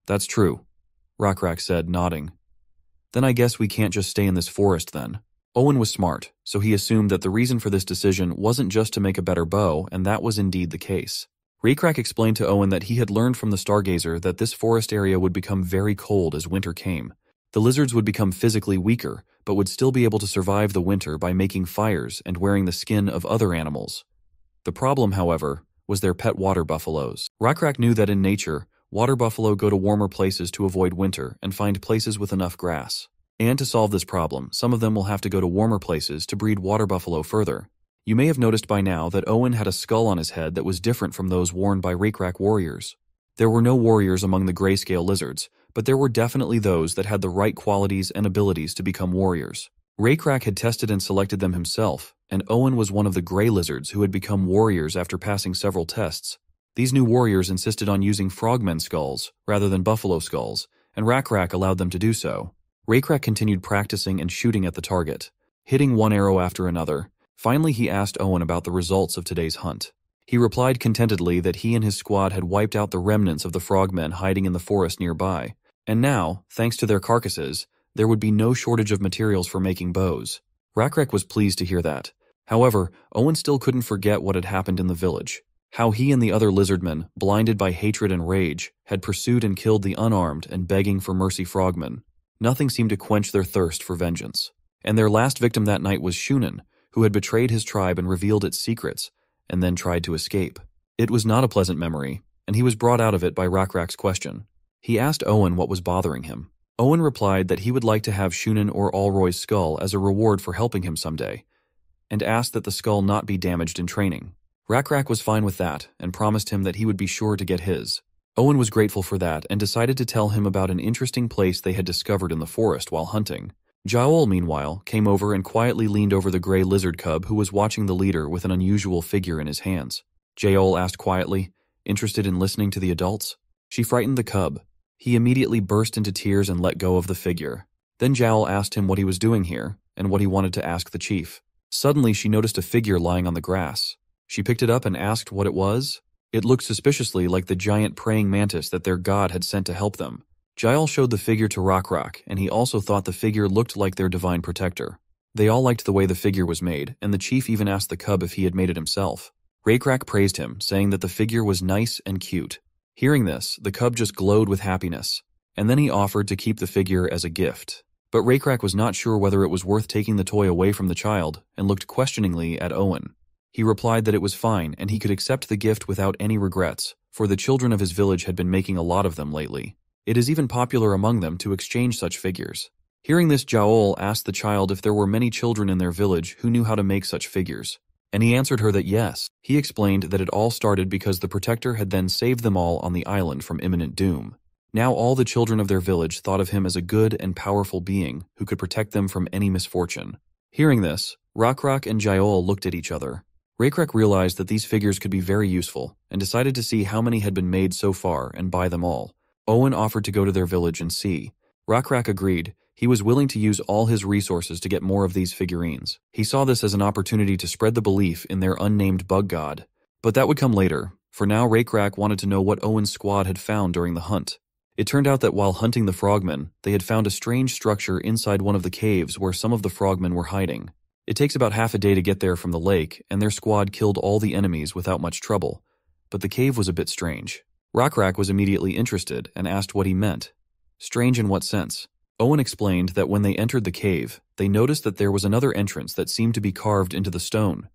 That's true, Rak said, nodding. Then I guess we can't just stay in this forest then. Owen was smart, so he assumed that the reason for this decision wasn't just to make a better bow, and that was indeed the case. Rak explained to Owen that he had learned from the Stargazer that this forest area would become very cold as winter came. The lizards would become physically weaker, but would still be able to survive the winter by making fires and wearing the skin of other animals. The problem, however, was their pet water buffaloes. Rak knew that in nature, water buffalo go to warmer places to avoid winter and find places with enough grass. And to solve this problem, some of them will have to go to warmer places to breed water buffalo further. You may have noticed by now that Owen had a skull on his head that was different from those worn by Rak warriors. There were no warriors among the grayscale lizards, but there were definitely those that had the right qualities and abilities to become warriors. Rak had tested and selected them himself, and Owen was one of the gray lizards who had become warriors after passing several tests. These new warriors insisted on using frogmen skulls rather than buffalo skulls, and Rak allowed them to do so. Rak continued practicing and shooting at the target, hitting one arrow after another. Finally, he asked Owen about the results of today's hunt. He replied contentedly that he and his squad had wiped out the remnants of the frogmen hiding in the forest nearby, and now, thanks to their carcasses, there would be no shortage of materials for making bows. Rak was pleased to hear that. However, Owen still couldn't forget what had happened in the village. How he and the other lizardmen, blinded by hatred and rage, had pursued and killed the unarmed and begging for mercy frogmen. Nothing seemed to quench their thirst for vengeance. And their last victim that night was Shunin, who had betrayed his tribe and revealed its secrets, and then tried to escape. It was not a pleasant memory, and he was brought out of it by Rak's question. He asked Owen what was bothering him. Owen replied that he would like to have Shunin or Alroy's skull as a reward for helping him someday, and asked that the skull not be damaged in training. Rak was fine with that, and promised him that he would be sure to get his. Owen was grateful for that, and decided to tell him about an interesting place they had discovered in the forest while hunting. Yahello, meanwhile, came over and quietly leaned over the gray lizard cub who was watching the leader with an unusual figure in his hands. Yahello asked quietly, interested in listening to the adults. She frightened the cub. He immediately burst into tears and let go of the figure. Then Yahello asked him what he was doing here, and what he wanted to ask the chief. Suddenly she noticed a figure lying on the grass. She picked it up and asked what it was. It looked suspiciously like the giant praying mantis that their god had sent to help them. Yahello showed the figure to Rak, and he also thought the figure looked like their divine protector. They all liked the way the figure was made, and the chief even asked the cub if he had made it himself. Rak praised him, saying that the figure was nice and cute. Hearing this, the cub just glowed with happiness, and then he offered to keep the figure as a gift. But Rak was not sure whether it was worth taking the toy away from the child, and looked questioningly at Owen. He replied that it was fine and he could accept the gift without any regrets, for the children of his village had been making a lot of them lately. It is even popular among them to exchange such figures. Hearing this, Jaol asked the child if there were many children in their village who knew how to make such figures, and he answered her that yes. He explained that it all started because the protector had then saved them all on the island from imminent doom. Now all the children of their village thought of him as a good and powerful being who could protect them from any misfortune. Hearing this, Rakrak and Jaol looked at each other. Rakrak realized that these figures could be very useful and decided to see how many had been made so far and buy them all. Owen offered to go to their village and see. Rakrak agreed. He was willing to use all his resources to get more of these figurines. He saw this as an opportunity to spread the belief in their unnamed bug god. But that would come later. For now, Rakrak wanted to know what Owen's squad had found during the hunt. It turned out that while hunting the frogmen, they had found a strange structure inside one of the caves where some of the frogmen were hiding. It takes about half a day to get there from the lake, and their squad killed all the enemies without much trouble. But the cave was a bit strange. Rakrak was immediately interested and asked what he meant. Strange in what sense? Owen explained that when they entered the cave, they noticed that there was another entrance that seemed to be carved into the stone,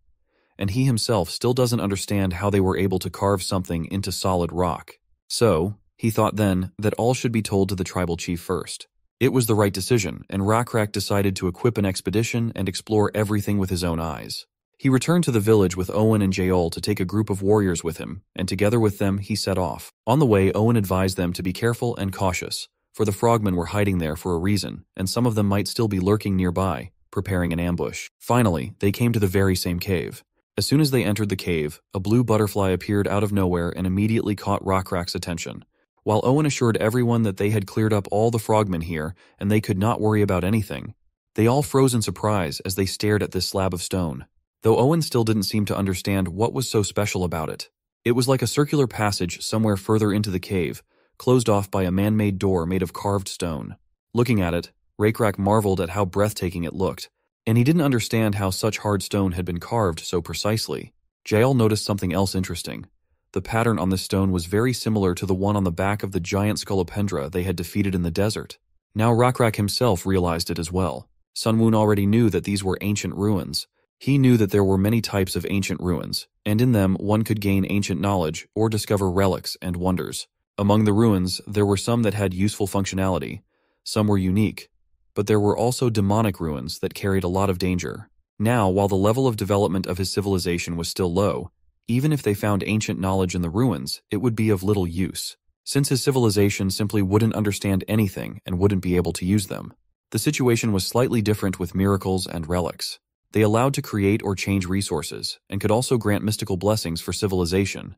and he himself still doesn't understand how they were able to carve something into solid rock. So, he thought then that all should be told to the tribal chief first. It was the right decision, and Rakrak decided to equip an expedition and explore everything with his own eyes. He returned to the village with Owen and Jaol to take a group of warriors with him, and together with them he set off. On the way, Owen advised them to be careful and cautious, for the frogmen were hiding there for a reason, and some of them might still be lurking nearby, preparing an ambush. Finally, they came to the very same cave. As soon as they entered the cave, a blue butterfly appeared out of nowhere and immediately caught Rakrak's attention. While Owen assured everyone that they had cleared up all the frogmen here and they could not worry about anything, they all froze in surprise as they stared at this slab of stone. Though Owen still didn't seem to understand what was so special about it. It was like a circular passage somewhere further into the cave, closed off by a man-made door made of carved stone. Looking at it, Rakrak marveled at how breathtaking it looked, and he didn't understand how such hard stone had been carved so precisely. Jael noticed something else interesting. The pattern on this stone was very similar to the one on the back of the giant scolopendra they had defeated in the desert. Now Rakrak himself realized it as well. Sunwoon already knew that these were ancient ruins. He knew that there were many types of ancient ruins, and in them one could gain ancient knowledge or discover relics and wonders. Among the ruins, there were some that had useful functionality, some were unique, but there were also demonic ruins that carried a lot of danger. Now, while the level of development of his civilization was still low, even if they found ancient knowledge in the ruins, it would be of little use, since his civilization simply wouldn't understand anything and wouldn't be able to use them. The situation was slightly different with miracles and relics. They allowed to create or change resources, and could also grant mystical blessings for civilization,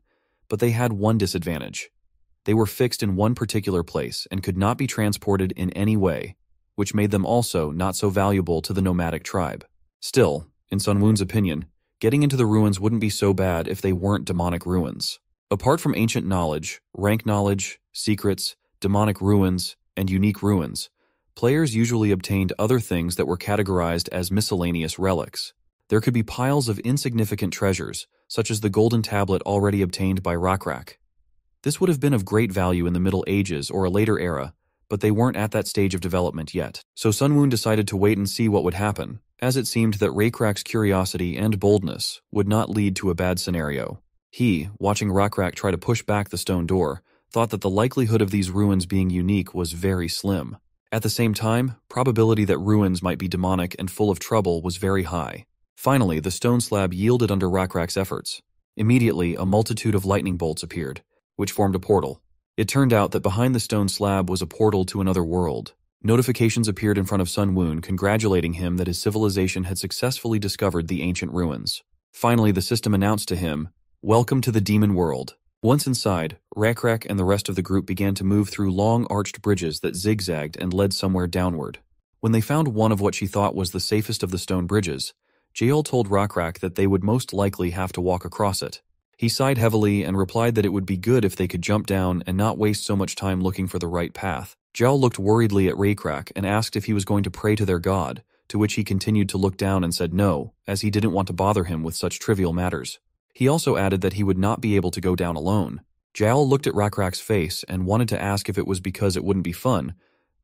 but they had one disadvantage. They were fixed in one particular place and could not be transported in any way, which made them also not so valuable to the nomadic tribe. Still, in Sunwoon's opinion, getting into the ruins wouldn't be so bad if they weren't demonic ruins. Apart from ancient knowledge, rank knowledge, secrets, demonic ruins, and unique ruins, players usually obtained other things that were categorized as miscellaneous relics. There could be piles of insignificant treasures, such as the golden tablet already obtained by Rakrak. This would have been of great value in the Middle Ages or a later era, but they weren't at that stage of development yet. So Sunwoon decided to wait and see what would happen, as it seemed that Rakrak's curiosity and boldness would not lead to a bad scenario. He, watching Rakrak try to push back the stone door, thought that the likelihood of these ruins being unique was very slim. At the same time, probability that ruins might be demonic and full of trouble was very high. Finally, the stone slab yielded under Rakrak's efforts. Immediately, a multitude of lightning bolts appeared, which formed a portal. It turned out that behind the stone slab was a portal to another world. Notifications appeared in front of Sunwoon congratulating him that his civilization had successfully discovered the ancient ruins. Finally, the system announced to him, "Welcome to the demon world." Once inside, Rakrak and the rest of the group began to move through long arched bridges that zigzagged and led somewhere downward. When they found one of what she thought was the safest of the stone bridges, Jael told Rakrak that they would most likely have to walk across it. He sighed heavily and replied that it would be good if they could jump down and not waste so much time looking for the right path. Jael looked worriedly at Rakrak and asked if he was going to pray to their god, to which he continued to look down and said no, as he didn't want to bother him with such trivial matters. He also added that he would not be able to go down alone. Jael looked at Rakrak's face and wanted to ask if it was because it wouldn't be fun,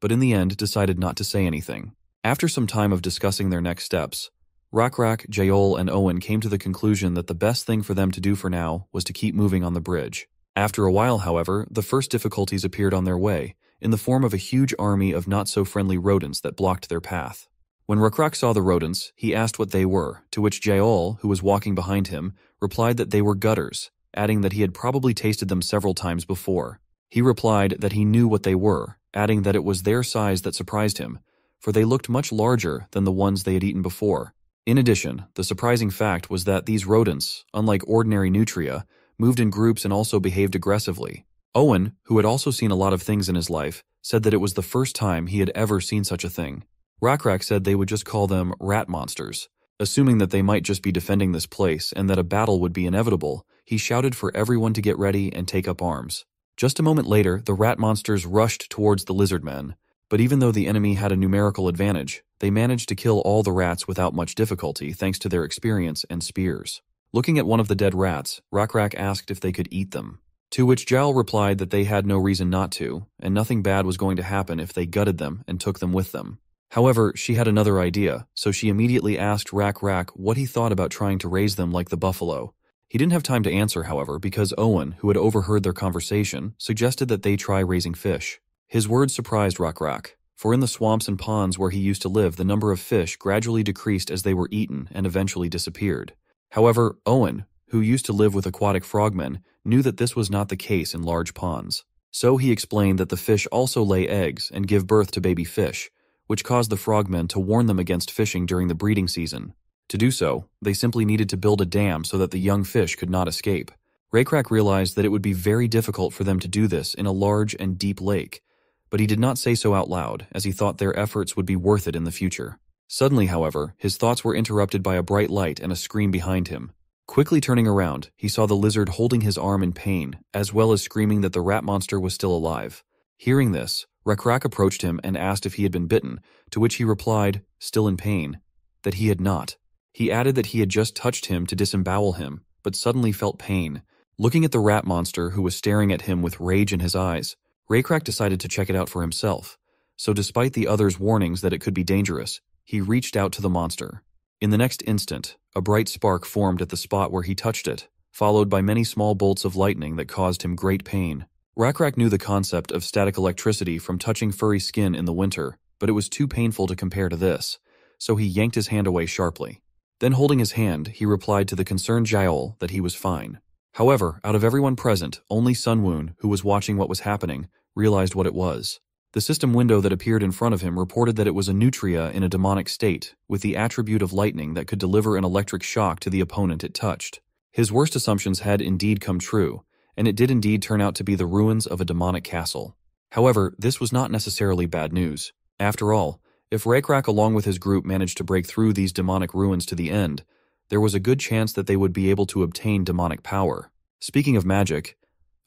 but in the end decided not to say anything. After some time of discussing their next steps, Rakrak, Jael, and Owen came to the conclusion that the best thing for them to do for now was to keep moving on the bridge. After a while, however, the first difficulties appeared on their way, in the form of a huge army of not-so-friendly rodents that blocked their path. When Rakrak saw the rodents, he asked what they were, to which Jael, who was walking behind him, replied that they were gutters, adding that he had probably tasted them several times before. He replied that he knew what they were, adding that it was their size that surprised him, for they looked much larger than the ones they had eaten before. In addition, the surprising fact was that these rodents, unlike ordinary nutria, moved in groups and also behaved aggressively. Owen, who had also seen a lot of things in his life, said that it was the first time he had ever seen such a thing. Rakrak said they would just call them rat monsters. Assuming that they might just be defending this place and that a battle would be inevitable, he shouted for everyone to get ready and take up arms. Just a moment later, the rat monsters rushed towards the Lizardmen, but even though the enemy had a numerical advantage, they managed to kill all the rats without much difficulty thanks to their experience and spears. Looking at one of the dead rats, Rakrak asked if they could eat them. To which Jael replied that they had no reason not to, and nothing bad was going to happen if they gutted them and took them with them. However, she had another idea, so she immediately asked Rakrak what he thought about trying to raise them like the buffalo. He didn't have time to answer, however, because Owen, who had overheard their conversation, suggested that they try raising fish. His words surprised Rakrak, for in the swamps and ponds where he used to live, the number of fish gradually decreased as they were eaten and eventually disappeared. However, Owen, who used to live with aquatic frogmen, knew that this was not the case in large ponds. So he explained that the fish also lay eggs and give birth to baby fish, which caused the frogmen to warn them against fishing during the breeding season. To do so, they simply needed to build a dam so that the young fish could not escape. Rakrak realized that it would be very difficult for them to do this in a large and deep lake, but he did not say so out loud, as he thought their efforts would be worth it in the future. Suddenly, however, his thoughts were interrupted by a bright light and a scream behind him. Quickly turning around, he saw the lizard holding his arm in pain, as well as screaming that the rat monster was still alive. Hearing this, Rakrak approached him and asked if he had been bitten, to which he replied, still in pain, that he had not. He added that he had just touched him to disembowel him, but suddenly felt pain. Looking at the rat monster, who was staring at him with rage in his eyes, Rakrak decided to check it out for himself. So despite the others' warnings that it could be dangerous, he reached out to the monster. In the next instant, a bright spark formed at the spot where he touched it, followed by many small bolts of lightning that caused him great pain. Rakrak knew the concept of static electricity from touching furry skin in the winter, but it was too painful to compare to this, so he yanked his hand away sharply. Then holding his hand, he replied to the concerned Jael that he was fine. However, out of everyone present, only Sunwoon, who was watching what was happening, realized what it was. The system window that appeared in front of him reported that it was a nutria in a demonic state, with the attribute of lightning that could deliver an electric shock to the opponent it touched. His worst assumptions had indeed come true, and it did indeed turn out to be the ruins of a demonic castle. However, this was not necessarily bad news. After all, if Rakrak along with his group managed to break through these demonic ruins to the end, there was a good chance that they would be able to obtain demonic power. Speaking of magic,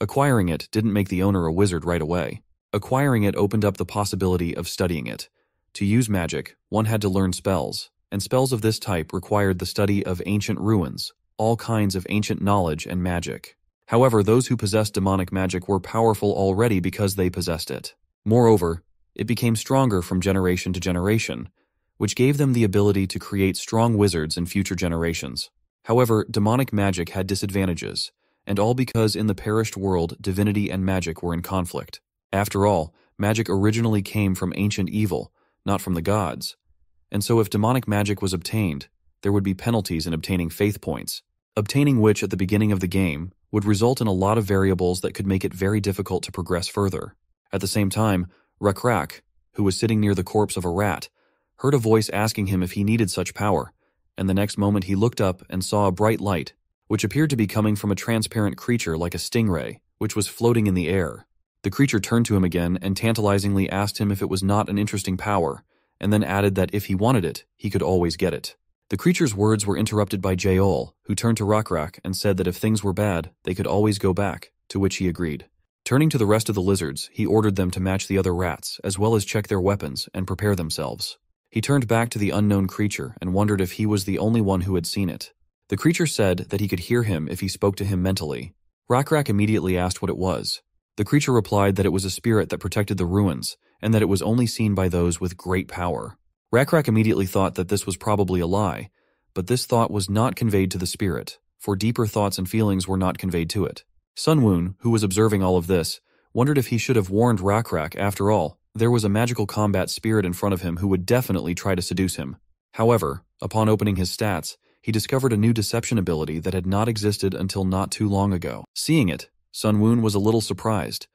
acquiring it didn't make the owner a wizard right away. Acquiring it opened up the possibility of studying it. To use magic, one had to learn spells, and spells of this type required the study of ancient ruins, all kinds of ancient knowledge and magic. However, those who possessed demonic magic were powerful already because they possessed it. Moreover, it became stronger from generation to generation, which gave them the ability to create strong wizards in future generations. However, demonic magic had disadvantages, and all because in the perished world, divinity and magic were in conflict. After all, magic originally came from ancient evil, not from the gods. And so if demonic magic was obtained, there would be penalties in obtaining faith points, obtaining which at the beginning of the game would result in a lot of variables that could make it very difficult to progress further. At the same time, Rakrak, who was sitting near the corpse of a rat, heard a voice asking him if he needed such power, and the next moment he looked up and saw a bright light, which appeared to be coming from a transparent creature like a stingray, which was floating in the air. The creature turned to him again and tantalizingly asked him if it was not an interesting power, and then added that if he wanted it, he could always get it. The creature's words were interrupted by Jael, who turned to Rakrak and said that if things were bad, they could always go back, to which he agreed. Turning to the rest of the lizards, he ordered them to match the other rats, as well as check their weapons and prepare themselves. He turned back to the unknown creature and wondered if he was the only one who had seen it. The creature said that he could hear him if he spoke to him mentally. Rakrak immediately asked what it was. The creature replied that it was a spirit that protected the ruins, and that it was only seen by those with great power. Rakrak immediately thought that this was probably a lie, but this thought was not conveyed to the spirit, for deeper thoughts and feelings were not conveyed to it. Sunwoon, who was observing all of this, wondered if he should have warned Rakrak. After all, there was a magical combat spirit in front of him who would definitely try to seduce him. However, upon opening his stats, he discovered a new deception ability that had not existed until not too long ago. Seeing it, Sunwoon was a little surprised,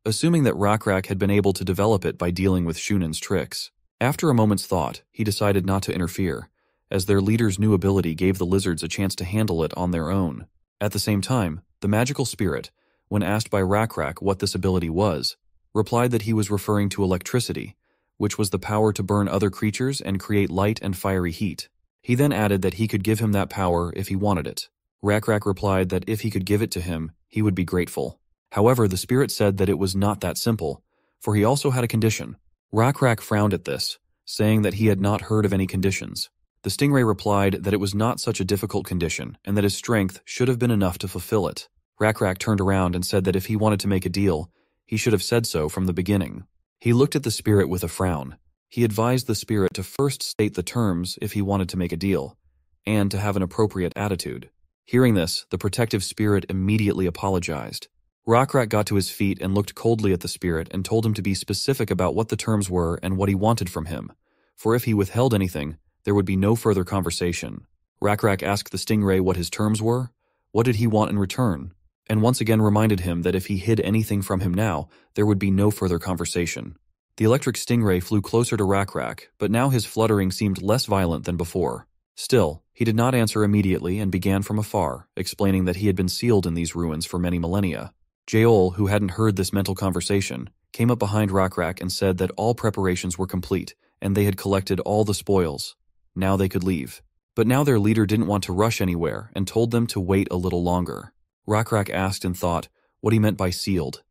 assuming that Rakrak had been able to develop it by dealing with Shunan's tricks. After a moment's thought, he decided not to interfere, as their leader's new ability gave the lizards a chance to handle it on their own. At the same time, the magical spirit, when asked by Rakrak what this ability was, replied that he was referring to electricity, which was the power to burn other creatures and create light and fiery heat. He then added that he could give him that power if he wanted it. Rakrak replied that if he could give it to him, he would be grateful. However, the spirit said that it was not that simple, for he also had a condition. Rakrak frowned at this, saying that he had not heard of any conditions. The stingray replied that it was not such a difficult condition and that his strength should have been enough to fulfill it. Rakrak turned around and said that if he wanted to make a deal, he should have said so from the beginning. He looked at the spirit with a frown. He advised the spirit to first state the terms if he wanted to make a deal, and to have an appropriate attitude. Hearing this, the protective spirit immediately apologized. Rakrak got to his feet and looked coldly at the spirit and told him to be specific about what the terms were and what he wanted from him, for if he withheld anything, there would be no further conversation. Rakrak asked the stingray what his terms were, what did he want in return, and once again reminded him that if he hid anything from him now, there would be no further conversation. The electric stingray flew closer to Rakrak, but now his fluttering seemed less violent than before. Still, he did not answer immediately and began from afar, explaining that he had been sealed in these ruins for many millennia. Yahello, who hadn't heard this mental conversation, came up behind Rakrak and said that all preparations were complete, and they had collected all the spoils. Now they could leave. But now their leader didn't want to rush anywhere and told them to wait a little longer. Rakrak asked and thought what he meant by sealed.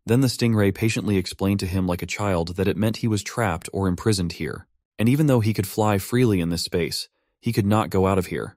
Then the stingray patiently explained to him like a child that it meant he was trapped or imprisoned here. And even though he could fly freely in this space, he could not go out of here.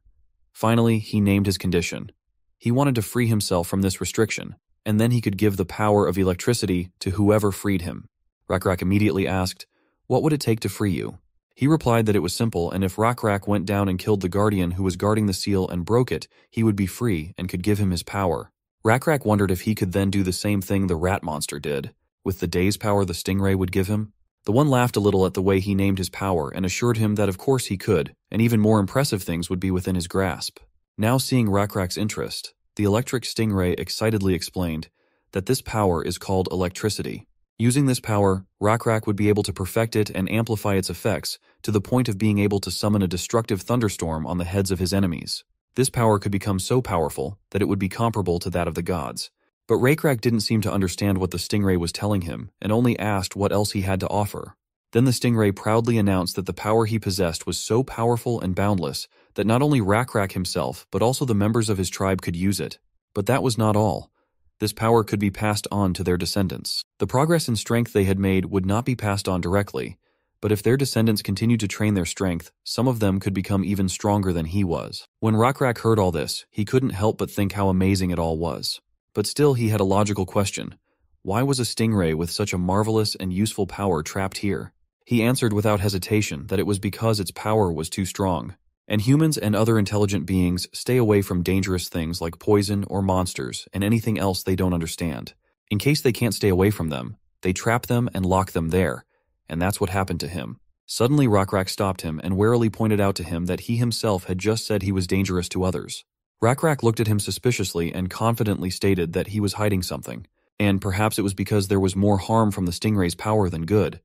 Finally, he named his condition. He wanted to free himself from this restriction, and then he could give the power of electricity to whoever freed him. Rakrak immediately asked, "What would it take to free you?" He replied that it was simple, and if Rakrak went down and killed the guardian who was guarding the seal and broke it, he would be free and could give him his power. Rakrak wondered if he could then do the same thing the rat monster did, with the day's power the stingray would give him. The one laughed a little at the way he named his power and assured him that of course he could, and even more impressive things would be within his grasp. Now seeing Rakrak's interest, the electric stingray excitedly explained that this power is called electricity. Using this power, Rakrak would be able to perfect it and amplify its effects to the point of being able to summon a destructive thunderstorm on the heads of his enemies. This power could become so powerful that it would be comparable to that of the gods. But Rakrak didn't seem to understand what the stingray was telling him and only asked what else he had to offer. Then the stingray proudly announced that the power he possessed was so powerful and boundless that not only Rakrak himself but also the members of his tribe could use it. But that was not all. This power could be passed on to their descendants. The progress in strength they had made would not be passed on directly, but if their descendants continued to train their strength, some of them could become even stronger than he was. When Rakrak heard all this, he couldn't help but think how amazing it all was. But still he had a logical question. Why was a stingray with such a marvelous and useful power trapped here? He answered without hesitation that it was because its power was too strong. And humans and other intelligent beings stay away from dangerous things like poison or monsters and anything else they don't understand. In case they can't stay away from them, they trap them and lock them there. And that's what happened to him. Suddenly Rakrak stopped him and warily pointed out to him that he himself had just said he was dangerous to others. Rakrak looked at him suspiciously and confidently stated that he was hiding something, and perhaps it was because there was more harm from the stingray's power than good.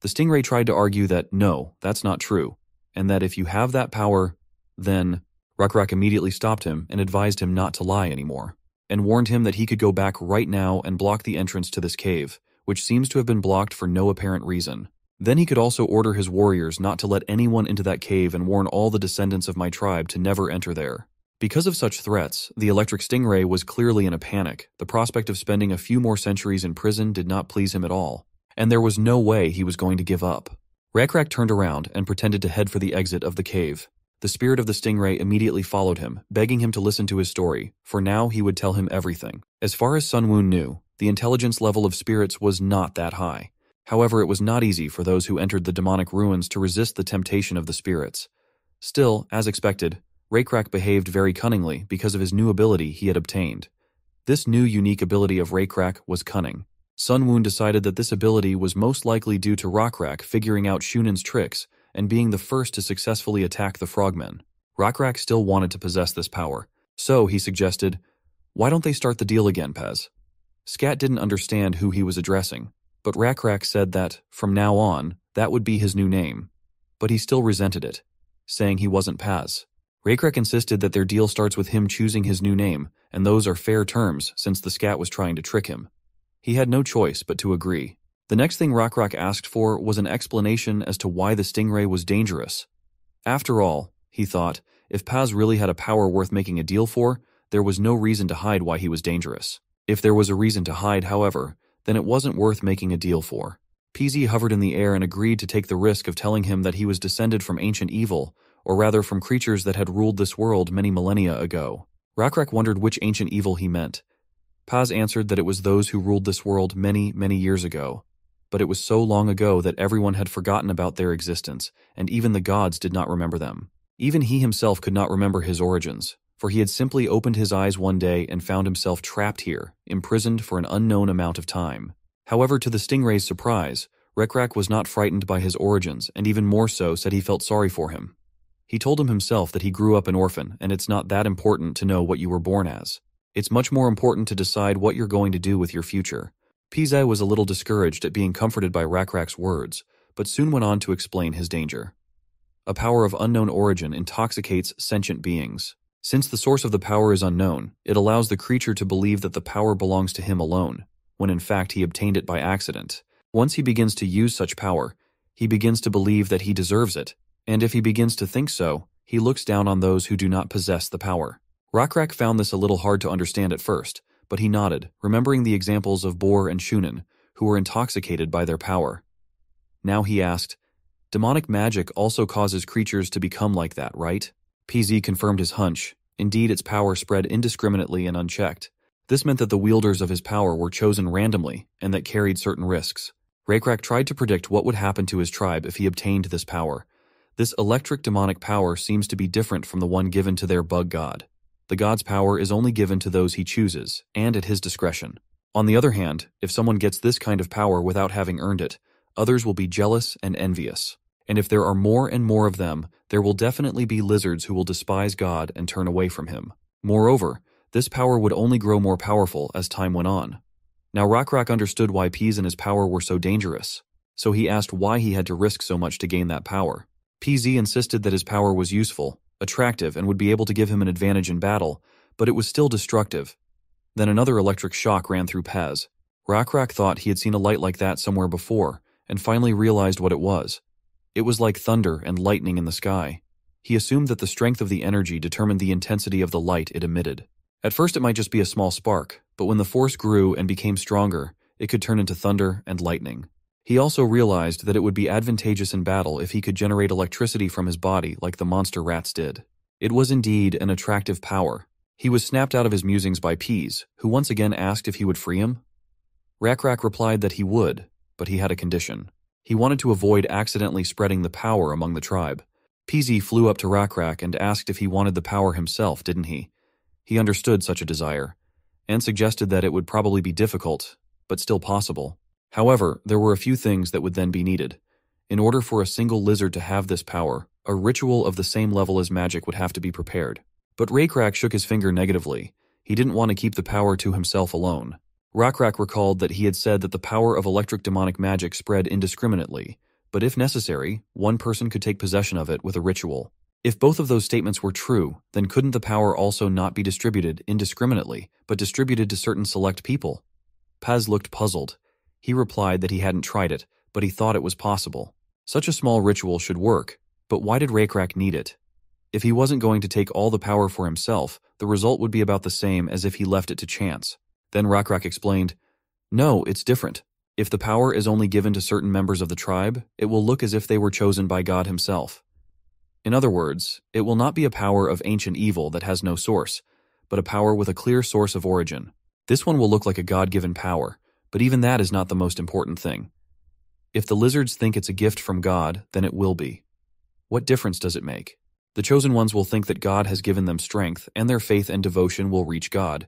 The stingray tried to argue that no, that's not true, and that if you have that power, then... Rakrak immediately stopped him and advised him not to lie anymore, and warned him that he could go back right now and block the entrance to this cave, which seems to have been blocked for no apparent reason. Then he could also order his warriors not to let anyone into that cave and warn all the descendants of my tribe to never enter there. Because of such threats, the electric stingray was clearly in a panic. The prospect of spending a few more centuries in prison did not please him at all, and there was no way he was going to give up. Rakrak turned around and pretended to head for the exit of the cave. The spirit of the stingray immediately followed him, begging him to listen to his story, for now he would tell him everything. As far as Sunwoon knew, the intelligence level of spirits was not that high. However, it was not easy for those who entered the demonic ruins to resist the temptation of the spirits. Still, as expected, Raycrack behaved very cunningly because of his new ability he had obtained. This new unique ability of Raycrack was cunning. Sunwoon decided that this ability was most likely due to Rockrack figuring out Shunen's tricks and being the first to successfully attack the frogmen. Rockrack still wanted to possess this power, so he suggested, "Why don't they start the deal again, Pez?" Scat didn't understand who he was addressing, but Rockrack said that, from now on, that would be his new name. But he still resented it, saying he wasn't Paz. Raycrack insisted that their deal starts with him choosing his new name, and those are fair terms since the Scat was trying to trick him. He had no choice but to agree. The next thing Rockrack asked for was an explanation as to why the stingray was dangerous. After all, he thought, if Paz really had a power worth making a deal for, there was no reason to hide why he was dangerous. If there was a reason to hide, however, then it wasn't worth making a deal for. PZ hovered in the air and agreed to take the risk of telling him that he was descended from ancient evil, or rather from creatures that had ruled this world many millennia ago. Rockrack wondered which ancient evil he meant. Paz answered that it was those who ruled this world many, many years ago. But it was so long ago that everyone had forgotten about their existence, and even the gods did not remember them. Even he himself could not remember his origins, for he had simply opened his eyes one day and found himself trapped here, imprisoned for an unknown amount of time. However, to the stingray's surprise, Rockrack was not frightened by his origins, and even more so said he felt sorry for him. He told him himself that he grew up an orphan, and it's not that important to know what you were born as. It's much more important to decide what you're going to do with your future. Pizai was a little discouraged at being comforted by Rockrack's words, but soon went on to explain his danger. A power of unknown origin intoxicates sentient beings. Since the source of the power is unknown, it allows the creature to believe that the power belongs to him alone, when in fact he obtained it by accident. Once he begins to use such power, he begins to believe that he deserves it, and if he begins to think so, he looks down on those who do not possess the power. Rockrack found this a little hard to understand at first, but he nodded, remembering the examples of Bor and Shunen, who were intoxicated by their power. Now he asked, "Demonic magic also causes creatures to become like that, right?" PZ confirmed his hunch. Indeed, its power spread indiscriminately and unchecked. This meant that the wielders of his power were chosen randomly and that carried certain risks. Raycrack tried to predict what would happen to his tribe if he obtained this power. This electric demonic power seems to be different from the one given to their bug god. The god's power is only given to those he chooses, and at his discretion. On the other hand, if someone gets this kind of power without having earned it, others will be jealous and envious. And if there are more and more of them, there will definitely be lizards who will despise God and turn away from him. Moreover, this power would only grow more powerful as time went on. Now Rockrack understood why Peas and his power were so dangerous, so he asked why he had to risk so much to gain that power. PZ insisted that his power was useful, attractive, and would be able to give him an advantage in battle, but it was still destructive. Then another electric shock ran through Paz. Rockrack thought he had seen a light like that somewhere before, and finally realized what it was. It was like thunder and lightning in the sky. He assumed that the strength of the energy determined the intensity of the light it emitted. At first it might just be a small spark, but when the force grew and became stronger, it could turn into thunder and lightning. He also realized that it would be advantageous in battle if he could generate electricity from his body like the monster rats did. It was indeed an attractive power. He was snapped out of his musings by Peas, who once again asked if he would free him. Rockrack replied that he would, but he had a condition. He wanted to avoid accidentally spreading the power among the tribe. PZ flew up to Rockrack and asked if he wanted the power himself, didn't he? He understood such a desire, and suggested that it would probably be difficult, but still possible. However, there were a few things that would then be needed. In order for a single lizard to have this power, a ritual of the same level as magic would have to be prepared. But Raycrack shook his finger negatively. He didn't want to keep the power to himself alone. Rockrack recalled that he had said that the power of electric demonic magic spread indiscriminately, but if necessary, one person could take possession of it with a ritual. If both of those statements were true, then couldn't the power also not be distributed indiscriminately, but distributed to certain select people? Paz looked puzzled. He replied that he hadn't tried it, but he thought it was possible. Such a small ritual should work, but why did Raycrack need it? If he wasn't going to take all the power for himself, the result would be about the same as if he left it to chance. Then Rockrack explained, "No, it's different. If the power is only given to certain members of the tribe, it will look as if they were chosen by God himself. In other words, it will not be a power of ancient evil that has no source, but a power with a clear source of origin. This one will look like a God-given power, but even that is not the most important thing. If the lizards think it's a gift from God, then it will be. What difference does it make? The chosen ones will think that God has given them strength, and their faith and devotion will reach God,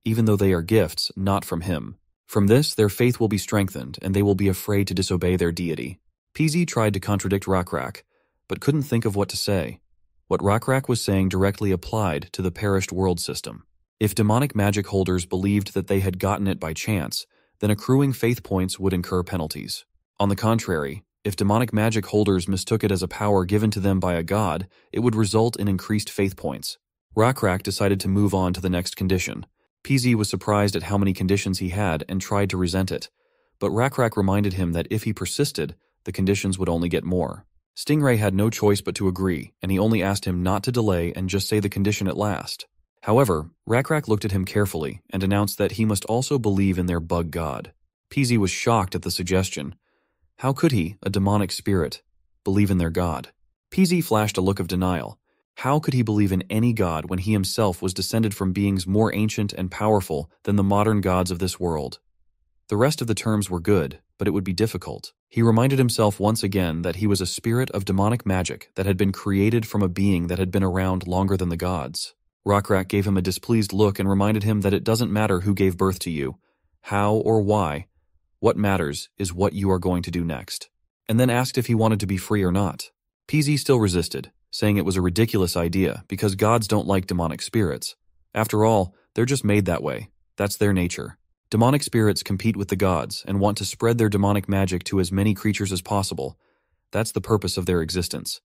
even though they are gifts not from Him. From this, their faith will be strengthened, and they will be afraid to disobey their deity. PZ tried to contradict Rakrak, but couldn't think of what to say. What Rakrak was saying directly applied to the perished world system. If demonic magic holders believed that they had gotten it by chance, then accruing faith points would incur penalties. On the contrary, if demonic magic holders mistook it as a power given to them by a god, it would result in increased faith points. Rakrak decided to move on to the next condition. PZ was surprised at how many conditions he had and tried to resent it, but Rakrak reminded him that if he persisted, the conditions would only get more. Stingray had no choice but to agree, and he only asked him not to delay and just say the condition at last. However, Rakrak looked at him carefully and announced that he must also believe in their bug god. PZ was shocked at the suggestion. How could he, a demonic spirit, believe in their god? PZ flashed a look of denial. How could he believe in any god when he himself was descended from beings more ancient and powerful than the modern gods of this world? The rest of the terms were good, but it would be difficult. He reminded himself once again that he was a spirit of demonic magic that had been created from a being that had been around longer than the gods. Rakrak gave him a displeased look and reminded him that it doesn't matter who gave birth to you, how or why. What matters is what you are going to do next. And then asked if he wanted to be free or not. PZ still resisted, saying it was a ridiculous idea because gods don't like demonic spirits. After all, they're just made that way. That's their nature. Demonic spirits compete with the gods and want to spread their demonic magic to as many creatures as possible. That's the purpose of their existence.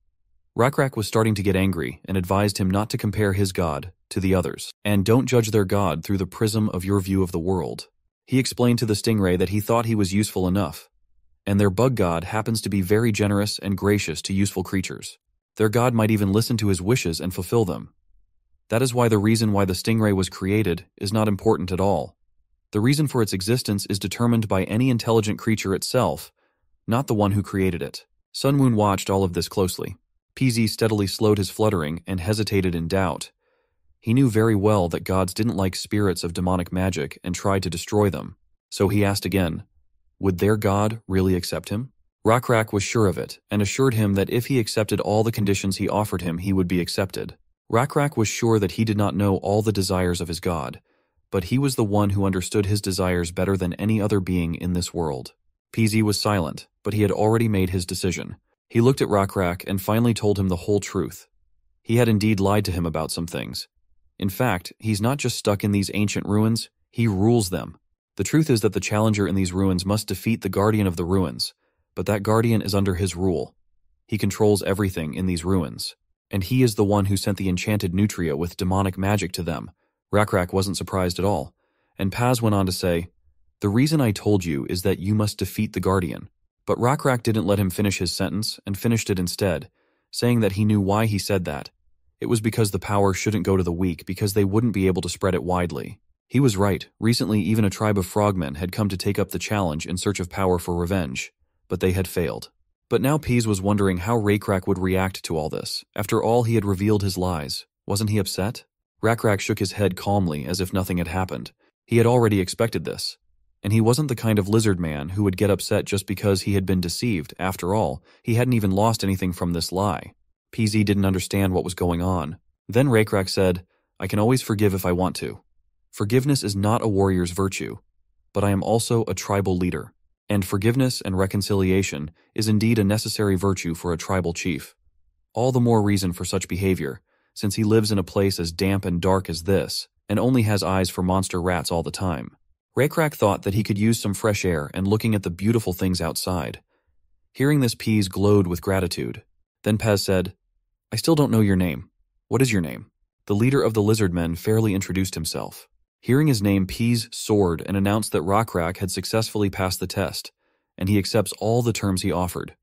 Rakrak was starting to get angry and advised him not to compare his god to the others, and don't judge their god through the prism of your view of the world. He explained to the Stingray that he thought he was useful enough, and their bug god happens to be very generous and gracious to useful creatures. Their god might even listen to his wishes and fulfill them. That is why the reason why the Stingray was created is not important at all. The reason for its existence is determined by any intelligent creature itself, not the one who created it. Sunwoon watched all of this closely. PZ steadily slowed his fluttering and hesitated in doubt. He knew very well that gods didn't like spirits of demonic magic and tried to destroy them. So he asked again, would their god really accept him? Rakrak was sure of it and assured him that if he accepted all the conditions he offered him, he would be accepted. Rakrak was sure that he did not know all the desires of his god, but he was the one who understood his desires better than any other being in this world. PZ was silent, but he had already made his decision. He looked at Rakrak and finally told him the whole truth. He had indeed lied to him about some things. In fact, he's not just stuck in these ancient ruins, he rules them. The truth is that the challenger in these ruins must defeat the guardian of the ruins, but that guardian is under his rule. He controls everything in these ruins, and he is the one who sent the enchanted nutria with demonic magic to them. Rakrak wasn't surprised at all, and Paz went on to say, the reason I told you is that you must defeat the guardian. But Rakrak didn't let him finish his sentence and finished it instead, saying that he knew why he said that. It was because the power shouldn't go to the weak because they wouldn't be able to spread it widely. He was right. Recently, even a tribe of frogmen had come to take up the challenge in search of power for revenge, but they had failed. But now Pease was wondering how Rakrak would react to all this. After all, he had revealed his lies. Wasn't he upset? Rakrak shook his head calmly as if nothing had happened. He had already expected this. And he wasn't the kind of lizard man who would get upset just because he had been deceived. After all, he hadn't even lost anything from this lie. PZ didn't understand what was going on. Then Rakrak said, I can always forgive if I want to. Forgiveness is not a warrior's virtue, but I am also a tribal leader. And forgiveness and reconciliation is indeed a necessary virtue for a tribal chief. All the more reason for such behavior, since he lives in a place as damp and dark as this, and only has eyes for monster rats all the time. Rakrak thought that he could use some fresh air and looking at the beautiful things outside. Hearing this, Pease glowed with gratitude. Then Paz said, I still don't know your name. What is your name? The leader of the Lizardmen fairly introduced himself. Hearing his name, Pease soared and announced that Rakrak had successfully passed the test, and he accepts all the terms he offered.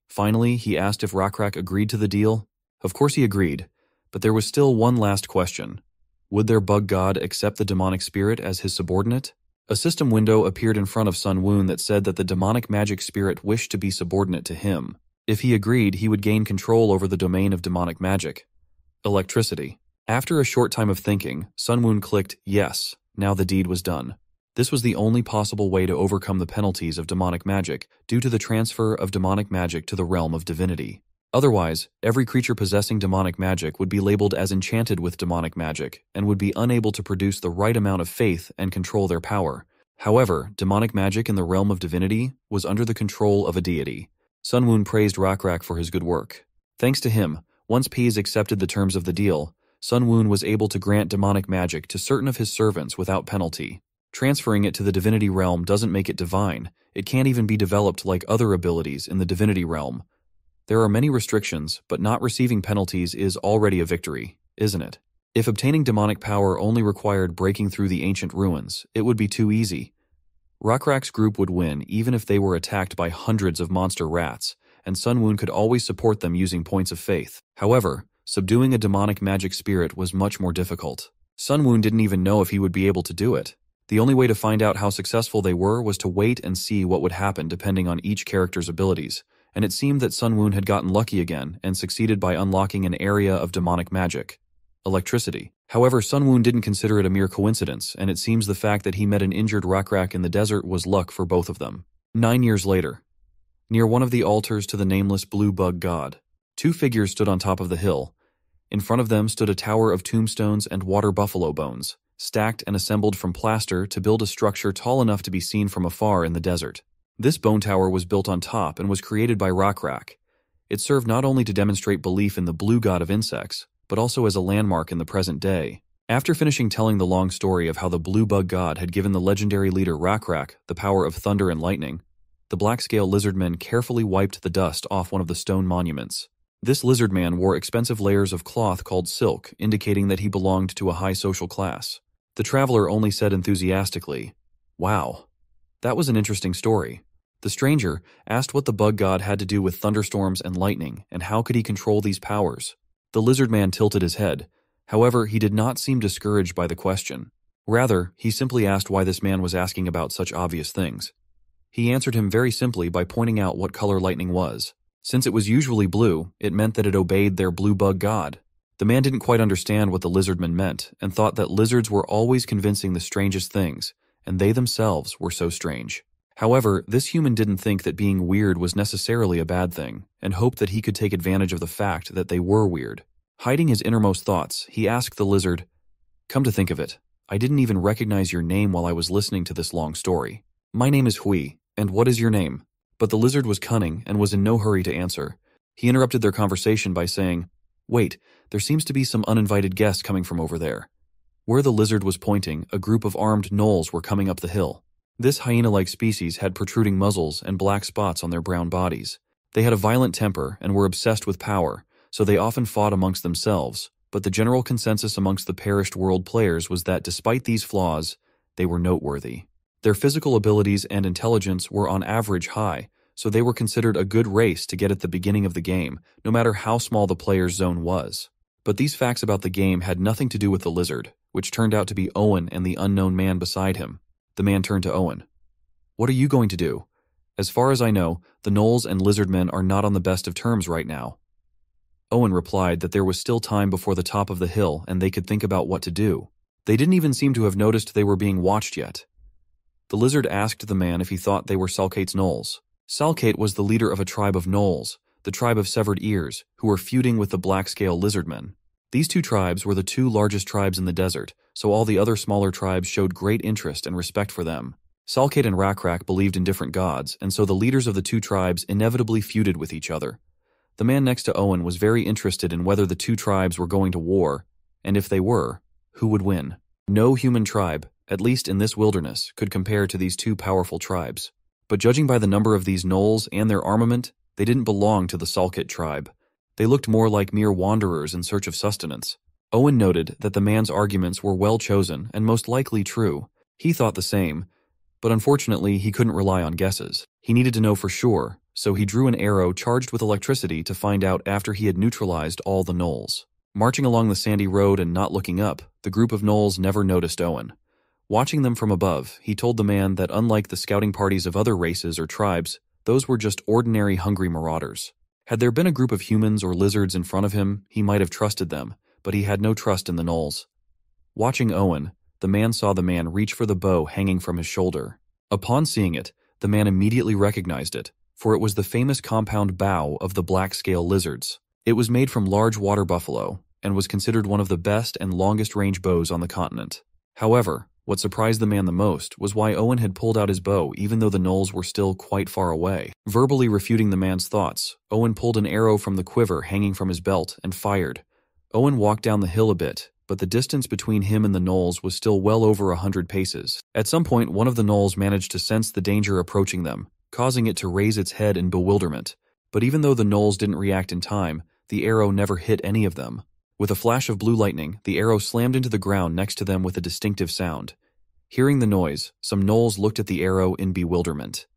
Finally, he asked if Rakrak agreed to the deal. Of course he agreed, but there was still one last question. Would their bug god accept the demonic spirit as his subordinate? A system window appeared in front of Sun Woon that said that the demonic magic spirit wished to be subordinate to him. If he agreed, he would gain control over the domain of demonic magic. Electricity. After a short time of thinking, Sun Woon clicked yes. Now the deed was done. This was the only possible way to overcome the penalties of demonic magic due to the transfer of demonic magic to the realm of divinity. Otherwise, every creature possessing demonic magic would be labeled as enchanted with demonic magic and would be unable to produce the right amount of faith and control their power. However, demonic magic in the realm of divinity was under the control of a deity. Sun Woon praised Rakrak for his good work. Thanks to him, once Peas accepted the terms of the deal, Sun Woon was able to grant demonic magic to certain of his servants without penalty. Transferring it to the divinity realm doesn't make it divine. It can't even be developed like other abilities in the divinity realm. There are many restrictions, but not receiving penalties is already a victory, isn't it? If obtaining demonic power only required breaking through the ancient ruins, it would be too easy. Rakrak's group would win even if they were attacked by hundreds of monster rats, and Sun Woon could always support them using points of faith. However, subduing a demonic magic spirit was much more difficult. Sun Woon didn't even know if he would be able to do it. The only way to find out how successful they were was to wait and see what would happen depending on each character's abilities, and it seemed that Sun Woon had gotten lucky again and succeeded by unlocking an area of demonic magic. Electricity. However, Sun Woon didn't consider it a mere coincidence, and it seems the fact that he met an injured Rakrak in the desert was luck for both of them. 9 years later. Near one of the altars to the nameless blue bug god, two figures stood on top of the hill. In front of them stood a tower of tombstones and water buffalo bones, stacked and assembled from plaster to build a structure tall enough to be seen from afar in the desert. This bone tower was built on top and was created by Rakrak. It served not only to demonstrate belief in the blue god of insects, but also as a landmark in the present day. After finishing telling the long story of how the blue bug god had given the legendary leader Rakrak the power of thunder and lightning, the black-scale lizardmen carefully wiped the dust off one of the stone monuments. This lizardman wore expensive layers of cloth called silk, indicating that he belonged to a high social class. The traveler only said enthusiastically, "Wow, that was an interesting story." The stranger asked what the bug god had to do with thunderstorms and lightning, and how could he control these powers. The lizardman tilted his head. However, he did not seem discouraged by the question. Rather, he simply asked why this man was asking about such obvious things. He answered him very simply by pointing out what color lightning was. Since it was usually blue, it meant that it obeyed their blue bug god. The man didn't quite understand what the lizardman meant, and thought that lizards were always convincing the strangest things, and they themselves were so strange. However, this human didn't think that being weird was necessarily a bad thing, and hoped that he could take advantage of the fact that they were weird. Hiding his innermost thoughts, he asked the lizard, "Come to think of it, I didn't even recognize your name while I was listening to this long story. My name is Hui, and what is your name?" But the lizard was cunning and was in no hurry to answer. He interrupted their conversation by saying, "Wait, there seems to be some uninvited guests coming from over there." Where the lizard was pointing, a group of armed gnolls were coming up the hill. This hyena-like species had protruding muzzles and black spots on their brown bodies. They had a violent temper and were obsessed with power, so they often fought amongst themselves, but the general consensus amongst the perished world players was that despite these flaws, they were noteworthy. Their physical abilities and intelligence were on average high, so they were considered a good race to get at the beginning of the game, no matter how small the player's zone was. But these facts about the game had nothing to do with the lizard, which turned out to be Owen and the unknown man beside him. The man turned to Owen. "What are you going to do? As far as I know, the gnolls and lizardmen are not on the best of terms right now." Owen replied that there was still time before the top of the hill and they could think about what to do. They didn't even seem to have noticed they were being watched yet. The lizard asked the man if he thought they were Salkate's gnolls. Salkate was the leader of a tribe of gnolls, the tribe of severed ears, who were feuding with the black-scale lizardmen. These two tribes were the two largest tribes in the desert, so all the other smaller tribes showed great interest and respect for them. Salkate and Rakrak believed in different gods, and so the leaders of the two tribes inevitably feuded with each other. The man next to Owen was very interested in whether the two tribes were going to war, and if they were, who would win. No human tribe, at least in this wilderness, could compare to these two powerful tribes. But judging by the number of these gnolls and their armament, they didn't belong to the Salkate tribe. They looked more like mere wanderers in search of sustenance. Owen noted that the man's arguments were well chosen and most likely true. He thought the same, but unfortunately he couldn't rely on guesses. He needed to know for sure, so he drew an arrow charged with electricity to find out after he had neutralized all the gnolls. Marching along the sandy road and not looking up, the group of gnolls never noticed Owen. Watching them from above, he told the man that unlike the scouting parties of other races or tribes, those were just ordinary hungry marauders. Had there been a group of humans or lizards in front of him, he might have trusted them, but he had no trust in the gnolls. Watching Owen, the man saw the man reach for the bow hanging from his shoulder. Upon seeing it, the man immediately recognized it. for it was the famous compound bow of the black-scale lizards. It was made from large water buffalo and was considered one of the best and longest-range bows on the continent. However, what surprised the man the most was why Owen had pulled out his bow even though the gnolls were still quite far away. Verbally refuting the man's thoughts, Owen pulled an arrow from the quiver hanging from his belt and fired. Owen walked down the hill a bit, but the distance between him and the gnolls was still well over 100 paces. At some point, one of the gnolls managed to sense the danger approaching them, causing it to raise its head in bewilderment. But even though the gnolls didn't react in time, the arrow never hit any of them. With a flash of blue lightning, the arrow slammed into the ground next to them with a distinctive sound. Hearing the noise, some gnolls looked at the arrow in bewilderment.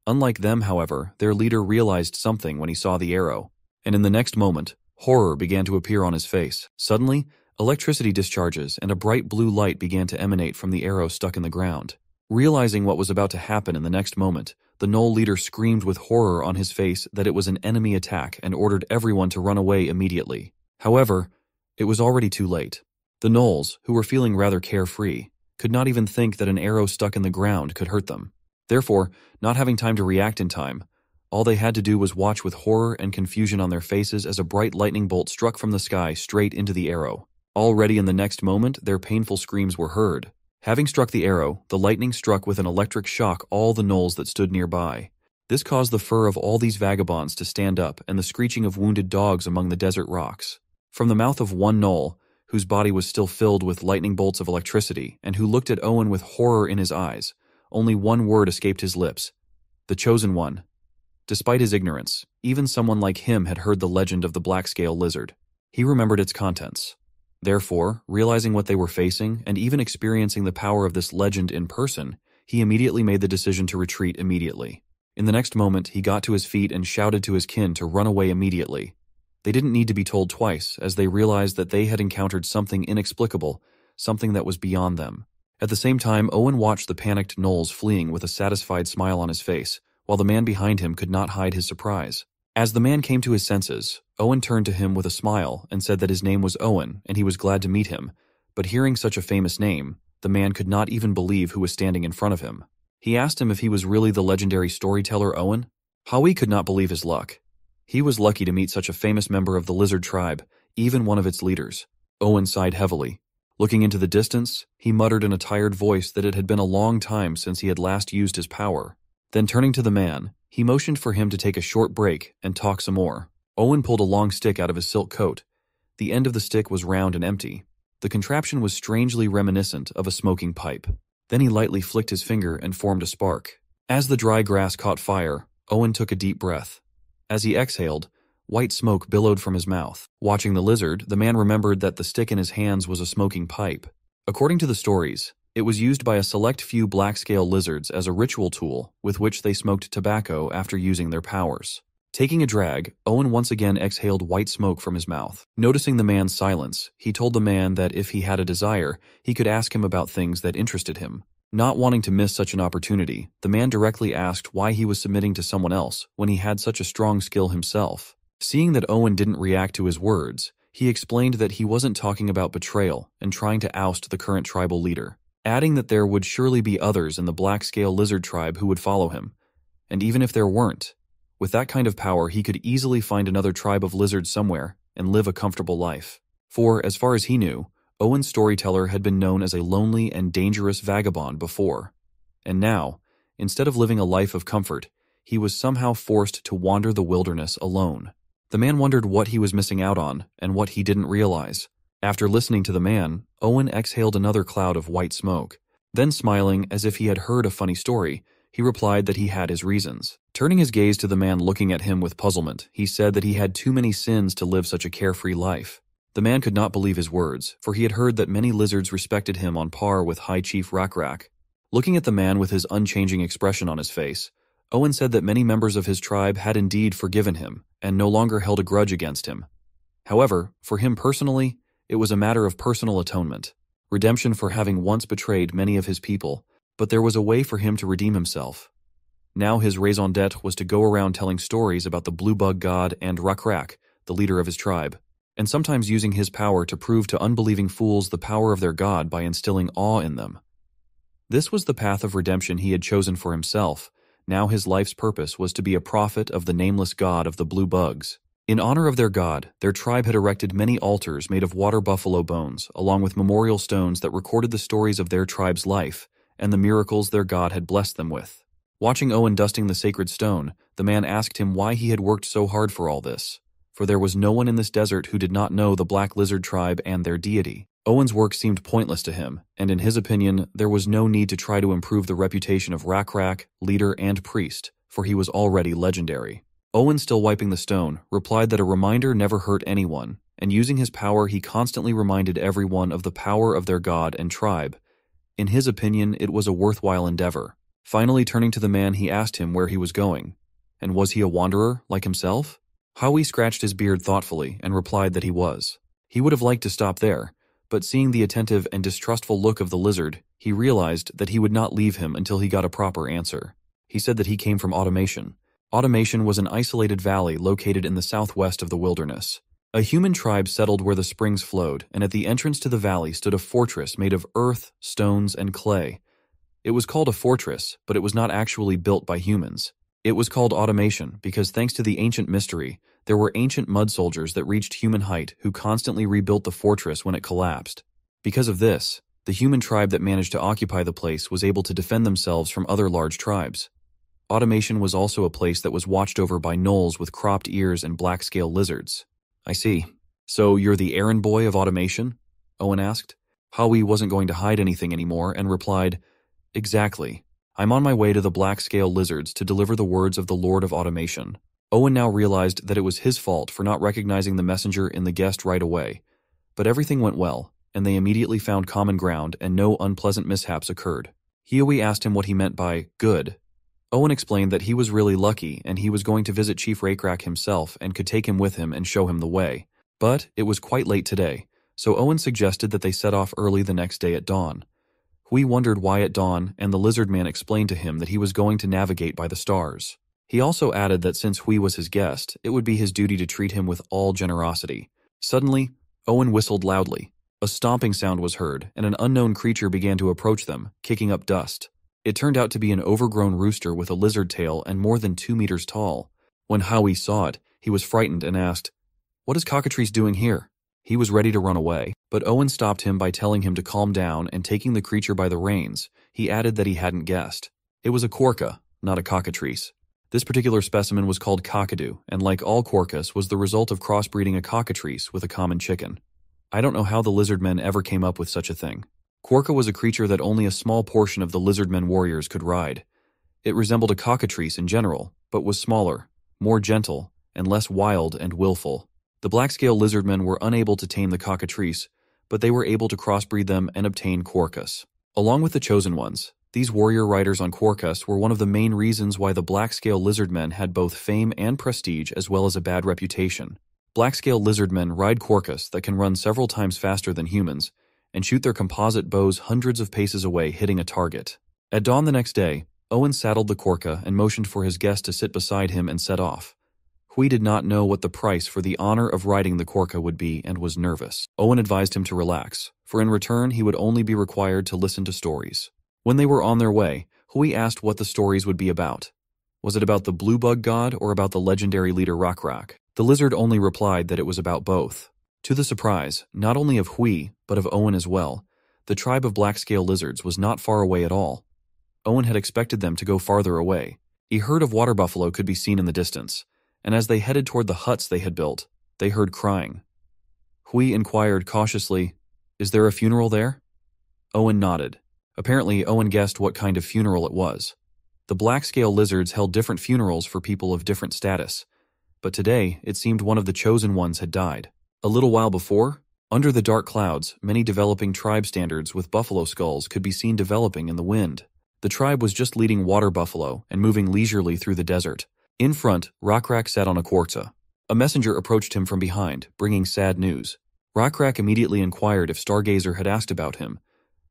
Unlike them, however, their leader realized something when he saw the arrow, and in the next moment, horror began to appear on his face. Suddenly, electricity discharges and a bright blue light began to emanate from the arrow stuck in the ground. Realizing what was about to happen in the next moment, the gnoll leader screamed with horror on his face that it was an enemy attack and ordered everyone to run away immediately. However, it was already too late. The gnolls, who were feeling rather carefree, could not even think that an arrow stuck in the ground could hurt them. Therefore, not having time to react in time, all they had to do was watch with horror and confusion on their faces as a bright lightning bolt struck from the sky straight into the arrow. Already in the next moment, their painful screams were heard. Having struck the arrow, the lightning struck with an electric shock all the gnolls that stood nearby. This caused the fur of all these vagabonds to stand up and the screeching of wounded dogs among the desert rocks. From the mouth of one gnoll, whose body was still filled with lightning bolts of electricity and who looked at Owen with horror in his eyes, only one word escaped his lips: the Chosen One. Despite his ignorance, even someone like him had heard the legend of the black-scale lizard. He remembered its contents. Therefore, realizing what they were facing and even experiencing the power of this legend in person, he immediately made the decision to retreat immediately. In the next moment, he got to his feet and shouted to his kin to run away immediately. They didn't need to be told twice, as they realized that they had encountered something inexplicable, something that was beyond them. At the same time, Owen watched the panicked gnolls fleeing with a satisfied smile on his face, while the man behind him could not hide his surprise. As the man came to his senses, Owen turned to him with a smile and said that his name was Owen and he was glad to meet him, but hearing such a famous name, the man could not even believe who was standing in front of him. He asked him if he was really the legendary storyteller Owen. Howie could not believe his luck. He was lucky to meet such a famous member of the lizard tribe, even one of its leaders. Owen sighed heavily. Looking into the distance, he muttered in a tired voice that it had been a long time since he had last used his power. Then turning to the man, he motioned for him to take a short break and talk some more. Owen pulled a long stick out of his silk coat. The end of the stick was round and empty. The contraption was strangely reminiscent of a smoking pipe. Then he lightly flicked his finger and formed a spark. As the dry grass caught fire, Owen took a deep breath. As he exhaled, white smoke billowed from his mouth. Watching the lizard, the man remembered that the stick in his hands was a smoking pipe. According to the stories, it was used by a select few black-scale lizards as a ritual tool with which they smoked tobacco after using their powers. Taking a drag, Owen once again exhaled white smoke from his mouth. Noticing the man's silence, he told the man that if he had a desire, he could ask him about things that interested him. Not wanting to miss such an opportunity, the man directly asked why he was submitting to someone else when he had such a strong skill himself. Seeing that Owen didn't react to his words, he explained that he wasn't talking about betrayal and trying to oust the current tribal leader, adding that there would surely be others in the black-scale lizard tribe who would follow him. And even if there weren't, with that kind of power he could easily find another tribe of lizards somewhere and live a comfortable life. For, as far as he knew, Owen's storyteller had been known as a lonely and dangerous vagabond before. And now, instead of living a life of comfort, he was somehow forced to wander the wilderness alone. The man wondered what he was missing out on and what he didn't realize. After listening to the man, Owen exhaled another cloud of white smoke. Then smiling as if he had heard a funny story, he replied that he had his reasons. Turning his gaze to the man looking at him with puzzlement, he said that he had too many sins to live such a carefree life. The man could not believe his words, for he had heard that many lizards respected him on par with High Chief Rak. Looking at the man with his unchanging expression on his face, Owen said that many members of his tribe had indeed forgiven him and no longer held a grudge against him. However, for him personally, it was a matter of personal atonement, redemption for having once betrayed many of his people, but there was a way for him to redeem himself. Now his raison d'etre was to go around telling stories about the blue bug god and Rak, the leader of his tribe, and sometimes using his power to prove to unbelieving fools the power of their god by instilling awe in them. This was the path of redemption he had chosen for himself, Now his life's purpose was to be a prophet of the nameless god of the blue bugs. In honor of their god, their tribe had erected many altars made of water buffalo bones, along with memorial stones that recorded the stories of their tribe's life and the miracles their god had blessed them with. Watching Owen dusting the sacred stone, the man asked him why he had worked so hard for all this. For there was no one in this desert who did not know the Black Lizard tribe and their deity. Owen's work seemed pointless to him, and in his opinion, there was no need to try to improve the reputation of Rakrak, leader and priest, for he was already legendary. Owen, still wiping the stone, replied that a reminder never hurt anyone, and using his power he constantly reminded everyone of the power of their god and tribe. In his opinion, it was a worthwhile endeavor. Finally turning to the man, he asked him where he was going. And was he a wanderer, like himself? Howie scratched his beard thoughtfully and replied that he was. He would have liked to stop there, but seeing the attentive and distrustful look of the lizard, he realized that he would not leave him until he got a proper answer. He said that he came from Automation. Automation was an isolated valley located in the southwest of the wilderness. A human tribe settled where the springs flowed, and at the entrance to the valley stood a fortress made of earth, stones, and clay. It was called a fortress, but it was not actually built by humans. It was called Automation because, thanks to the ancient mystery, there were ancient mud soldiers that reached human height who constantly rebuilt the fortress when it collapsed. Because of this, the human tribe that managed to occupy the place was able to defend themselves from other large tribes. Automation was also a place that was watched over by gnolls with cropped ears and black-scale lizards. I see. So you're the errand boy of Automation? Owen asked. Howie wasn't going to hide anything anymore and replied, Exactly. I'm on my way to the black-scale lizards to deliver the words of the Lord of Automation. Owen now realized that it was his fault for not recognizing the messenger in the guest right away. But everything went well, and they immediately found common ground and no unpleasant mishaps occurred. Howie asked him what he meant by good. Owen explained that he was really lucky and he was going to visit Chief Rakrak himself and could take him with him and show him the way. But it was quite late today, so Owen suggested that they set off early the next day at dawn. Hui wondered why at dawn, and the Lizardman explained to him that he was going to navigate by the stars. He also added that since Hui was his guest, it would be his duty to treat him with all generosity. Suddenly, Owen whistled loudly. A stomping sound was heard, and an unknown creature began to approach them, kicking up dust. It turned out to be an overgrown rooster with a lizard tail and more than 2 meters tall. When Howie saw it, he was frightened and asked, "What is Cockatrice doing here?" He was ready to run away, but Owen stopped him by telling him to calm down, and taking the creature by the reins, he added that he hadn't guessed. It was a quorka, not a cockatrice. This particular specimen was called Cockadoo, and like all quorkas, was the result of crossbreeding a cockatrice with a common chicken. I don't know how the Lizardmen ever came up with such a thing. Quorka was a creature that only a small portion of the Lizardmen warriors could ride. It resembled a cockatrice in general, but was smaller, more gentle, and less wild and willful. The black-scale Lizardmen were unable to tame the cockatrice, but they were able to crossbreed them and obtain quorkas. Along with the chosen ones, these warrior riders on quorkas were one of the main reasons why the black-scale Lizardmen had both fame and prestige as well as a bad reputation. Black-scale Lizardmen ride quorkas that can run several times faster than humans and shoot their composite bows hundreds of paces away, hitting a target. At dawn the next day, Owen saddled the quorka and motioned for his guest to sit beside him and set off. Hui did not know what the price for the honor of riding the quorka would be and was nervous. Owen advised him to relax, for in return he would only be required to listen to stories. When they were on their way, Hui asked what the stories would be about. Was it about the blue bug god or about the legendary leader Rakrak? The lizard only replied that it was about both. To the surprise, not only of Hui, but of Owen as well, the tribe of black-scale lizards was not far away at all. Owen had expected them to go farther away. A herd of water buffalo could be seen in the distance, and as they headed toward the huts they had built, they heard crying. Hui inquired cautiously, "Is there a funeral there?" Owen nodded. Apparently, Owen guessed what kind of funeral it was. The black-scale lizards held different funerals for people of different status, but today it seemed one of the chosen ones had died. A little while before, under the dark clouds, many developing tribe standards with buffalo skulls could be seen developing in the wind. The tribe was just leading water buffalo and moving leisurely through the desert. In front, Rakrak sat on a quorta. A messenger approached him from behind, bringing sad news. Rakrak immediately inquired if Stargazer had asked about him.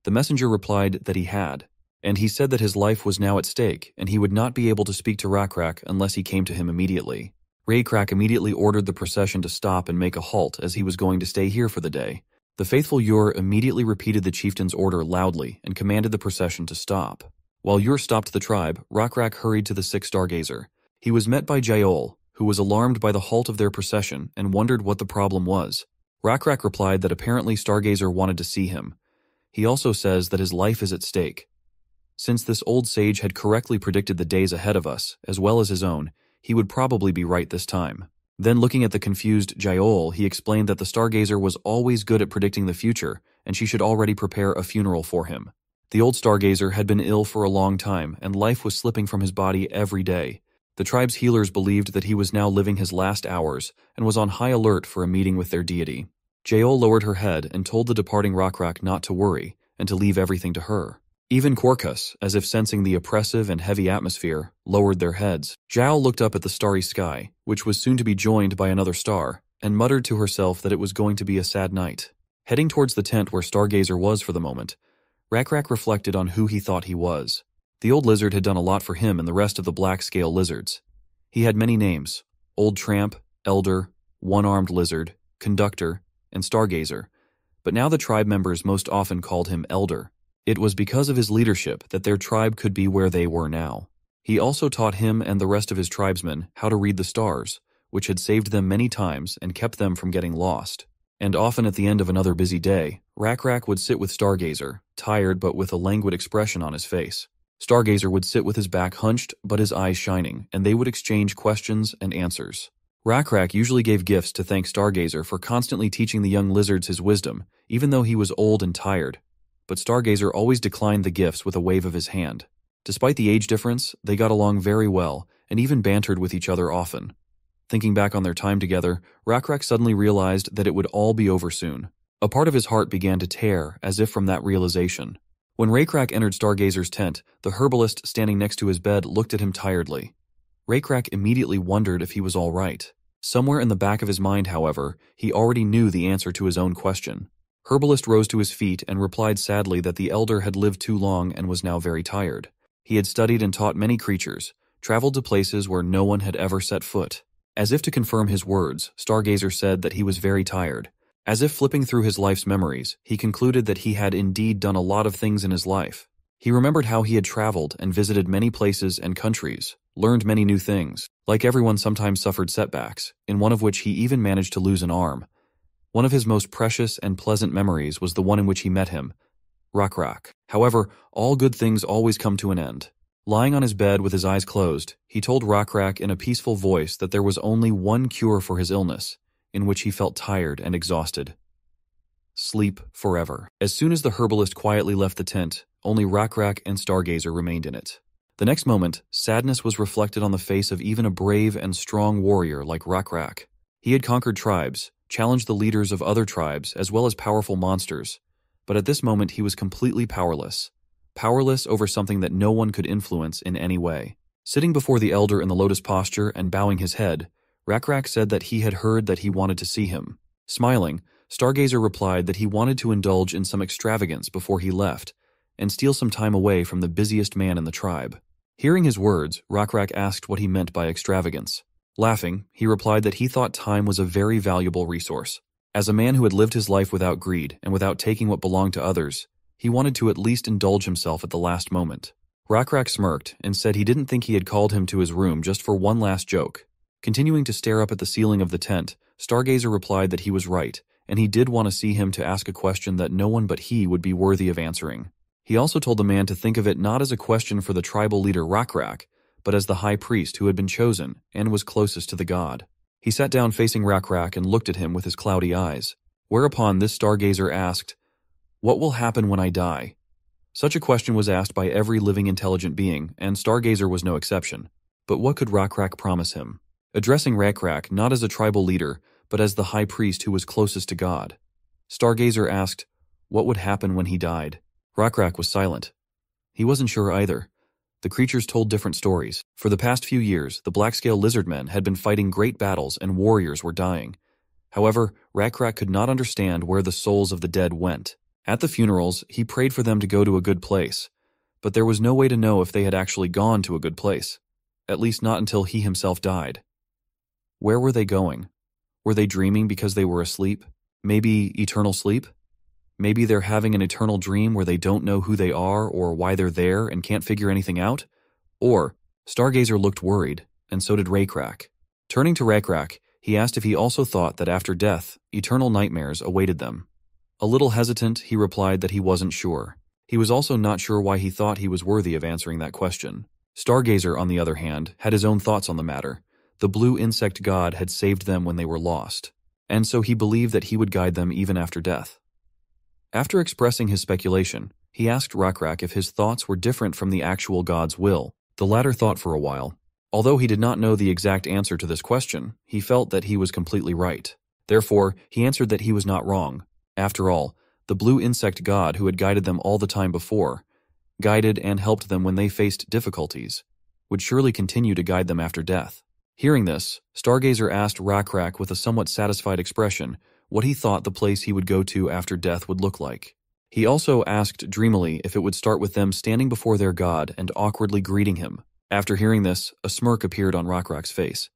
The messenger replied that he had, and he said that his life was now at stake and he would not be able to speak to Rakrak unless he came to him immediately. Rakrak immediately ordered the procession to stop and make a halt as he was going to stay here for the day. The faithful Ur immediately repeated the chieftain's order loudly and commanded the procession to stop. While Ur stopped the tribe, Rakrak hurried to the sick stargazer. He was met by Yahello, who was alarmed by the halt of their procession and wondered what the problem was. Rakrak replied that apparently Stargazer wanted to see him. He also says that his life is at stake. Since this old sage had correctly predicted the days ahead of us, as well as his own, he would probably be right this time. Then looking at the confused Yahello, he explained that the Stargazer was always good at predicting the future, and she should already prepare a funeral for him. The old Stargazer had been ill for a long time, and life was slipping from his body every day. The tribe's healers believed that he was now living his last hours, and was on high alert for a meeting with their deity. Yahello lowered her head and told the departing Rakrak not to worry, and to leave everything to her. Even Quarkus, as if sensing the oppressive and heavy atmosphere, lowered their heads. Zhao looked up at the starry sky, which was soon to be joined by another star, and muttered to herself that it was going to be a sad night. Heading towards the tent where Stargazer was for the moment, Rakrak reflected on who he thought he was. The old lizard had done a lot for him and the rest of the black-scale lizards. He had many names: Old Tramp, Elder, One-Armed Lizard, Conductor, and Stargazer, but now the tribe members most often called him Elder. It was because of his leadership that their tribe could be where they were now. He also taught him and the rest of his tribesmen how to read the stars, which had saved them many times and kept them from getting lost. And often at the end of another busy day, Rakrak would sit with Stargazer, tired but with a languid expression on his face. Stargazer would sit with his back hunched but his eyes shining, and they would exchange questions and answers. Rakrak usually gave gifts to thank Stargazer for constantly teaching the young lizards his wisdom, even though he was old and tired. But Stargazer always declined the gifts with a wave of his hand. Despite the age difference, they got along very well, and even bantered with each other often. Thinking back on their time together, Rakrak suddenly realized that it would all be over soon. A part of his heart began to tear, as if from that realization. When Rakrak entered Stargazer's tent, the herbalist standing next to his bed looked at him tiredly. Rakrak immediately wondered if he was all right. Somewhere in the back of his mind, however, he already knew the answer to his own question. Herbalist rose to his feet and replied sadly that the elder had lived too long and was now very tired. He had studied and taught many creatures, traveled to places where no one had ever set foot. As if to confirm his words, Stargazer said that he was very tired. As if flipping through his life's memories, he concluded that he had indeed done a lot of things in his life. He remembered how he had traveled and visited many places and countries, learned many new things. Like everyone, sometimes suffered setbacks, in one of which he even managed to lose an arm. One of his most precious and pleasant memories was the one in which he met him, Rakrak. However, all good things always come to an end. Lying on his bed with his eyes closed, he told Rakrak in a peaceful voice that there was only one cure for his illness, in which he felt tired and exhausted. Sleep forever. As soon as the herbalist quietly left the tent, only Rakrak and Stargazer remained in it. The next moment, sadness was reflected on the face of even a brave and strong warrior like Rakrak. He had conquered tribes, challenged the leaders of other tribes as well as powerful monsters, but at this moment he was completely powerless. Powerless over something that no one could influence in any way. Sitting before the elder in the lotus posture and bowing his head, Rakrak said that he had heard that he wanted to see him. Smiling, Stargazer replied that he wanted to indulge in some extravagance before he left, and steal some time away from the busiest man in the tribe. Hearing his words, Rakrak asked what he meant by extravagance. Laughing, he replied that he thought time was a very valuable resource. As a man who had lived his life without greed and without taking what belonged to others, he wanted to at least indulge himself at the last moment. Rakrak smirked and said he didn't think he had called him to his room just for one last joke. Continuing to stare up at the ceiling of the tent, Stargazer replied that he was right, and he did want to see him to ask a question that no one but he would be worthy of answering. He also told the man to think of it not as a question for the tribal leader Rakrak, but as the high priest who had been chosen and was closest to the god. He sat down facing Rakrak and looked at him with his cloudy eyes. Whereupon this Stargazer asked, "What will happen when I die?" Such a question was asked by every living intelligent being, and Stargazer was no exception. But what could Rakrak promise him? Addressing Rakrak not as a tribal leader, but as the high priest who was closest to God, Stargazer asked, what would happen when he died? Rakrak was silent. He wasn't sure either. The creatures told different stories. For the past few years, the black-scale lizardmen had been fighting great battles and warriors were dying. However, Rakrak could not understand where the souls of the dead went. At the funerals, he prayed for them to go to a good place, but there was no way to know if they had actually gone to a good place, at least not until he himself died. Where were they going? Were they dreaming because they were asleep? Maybe eternal sleep? Maybe they're having an eternal dream where they don't know who they are or why they're there and can't figure anything out? Or, Stargazer looked worried, and so did Raycrack. Turning to Raycrack, he asked if he also thought that after death, eternal nightmares awaited them. A little hesitant, he replied that he wasn't sure. He was also not sure why he thought he was worthy of answering that question. Stargazer, on the other hand, had his own thoughts on the matter. The blue insect god had saved them when they were lost, and so he believed that he would guide them even after death. After expressing his speculation, he asked Raycrack if his thoughts were different from the actual god's will. The latter thought for a while. Although he did not know the exact answer to this question, he felt that he was completely right. Therefore, he answered that he was not wrong. After all, the blue insect god who had guided them all the time before, guided and helped them when they faced difficulties, would surely continue to guide them after death. Hearing this, Stargazer asked Raycrack with a somewhat satisfied expression what he thought the place he would go to after death would look like. He also asked dreamily if it would start with them standing before their god and awkwardly greeting him. After hearing this, a smirk appeared on Raycrack's face.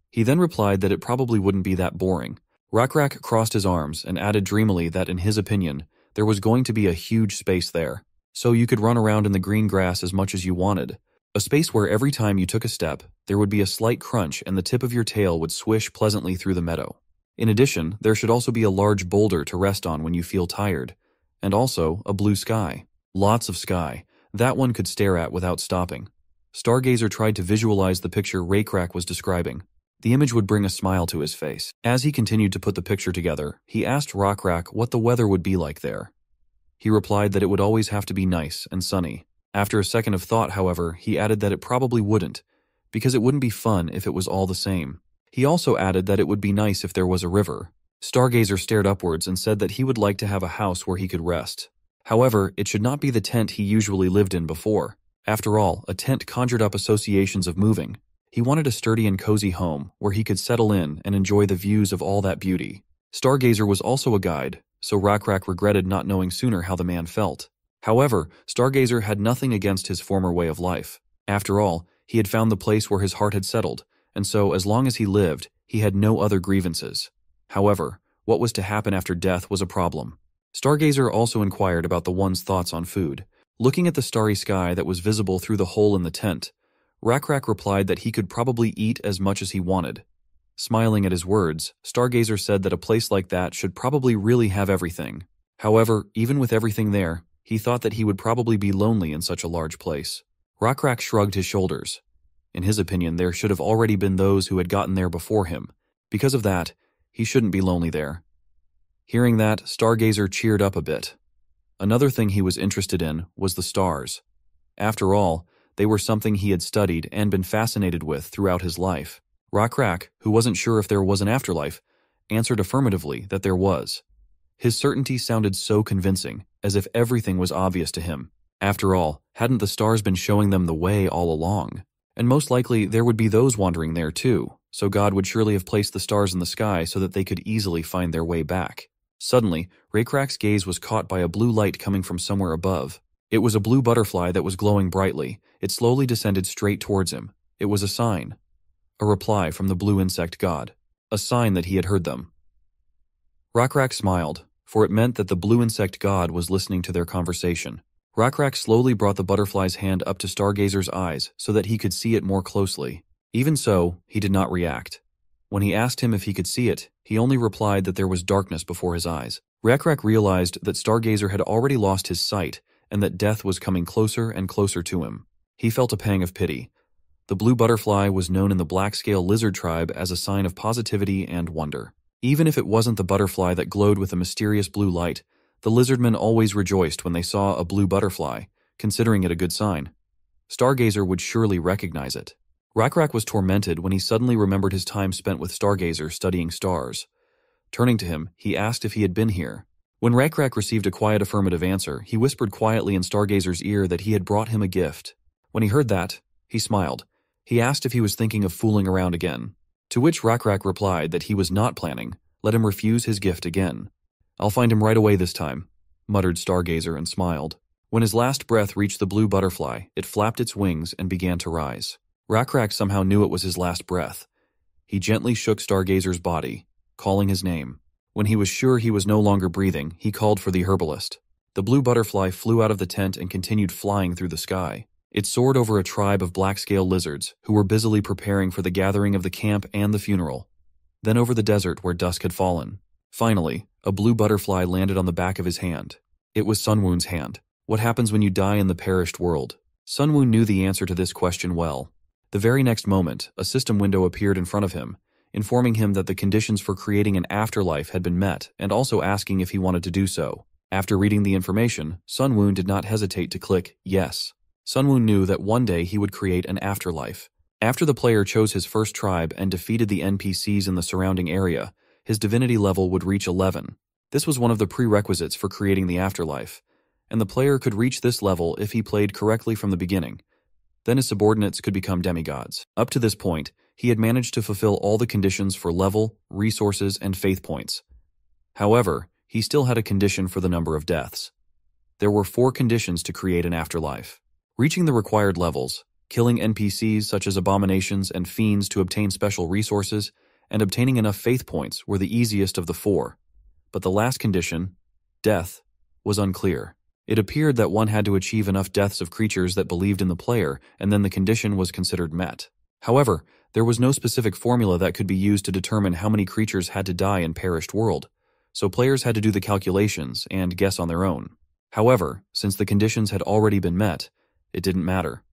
He then replied that it probably wouldn't be that boring. Raycrack crossed his arms and added dreamily that in his opinion, there was going to be a huge space there, so you could run around in the green grass as much as you wanted. A space where every time you took a step, there would be a slight crunch and the tip of your tail would swish pleasantly through the meadow. In addition, there should also be a large boulder to rest on when you feel tired, and also a blue sky. Lots of sky, that one could stare at without stopping. Stargazer tried to visualize the picture Raycrack was describing. The image would bring a smile to his face. As he continued to put the picture together, he asked Raycrack what the weather would be like there. He replied that it would always have to be nice and sunny. After a second of thought, however, he added that it probably wouldn't, because it wouldn't be fun if it was all the same. He also added that it would be nice if there was a river. Stargazer stared upwards and said that he would like to have a house where he could rest. However, it should not be the tent he usually lived in before. After all, a tent conjured up associations of moving. He wanted a sturdy and cozy home where he could settle in and enjoy the views of all that beauty. Stargazer was also a guide, so Raycrack regretted not knowing sooner how the man felt. However, Stargazer had nothing against his former way of life. After all, he had found the place where his heart had settled, and so as long as he lived, he had no other grievances. However, what was to happen after death was a problem. Stargazer also inquired about the one's thoughts on food. Looking at the starry sky that was visible through the hole in the tent, Raycrack replied that he could probably eat as much as he wanted. Smiling at his words, Stargazer said that a place like that should probably really have everything. However, even with everything there, he thought that he would probably be lonely in such a large place. Raycrack shrugged his shoulders. In his opinion, there should have already been those who had gotten there before him. Because of that, he shouldn't be lonely there. Hearing that, Stargazer cheered up a bit. Another thing he was interested in was the stars. After all, they were something he had studied and been fascinated with throughout his life. Raycrack, who wasn't sure if there was an afterlife, answered affirmatively that there was. His certainty sounded so convincing, as if everything was obvious to him. After all, hadn't the stars been showing them the way all along? And most likely there would be those wandering there too, so God would surely have placed the stars in the sky so that they could easily find their way back. Suddenly, Raycrack's gaze was caught by a blue light coming from somewhere above. It was a blue butterfly that was glowing brightly. It slowly descended straight towards him. It was a sign. A reply from the blue insect god. A sign that he had heard them. Raycrack smiled, for it meant that the blue insect god was listening to their conversation. Raycrack slowly brought the butterfly's hand up to Stargazer's eyes so that he could see it more closely. Even so, he did not react. When he asked him if he could see it, he only replied that there was darkness before his eyes. Raycrack realized that Stargazer had already lost his sight and that death was coming closer and closer to him. He felt a pang of pity. The blue butterfly was known in the black-scale lizard tribe as a sign of positivity and wonder. Even if it wasn't the butterfly that glowed with a mysterious blue light, the Lizardmen always rejoiced when they saw a blue butterfly, considering it a good sign. Stargazer would surely recognize it. Raycrack was tormented when he suddenly remembered his time spent with Stargazer studying stars. Turning to him, he asked if he had been here. When Raycrack received a quiet affirmative answer, he whispered quietly in Stargazer's ear that he had brought him a gift. When he heard that, he smiled. He asked if he was thinking of fooling around again. To which Raycrack replied that he was not planning. Let him refuse his gift again. "I'll find him right away this time," muttered Stargazer and smiled. When his last breath reached the blue butterfly, it flapped its wings and began to rise. Raycrack somehow knew it was his last breath. He gently shook Stargazer's body, calling his name. When he was sure he was no longer breathing, he called for the herbalist. The blue butterfly flew out of the tent and continued flying through the sky. It soared over a tribe of black-scale lizards who were busily preparing for the gathering of the camp and the funeral. Then over the desert where dusk had fallen. Finally, a blue butterfly landed on the back of his hand. It was Sunwoon's hand. What happens when you die in the perished world? Sunwoon knew the answer to this question well. The very next moment, a system window appeared in front of him, informing him that the conditions for creating an afterlife had been met and also asking if he wanted to do so. After reading the information, Sunwoon did not hesitate to click yes. Sunwoon knew that one day he would create an afterlife. After the player chose his first tribe and defeated the NPCs in the surrounding area, his divinity level would reach 11. This was one of the prerequisites for creating the afterlife, and the player could reach this level if he played correctly from the beginning. Then his subordinates could become demigods. Up to this point, he had managed to fulfill all the conditions for level, resources, and faith points. However, he still had a condition for the number of deaths. There were 4 conditions to create an afterlife. Reaching the required levels, killing NPCs such as abominations and fiends to obtain special resources, and obtaining enough faith points were the easiest of the 4. But the last condition, death, was unclear. It appeared that one had to achieve enough deaths of creatures that believed in the player, and then the condition was considered met. However, there was no specific formula that could be used to determine how many creatures had to die in perished world, so players had to do the calculations and guess on their own. However, since the conditions had already been met, it didn't matter.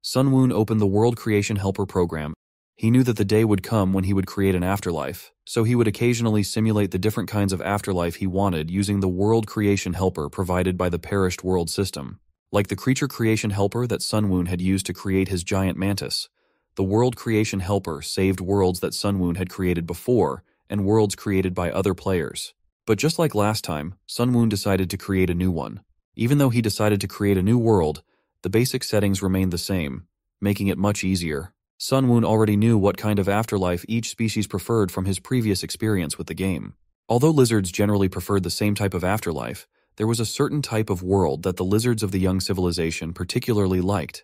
Sunwoon opened the World Creation Helper program. He knew that the day would come when he would create an afterlife, so he would occasionally simulate the different kinds of afterlife he wanted using the World Creation Helper provided by the Perished World system. Like the Creature Creation Helper that Sunwoon had used to create his giant mantis, the World Creation Helper saved worlds that Sunwoon had created before and worlds created by other players. But just like last time, Sunwoon decided to create a new one. Even though he decided to create a new world, the basic settings remained the same, making it much easier. Sunwoon already knew what kind of afterlife each species preferred from his previous experience with the game. Although lizards generally preferred the same type of afterlife, there was a certain type of world that the lizards of the young civilization particularly liked,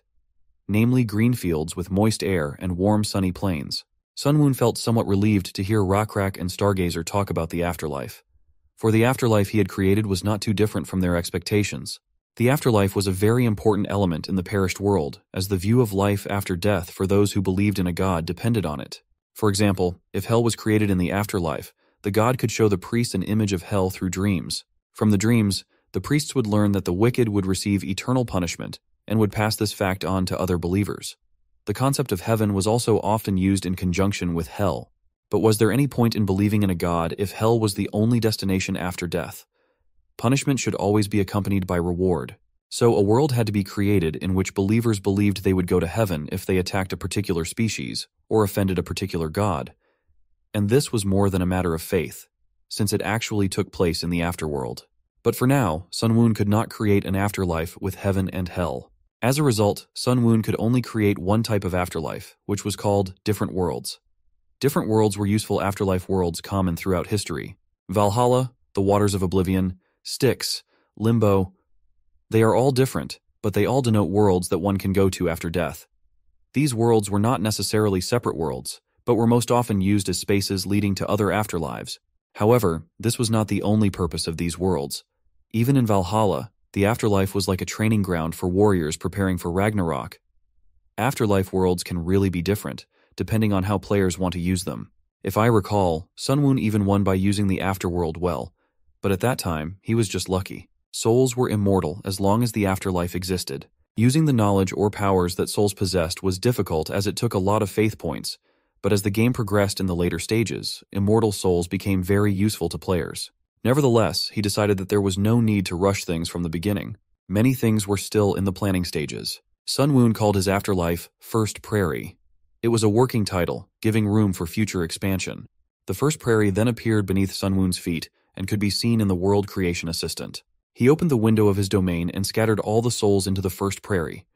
namely green fields with moist air and warm sunny plains. Sunwoon felt somewhat relieved to hear Rockrak and Stargazer talk about the afterlife. For the afterlife he had created was not too different from their expectations. The afterlife was a very important element in the perished world, as the view of life after death for those who believed in a god depended on it. For example, if hell was created in the afterlife, the god could show the priests an image of hell through dreams. From the dreams, the priests would learn that the wicked would receive eternal punishment and would pass this fact on to other believers. The concept of heaven was also often used in conjunction with hell. But was there any point in believing in a god if hell was the only destination after death? Punishment should always be accompanied by reward. So a world had to be created in which believers believed they would go to heaven if they attacked a particular species or offended a particular god. And this was more than a matter of faith, since it actually took place in the afterworld. But for now, Sunwoon could not create an afterlife with heaven and hell. As a result, Sunwoon could only create one type of afterlife, which was called different worlds. Different worlds were useful afterlife worlds common throughout history. Valhalla, the Waters of Oblivion, Styx, Limbo. They are all different, but they all denote worlds that one can go to after death. These worlds were not necessarily separate worlds, but were most often used as spaces leading to other afterlives. However, this was not the only purpose of these worlds. Even in Valhalla, the afterlife was like a training ground for warriors preparing for Ragnarok. Afterlife worlds can really be different, depending on how players want to use them. If I recall, Sunwoon even won by using the afterworld well, but at that time, he was just lucky. Souls were immortal as long as the afterlife existed. Using the knowledge or powers that souls possessed was difficult as it took a lot of faith points, but as the game progressed in the later stages, immortal souls became very useful to players. Nevertheless, he decided that there was no need to rush things from the beginning. Many things were still in the planning stages. Sunwoon called his afterlife First Prairie. It was a working title, giving room for future expansion. The First Prairie then appeared beneath Sunwoon's feet and could be seen in the World Creation Assistant. He opened the window of his domain and scattered all the souls into the First Prairie.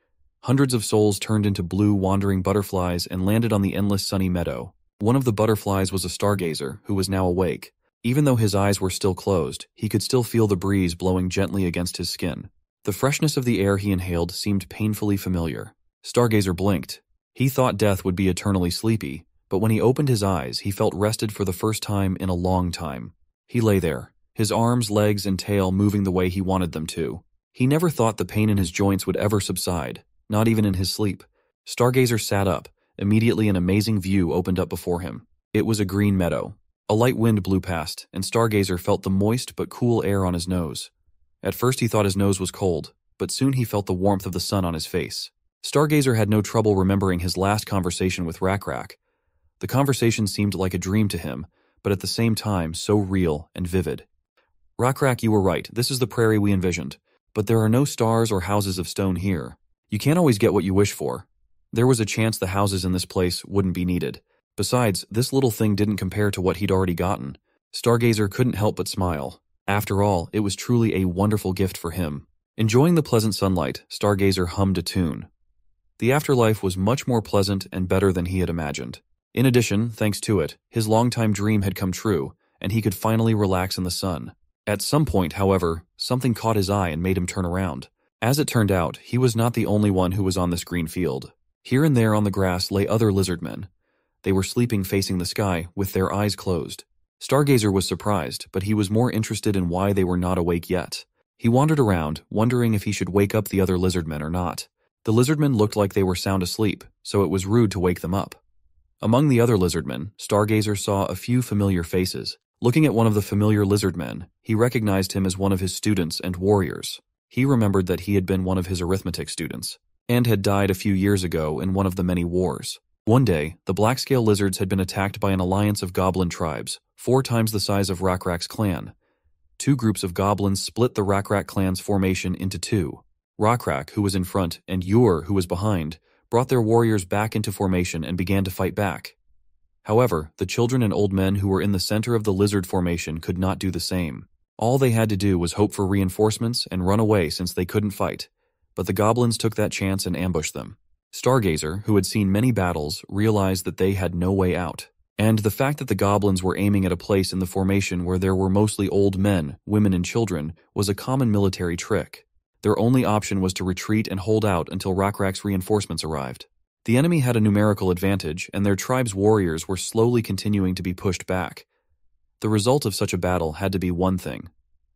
Hundreds of souls turned into blue wandering butterflies and landed on the endless sunny meadow. One of the butterflies was a stargazer, who was now awake. Even though his eyes were still closed, he could still feel the breeze blowing gently against his skin. The freshness of the air he inhaled seemed painfully familiar. Stargazer blinked. He thought death would be eternally sleepy, but when he opened his eyes, he felt rested for the first time in a long time. He lay there, his arms, legs, and tail moving the way he wanted them to. He never thought the pain in his joints would ever subside, not even in his sleep. Stargazer sat up. Immediately an amazing view opened up before him. It was a green meadow. A light wind blew past, and Stargazer felt the moist but cool air on his nose. At first he thought his nose was cold, but soon he felt the warmth of the sun on his face. Stargazer had no trouble remembering his last conversation with Rakrak. The conversation seemed like a dream to him, but at the same time so real and vivid. Rakrak, you were right, this is the prairie we envisioned, but there are no stars or houses of stone here. You can't always get what you wish for. There was a chance the houses in this place wouldn't be needed. Besides, this little thing didn't compare to what he'd already gotten. Stargazer couldn't help but smile. After all, it was truly a wonderful gift for him. Enjoying the pleasant sunlight, Stargazer hummed a tune. The afterlife was much more pleasant and better than he had imagined. In addition, thanks to it, his longtime dream had come true, and he could finally relax in the sun. At some point, however, something caught his eye and made him turn around. As it turned out, he was not the only one who was on this green field. Here and there on the grass lay other lizardmen. They were sleeping facing the sky, with their eyes closed. Stargazer was surprised, but he was more interested in why they were not awake yet. He wandered around, wondering if he should wake up the other lizardmen or not. The lizardmen looked like they were sound asleep, so it was rude to wake them up. Among the other lizardmen, Stargazer saw a few familiar faces. Looking at one of the familiar lizardmen, he recognized him as one of his students and warriors. He remembered that he had been one of his arithmetic students, and had died a few years ago in one of the many wars. One day, the black-scale lizards had been attacked by an alliance of goblin tribes, 4 times the size of Rakrak's clan. 2 groups of goblins split the Rakrak clan's formation into 2. Rakrak, who was in front, and Ur, who was behind, brought their warriors back into formation and began to fight back. However, the children and old men who were in the center of the lizard formation could not do the same. All they had to do was hope for reinforcements and run away since they couldn't fight. But the goblins took that chance and ambushed them. Stargazer, who had seen many battles, realized that they had no way out. And the fact that the goblins were aiming at a place in the formation where there were mostly old men, women, and children was a common military trick. Their only option was to retreat and hold out until Rakrak's reinforcements arrived. The enemy had a numerical advantage, and their tribe's warriors were slowly continuing to be pushed back. The result of such a battle had to be one thing: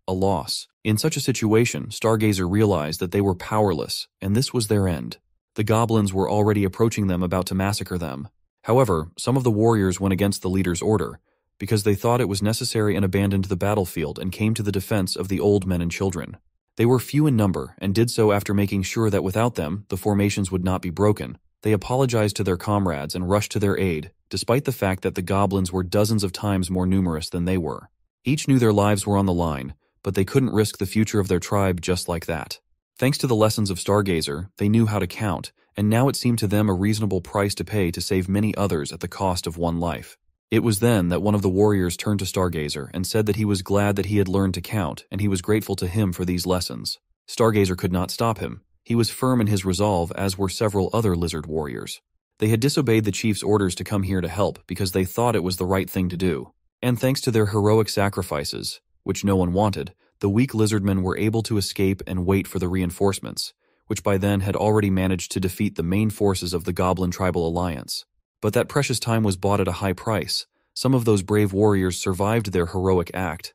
a loss. In such a situation, Stargazer realized that they were powerless, and this was their end. The goblins were already approaching them, about to massacre them. However, some of the warriors went against the leader's order, because they thought it was necessary and abandoned the battlefield and came to the defense of the old men and children. They were few in number, and did so after making sure that without them, the formations would not be broken. They apologized to their comrades and rushed to their aid, despite the fact that the goblins were dozens of times more numerous than they were. Each knew their lives were on the line, but they couldn't risk the future of their tribe just like that. Thanks to the lessons of Stargazer, they knew how to count, and now it seemed to them a reasonable price to pay to save many others at the cost of one life. It was then that one of the warriors turned to Stargazer and said that he was glad that he had learned to count, and he was grateful to him for these lessons. Stargazer could not stop him. He was firm in his resolve, as were several other lizard warriors. They had disobeyed the chief's orders to come here to help because they thought it was the right thing to do. And thanks to their heroic sacrifices, which no one wanted, the weak lizardmen were able to escape and wait for the reinforcements, which by then had already managed to defeat the main forces of the Goblin Tribal Alliance. But that precious time was bought at a high price. Some of those brave warriors survived their heroic act,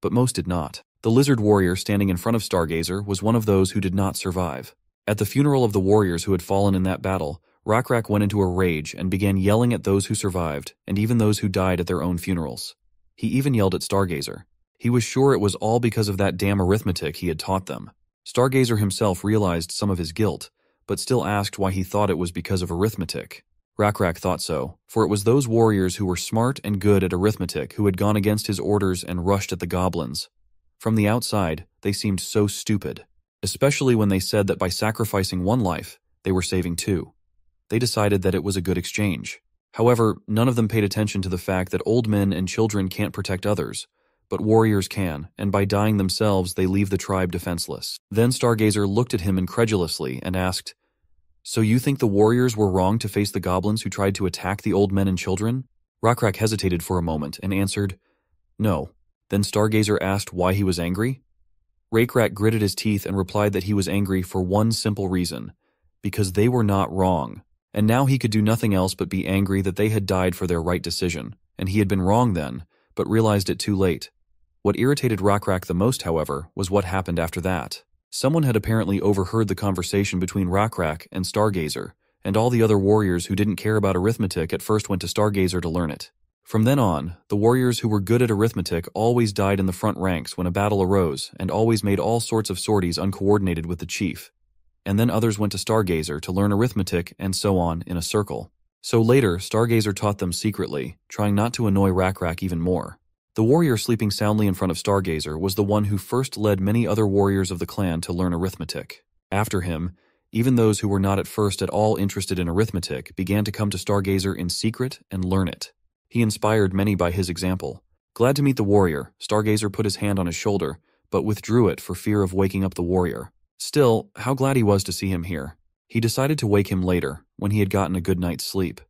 but most did not. The lizard warrior standing in front of Stargazer was one of those who did not survive. At the funeral of the warriors who had fallen in that battle, Rakrak went into a rage and began yelling at those who survived, and even those who died at their own funerals. He even yelled at Stargazer. He was sure it was all because of that damn arithmetic he had taught them. Stargazer himself realized some of his guilt, but still asked why he thought it was because of arithmetic. Rakrak thought so, for it was those warriors who were smart and good at arithmetic who had gone against his orders and rushed at the goblins. From the outside, they seemed so stupid, especially when they said that by sacrificing one life, they were saving 2. They decided that it was a good exchange. However, none of them paid attention to the fact that old men and children can't protect others, but warriors can, and by dying themselves they leave the tribe defenseless. Then Stargazer looked at him incredulously and asked, "So you think the warriors were wrong to face the goblins who tried to attack the old men and children?" Rakrak hesitated for a moment and answered, "No." Then Stargazer asked why he was angry. Rakrak gritted his teeth and replied that he was angry for one simple reason: because they were not wrong. And now he could do nothing else but be angry that they had died for their right decision, and he had been wrong then, but realized it too late. What irritated Rakrak the most, however, was what happened after that. Someone had apparently overheard the conversation between Rakrak and Stargazer, and all the other warriors who didn't care about arithmetic at first went to Stargazer to learn it. From then on, the warriors who were good at arithmetic always died in the front ranks when a battle arose and always made all sorts of sorties uncoordinated with the chief. And then others went to Stargazer to learn arithmetic and so on in a circle. So later, Stargazer taught them secretly, trying not to annoy Rakrak even more. The warrior sleeping soundly in front of Stargazer was the one who first led many other warriors of the clan to learn arithmetic. After him, even those who were not at first at all interested in arithmetic began to come to Stargazer in secret and learn it. He inspired many by his example. Glad to meet the warrior, Stargazer put his hand on his shoulder, but withdrew it for fear of waking up the warrior. Still, how glad he was to see him here. He decided to wake him later, when he had gotten a good night's sleep.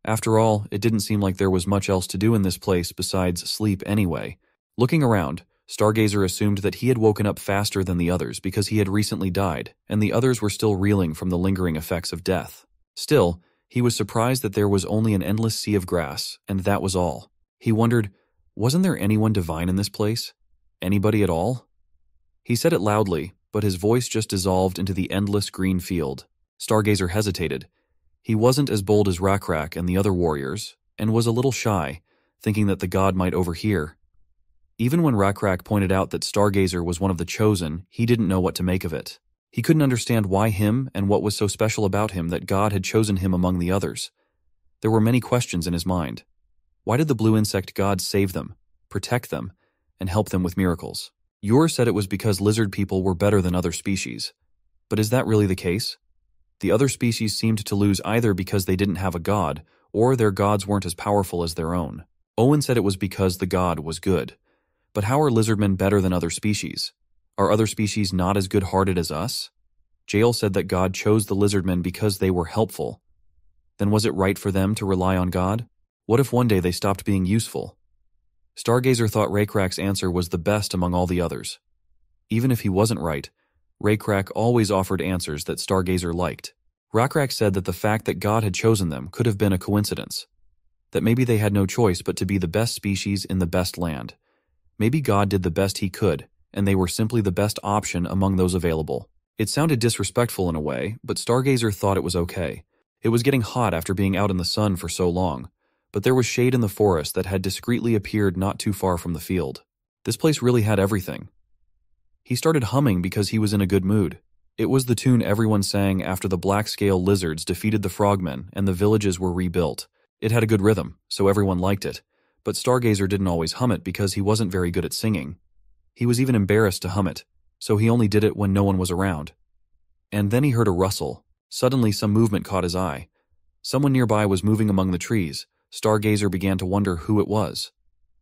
After all, it didn't seem like there was much else to do in this place besides sleep anyway. Looking around, Stargazer assumed that he had woken up faster than the others because he had recently died, and the others were still reeling from the lingering effects of death. Still, he was surprised that there was only an endless sea of grass, and that was all. He wondered, wasn't there anyone divine in this place? Anybody at all? He said it loudly, but his voice just dissolved into the endless green field. Stargazer hesitated. He wasn't as bold as Rakrak and the other warriors, and was a little shy, thinking that the god might overhear. Even when Rakrak pointed out that Stargazer was one of the chosen, he didn't know what to make of it. He couldn't understand why him and what was so special about him that God had chosen him among the others. There were many questions in his mind. Why did the blue insect god save them, protect them, and help them with miracles? Yor said it was because lizard people were better than other species. But is that really the case? The other species seemed to lose either because they didn't have a god, or their gods weren't as powerful as their own. Owen said it was because the god was good. But how are lizardmen better than other species? Are other species not as good-hearted as us? Jael said that God chose the lizardmen because they were helpful. Then was it right for them to rely on God? What if one day they stopped being useful? Stargazer thought Rakrak's answer was the best among all the others. Even if he wasn't right, Rakrak always offered answers that Stargazer liked. Rakrak said that the fact that God had chosen them could have been a coincidence. That maybe they had no choice but to be the best species in the best land. Maybe God did the best he could, and they were simply the best option among those available. It sounded disrespectful in a way, but Stargazer thought it was okay. It was getting hot after being out in the sun for so long, but there was shade in the forest that had discreetly appeared not too far from the field. This place really had everything. He started humming because he was in a good mood. It was the tune everyone sang after the black-scale lizards defeated the frogmen and the villages were rebuilt. It had a good rhythm, so everyone liked it, but Stargazer didn't always hum it because he wasn't very good at singing. He was even embarrassed to hum it, so he only did it when no one was around. And then he heard a rustle. Suddenly some movement caught his eye. Someone nearby was moving among the trees. Stargazer began to wonder who it was.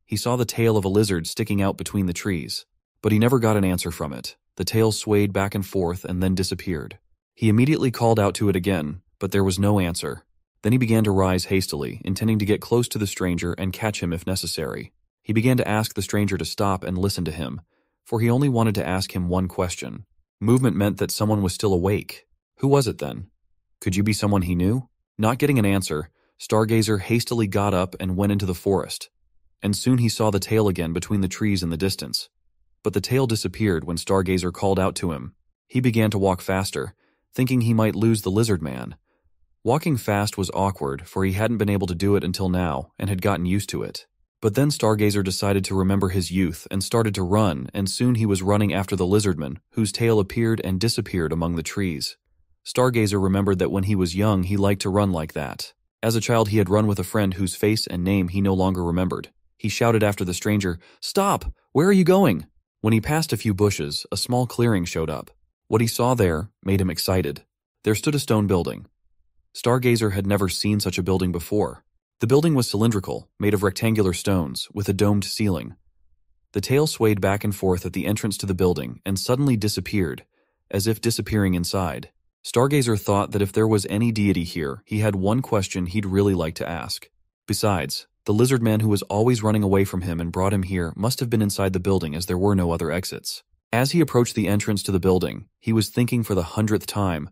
He saw the tail of a lizard sticking out between the trees, but he never got an answer from it. The tail swayed back and forth and then disappeared. He immediately called out to it again, but there was no answer. Then he began to rise hastily, intending to get close to the stranger and catch him if necessary. He began to ask the stranger to stop and listen to him, for he only wanted to ask him one question. Movement meant that someone was still awake. Who was it then? Could you be someone he knew? Not getting an answer, Stargazer hastily got up and went into the forest, and soon he saw the tail again between the trees in the distance. But the tail disappeared when Stargazer called out to him. He began to walk faster, thinking he might lose the lizard man. Walking fast was awkward, for he hadn't been able to do it until now and had gotten used to it. But then Stargazer decided to remember his youth and started to run, and soon he was running after the lizardman, whose tail appeared and disappeared among the trees. Stargazer remembered that when he was young he liked to run like that. As a child he had run with a friend whose face and name he no longer remembered. He shouted after the stranger, "Stop! Where are you going?" When he passed a few bushes, a small clearing showed up. What he saw there made him excited. There stood a stone building. Stargazer had never seen such a building before. The building was cylindrical, made of rectangular stones, with a domed ceiling. The tail swayed back and forth at the entrance to the building and suddenly disappeared, as if disappearing inside. Stargazer thought that if there was any deity here, he had one question he'd really like to ask. Besides, the lizard man who was always running away from him and brought him here must have been inside the building as there were no other exits. As he approached the entrance to the building, he was thinking for the 100th time,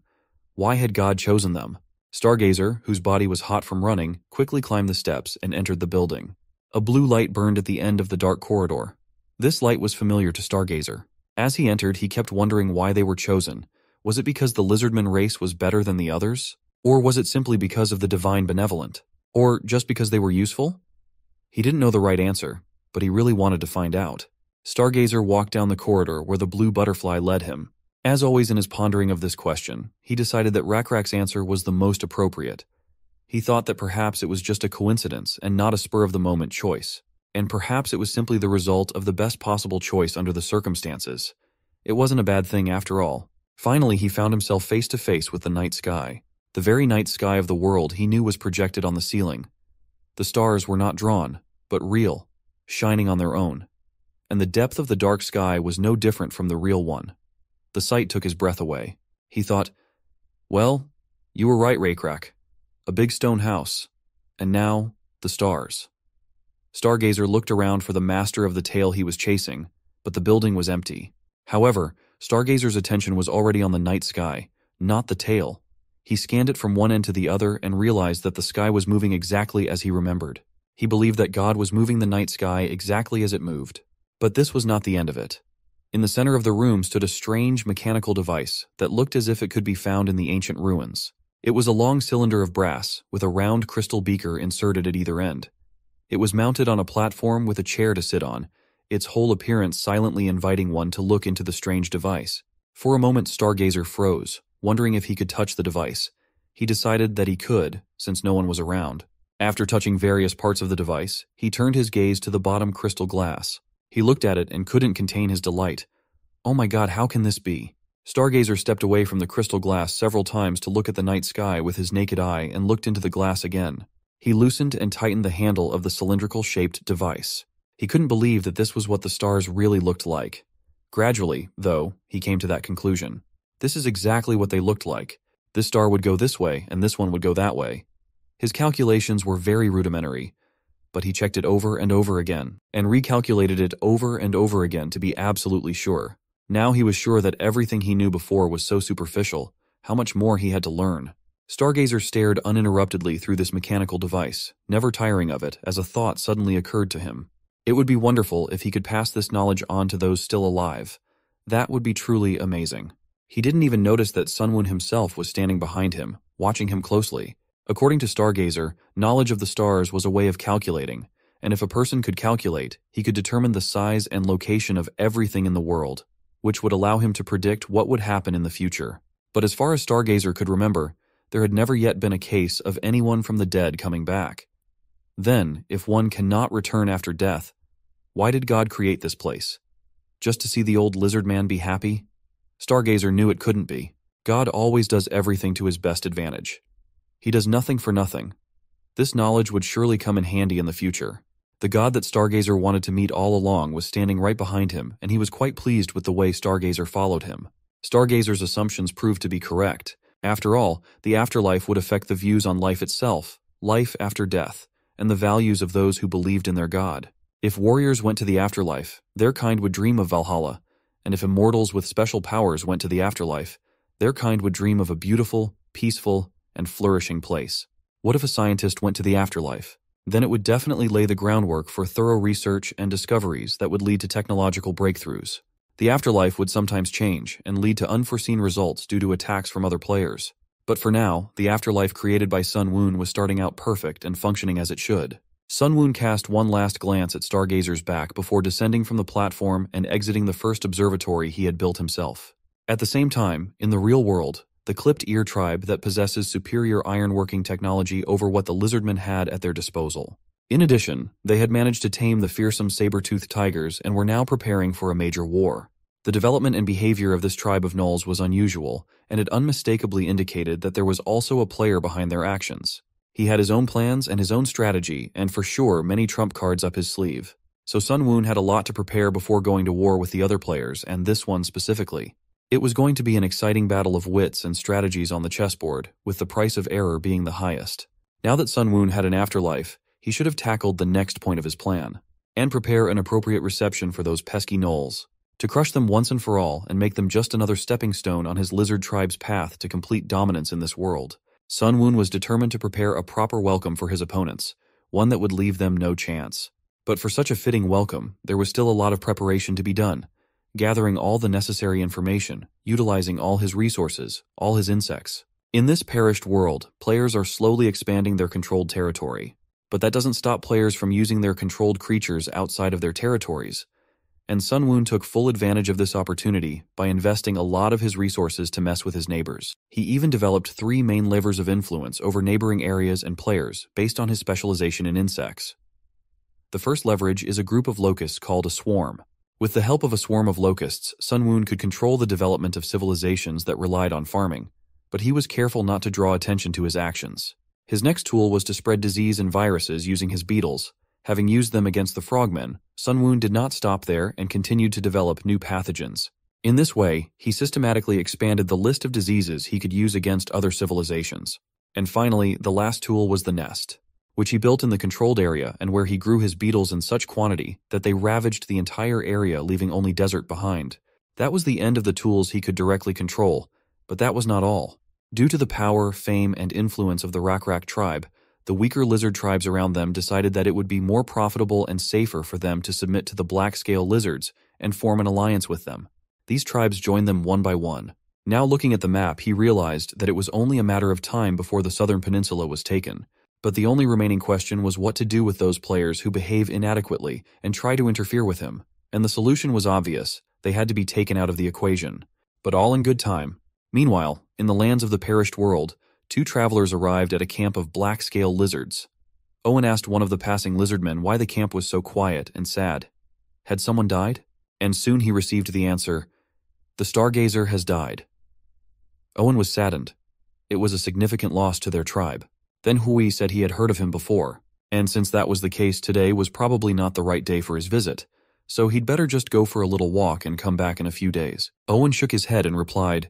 why had God chosen them? Stargazer, whose body was hot from running, quickly climbed the steps and entered the building. A blue light burned at the end of the dark corridor. This light was familiar to Stargazer. As he entered, he kept wondering why they were chosen. Was it because the Lizardmen race was better than the others? Or was it simply because of the divine benevolent? Or just because they were useful? He didn't know the right answer, but he really wanted to find out. Stargazer walked down the corridor where the blue butterfly led him. As always in his pondering of this question, he decided that Rakrak's answer was the most appropriate. He thought that perhaps it was just a coincidence and not a spur-of-the-moment choice. And perhaps it was simply the result of the best possible choice under the circumstances. It wasn't a bad thing after all. Finally, he found himself face to face with the night sky. The very night sky of the world he knew was projected on the ceiling. The stars were not drawn, but real, shining on their own. And the depth of the dark sky was no different from the real one. The sight took his breath away. He thought, well, you were right, Rakrak. A big stone house. And now, the stars. Stargazer looked around for the master of the tale he was chasing, but the building was empty. However, Stargazer's attention was already on the night sky, not the tail. He scanned it from one end to the other and realized that the sky was moving exactly as he remembered. He believed that God was moving the night sky exactly as it moved. But this was not the end of it. In the center of the room stood a strange mechanical device that looked as if it could be found in the ancient ruins. It was a long cylinder of brass with a round crystal beaker inserted at either end. It was mounted on a platform with a chair to sit on, its whole appearance silently inviting one to look into the strange device. For a moment, Stargazer froze, wondering if he could touch the device. He decided that he could, since no one was around. After touching various parts of the device, he turned his gaze to the bottom crystal glass. He looked at it and couldn't contain his delight. Oh my God, how can this be? Stargazer stepped away from the crystal glass several times to look at the night sky with his naked eye and looked into the glass again. He loosened and tightened the handle of the cylindrical-shaped device. He couldn't believe that this was what the stars really looked like. Gradually, though, he came to that conclusion. This is exactly what they looked like. This star would go this way, and this one would go that way. His calculations were very rudimentary, but he checked it over and over again, and recalculated it over and over again to be absolutely sure. Now he was sure that everything he knew before was so superficial. How much more he had to learn. Stargazer stared uninterruptedly through this mechanical device, never tiring of it, as a thought suddenly occurred to him. It would be wonderful if he could pass this knowledge on to those still alive. That would be truly amazing. He didn't even notice that Sunwoon himself was standing behind him, watching him closely. According to Stargazer, knowledge of the stars was a way of calculating, and if a person could calculate, he could determine the size and location of everything in the world, which would allow him to predict what would happen in the future. But as far as Stargazer could remember, there had never yet been a case of anyone from the dead coming back. Then, if one cannot return after death, why did God create this place? Just to see the old lizard man be happy? Stargazer knew it couldn't be. God always does everything to his best advantage. He does nothing for nothing. This knowledge would surely come in handy in the future. The God that Stargazer wanted to meet all along was standing right behind him, and he was quite pleased with the way Stargazer followed him. Stargazer's assumptions proved to be correct. After all, the afterlife would affect the views on life itself, life after death, and the values of those who believed in their God. If warriors went to the afterlife, their kind would dream of Valhalla, and if immortals with special powers went to the afterlife, their kind would dream of a beautiful, peaceful, and flourishing place. What if a scientist went to the afterlife? Then it would definitely lay the groundwork for thorough research and discoveries that would lead to technological breakthroughs. The afterlife would sometimes change and lead to unforeseen results due to attacks from other players. But for now, the afterlife created by Sunwoon was starting out perfect and functioning as it should. Sunwoon cast one last glance at Stargazer's back before descending from the platform and exiting the first observatory he had built himself. At the same time, in the real world, the clipped ear tribe that possesses superior ironworking technology over what the Lizardmen had at their disposal. In addition, they had managed to tame the fearsome saber-toothed tigers and were now preparing for a major war. The development and behavior of this tribe of gnolls was unusual, and it unmistakably indicated that there was also a player behind their actions. He had his own plans and his own strategy, and for sure many trump cards up his sleeve. So Sunwoon had a lot to prepare before going to war with the other players, and this one specifically. It was going to be an exciting battle of wits and strategies on the chessboard, with the price of error being the highest. Now that Sunwoon had an afterlife, he should have tackled the next point of his plan, and prepare an appropriate reception for those pesky gnolls, to crush them once and for all and make them just another stepping stone on his lizard tribe's path to complete dominance in this world. Sunwoon was determined to prepare a proper welcome for his opponents, one that would leave them no chance. But for such a fitting welcome, there was still a lot of preparation to be done, gathering all the necessary information, utilizing all his resources, all his insects. In this perished world, players are slowly expanding their controlled territory. But that doesn't stop players from using their controlled creatures outside of their territories. And Sun Woon took full advantage of this opportunity by investing a lot of his resources to mess with his neighbors. He even developed 3 main levers of influence over neighboring areas and players based on his specialization in insects. The first leverage is a group of locusts called a swarm. With the help of a swarm of locusts, Sun Woon could control the development of civilizations that relied on farming, but he was careful not to draw attention to his actions. His next tool was to spread disease and viruses using his beetles. Having used them against the frogmen, Sun Woon did not stop there and continued to develop new pathogens. In this way, he systematically expanded the list of diseases he could use against other civilizations. And finally, the last tool was the nest, which he built in the controlled area and where he grew his beetles in such quantity that they ravaged the entire area, leaving only desert behind. That was the end of the tools he could directly control, but that was not all. Due to the power, fame, and influence of the Rakrak tribe, the weaker lizard tribes around them decided that it would be more profitable and safer for them to submit to the black-scale lizards and form an alliance with them. These tribes joined them one by one. Now looking at the map, he realized that it was only a matter of time before the southern peninsula was taken. But the only remaining question was what to do with those players who behave inadequately and try to interfere with him. And the solution was obvious. They had to be taken out of the equation. But all in good time. Meanwhile, in the lands of the perished world, 2 travelers arrived at a camp of black-scale lizards. Owen asked one of the passing lizardmen why the camp was so quiet and sad. Had someone died? And soon he received the answer, "The Stargazer has died." Owen was saddened. It was a significant loss to their tribe. Then Hui said he had heard of him before, and since that was the case, today was probably not the right day for his visit, so he'd better just go for a little walk and come back in a few days. Owen shook his head and replied,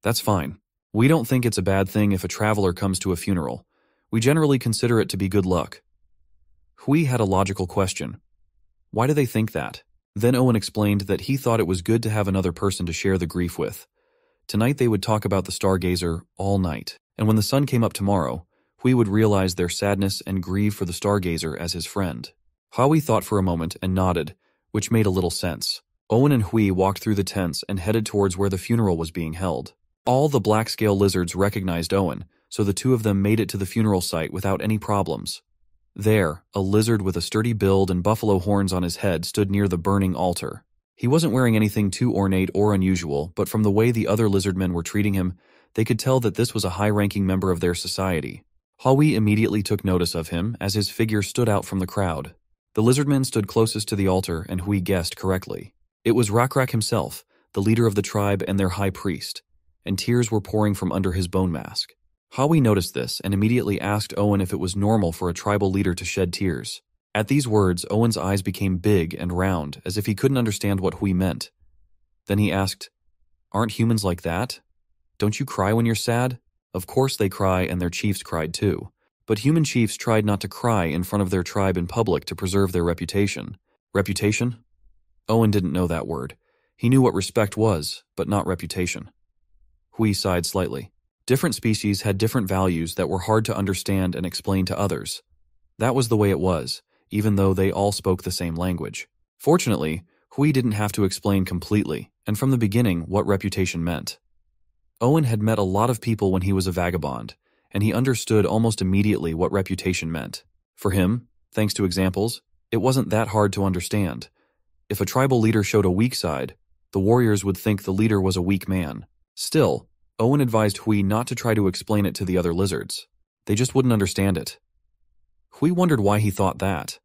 "That's fine. We don't think it's a bad thing if a traveler comes to a funeral. We generally consider it to be good luck." Hui had a logical question. Why do they think that? Then Owen explained that he thought it was good to have another person to share the grief with. Tonight they would talk about the Stargazer all night, and when the sun came up tomorrow, Hui would realize their sadness and grieve for the Stargazer as his friend. Hui thought for a moment and nodded, which made a little sense. Owen and Hui walked through the tents and headed towards where the funeral was being held. All the black-scale lizards recognized Owen, so the 2 of them made it to the funeral site without any problems. There, a lizard with a sturdy build and buffalo horns on his head stood near the burning altar. He wasn't wearing anything too ornate or unusual, but from the way the other lizardmen were treating him, they could tell that this was a high-ranking member of their society. Hui immediately took notice of him as his figure stood out from the crowd. The lizardmen stood closest to the altar, and Hui guessed correctly. It was Rakrak himself, the leader of the tribe and their high priest, and tears were pouring from under his bone mask. Hui noticed this and immediately asked Owen if it was normal for a tribal leader to shed tears. At these words, Owen's eyes became big and round, as if he couldn't understand what Hui meant. Then he asked, "Aren't humans like that? Don't you cry when you're sad?" Of course they cry, and their chiefs cried too. But human chiefs tried not to cry in front of their tribe in public to preserve their reputation. Reputation? Owen didn't know that word. He knew what respect was, but not reputation. Hui sighed slightly. Different species had different values that were hard to understand and explain to others. That was the way it was, even though they all spoke the same language. Fortunately, Hui didn't have to explain completely, and from the beginning, what reputation meant. Owen had met a lot of people when he was a vagabond, and he understood almost immediately what reputation meant. For him, thanks to examples, it wasn't that hard to understand. If a tribal leader showed a weak side, the warriors would think the leader was a weak man. Still, Owen advised Hui not to try to explain it to the other lizards. They just wouldn't understand it. Hui wondered why he thought that.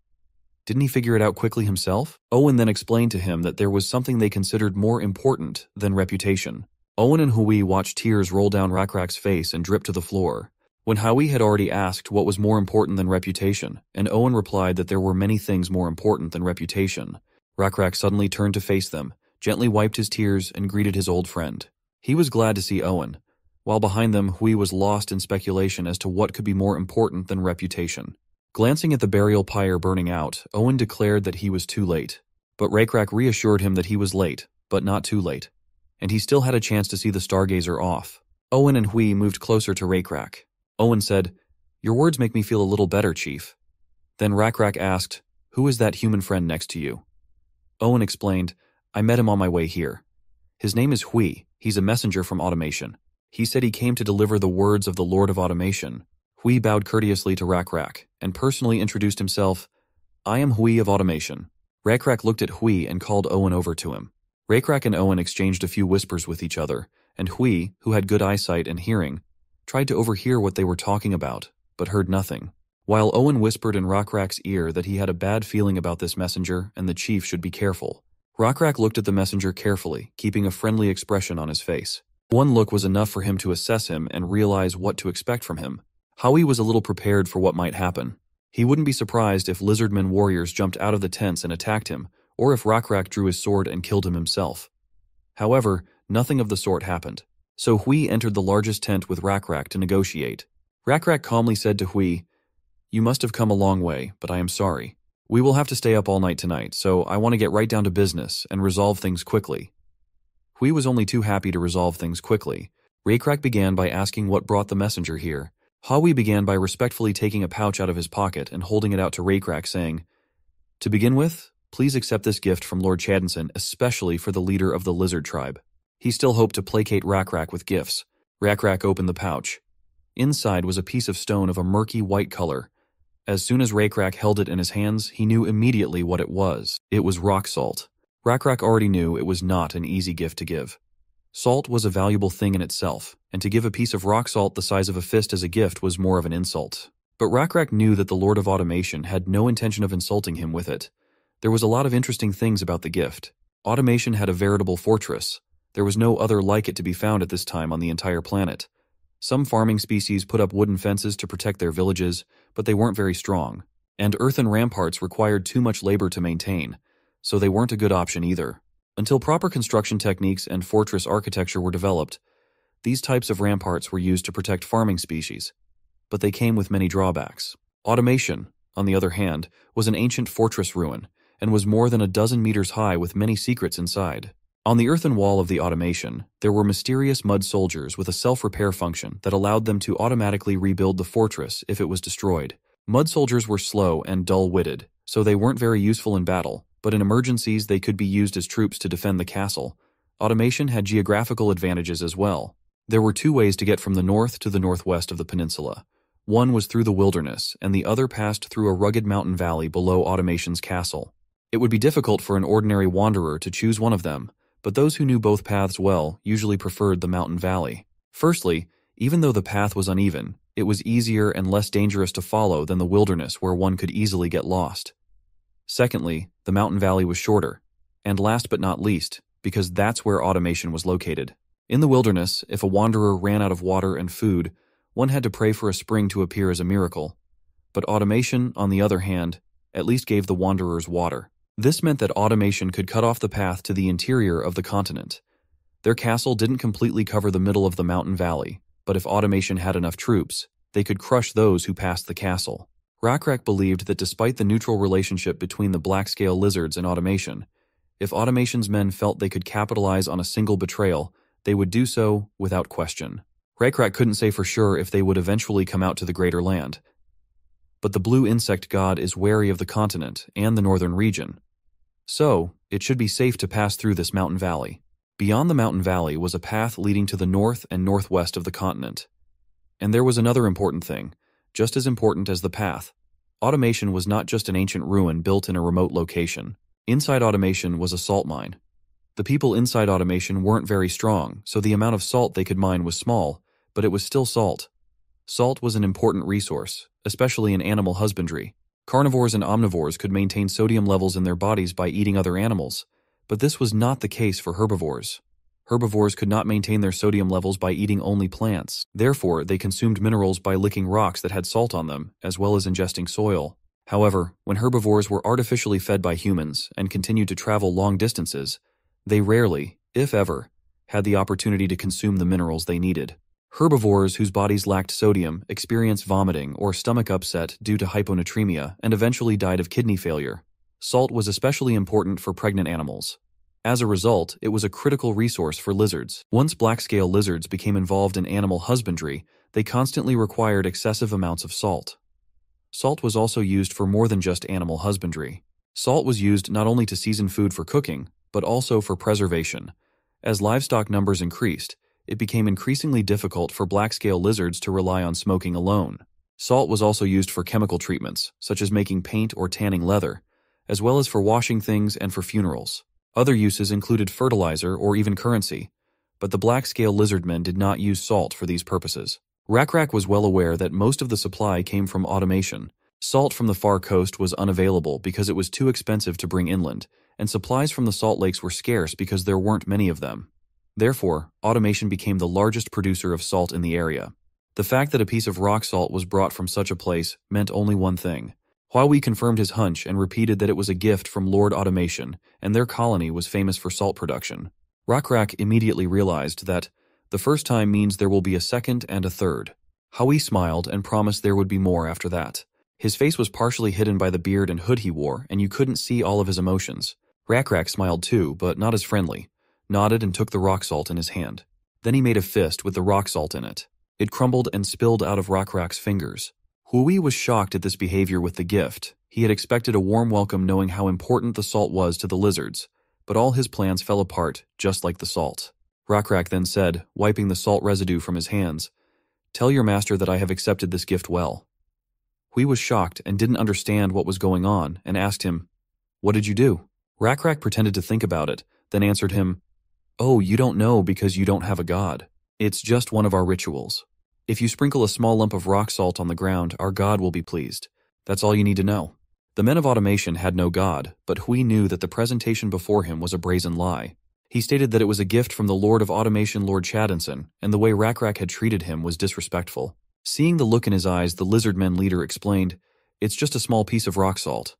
Didn't he figure it out quickly himself? Owen then explained to him that there was something they considered more important than reputation. Owen and Hui watched tears roll down Rakrak's face and drip to the floor. When Hui had already asked what was more important than reputation, and Owen replied that there were many things more important than reputation, Rakrak suddenly turned to face them, gently wiped his tears, and greeted his old friend. He was glad to see Owen, while behind them Hui was lost in speculation as to what could be more important than reputation. Glancing at the burial pyre burning out, Owen declared that he was too late. But Rakrak reassured him that he was late, but not too late, and he still had a chance to see the Stargazer off. Owen and Hui moved closer to Rakrak. Owen said, "Your words make me feel a little better, Chief." Then Rakrak asked, "Who is that human friend next to you?" Owen explained, "I met him on my way here. His name is Hui. He's a messenger from Automation. He said he came to deliver the words of the Lord of Automation." Hui bowed courteously to Rak and personally introduced himself. "I am Hui of Automation." Rak looked at Hui and called Owen over to him. Rak and Owen exchanged a few whispers with each other, and Hui, who had good eyesight and hearing, tried to overhear what they were talking about, but heard nothing. While Owen whispered in Rak's ear that he had a bad feeling about this messenger and the chief should be careful. Rak looked at the messenger carefully, keeping a friendly expression on his face. One look was enough for him to assess him and realize what to expect from him. Howie was a little prepared for what might happen. He wouldn't be surprised if Lizardmen warriors jumped out of the tents and attacked him, or if Rak drew his sword and killed him himself. However, nothing of the sort happened. So Hui entered the largest tent with Rak to negotiate. Rak calmly said to Hui, "You must have come a long way, but I am sorry. We will have to stay up all night tonight, so I want to get right down to business and resolve things quickly." Hui was only too happy to resolve things quickly. Rak began by asking what brought the messenger here. Hui began by respectfully taking a pouch out of his pocket and holding it out to Rak, saying, "To begin with, please accept this gift from Lord Chadinson, especially for the leader of the lizard tribe." He still hoped to placate Rak with gifts. Rak opened the pouch. Inside was a piece of stone of a murky white color. As soon as Rak held it in his hands, he knew immediately what it was. It was rock salt. Rak already knew it was not an easy gift to give. Salt was a valuable thing in itself, and to give a piece of rock salt the size of a fist as a gift was more of an insult. But Rak knew that the Lord of Automation had no intention of insulting him with it. There was a lot of interesting things about the gift. Automation had a veritable fortress. There was no other like it to be found at this time on the entire planet. Some farming species put up wooden fences to protect their villages, but they weren't very strong. And earthen ramparts required too much labor to maintain, so they weren't a good option either. Until proper construction techniques and fortress architecture were developed, these types of ramparts were used to protect farming species. But they came with many drawbacks. Automation, on the other hand, was an ancient fortress ruin, and was more than a dozen meters high with many secrets inside. On the earthen wall of the Automation, there were mysterious mud soldiers with a self-repair function that allowed them to automatically rebuild the fortress if it was destroyed. Mud soldiers were slow and dull-witted, so they weren't very useful in battle, but in emergencies they could be used as troops to defend the castle. Automation had geographical advantages as well. There were two ways to get from the north to the northwest of the peninsula. One was through the wilderness, and the other passed through a rugged mountain valley below Automation's castle. It would be difficult for an ordinary wanderer to choose one of them, but those who knew both paths well usually preferred the mountain valley. Firstly, even though the path was uneven, it was easier and less dangerous to follow than the wilderness where one could easily get lost. Secondly, the mountain valley was shorter. And last but not least, because that's where Automation was located. In the wilderness, if a wanderer ran out of water and food, one had to pray for a spring to appear as a miracle. But Automation, on the other hand, at least gave the wanderers water. This meant that Automation could cut off the path to the interior of the continent. Their castle didn't completely cover the middle of the mountain valley, but if Automation had enough troops, they could crush those who passed the castle. Rak believed that despite the neutral relationship between the black-scale lizards and Automation, if Automation's men felt they could capitalize on a single betrayal, they would do so without question. Rak couldn't say for sure if they would eventually come out to the Greater Land. But the blue insect god is wary of the continent and the northern region. So, it should be safe to pass through this mountain valley. Beyond the mountain valley was a path leading to the north and northwest of the continent. And there was another important thing, just as important as the path. Automation was not just an ancient ruin built in a remote location. Inside Automation was a salt mine. The people inside Automation weren't very strong, so the amount of salt they could mine was small, but it was still salt. Salt was an important resource, especially in animal husbandry. Carnivores and omnivores could maintain sodium levels in their bodies by eating other animals, but this was not the case for herbivores. Herbivores could not maintain their sodium levels by eating only plants. Therefore, they consumed minerals by licking rocks that had salt on them, as well as ingesting soil. However, when herbivores were artificially fed by humans and continued to travel long distances, they rarely, if ever, had the opportunity to consume the minerals they needed. Herbivores whose bodies lacked sodium experienced vomiting or stomach upset due to hyponatremia and eventually died of kidney failure. Salt was especially important for pregnant animals. As a result, it was a critical resource for lizards. Once black-scale lizards became involved in animal husbandry, they constantly required excessive amounts of salt. Salt was also used for more than just animal husbandry. Salt was used not only to season food for cooking, but also for preservation. As livestock numbers increased, it became increasingly difficult for black-scale lizards to rely on smoking alone. Salt was also used for chemical treatments, such as making paint or tanning leather, as well as for washing things and for funerals. Other uses included fertilizer or even currency, but the black-scale lizardmen did not use salt for these purposes. Rakrak was well aware that most of the supply came from automation. Salt from the far coast was unavailable because it was too expensive to bring inland, and supplies from the salt lakes were scarce because there weren't many of them. Therefore, automation became the largest producer of salt in the area. The fact that a piece of rock salt was brought from such a place meant only one thing. Huawei confirmed his hunch and repeated that it was a gift from Lord Automation, and their colony was famous for salt production. Rakrak immediately realized that the first time means there will be a second and a third. Huawei smiled and promised there would be more after that. His face was partially hidden by the beard and hood he wore, and you couldn't see all of his emotions. Rakrak smiled too, but not as friendly, nodded and took the rock salt in his hand. Then he made a fist with the rock salt in it. It crumbled and spilled out of Rakrak's fingers. Huawei was shocked at this behavior with the gift. He had expected a warm welcome knowing how important the salt was to the lizards, but all his plans fell apart, just like the salt. Rakrak then said, wiping the salt residue from his hands, "Tell your master that I have accepted this gift well." Huawei was shocked and didn't understand what was going on and asked him, "What did you do?" Rakrak pretended to think about it, then answered him, "Oh, you don't know because you don't have a god. It's just one of our rituals. If you sprinkle a small lump of rock salt on the ground, our god will be pleased. That's all you need to know." The men of automation had no god, but Huawei knew that the presentation before him was a brazen lie. He stated that it was a gift from the Lord of Automation, Lord Chadinson, and the way Rakrak had treated him was disrespectful. Seeing the look in his eyes, the Lizardmen leader explained, "It's just a small piece of rock salt,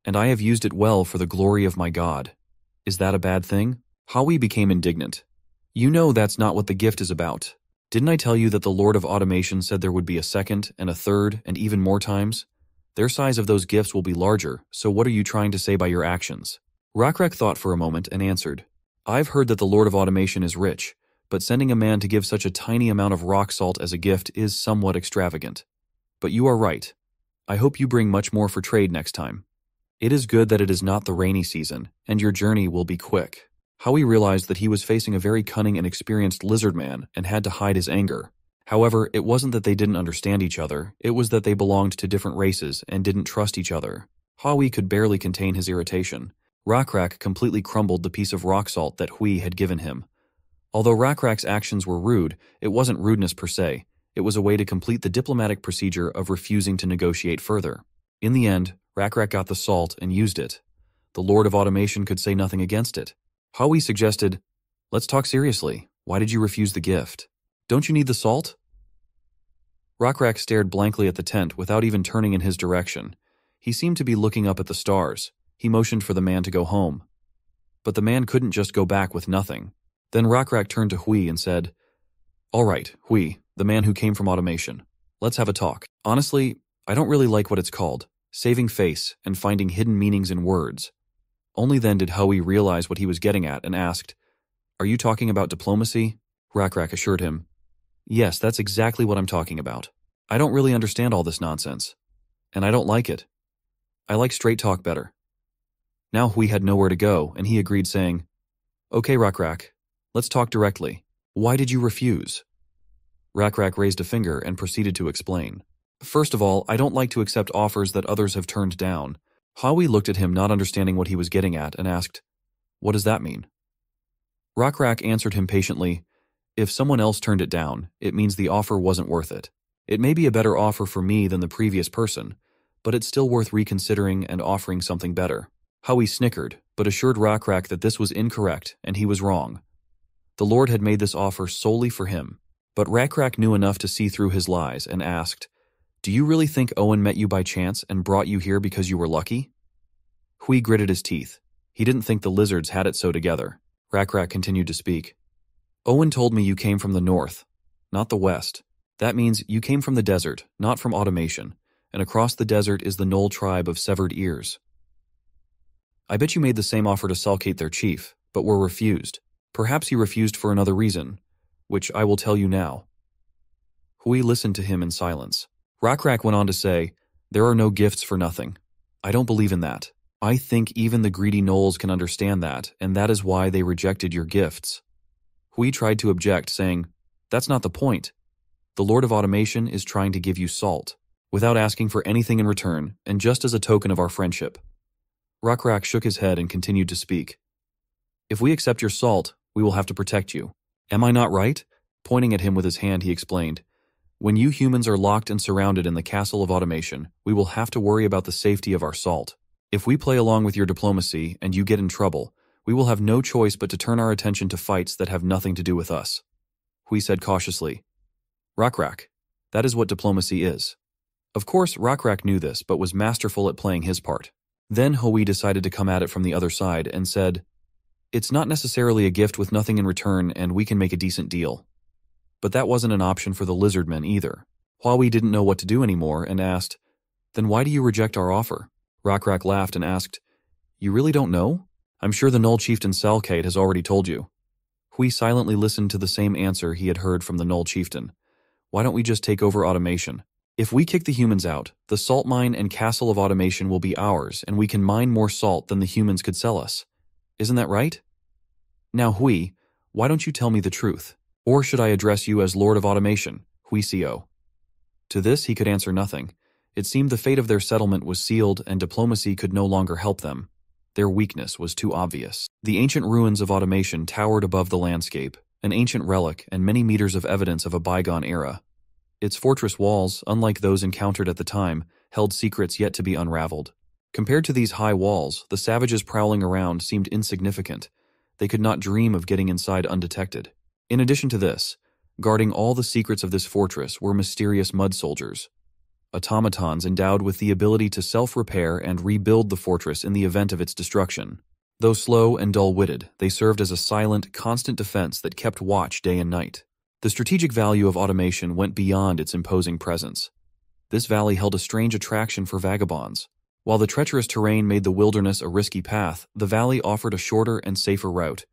and I have used it well for the glory of my god. Is that a bad thing?" Huawei became indignant. "You know that's not what the gift is about. Didn't I tell you that the Lord of Automation said there would be a second and a third and even more times? Their size of those gifts will be larger, so what are you trying to say by your actions?" Rakrak thought for a moment and answered, "I've heard that the Lord of Automation is rich, but sending a man to give such a tiny amount of rock salt as a gift is somewhat extravagant. But you are right. I hope you bring much more for trade next time. It is good that it is not the rainy season, and your journey will be quick." Huawei realized that he was facing a very cunning and experienced lizard man and had to hide his anger. However, it wasn't that they didn't understand each other, it was that they belonged to different races and didn't trust each other. Huawei could barely contain his irritation. Rakrak completely crumbled the piece of rock salt that Huawei had given him. Although Rakrak's actions were rude, it wasn't rudeness per se. It was a way to complete the diplomatic procedure of refusing to negotiate further. In the end, Rakrak got the salt and used it. The Lord of Automation could say nothing against it. Huawei suggested, "Let's talk seriously. Why did you refuse the gift? Don't you need the salt?" Rakrak stared blankly at the tent without even turning in his direction. He seemed to be looking up at the stars. He motioned for the man to go home. But the man couldn't just go back with nothing. Then Rakrak turned to Huawei and said, "All right, Huawei, the man who came from automation. Let's have a talk. Honestly, I don't really like what it's called, saving face and finding hidden meanings in words." Only then did Huawei realize what he was getting at and asked, "Are you talking about diplomacy?" Rakrak assured him, "Yes, that's exactly what I'm talking about. I don't really understand all this nonsense. And I don't like it. I like straight talk better." Now Huawei had nowhere to go, and he agreed, saying, "Okay, Rakrak, let's talk directly. Why did you refuse?" Rakrak raised a finger and proceeded to explain. "First of all, I don't like to accept offers that others have turned down." Huawei looked at him, not understanding what he was getting at, and asked, "What does that mean?" Rakrak answered him patiently, "If someone else turned it down, it means the offer wasn't worth it. It may be a better offer for me than the previous person, but it's still worth reconsidering and offering something better." Huawei snickered, but assured Rakrak that this was incorrect and he was wrong. The Lord had made this offer solely for him, but Rakrak knew enough to see through his lies and asked, "Do you really think Owen met you by chance and brought you here because you were lucky?" Huawei gritted his teeth. He didn't think the lizards had it so together. Rakrak continued to speak. "Owen told me you came from the north, not the west. That means you came from the desert, not from automation, and across the desert is the Knoll tribe of severed ears. I bet you made the same offer to Salkate their chief, but were refused. Perhaps you refused for another reason, which I will tell you now." Huawei listened to him in silence. Rakrak went on to say, "There are no gifts for nothing. I don't believe in that. I think even the greedy gnolls can understand that, and that is why they rejected your gifts. Hui tried to object, saying, "That's not the point. The Lord of Automation is trying to give you salt, without asking for anything in return, and just as a token of our friendship." Rakrak shook his head and continued to speak. "If we accept your salt, we will have to protect you. Am I not right?" Pointing at him with his hand, he explained, "When you humans are locked and surrounded in the castle of automation, we will have to worry about the safety of our salt. If we play along with your diplomacy and you get in trouble, we will have no choice but to turn our attention to fights that have nothing to do with us." Hui said cautiously, "Rakrak, that is what diplomacy is." Of course, Rakrak knew this, but was masterful at playing his part. Then Hui decided to come at it from the other side and said, "It's not necessarily a gift with nothing in return, and we can make a decent deal." But that wasn't an option for the Lizardmen either. Hui didn't know what to do anymore and asked, "Then why do you reject our offer?" Rakrak laughed and asked, "You really don't know? I'm sure the Gnoll Chieftain Salkate has already told you." Hui silently listened to the same answer he had heard from the Gnoll Chieftain. "Why don't we just take over automation? If we kick the humans out, the salt mine and castle of automation will be ours, and we can mine more salt than the humans could sell us. Isn't that right? Now, Hui, why don't you tell me the truth? Or should I address you as Lord of Automation, Hui Co?" To this he could answer nothing. It seemed the fate of their settlement was sealed and diplomacy could no longer help them. Their weakness was too obvious. The ancient ruins of automation towered above the landscape, an ancient relic and many meters of evidence of a bygone era. Its fortress walls, unlike those encountered at the time, held secrets yet to be unraveled. Compared to these high walls, the savages prowling around seemed insignificant. They could not dream of getting inside undetected. In addition to this, guarding all the secrets of this fortress were mysterious mud soldiers, automatons endowed with the ability to self-repair and rebuild the fortress in the event of its destruction. Though slow and dull-witted, they served as a silent, constant defense that kept watch day and night. The strategic value of automation went beyond its imposing presence. This valley held a strange attraction for vagabonds. While the treacherous terrain made the wilderness a risky path, the valley offered a shorter and safer route.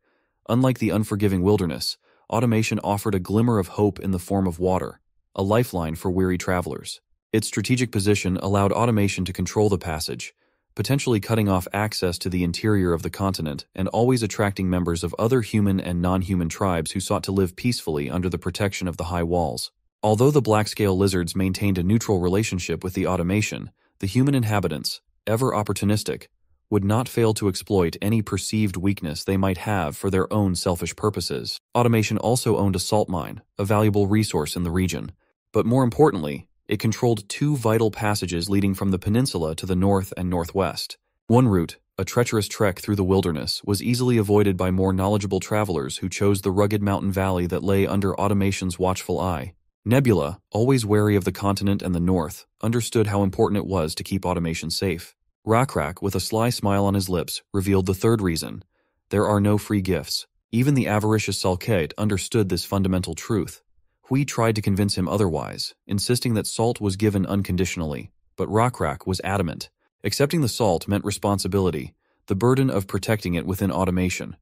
Unlike the unforgiving wilderness, automation offered a glimmer of hope in the form of water, a lifeline for weary travelers. Its strategic position allowed automation to control the passage, potentially cutting off access to the interior of the continent and always attracting members of other human and non-human tribes who sought to live peacefully under the protection of the high walls. Although the black-scale lizards maintained a neutral relationship with the automation, the human inhabitants, ever opportunistic, would not fail to exploit any perceived weakness they might have for their own selfish purposes. Automation also owned a salt mine, a valuable resource in the region. But more importantly, it controlled two vital passages leading from the peninsula to the north and northwest. One route, a treacherous trek through the wilderness, was easily avoided by more knowledgeable travelers who chose the rugged mountain valley that lay under automation's watchful eye. Nebula, always wary of the continent and the north, understood how important it was to keep automation safe. Rakrak, with a sly smile on his lips, revealed the third reason. There are no free gifts. Even the avaricious Salkate understood this fundamental truth. Hui tried to convince him otherwise, insisting that salt was given unconditionally, but Rakrak was adamant. Accepting the salt meant responsibility, the burden of protecting it within automation.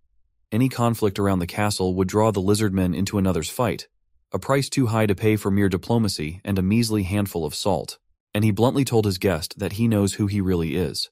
Any conflict around the castle would draw the Lizardmen into another's fight, a price too high to pay for mere diplomacy and a measly handful of salt. And he bluntly told his guest that he knows who he really is.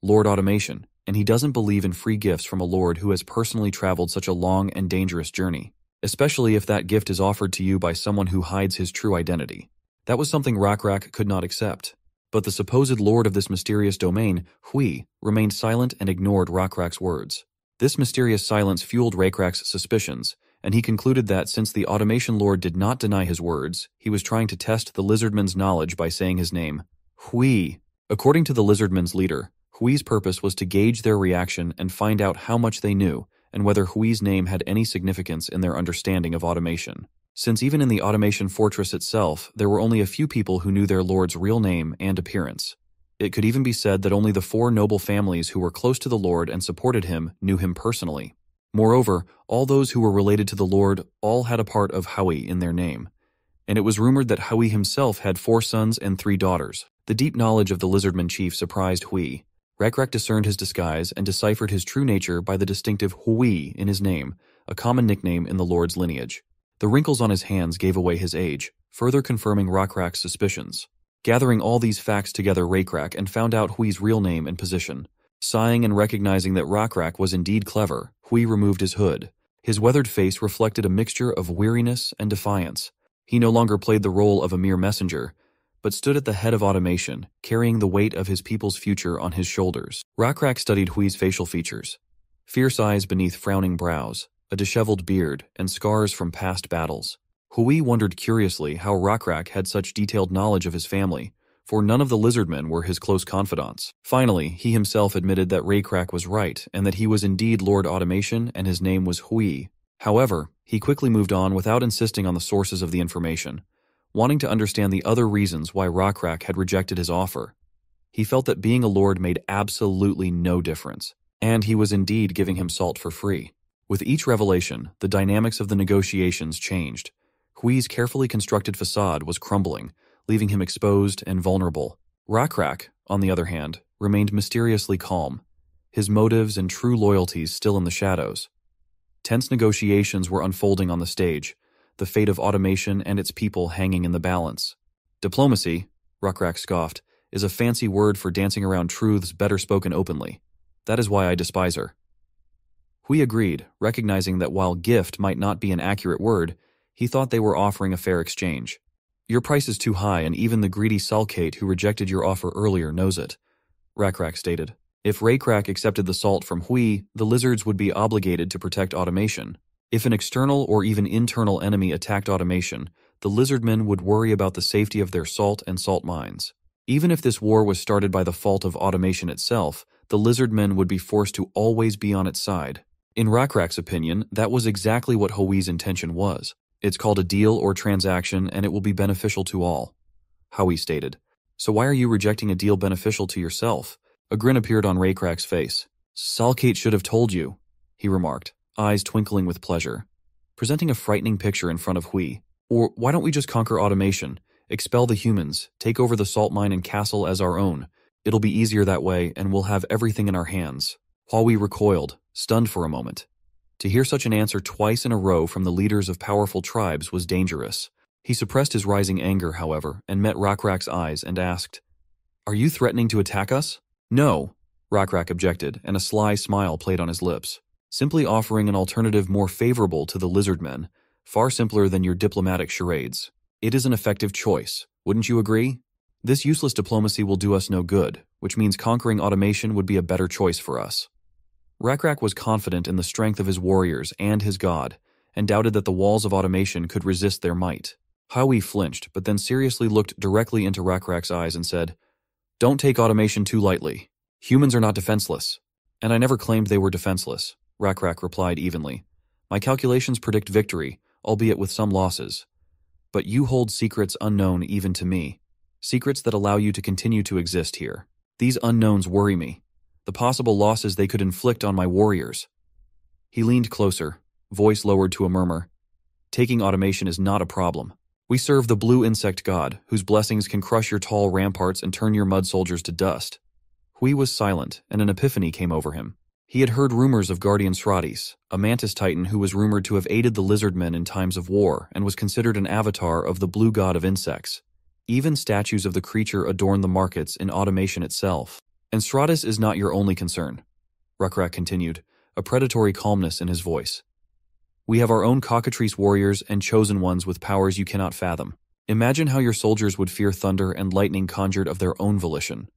Lord Automation, and he doesn't believe in free gifts from a lord who has personally traveled such a long and dangerous journey, especially if that gift is offered to you by someone who hides his true identity. That was something Rakrak could not accept. But the supposed lord of this mysterious domain, Hui, remained silent and ignored Rakrak's words. This mysterious silence fueled Rakrak's suspicions, and he concluded that since the automation lord did not deny his words, he was trying to test the Lizardmen's knowledge by saying his name, Hui. According to the Lizardmen's leader, Hui's purpose was to gauge their reaction and find out how much they knew, and whether Hui's name had any significance in their understanding of automation. Since even in the automation fortress itself, there were only a few people who knew their lord's real name and appearance. It could even be said that only the 4 noble families who were close to the lord and supported him knew him personally. Moreover, all those who were related to the lord all had a part of Hui in their name. And it was rumored that Hui himself had 4 sons and 3 daughters. The deep knowledge of the Lizardman chief surprised Hui. Rakrak discerned his disguise and deciphered his true nature by the distinctive Hui in his name, a common nickname in the lord's lineage. The wrinkles on his hands gave away his age, further confirming Rakrak's suspicions. Gathering all these facts together, Rakrak and found out Hui's real name and position. Sighing and recognizing that Rakrak was indeed clever, Hui removed his hood. His weathered face reflected a mixture of weariness and defiance. He no longer played the role of a mere messenger, but stood at the head of automation, carrying the weight of his people's future on his shoulders. Rakrak studied Hui's facial features. Fierce eyes beneath frowning brows, a disheveled beard, and scars from past battles. Hui wondered curiously how Rakrak had such detailed knowledge of his family, for none of the Lizardmen were his close confidants. Finally, he himself admitted that Rakrak was right, and that he was indeed Lord Automation and his name was Hui. However, he quickly moved on without insisting on the sources of the information, wanting to understand the other reasons why Rakrak had rejected his offer. He felt that being a lord made absolutely no difference, and he was indeed giving him salt for free. With each revelation, the dynamics of the negotiations changed. Hui's carefully constructed facade was crumbling, leaving him exposed and vulnerable. Rakrak, on the other hand, remained mysteriously calm, his motives and true loyalties still in the shadows. Tense negotiations were unfolding on the stage, the fate of automation and its people hanging in the balance. Diplomacy, Rakrak scoffed, is a fancy word for dancing around truths better spoken openly. That is why I despise her. Hui agreed, recognizing that while gift might not be an accurate word, he thought they were offering a fair exchange. Your price is too high, and even the greedy Salkate who rejected your offer earlier knows it, Rakrak stated. If Rakrak accepted the salt from Hui, the lizards would be obligated to protect automation. If an external or even internal enemy attacked automation, the Lizardmen would worry about the safety of their salt and salt mines. Even if this war was started by the fault of automation itself, the Lizardmen would be forced to always be on its side. In Rakrak's opinion, that was exactly what Hui's intention was. It's called a deal or transaction, and it will be beneficial to all, Hui stated. So why are you rejecting a deal beneficial to yourself? A grin appeared on Rakrak's face. Salkate should have told you, he remarked, eyes twinkling with pleasure, presenting a frightening picture in front of Hui. Or why don't we just conquer automation, expel the humans, take over the salt mine and castle as our own? It'll be easier that way, and we'll have everything in our hands. Hui recoiled, stunned for a moment. To hear such an answer twice in a row from the leaders of powerful tribes was dangerous. He suppressed his rising anger, however, and met Rakrak's eyes and asked, Are you threatening to attack us? No, Rakrak objected, and a sly smile played on his lips. Simply offering an alternative more favorable to the Lizardmen, far simpler than your diplomatic charades. It is an effective choice, wouldn't you agree? This useless diplomacy will do us no good, which means conquering automation would be a better choice for us. Rakrak was confident in the strength of his warriors and his god, and doubted that the walls of automation could resist their might. Hui flinched, but then seriously looked directly into Rakrak's eyes and said, Don't take automation too lightly. Humans are not defenseless. And I never claimed they were defenseless, Rakrak replied evenly. My calculations predict victory, albeit with some losses. But you hold secrets unknown even to me. Secrets that allow you to continue to exist here. These unknowns worry me. The possible losses they could inflict on my warriors. He leaned closer, voice lowered to a murmur. Taking automation is not a problem. We serve the blue insect god, whose blessings can crush your tall ramparts and turn your mud soldiers to dust. Hui was silent, and an epiphany came over him. He had heard rumors of Guardian Sratis, a mantis titan who was rumored to have aided the Lizardmen in times of war and was considered an avatar of the blue god of insects. Even statues of the creature adorned the markets in automation itself. And Sratis is not your only concern, Rakrak continued, a predatory calmness in his voice. We have our own cockatrice warriors and chosen ones with powers you cannot fathom. Imagine how your soldiers would fear thunder and lightning conjured of their own volition.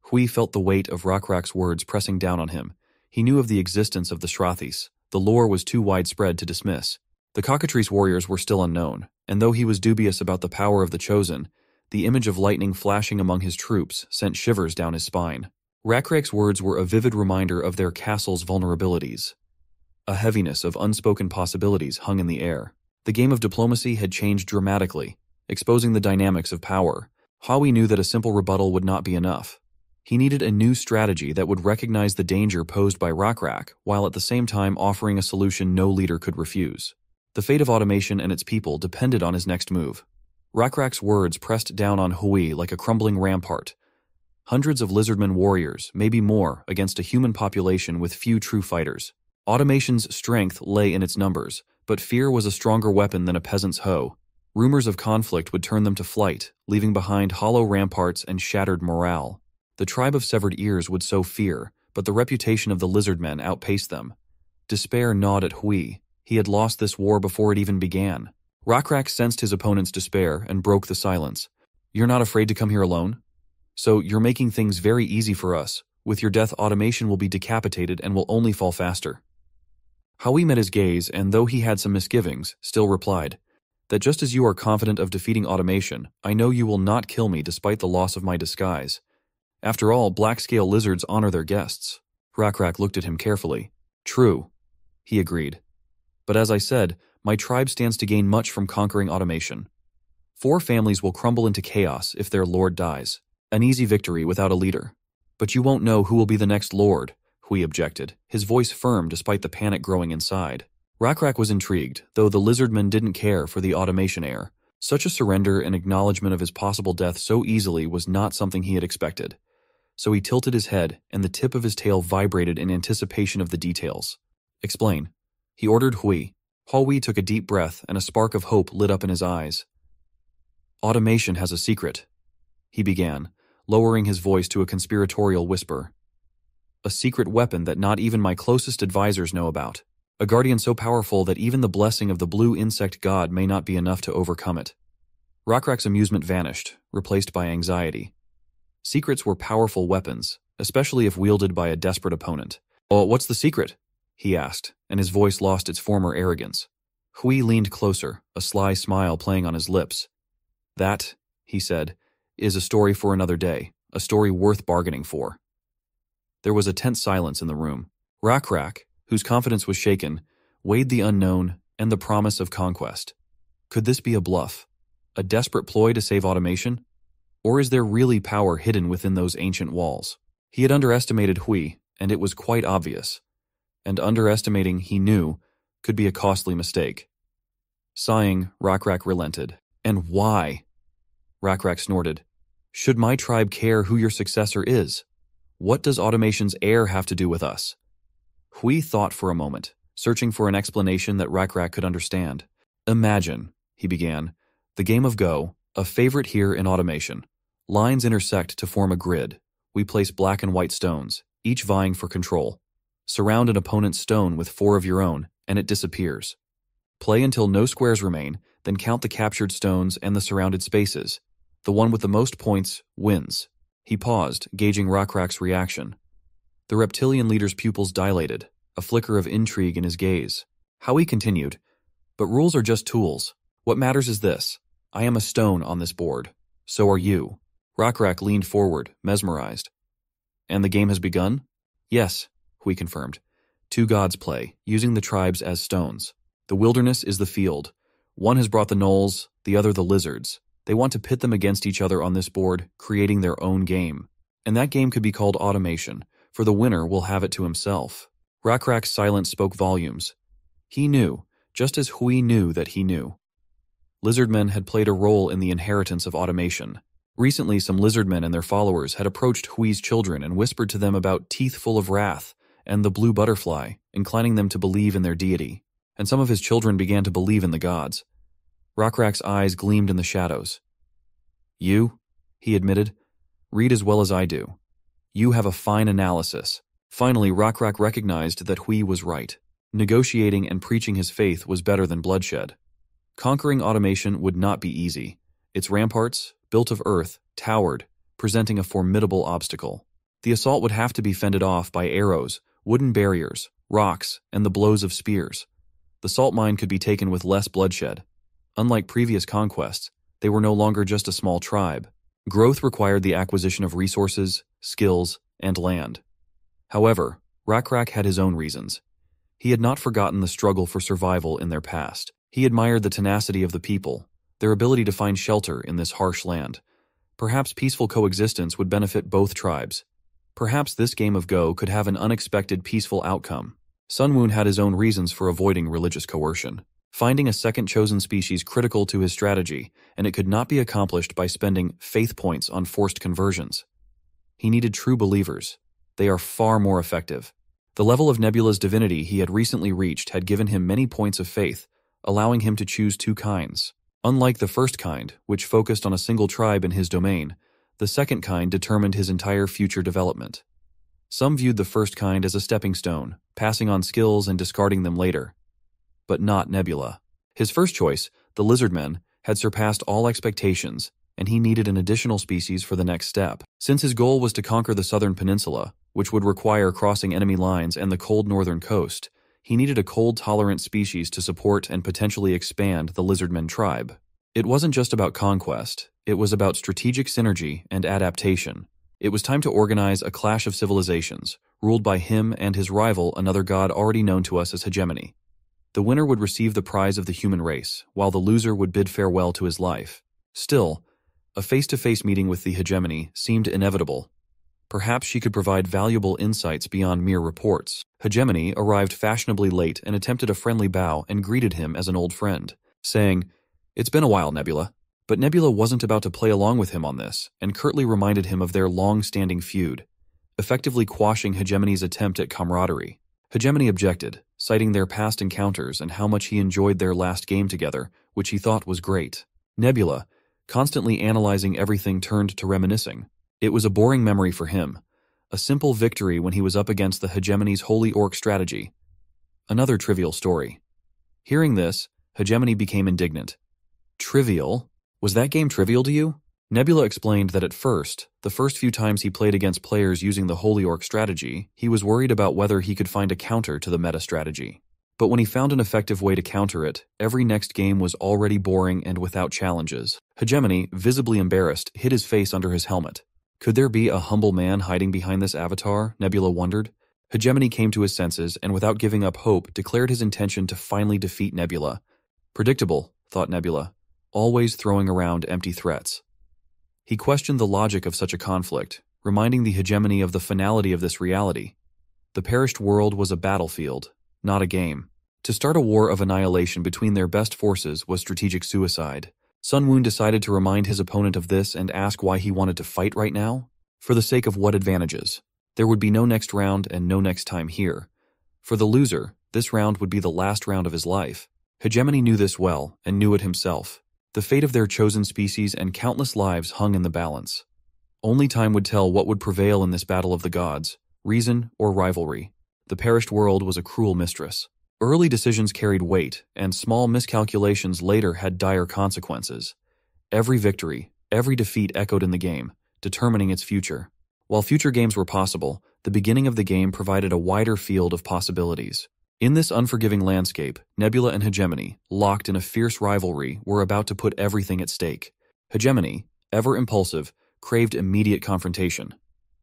Hui felt the weight of Rakrak's words pressing down on him. He knew of the existence of the Srathis. The lore was too widespread to dismiss. The cockatrice warriors were still unknown, and though he was dubious about the power of the chosen, the image of lightning flashing among his troops sent shivers down his spine. Rakrak's words were a vivid reminder of their castle's vulnerabilities. A heaviness of unspoken possibilities hung in the air. The game of diplomacy had changed dramatically, exposing the dynamics of power. Hui knew that a simple rebuttal would not be enough. He needed a new strategy that would recognize the danger posed by Rakrak, while at the same time offering a solution no leader could refuse. The fate of automation and its people depended on his next move. Rakrak's words pressed down on Hui like a crumbling rampart. Hundreds of Lizardmen warriors, maybe more, against a human population with few true fighters. Automation's strength lay in its numbers, but fear was a stronger weapon than a peasant's hoe. Rumors of conflict would turn them to flight, leaving behind hollow ramparts and shattered morale. The tribe of severed ears would sow fear, but the reputation of the Lizardmen outpaced them. Despair gnawed at Hui. He had lost this war before it even began. Rakrak sensed his opponent's despair and broke the silence. "You're not afraid to come here alone? So you're making things very easy for us. With your death, automation will be decapitated and will only fall faster." Hui met his gaze, and though he had some misgivings, still replied, "That just as you are confident of defeating automation, I know you will not kill me despite the loss of my disguise. After all, black-scale lizards honor their guests." Rakrak looked at him carefully. "True," he agreed. "But as I said, my tribe stands to gain much from conquering automation. 4 families will crumble into chaos if their lord dies. An easy victory without a leader." "But you won't know who will be the next lord," Hui objected, his voice firm despite the panic growing inside. Rakrak was intrigued, though the Lizardman didn't care for the automation heir. Such a surrender and acknowledgement of his possible death so easily was not something he had expected. So he tilted his head, and the tip of his tail vibrated in anticipation of the details. "Explain," he ordered Hui. Hui took a deep breath, and a spark of hope lit up in his eyes. "Automation has a secret," he began, lowering his voice to a conspiratorial whisper. "A secret weapon that not even my closest advisors know about. A guardian so powerful that even the blessing of the blue insect god may not be enough to overcome it." Rakrak's amusement vanished, replaced by anxiety. Secrets were powerful weapons, especially if wielded by a desperate opponent. "Oh, what's the secret?" he asked, and his voice lost its former arrogance. Hui leaned closer, a sly smile playing on his lips. "That," he said, "is a story for another day, a story worth bargaining for." There was a tense silence in the room. Rakrak, whose confidence was shaken, weighed the unknown and the promise of conquest. Could this be a bluff? A desperate ploy to save automation? Or is there really power hidden within those ancient walls? He had underestimated Hui, and it was quite obvious. And underestimating, he knew, could be a costly mistake. Sighing, Rakrak relented. "And why?" Rakrak snorted. "Should my tribe care who your successor is? What does automation's heir have to do with us?" Hui thought for a moment, searching for an explanation that Rakrak could understand. "Imagine," he began, "the game of Go, a favorite here in automation. Lines intersect to form a grid. We place black and white stones, each vying for control. Surround an opponent's stone with 4 of your own, and it disappears. Play until no squares remain, then count the captured stones and the surrounded spaces. The one with the most points wins." He paused, gauging Rakrak's reaction. The reptilian leader's pupils dilated, a flicker of intrigue in his gaze. Hui continued, "But rules are just tools. What matters is this. I am a stone on this board. So are you." Rakrak leaned forward, mesmerized. "And the game has begun?" "Yes," Hui confirmed. 2 gods play, using the tribes as stones. The wilderness is the field. One has brought the gnolls, the other the lizards. They want to pit them against each other on this board, creating their own game. And that game could be called automation, for the winner will have it to himself. Rakrak's silence spoke volumes. He knew, just as Hui knew that he knew. Lizardmen had played a role in the inheritance of automation. Recently, some Lizardmen and their followers had approached Hui's children and whispered to them about Teeth Full of Wrath and the Blue Butterfly, inclining them to believe in their deity. And some of his children began to believe in the gods. Rakrak's eyes gleamed in the shadows. "You," he admitted, "read as well as I do. You have a fine analysis." Finally, Rakrak recognized that Hui was right. Negotiating and preaching his faith was better than bloodshed. Conquering automation would not be easy. Its ramparts, built of earth, towered, presenting a formidable obstacle. The assault would have to be fended off by arrows, wooden barriers, rocks, and the blows of spears. The salt mine could be taken with less bloodshed. Unlike previous conquests, they were no longer just a small tribe. Growth required the acquisition of resources, skills, and land. However, Rakrak had his own reasons. He had not forgotten the struggle for survival in their past. He admired the tenacity of the people, their ability to find shelter in this harsh land. Perhaps peaceful coexistence would benefit both tribes. Perhaps this game of Go could have an unexpected peaceful outcome. Sunwoon had his own reasons for avoiding religious coercion. Finding a second chosen species critical to his strategy, and it could not be accomplished by spending faith points on forced conversions. He needed true believers. They are far more effective. The level of Nebula's divinity he had recently reached had given him many points of faith, allowing him to choose 2 kinds. Unlike the first kind, which focused on a single tribe in his domain, the second kind determined his entire future development. Some viewed the first kind as a stepping stone, passing on skills and discarding them later. But not Nebula. His first choice, the Lizardmen, had surpassed all expectations, and he needed an additional species for the next step. Since his goal was to conquer the southern peninsula, which would require crossing enemy lines and the cold northern coast, he needed a cold-tolerant species to support and potentially expand the Lizardmen tribe. It wasn't just about conquest, it was about strategic synergy and adaptation. It was time to organize a clash of civilizations, ruled by him and his rival, another god already known to us as hegemony. The winner would receive the prize of the human race, while the loser would bid farewell to his life. Still, a face-to-face meeting with the hegemony seemed inevitable. Perhaps she could provide valuable insights beyond mere reports. Hegemony arrived fashionably late and attempted a friendly bow and greeted him as an old friend, saying, "It's been a while, Nebula." But Nebula wasn't about to play along with him on this, and curtly reminded him of their long-standing feud, effectively quashing Hegemony's attempt at camaraderie. Hegemony objected, citing their past encounters and how much he enjoyed their last game together, which he thought was great. Nebula, constantly analyzing everything, turned to reminiscing. It was a boring memory for him, a simple victory when he was up against the Hegemony's Holy Orc strategy. Another trivial story. Hearing this, Hegemony became indignant. Trivial? Was that game trivial to you? Nebula explained that at first, the first few times he played against players using the Holy Orc strategy, he was worried about whether he could find a counter to the meta strategy. But when he found an effective way to counter it, every next game was already boring and without challenges. Hegemony, visibly embarrassed, hid his face under his helmet. Could there be a humble man hiding behind this avatar? Nebula wondered. Hegemony came to his senses and, without giving up hope, declared his intention to finally defeat Nebula. Predictable, thought Nebula, always throwing around empty threats. He questioned the logic of such a conflict, reminding the hegemony of the finality of this reality. The perished world was a battlefield, not a game. To start a war of annihilation between their best forces was strategic suicide. Sun Woon decided to remind his opponent of this and ask why he wanted to fight right now. For the sake of what advantages? There would be no next round and no next time here. For the loser, this round would be the last round of his life. Hegemony knew this well, and knew it himself. The fate of their chosen species and countless lives hung in the balance. Only time would tell what would prevail in this battle of the gods, reason or rivalry. The perished world was a cruel mistress. Early decisions carried weight, and small miscalculations later had dire consequences. Every victory, every defeat echoed in the game, determining its future. While future games were possible, the beginning of the game provided a wider field of possibilities. In this unforgiving landscape, Nebula and Hegemony, locked in a fierce rivalry, were about to put everything at stake. Hegemony, ever impulsive, craved immediate confrontation.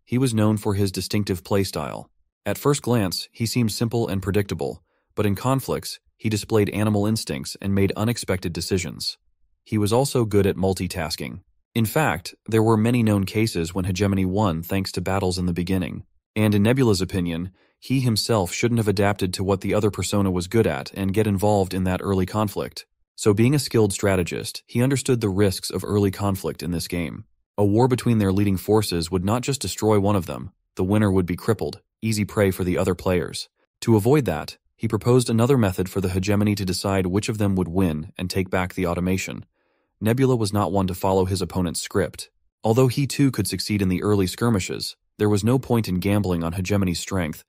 He was known for his distinctive playstyle. At first glance, he seemed simple and predictable, but in conflicts, he displayed animal instincts and made unexpected decisions. He was also good at multitasking. In fact, there were many known cases when Hegemony won thanks to battles in the beginning. And in Nebula's opinion, he himself shouldn't have adapted to what the other persona was good at and get involved in that early conflict. So being a skilled strategist, he understood the risks of early conflict in this game. A war between their leading forces would not just destroy one of them, the winner would be crippled, easy prey for the other players. To avoid that, he proposed another method for the hegemony to decide which of them would win and take back the automation. Nebula was not one to follow his opponent's script. Although he too could succeed in the early skirmishes, there was no point in gambling on hegemony's strength.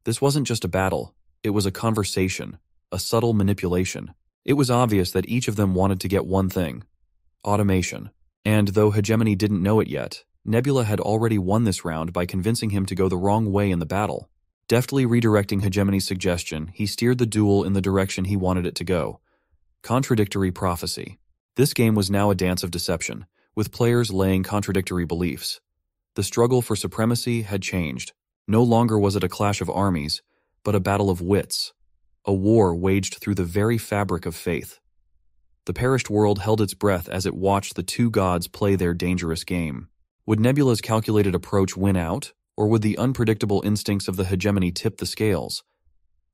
This wasn't just a battle, it was a conversation, a subtle manipulation. It was obvious that each of them wanted to get one thing: automation. And though hegemony didn't know it yet, Nebula had already won this round by convincing him to go the wrong way in the battle. Deftly redirecting hegemony's suggestion, he steered the duel in the direction he wanted it to go. Contradictory prophecy. This game was now a dance of deception, with players laying contradictory beliefs. The struggle for supremacy had changed. No longer was it a clash of armies, but a battle of wits, a war waged through the very fabric of faith. The perished world held its breath as it watched the two gods play their dangerous game. Would Nebula's calculated approach win out, or would the unpredictable instincts of the hegemony tip the scales?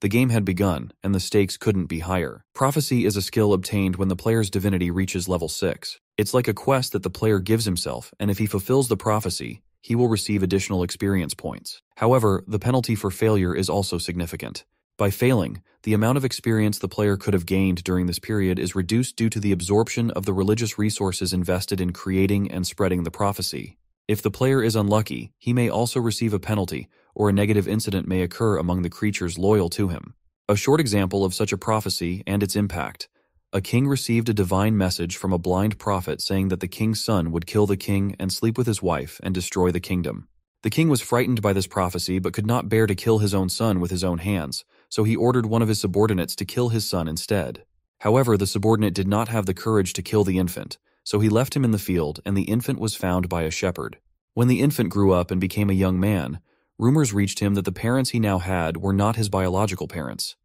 The game had begun, and the stakes couldn't be higher. Prophecy is a skill obtained when the player's divinity reaches level 6. It's like a quest that the player gives himself, and if he fulfills the prophecy, he will receive additional experience points. However, the penalty for failure is also significant. By failing, the amount of experience the player could have gained during this period is reduced due to the absorption of the religious resources invested in creating and spreading the prophecy. If the player is unlucky, he may also receive a penalty, or a negative incident may occur among the creatures loyal to him. A short example of such a prophecy and its impact. A king received a divine message from a blind prophet saying that the king's son would kill the king and sleep with his wife and destroy the kingdom. The king was frightened by this prophecy but could not bear to kill his own son with his own hands, so he ordered one of his subordinates to kill his son instead. However, the subordinate did not have the courage to kill the infant, so he left him in the field and the infant was found by a shepherd. When the infant grew up and became a young man, rumors reached him that the parents he now had were not his biological parents.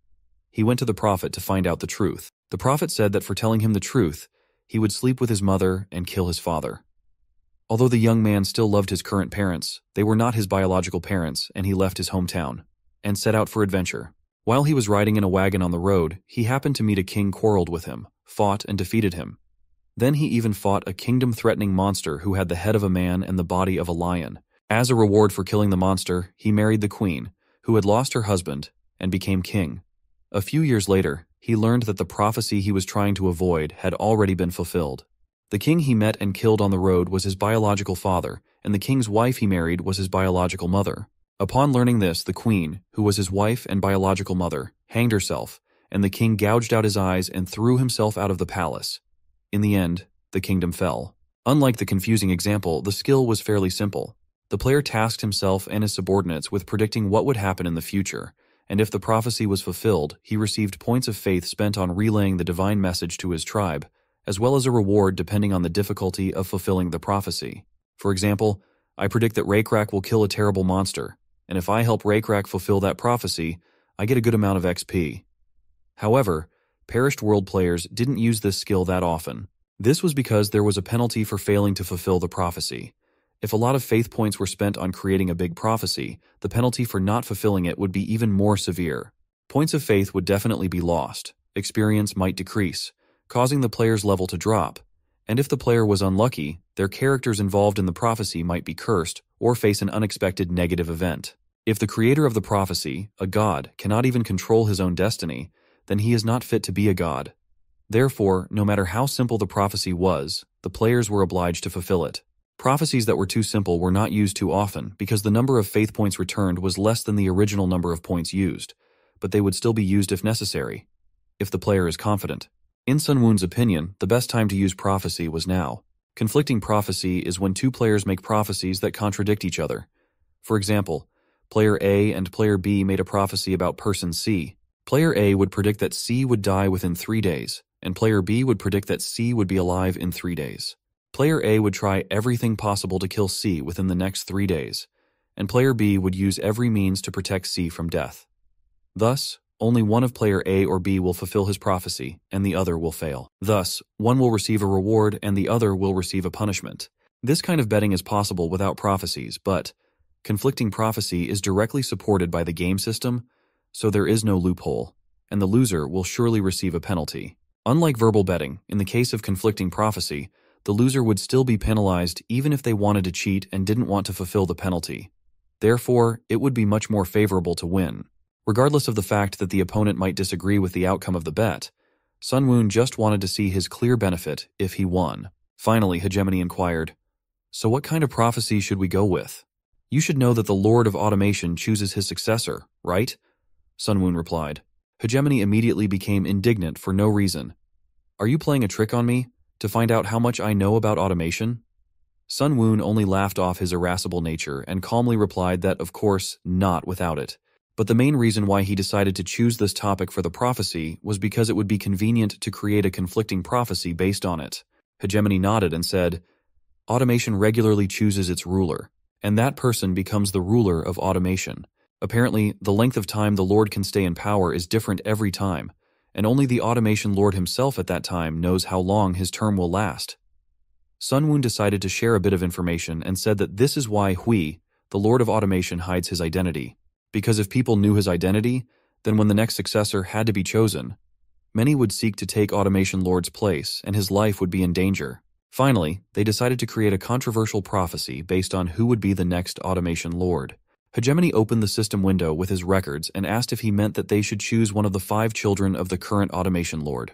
He went to the prophet to find out the truth. The prophet said that for telling him the truth, he would sleep with his mother and kill his father. Although the young man still loved his current parents, they were not his biological parents, and he left his hometown and set out for adventure. While he was riding in a wagon on the road, he happened to meet a king quarreled with him, fought and defeated him. Then he even fought a kingdom-threatening monster who had the head of a man and the body of a lion. As a reward for killing the monster, he married the queen, who had lost her husband, and became king. A few years later, he learned that the prophecy he was trying to avoid had already been fulfilled. The king he met and killed on the road was his biological father, and the king's wife he married was his biological mother. Upon learning this, the queen, who was his wife and biological mother, hanged herself, and the king gouged out his eyes and threw himself out of the palace. In the end, the kingdom fell. Unlike the confusing example, the skill was fairly simple. The player tasked himself and his subordinates with predicting what would happen in the future, and if the prophecy was fulfilled, he received points of faith spent on relaying the divine message to his tribe, as well as a reward depending on the difficulty of fulfilling the prophecy. For example, I predict that Raycrack will kill a terrible monster, and if I help Raycrack fulfill that prophecy, I get a good amount of XP. However, Perished World players didn't use this skill that often. This was because there was a penalty for failing to fulfill the prophecy. If a lot of faith points were spent on creating a big prophecy, the penalty for not fulfilling it would be even more severe. Points of faith would definitely be lost, experience might decrease, causing the player's level to drop, and if the player was unlucky, their characters involved in the prophecy might be cursed or face an unexpected negative event. If the creator of the prophecy, a god, cannot even control his own destiny, then he is not fit to be a god. Therefore, no matter how simple the prophecy was, the players were obliged to fulfill it. Prophecies that were too simple were not used too often because the number of faith points returned was less than the original number of points used, but they would still be used if necessary, if the player is confident. In Sun Woon's opinion, the best time to use prophecy was now. Conflicting prophecy is when two players make prophecies that contradict each other. For example, player A and player B made a prophecy about person C. Player A would predict that C would die within 3 days, and player B would predict that C would be alive in 3 days. Player A would try everything possible to kill C within the next 3 days, and player B would use every means to protect C from death. Thus, only one of player A or B will fulfill his prophecy, and the other will fail. Thus, one will receive a reward and the other will receive a punishment. This kind of betting is possible without prophecies, but conflicting prophecy is directly supported by the game system, so there is no loophole, and the loser will surely receive a penalty. Unlike verbal betting, in the case of conflicting prophecy, the loser would still be penalized even if they wanted to cheat and didn't want to fulfill the penalty. Therefore, it would be much more favorable to win. Regardless of the fact that the opponent might disagree with the outcome of the bet, Sun Woon just wanted to see his clear benefit if he won. Finally, Hegemony inquired, "So what kind of prophecy should we go with? You should know that the Lord of Automation chooses his successor, right?" Sun Woon replied. Hegemony immediately became indignant for no reason. "Are you playing a trick on me? To find out how much I know about automation?" Sun Woon only laughed off his irascible nature and calmly replied that, of course, not without it. But the main reason why he decided to choose this topic for the prophecy was because it would be convenient to create a conflicting prophecy based on it. Hegemony nodded and said, "Automation regularly chooses its ruler, and that person becomes the ruler of automation. Apparently, the length of time the Lord can stay in power is different every time, and only the Automation Lord himself at that time knows how long his term will last." Sun Woon decided to share a bit of information and said that this is why Hui, the Lord of Automation, hides his identity. Because if people knew his identity, then when the next successor had to be chosen, many would seek to take Automation Lord's place and his life would be in danger. Finally, they decided to create a controversial prophecy based on who would be the next Automation Lord. Hegemony opened the system window with his records and asked if he meant that they should choose one of the 5 children of the current Automation Lord.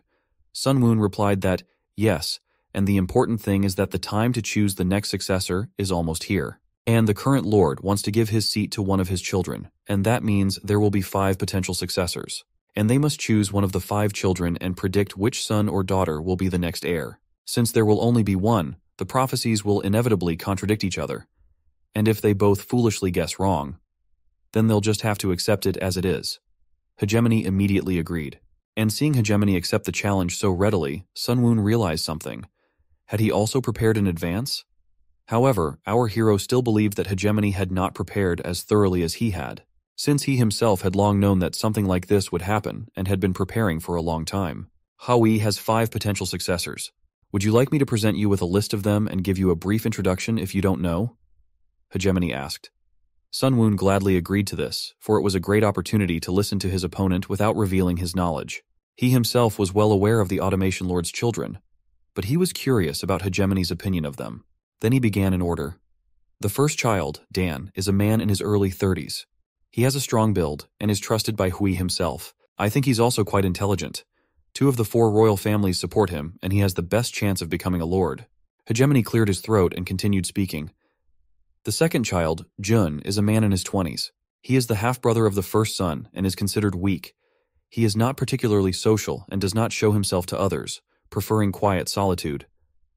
Sun Woon replied that, yes, and the important thing is that the time to choose the next successor is almost here. And the current lord wants to give his seat to one of his children, and that means there will be 5 potential successors. And they must choose one of the 5 children and predict which son or daughter will be the next heir. Since there will only be one, the prophecies will inevitably contradict each other. And if they both foolishly guess wrong, then they'll just have to accept it as it is. Hegemony immediately agreed. And seeing Hegemony accept the challenge so readily, Sunwoon realized something. Had he also prepared in advance? However, our hero still believed that Hegemony had not prepared as thoroughly as he had, since he himself had long known that something like this would happen and had been preparing for a long time. Hui has 5 potential successors. Would you like me to present you with a list of them and give you a brief introduction if you don't know? Hegemony asked. Sunwoon gladly agreed to this, for it was a great opportunity to listen to his opponent without revealing his knowledge. He himself was well aware of the Automation Lord's children, but he was curious about Hegemony's opinion of them. Then he began in order. The first child, Dan, is a man in his early 30s. He has a strong build and is trusted by Hui himself. I think he's also quite intelligent. 2 of the 4 royal families support him, and he has the best chance of becoming a lord. Hegemony cleared his throat and continued speaking. The second child, Jun, is a man in his 20s. He is the half-brother of the first son and is considered weak. He is not particularly social and does not show himself to others, preferring quiet solitude.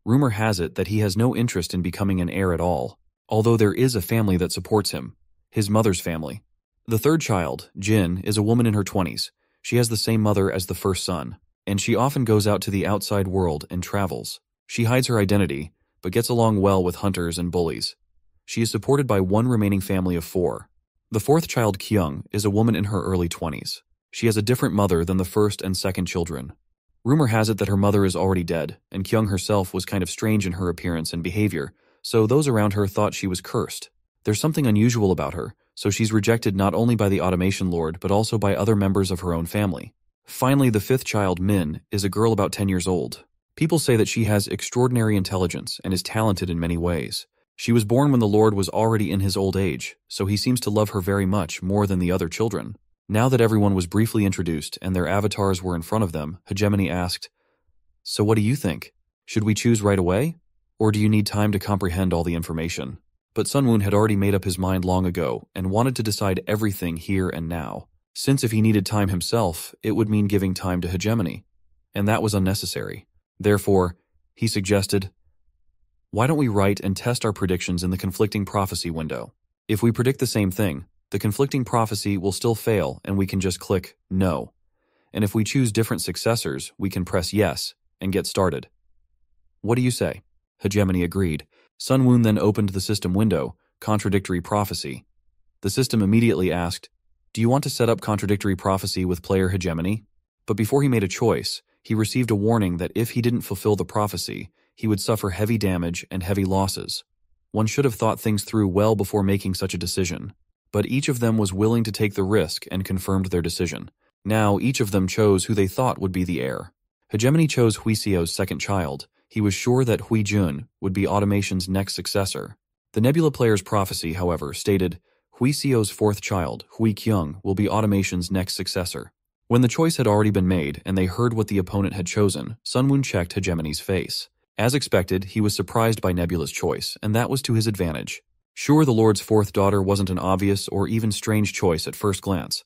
Rumor has it that he has no interest in becoming an heir at all, although there is a family that supports him, his mother's family. The third child, Jin, is a woman in her 20s. She has the same mother as the first son, and she often goes out to the outside world and travels. She hides her identity, but gets along well with hunters and bullies. She is supported by one remaining family of 4. The fourth child, Kyung, is a woman in her early 20s. She has a different mother than the first and second children. Rumor has it that her mother is already dead, and Kyung herself was kind of strange in her appearance and behavior, so those around her thought she was cursed. There's something unusual about her, so she's rejected not only by the Automation Lord but also by other members of her own family. Finally, the fifth child, Min, is a girl about 10 years old. People say that she has extraordinary intelligence and is talented in many ways. She was born when the Lord was already in his old age, so he seems to love her very much, more than the other children. Now that everyone was briefly introduced and their avatars were in front of them, Hegemony asked, "So what do you think? Should we choose right away? Or do you need time to comprehend all the information?" But Sunwoon had already made up his mind long ago and wanted to decide everything here and now, since if he needed time himself, it would mean giving time to Hegemony, and that was unnecessary. Therefore, he suggested, "Why don't we write and test our predictions in the conflicting prophecy window? If we predict the same thing, the conflicting prophecy will still fail and we can just click no. And if we choose different successors, we can press yes and get started. What do you say?" Hegemony agreed. Sunwoon then opened the system window, Contradictory Prophecy. The system immediately asked, "Do you want to set up Contradictory Prophecy with player Hegemony?" But before he made a choice, he received a warning that if he didn't fulfill the prophecy, he would suffer heavy damage and heavy losses. One should have thought things through well before making such a decision. But each of them was willing to take the risk and confirmed their decision. Now each of them chose who they thought would be the heir. Hegemony chose Huiseo's second child. He was sure that Hui Jun would be Automation's next successor. The Nebula player's prophecy, however, stated, Huiseo's fourth child, Hui Kyung, will be Automation's next successor. When the choice had already been made and they heard what the opponent had chosen, Sunwoon checked Hegemony's face. As expected, he was surprised by Nebula's choice, and that was to his advantage. Sure, the Lord's fourth daughter wasn't an obvious or even strange choice at first glance,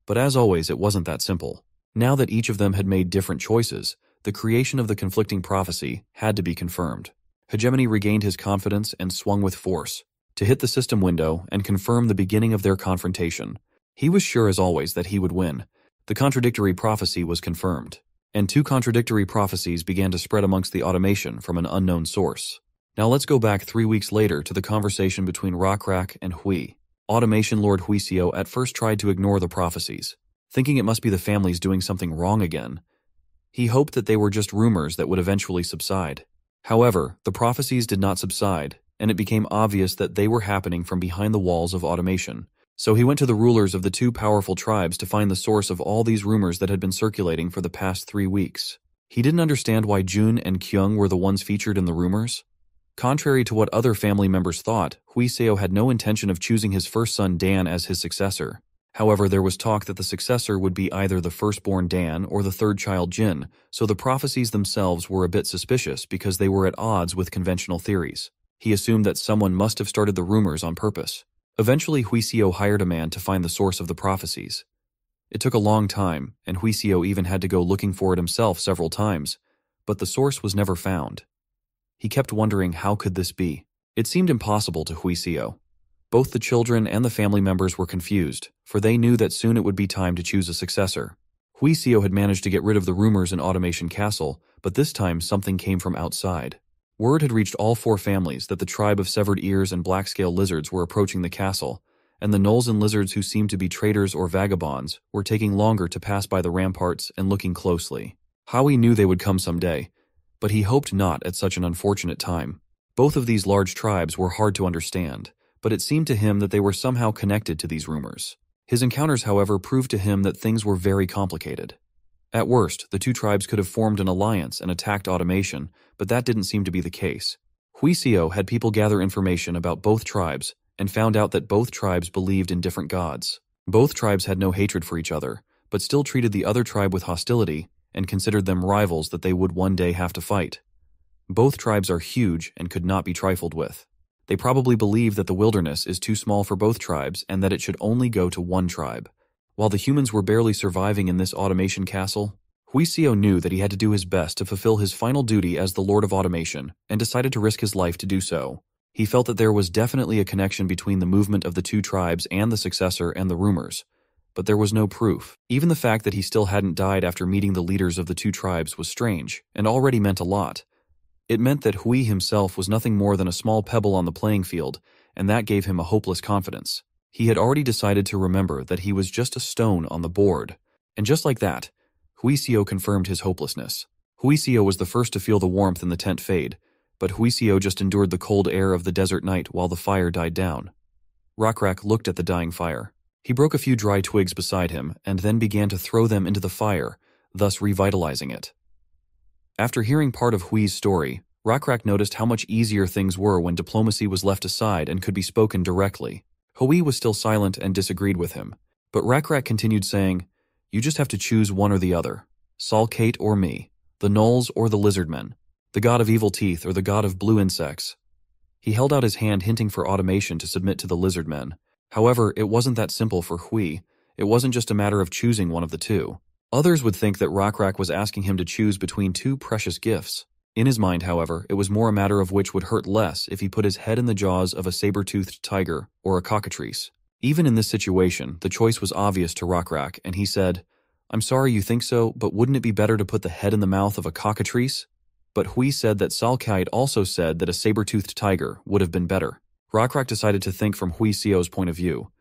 but as always, it wasn't that simple. Now that each of them had made different choices, the creation of the conflicting prophecy had to be confirmed. Hegemony regained his confidence and swung with force to hit the system window and confirm the beginning of their confrontation. He was sure as always that he would win. The contradictory prophecy was confirmed, and 2 contradictory prophecies began to spread amongst the automation from an unknown source. Now let's go back 3 weeks later to the conversation between Rockrak and Hui. Automation Lord Huiseo at first tried to ignore the prophecies, thinking it must be the families doing something wrong again. He hoped that they were just rumors that would eventually subside. However, the prophecies did not subside, and it became obvious that they were happening from behind the walls of automation. So he went to the rulers of the 2 powerful tribes to find the source of all these rumors that had been circulating for the past 3 weeks. He didn't understand why Jun and Kyung were the ones featured in the rumors. Contrary to what other family members thought, Huiseo had no intention of choosing his first son Dan as his successor. However, there was talk that the successor would be either the firstborn Dan or the third child Jin, so the prophecies themselves were a bit suspicious because they were at odds with conventional theories. He assumed that someone must have started the rumors on purpose. Eventually, Huiseo hired a man to find the source of the prophecies. It took a long time, and Huiseo even had to go looking for it himself several times, but the source was never found. He kept wondering how could this be. It seemed impossible to Huiseo. Both the children and the family members were confused, for they knew that soon it would be time to choose a successor. Huiseo had managed to get rid of the rumors in Automation Castle, but this time something came from outside. Word had reached all 4 families that the tribe of severed ears and black-scale lizards were approaching the castle, and the gnolls and lizards who seemed to be traitors or vagabonds were taking longer to pass by the ramparts and looking closely. Howie knew they would come someday, but he hoped not at such an unfortunate time. Both of these large tribes were hard to understand, but it seemed to him that they were somehow connected to these rumors. His encounters, however, proved to him that things were very complicated. At worst, the 2 tribes could have formed an alliance and attacked Automation, but that didn't seem to be the case. Huiseo had people gather information about both tribes and found out that both tribes believed in different gods. Both tribes had no hatred for each other, but still treated the other tribe with hostility and considered them rivals that they would one day have to fight. Both tribes are huge and could not be trifled with. They probably believe that the wilderness is too small for both tribes and that it should only go to one tribe. While the humans were barely surviving in this automation castle, Huiseo knew that he had to do his best to fulfill his final duty as the Lord of Automation and decided to risk his life to do so. He felt that there was definitely a connection between the movement of the 2 tribes and the successor and the rumors, but there was no proof. Even the fact that he still hadn't died after meeting the leaders of the 2 tribes was strange and already meant a lot. It meant that Hui himself was nothing more than a small pebble on the playing field, and that gave him a hopeless confidence. He had already decided to remember that he was just a stone on the board. And just like that, Huiseo confirmed his hopelessness. Huiseo was the first to feel the warmth in the tent fade, but Huiseo just endured the cold air of the desert night while the fire died down. Rakrak looked at the dying fire. He broke a few dry twigs beside him and then began to throw them into the fire, thus revitalizing it. After hearing part of Hui's story, Rakrak noticed how much easier things were when diplomacy was left aside and could be spoken directly. Hui was still silent and disagreed with him, but Rakrak continued saying, "You just have to choose one or the other. Salkate or me, the gnolls or the Lizardmen, the god of evil teeth or the god of blue insects." He held out his hand hinting for automation to submit to the Lizardmen. However, it wasn't that simple for Hui. It wasn't just a matter of choosing one of the 2. Others would think that Rakrak was asking him to choose between 2 precious gifts. In his mind, however, it was more a matter of which would hurt less if he put his head in the jaws of a saber-toothed tiger or a cockatrice. Even in this situation, the choice was obvious to Rakrak, and he said, "I'm sorry you think so, but wouldn't it be better to put the head in the mouth of a cockatrice?" But Hui said that Salkite also said that a saber-toothed tiger would have been better. Rakrak decided to think from Huiseo's point of view.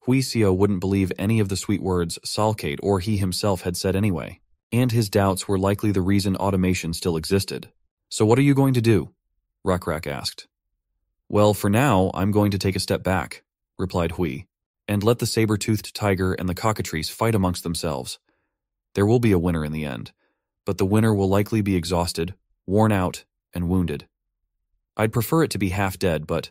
Huiseo wouldn't believe any of the sweet words Salkate or he himself had said anyway, and his doubts were likely the reason automation still existed. "So what are you going to do?" Rakrak asked. "Well, for now, I'm going to take a step back," replied Hui, "and let the saber-toothed tiger and the cockatrice fight amongst themselves. There will be a winner in the end, but the winner will likely be exhausted, worn out, and wounded. I'd prefer it to be half dead, but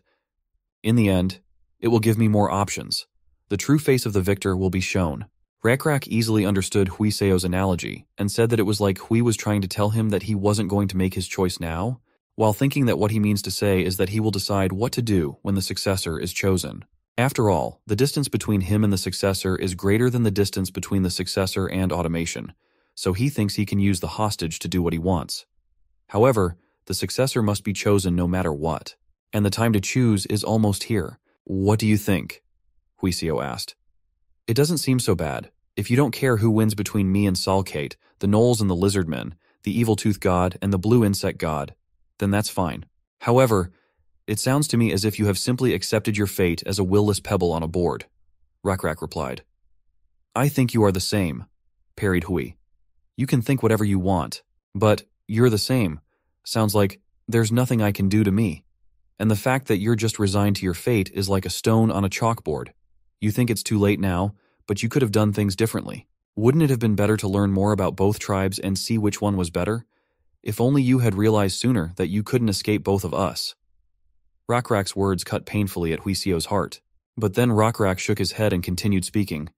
in the end, it will give me more options. The true face of the victor will be shown." Rakrak easily understood Huiseo's analogy and said that it was like Hui was trying to tell him that he wasn't going to make his choice now, while thinking that what he means to say is that he will decide what to do when the successor is chosen. After all, the distance between him and the successor is greater than the distance between the successor and automation, so he thinks he can use the hostage to do what he wants. However, the successor must be chosen no matter what, and the time to choose is almost here. "What do you think?" Huiseo asked. "It doesn't seem so bad. If you don't care who wins between me and Salkate, the gnolls and the Lizardmen, the evil tooth god and the blue insect god, then that's fine. However, it sounds to me as if you have simply accepted your fate as a will-less pebble on a board," Rakrak replied. "I think you are the same," parried Hui. "You can think whatever you want, but you're the same. Sounds like there's nothing I can do to me. And the fact that you're just resigned to your fate is like a stone on a chalkboard. You think it's too late now, but you could have done things differently. Wouldn't it have been better to learn more about both tribes and see which one was better? If only you had realized sooner that you couldn't escape both of us." Rakrak's words cut painfully at Huiseo's heart, but then Rakrak shook his head and continued speaking.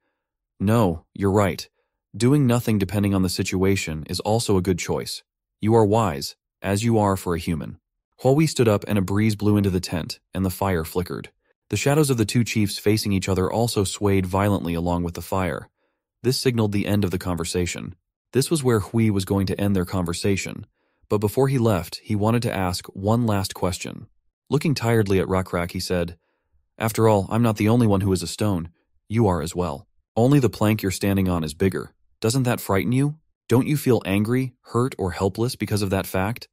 "No, you're right. Doing nothing depending on the situation is also a good choice. You are wise, as you are for a human." Hui stood up and a breeze blew into the tent, and the fire flickered. The shadows of the two chiefs facing each other also swayed violently along with the fire. This signaled the end of the conversation. This was where Hui was going to end their conversation. But before he left, he wanted to ask one last question. Looking tiredly at Rakrak, he said, "After all, I'm not the only one who is a stone. You are as well. Only the plank you're standing on is bigger. Doesn't that frighten you? Don't you feel angry, hurt, or helpless because of that fact?"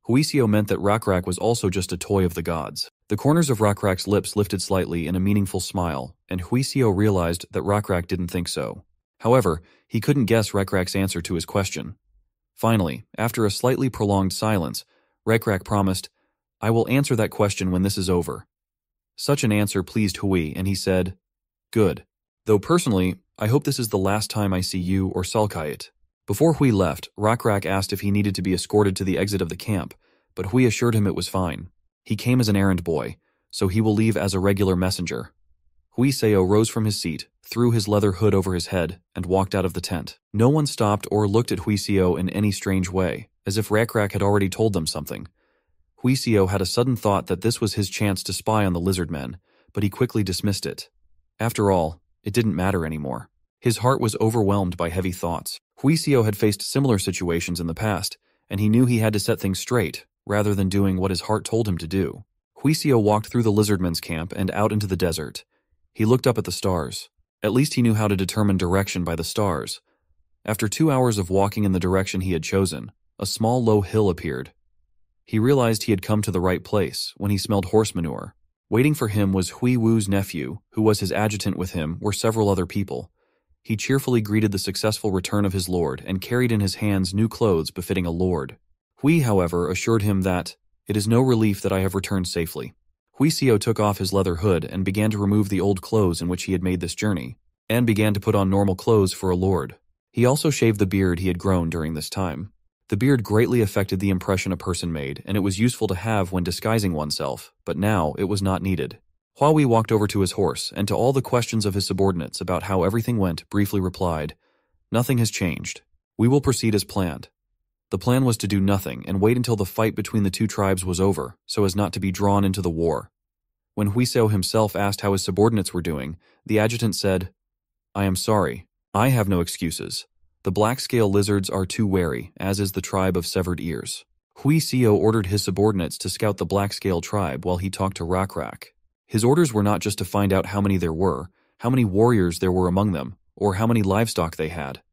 Huisio meant that Rakrak was also just a toy of the gods. The corners of Rakrak's lips lifted slightly in a meaningful smile, and Huisio realized that Rakrak didn't think so. However, he couldn't guess Rakrak's answer to his question. Finally, after a slightly prolonged silence, Rakrak promised, "I will answer that question when this is over." Such an answer pleased Hui, and he said, "Good. Though personally, I hope this is the last time I see you or Salkayat." Before Hui left, Rakrak asked if he needed to be escorted to the exit of the camp, but Hui assured him it was fine. He came as an errand boy, so he will leave as a regular messenger. Huiseo rose from his seat, threw his leather hood over his head, and walked out of the tent. No one stopped or looked at Huiseo in any strange way, as if Rakrak had already told them something. Huiseo had a sudden thought that this was his chance to spy on the Lizardmen, but he quickly dismissed it. After all, it didn't matter anymore. His heart was overwhelmed by heavy thoughts. Huiseo had faced similar situations in the past, and he knew he had to set things straight, rather than doing what his heart told him to do. Huiseo walked through the Lizardmen's camp and out into the desert. He looked up at the stars. At least he knew how to determine direction by the stars. After 2 hours of walking in the direction he had chosen, a small low hill appeared. He realized he had come to the right place when he smelled horse manure. Waiting for him was Hui Wu's nephew, who was his adjutant. With him were several other people. He cheerfully greeted the successful return of his lord and carried in his hands new clothes befitting a lord. Hui, however, assured him that, "It is no relief that I have returned safely." Huiseo took off his leather hood and began to remove the old clothes in which he had made this journey, and began to put on normal clothes for a lord. He also shaved the beard he had grown during this time. The beard greatly affected the impression a person made, and it was useful to have when disguising oneself, but now it was not needed. Huawei walked over to his horse, and to all the questions of his subordinates about how everything went, briefly replied, "Nothing has changed. We will proceed as planned." The plan was to do nothing and wait until the fight between the two tribes was over, so as not to be drawn into the war. When Huiseo himself asked how his subordinates were doing, the adjutant said, "I am sorry. I have no excuses. The black-scale lizards are too wary, as is the tribe of severed ears." Huiseo ordered his subordinates to scout the black-scale tribe while he talked to Rakrak. His orders were not just to find out how many there were, how many warriors there were among them, or how many livestock they had.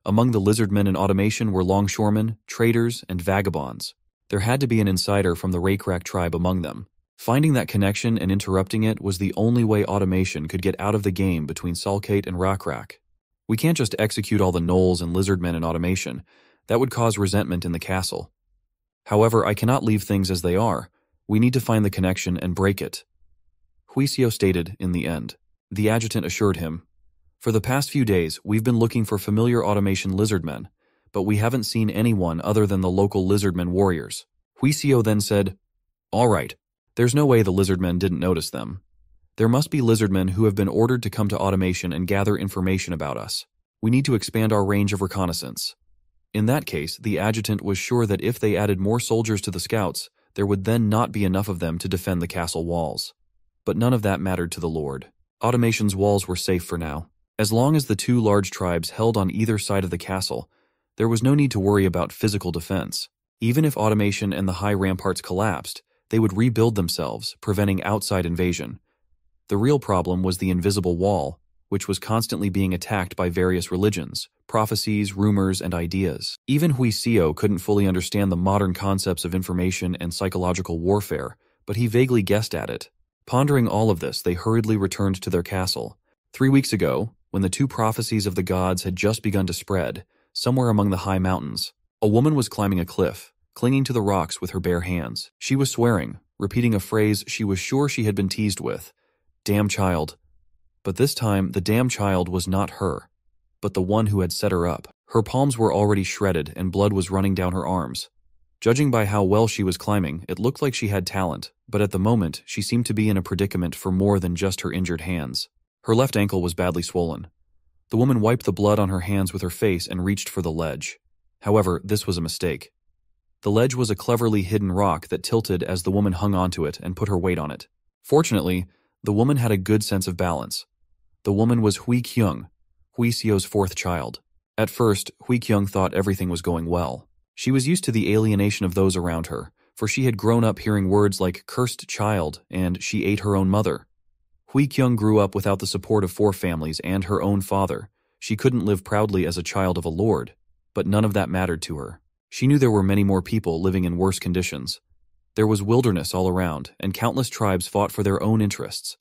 Among the Lizardmen in automation were longshoremen, traders, and vagabonds. There had to be an insider from the Rakrak tribe among them. Finding that connection and interrupting it was the only way automation could get out of the game between Salkate and Rakrak. We can't just execute all the gnolls and Lizardmen in automation. That would cause resentment in the castle. However, I cannot leave things as they are. We need to find the connection and break it. Huiseo stated in the end. The adjutant assured him, "For the past few days, we've been looking for familiar automation Lizardmen, but we haven't seen anyone other than the local Lizardmen warriors." Huiseo then said, "All right, there's no way the Lizardmen didn't notice them. There must be Lizardmen who have been ordered to come to automation and gather information about us. We need to expand our range of reconnaissance." In that case, the adjutant was sure that if they added more soldiers to the scouts, there would then not be enough of them to defend the castle walls. But none of that mattered to the Lord. Automation's walls were safe for now. As long as the two large tribes held on either side of the castle, there was no need to worry about physical defense. Even if automation and the high ramparts collapsed, they would rebuild themselves, preventing outside invasion. The real problem was the invisible wall, which was constantly being attacked by various religions, prophecies, rumors, and ideas. Even Huiseo couldn't fully understand the modern concepts of information and psychological warfare, but he vaguely guessed at it. Pondering all of this, they hurriedly returned to their castle. 3 weeks ago, when the two prophecies of the gods had just begun to spread, somewhere among the high mountains, a woman was climbing a cliff, clinging to the rocks with her bare hands. She was swearing, repeating a phrase she was sure she had been teased with, "Damn child." But this time, the damn child was not her, but the one who had set her up. Her palms were already shredded and blood was running down her arms. Judging by how well she was climbing, it looked like she had talent, but at the moment, she seemed to be in a predicament for more than just her injured hands. Her left ankle was badly swollen. The woman wiped the blood on her hands with her face and reached for the ledge. However, this was a mistake. The ledge was a cleverly hidden rock that tilted as the woman hung onto it and put her weight on it. Fortunately, the woman had a good sense of balance. The woman was Hui Kyung, Hui Sio's fourth child. At first, Hui Kyung thought everything was going well. She was used to the alienation of those around her, for she had grown up hearing words like cursed child and she ate her own mother. Hui Kyung grew up without the support of 4 families and her own father. She couldn't live proudly as a child of a lord, but none of that mattered to her. She knew there were many more people living in worse conditions. There was wilderness all around, and countless tribes fought for their own interests.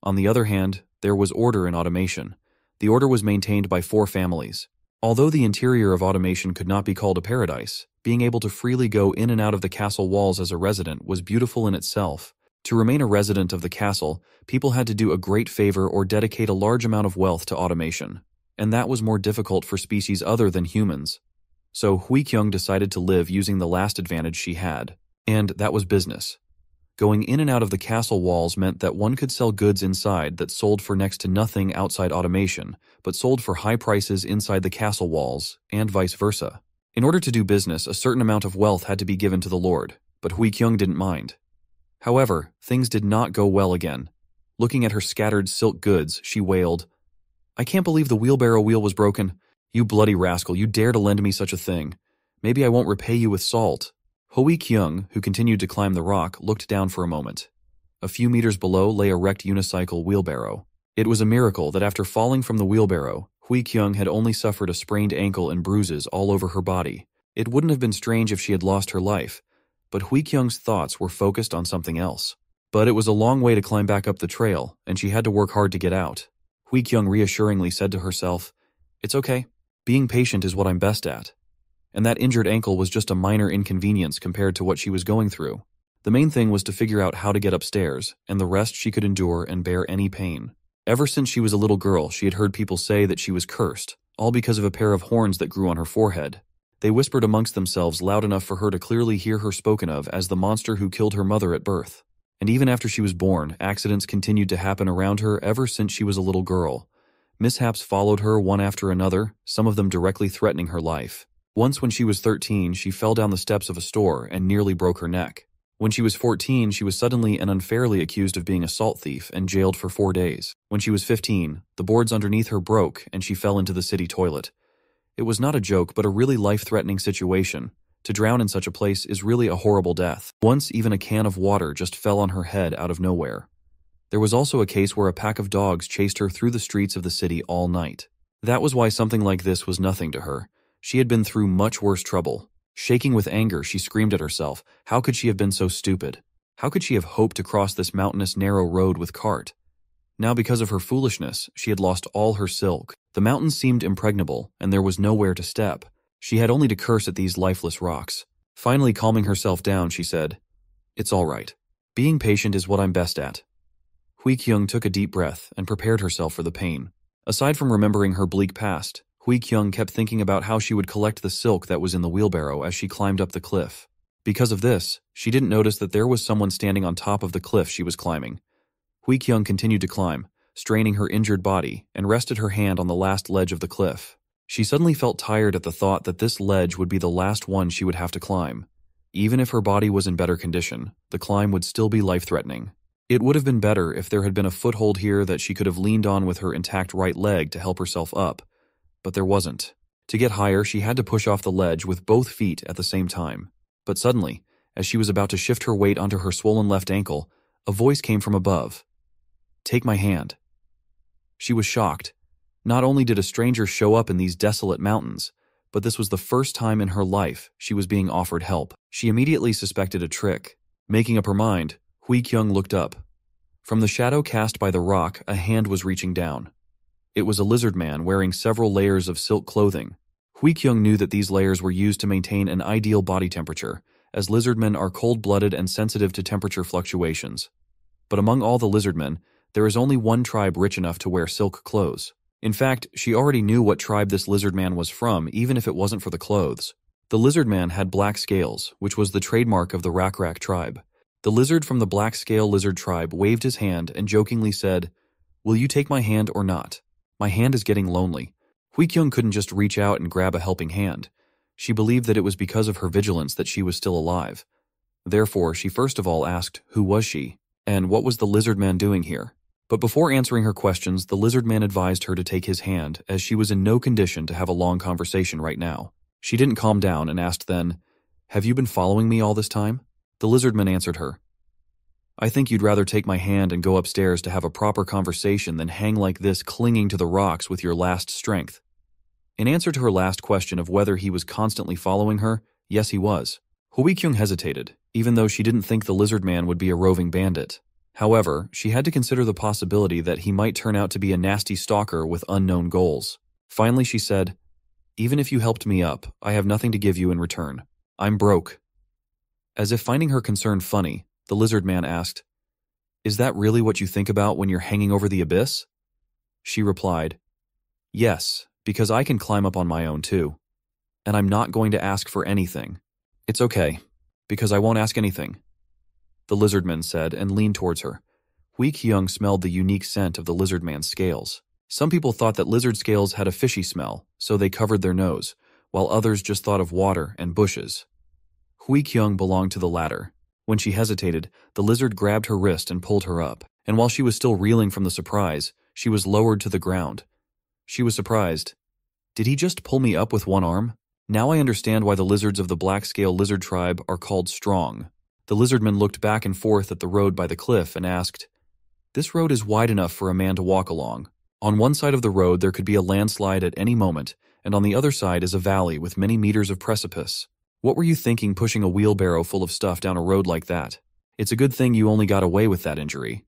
On the other hand, there was order in automation. The order was maintained by 4 families. Although the interior of automation could not be called a paradise, being able to freely go in and out of the castle walls as a resident was beautiful in itself. To remain a resident of the castle, people had to do a great favor or dedicate a large amount of wealth to automation, and that was more difficult for species other than humans. So Hui Kyung decided to live using the last advantage she had, and that was business. Going in and out of the castle walls meant that one could sell goods inside that sold for next to nothing outside automation, but sold for high prices inside the castle walls, and vice versa. In order to do business, a certain amount of wealth had to be given to the lord, but Hui Kyung didn't mind. However, things did not go well again. Looking at her scattered silk goods, she wailed, "I can't believe the wheelbarrow wheel was broken. You bloody rascal, you dare to lend me such a thing. Maybe I won't repay you with salt." Hui Kyung, who continued to climb the rock, looked down for a moment. A few meters below lay a wrecked unicycle wheelbarrow. It was a miracle that after falling from the wheelbarrow, Hui Kyung had only suffered a sprained ankle and bruises all over her body. It wouldn't have been strange if she had lost her life, but Hui Kyung's thoughts were focused on something else. But it was a long way to climb back up the trail, and she had to work hard to get out. Hui Kyung reassuringly said to herself, "It's okay. Being patient is what I'm best at." And that injured ankle was just a minor inconvenience compared to what she was going through. The main thing was to figure out how to get upstairs, and the rest she could endure and bear any pain. Ever since she was a little girl, she had heard people say that she was cursed, all because of a pair of horns that grew on her forehead. They whispered amongst themselves loud enough for her to clearly hear her spoken of as the monster who killed her mother at birth. And even after she was born, accidents continued to happen around her ever since she was a little girl. Mishaps followed her one after another, some of them directly threatening her life. Once when she was 13, she fell down the steps of a store and nearly broke her neck. When she was 14, she was suddenly and unfairly accused of being a salt thief and jailed for 4 days. When she was 15, the boards underneath her broke and she fell into the city toilet. It was not a joke, but a really life-threatening situation. To drown in such a place is really a horrible death. Once, even a can of water just fell on her head out of nowhere. There was also a case where a pack of dogs chased her through the streets of the city all night. That was why something like this was nothing to her. She had been through much worse trouble. Shaking with anger, she screamed at herself. How could she have been so stupid? How could she have hoped to cross this mountainous, narrow road with cart? Now, because of her foolishness, she had lost all her silk. The mountains seemed impregnable, and there was nowhere to step. She had only to curse at these lifeless rocks. Finally, calming herself down, she said, "It's all right. Being patient is what I'm best at." Hui Kyung took a deep breath and prepared herself for the pain. Aside from remembering her bleak past, Hui Kyung kept thinking about how she would collect the silk that was in the wheelbarrow as she climbed up the cliff. Because of this, she didn't notice that there was someone standing on top of the cliff she was climbing. Hui Kyung continued to climb, straining her injured body, and rested her hand on the last ledge of the cliff. She suddenly felt tired at the thought that this ledge would be the last one she would have to climb. Even if her body was in better condition, the climb would still be life-threatening. It would have been better if there had been a foothold here that she could have leaned on with her intact right leg to help herself up. But there wasn't. To get higher, she had to push off the ledge with both feet at the same time. But suddenly, as she was about to shift her weight onto her swollen left ankle, a voice came from above. "Take my hand." She was shocked. Not only did a stranger show up in these desolate mountains, but this was the first time in her life she was being offered help. She immediately suspected a trick. Making up her mind, Hui Kyung looked up. From the shadow cast by the rock, a hand was reaching down. It was a lizard man wearing several layers of silk clothing. Hui Kyung knew that these layers were used to maintain an ideal body temperature, as lizardmen are cold-blooded and sensitive to temperature fluctuations. But among all the lizardmen, there is only one tribe rich enough to wear silk clothes. In fact, she already knew what tribe this lizard man was from, even if it wasn't for the clothes. The lizard man had black scales, which was the trademark of the Rak tribe. The lizard from the black scale lizard tribe waved his hand and jokingly said, "Will you take my hand or not? My hand is getting lonely." Hui Kyung couldn't just reach out and grab a helping hand. She believed that it was because of her vigilance that she was still alive. Therefore, she first of all asked, who was she, and what was the Lizardman doing here? But before answering her questions, the Lizardman advised her to take his hand, as she was in no condition to have a long conversation right now. She didn't calm down and asked then, "Have you been following me all this time?" The Lizardman answered her, "I think you'd rather take my hand and go upstairs to have a proper conversation than hang like this clinging to the rocks with your last strength." In answer to her last question of whether he was constantly following her, yes he was. Hui-kyung hesitated, even though she didn't think the Lizardman would be a roving bandit. However, she had to consider the possibility that he might turn out to be a nasty stalker with unknown goals. Finally she said, "Even if you helped me up, I have nothing to give you in return. I'm broke." As if finding her concern funny, the Lizardman asked, "Is that really what you think about when you're hanging over the abyss?" She replied, "Yes, because I can climb up on my own too. And I'm not going to ask for anything." "It's okay, because I won't ask anything," the Lizardman said and leaned towards her. Hui-kyung smelled the unique scent of the Lizardman's scales. Some people thought that lizard scales had a fishy smell, so they covered their nose, while others just thought of water and bushes. Hui-kyung belonged to the latter. When she hesitated, the lizard grabbed her wrist and pulled her up, and while she was still reeling from the surprise, she was lowered to the ground. She was surprised. Did he just pull me up with one arm? Now I understand why the lizards of the black-scale lizard tribe are called strong. The Lizardman looked back and forth at the road by the cliff and asked, "This road is wide enough for a man to walk along. On one side of the road there could be a landslide at any moment, and on the other side is a valley with many meters of precipice. What were you thinking pushing a wheelbarrow full of stuff down a road like that? It's a good thing you only got away with that injury."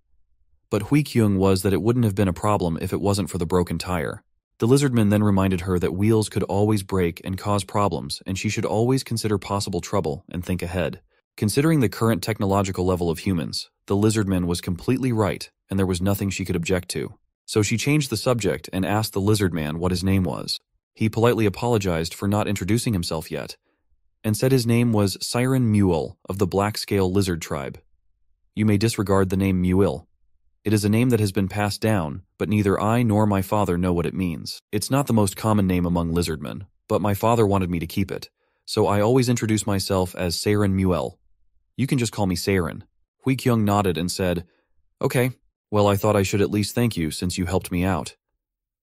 But Hui-kyung was that it wouldn't have been a problem if it wasn't for the broken tire. The Lizardman then reminded her that wheels could always break and cause problems, and she should always consider possible trouble and think ahead. Considering the current technological level of humans, the Lizardman was completely right, and there was nothing she could object to. So she changed the subject and asked the Lizardman what his name was. He politely apologized for not introducing himself yet, and said his name was Siren Mule of the Black-Scale Lizard Tribe. You may disregard the name Mule. It is a name that has been passed down, but neither I nor my father know what it means. It's not the most common name among lizardmen, but my father wanted me to keep it, so I always introduce myself as Siren Mule. You can just call me Siren. Hui-kyung nodded and said, "Okay, well I thought I should at least thank you since you helped me out."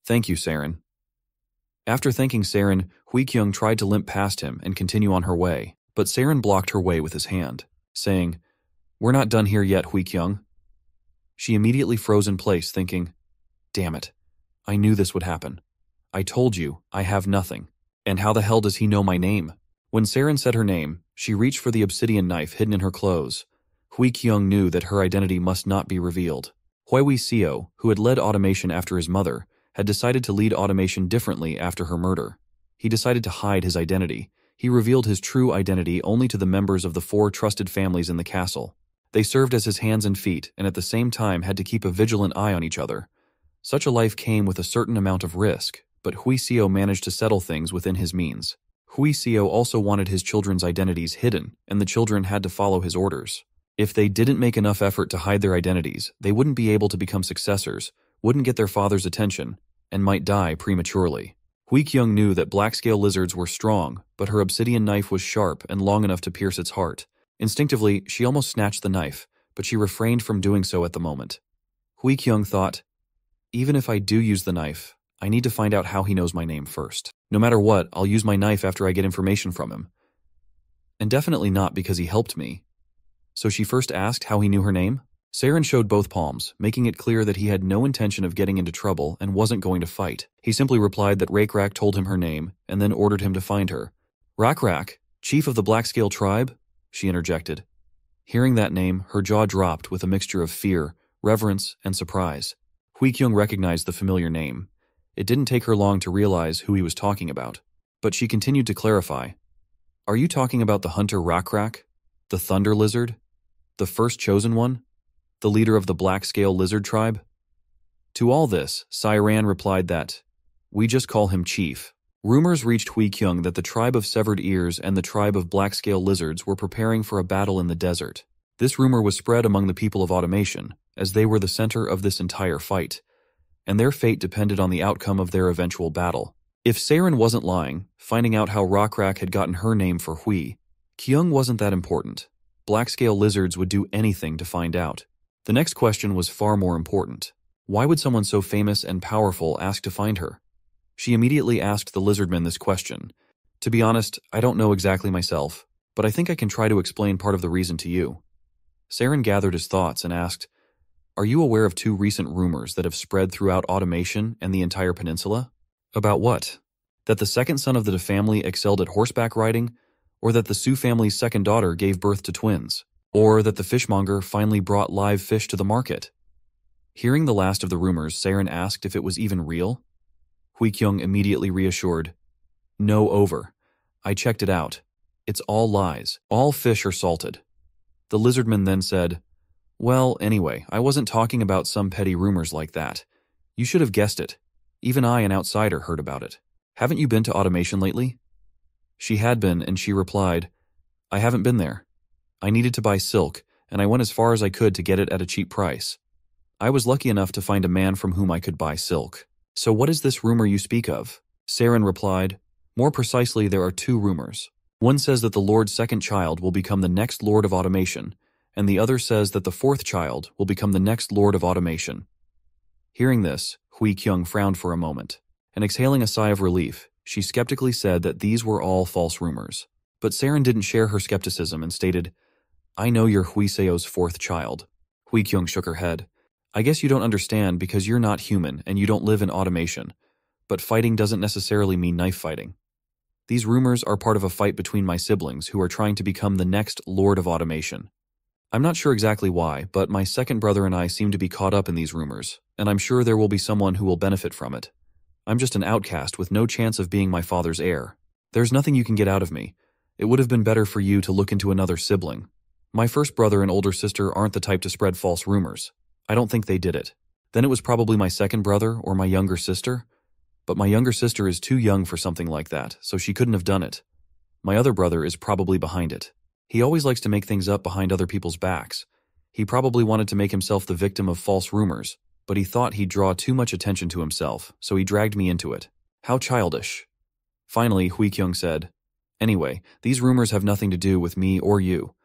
"Thank you, Siren." After thanking Siren, Hui-kyung tried to limp past him and continue on her way, but Siren blocked her way with his hand, saying, "We're not done here yet, Hui-kyung." She immediately froze in place, thinking, "Damn it, I knew this would happen. I told you, I have nothing. And how the hell does he know my name?" When Siren said her name, she reached for the obsidian knife hidden in her clothes. Hui-kyung knew that her identity must not be revealed. Hui-seo, who had led automation after his mother, had decided to lead automation differently after her murder. He decided to hide his identity. He revealed his true identity only to the members of the 4 trusted families in the castle. They served as his hands and feet, and at the same time had to keep a vigilant eye on each other. Such a life came with a certain amount of risk, but Hui-seo managed to settle things within his means. Hui-seo also wanted his children's identities hidden, and the children had to follow his orders. If they didn't make enough effort to hide their identities, they wouldn't be able to become successors, wouldn't get their father's attention, and might die prematurely. Hui-kyung knew that black-scale lizards were strong, but her obsidian knife was sharp and long enough to pierce its heart. Instinctively, she almost snatched the knife, but she refrained from doing so at the moment. Hui-kyung thought, "Even if I do use the knife, I need to find out how he knows my name first. No matter what, I'll use my knife after I get information from him. And definitely not because he helped me." So she first asked how he knew her name. Siren showed both palms, making it clear that he had no intention of getting into trouble and wasn't going to fight. He simply replied that Rakrak told him her name, and then ordered him to find her. "Rakrak, chief of the Black-Scale tribe?" she interjected. Hearing that name, her jaw dropped with a mixture of fear, reverence, and surprise. Hui-kyung recognized the familiar name. It didn't take her long to realize who he was talking about, but she continued to clarify. "Are you talking about the hunter Rakrak? The thunder lizard? The first chosen one? The leader of the Black-Scale Lizard tribe?" To all this, Siren replied that, "We just call him Chief." Rumors reached Hui-kyung that the tribe of severed ears and the tribe of black-scale lizards were preparing for a battle in the desert. This rumor was spread among the people of automation, as they were the center of this entire fight, and their fate depended on the outcome of their eventual battle. If Saren wasn't lying, finding out how Rockrak had gotten her name for Hui Kyung wasn't that important. Black-scale lizards would do anything to find out. The next question was far more important. Why would someone so famous and powerful ask to find her? She immediately asked the Lizardmen this question. To be honest, I don't know exactly myself, but I think I can try to explain part of the reason to you. Saren gathered his thoughts and asked, Are you aware of 2 recent rumors that have spread throughout automation and the entire peninsula? About what? That the second son of the family excelled at horseback riding, or that the Su family's second daughter gave birth to twins, or that the fishmonger finally brought live fish to the market. Hearing the last of the rumors, Saren asked if it was even real. Hui Kyung immediately reassured, No, over. I checked it out. It's all lies. All fish are salted. The Lizardman then said, Well, anyway, I wasn't talking about some petty rumors like that. You should have guessed it. Even I, an outsider, heard about it. Haven't you been to automation lately? She had been, and she replied, I haven't been there. I needed to buy silk, and I went as far as I could to get it at a cheap price. I was lucky enough to find a man from whom I could buy silk. So what is this rumor you speak of? Saren replied, More precisely, there are 2 rumors. One says that the Lord's second child will become the next Lord of Automation, and the other says that the 4th child will become the next Lord of Automation. Hearing this, Hui Kyung frowned for a moment, and exhaling a sigh of relief, she skeptically said that these were all false rumors. But Saren didn't share her skepticism and stated, I know you're Hui Seo's 4th child. Hui Kyung shook her head. I guess you don't understand because you're not human and you don't live in automation. But fighting doesn't necessarily mean knife fighting. These rumors are part of a fight between my siblings who are trying to become the next Lord of Automation. I'm not sure exactly why, but my second brother and I seem to be caught up in these rumors, and I'm sure there will be someone who will benefit from it. I'm just an outcast with no chance of being my father's heir. There's nothing you can get out of me. It would have been better for you to look into another sibling. My first brother and older sister aren't the type to spread false rumors. I don't think they did it. Then it was probably my second brother or my younger sister. But my younger sister is too young for something like that, so she couldn't have done it. My other brother is probably behind it. He always likes to make things up behind other people's backs. He probably wanted to make himself the victim of false rumors, but he thought he'd draw too much attention to himself, so he dragged me into it. How childish. Finally, Hui Kyung said, Anyway, these rumors have nothing to do with me or you.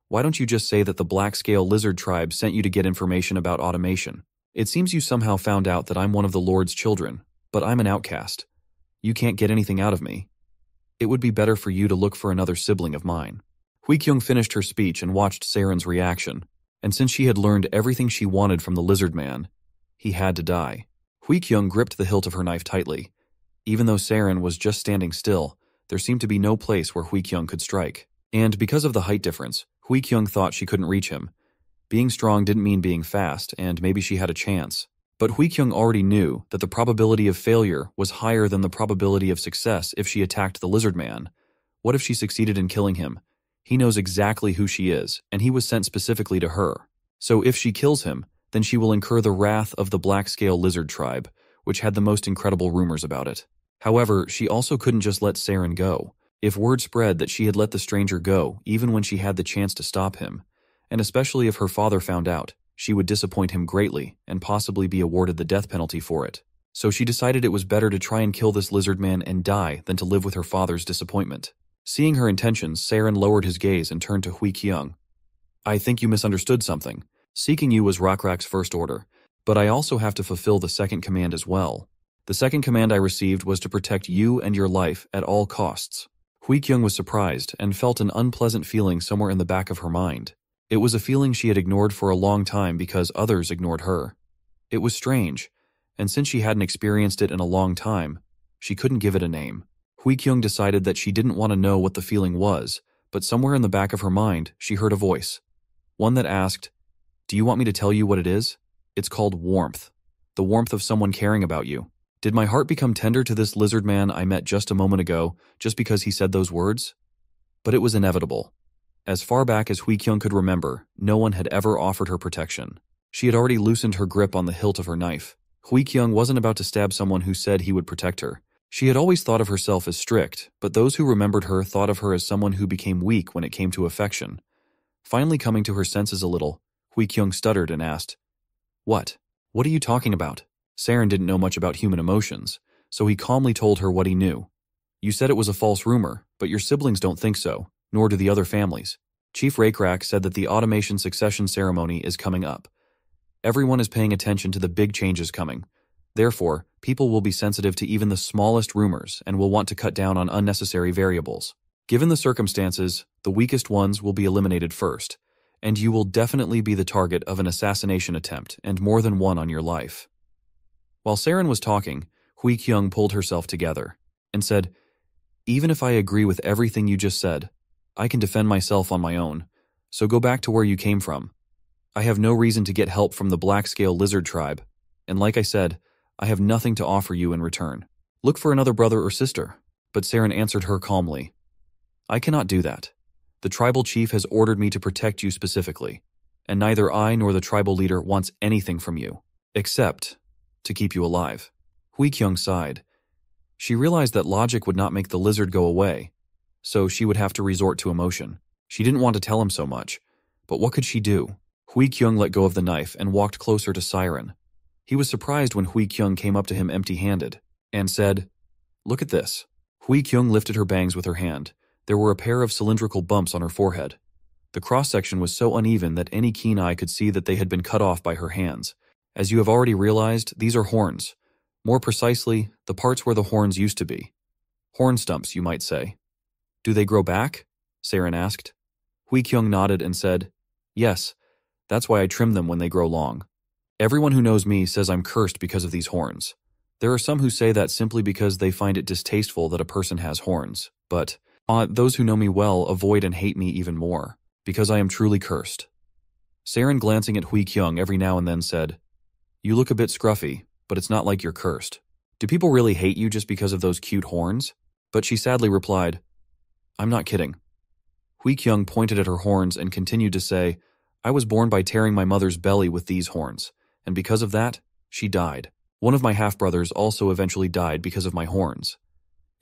Why don't you just say that the black-scale lizard tribe sent you to get information about automation? It seems you somehow found out that I'm one of the Lord's children, but I'm an outcast. You can't get anything out of me. It would be better for you to look for another sibling of mine. Hui Kyung finished her speech and watched Saren's reaction, and since she had learned everything she wanted from the lizard man, he had to die. Hui Kyung gripped the hilt of her knife tightly. Even though Saren was just standing still, there seemed to be no place where Hui Kyung could strike. And because of the height difference, Hui Kyung thought she couldn't reach him. Being strong didn't mean being fast, and maybe she had a chance. But Hui Kyung already knew that the probability of failure was higher than the probability of success if she attacked the lizard man. What if she succeeded in killing him? He knows exactly who she is, and he was sent specifically to her. So if she kills him, then she will incur the wrath of the black-scale lizard tribe, which had the most incredible rumors about it. However, she also couldn't just let Saren go. If word spread that she had let the stranger go, even when she had the chance to stop him, and especially if her father found out, she would disappoint him greatly and possibly be awarded the death penalty for it. So she decided it was better to try and kill this lizard man and die than to live with her father's disappointment. Seeing her intentions, Saren lowered his gaze and turned to Hui Kyung. I think you misunderstood something. Seeking you was Rockrak's first order, but I also have to fulfill the second command as well. The second command I received was to protect you and your life at all costs. Hui Kyung was surprised and felt an unpleasant feeling somewhere in the back of her mind. It was a feeling she had ignored for a long time because others ignored her. It was strange, and since she hadn't experienced it in a long time, she couldn't give it a name. Hui Kyung decided that she didn't want to know what the feeling was, but somewhere in the back of her mind, she heard a voice. One that asked, Do you want me to tell you what it is? It's called warmth. The warmth of someone caring about you. Did my heart become tender to this lizard man I met just a moment ago just because he said those words? But it was inevitable. As far back as Hui Kyung could remember, no one had ever offered her protection. She had already loosened her grip on the hilt of her knife. Hui Kyung wasn't about to stab someone who said he would protect her. She had always thought of herself as strict, but those who remembered her thought of her as someone who became weak when it came to affection. Finally coming to her senses a little, Hui Kyung stuttered and asked, What? What are you talking about? Saren didn't know much about human emotions, so he calmly told her what he knew. You said it was a false rumor, but your siblings don't think so, nor do the other families. Chief Rakrak said that the automation succession ceremony is coming up. Everyone is paying attention to the big changes coming. Therefore, people will be sensitive to even the smallest rumors and will want to cut down on unnecessary variables. Given the circumstances, the weakest ones will be eliminated first, and you will definitely be the target of an assassination attempt and more than one on your life. While Saren was talking, Hui Kyung pulled herself together and said, Even if I agree with everything you just said, I can defend myself on my own, so go back to where you came from. I have no reason to get help from the black-scale lizard tribe, and like I said, I have nothing to offer you in return. Look for another brother or sister. But Saren answered her calmly. I cannot do that. The tribal chief has ordered me to protect you specifically, and neither I nor the tribal leader wants anything from you, except to keep you alive. Hui Kyung sighed. She realized that logic would not make the lizard go away, so she would have to resort to emotion. She didn't want to tell him so much, but what could she do? Hui Kyung let go of the knife and walked closer to Siren. He was surprised when Hui Kyung came up to him empty-handed and said, Look at this. Hui Kyung lifted her bangs with her hand. There were a pair of cylindrical bumps on her forehead. The cross-section was so uneven that any keen eye could see that they had been cut off by her hands. As you have already realized, these are horns. More precisely, the parts where the horns used to be. Horn stumps, you might say. Do they grow back? Saren asked. Hui Kyung nodded and said, Yes, that's why I trim them when they grow long. Everyone who knows me says I'm cursed because of these horns. There are some who say that simply because they find it distasteful that a person has horns, but those who know me well avoid and hate me even more, because I am truly cursed. Saren, glancing at Hui Kyung every now and then, said, You look a bit scruffy, but it's not like you're cursed. Do people really hate you just because of those cute horns? But she sadly replied, I'm not kidding. Hui Kyung pointed at her horns and continued to say, I was born by tearing my mother's belly with these horns, and because of that, she died. One of my half-brothers also eventually died because of my horns.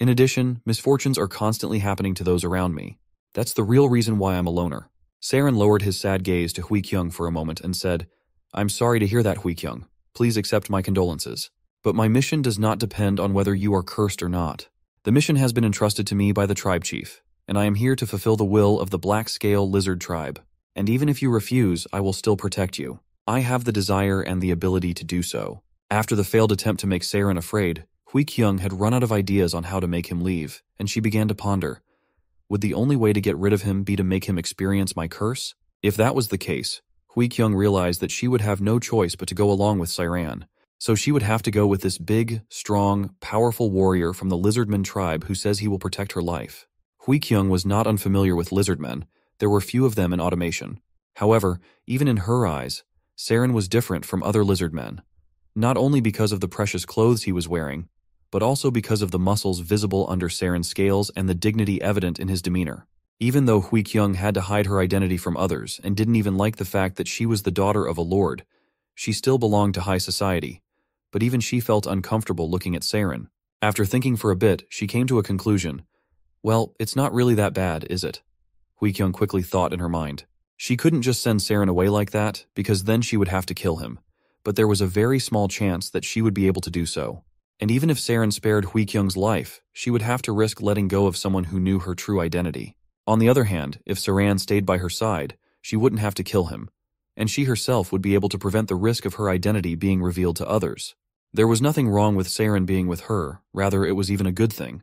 In addition, misfortunes are constantly happening to those around me. That's the real reason why I'm a loner. Saren lowered his sad gaze to Hui Kyung for a moment and said, I'm sorry to hear that, Hui Kyung. Please accept my condolences. But my mission does not depend on whether you are cursed or not. The mission has been entrusted to me by the tribe chief, and I am here to fulfill the will of the black-scale lizard tribe. And even if you refuse, I will still protect you. I have the desire and the ability to do so. After the failed attempt to make Saren afraid, Hui Kyung had run out of ideas on how to make him leave, and she began to ponder. Would the only way to get rid of him be to make him experience my curse? If that was the case, Hui Kyung realized that she would have no choice but to go along with Siran. So she would have to go with this big, strong, powerful warrior from the Lizardmen tribe who says he will protect her life. Hui Kyung was not unfamiliar with Lizardmen. There were few of them in automation. However, even in her eyes, Saren was different from other Lizardmen. Not only because of the precious clothes he was wearing, but also because of the muscles visible under Saren's scales and the dignity evident in his demeanor. Even though Hui Kyung had to hide her identity from others and didn't even like the fact that she was the daughter of a lord, she still belonged to high society. But even she felt uncomfortable looking at Saren. After thinking for a bit, she came to a conclusion. Well, it's not really that bad, is it? Hui Kyung quickly thought in her mind. She couldn't just send Saren away like that, because then she would have to kill him. But there was a very small chance that she would be able to do so. And even if Saren spared Hui Kyung's life, she would have to risk letting go of someone who knew her true identity. On the other hand, if Saren stayed by her side, she wouldn't have to kill him, and she herself would be able to prevent the risk of her identity being revealed to others. There was nothing wrong with Saren being with her, rather it was even a good thing.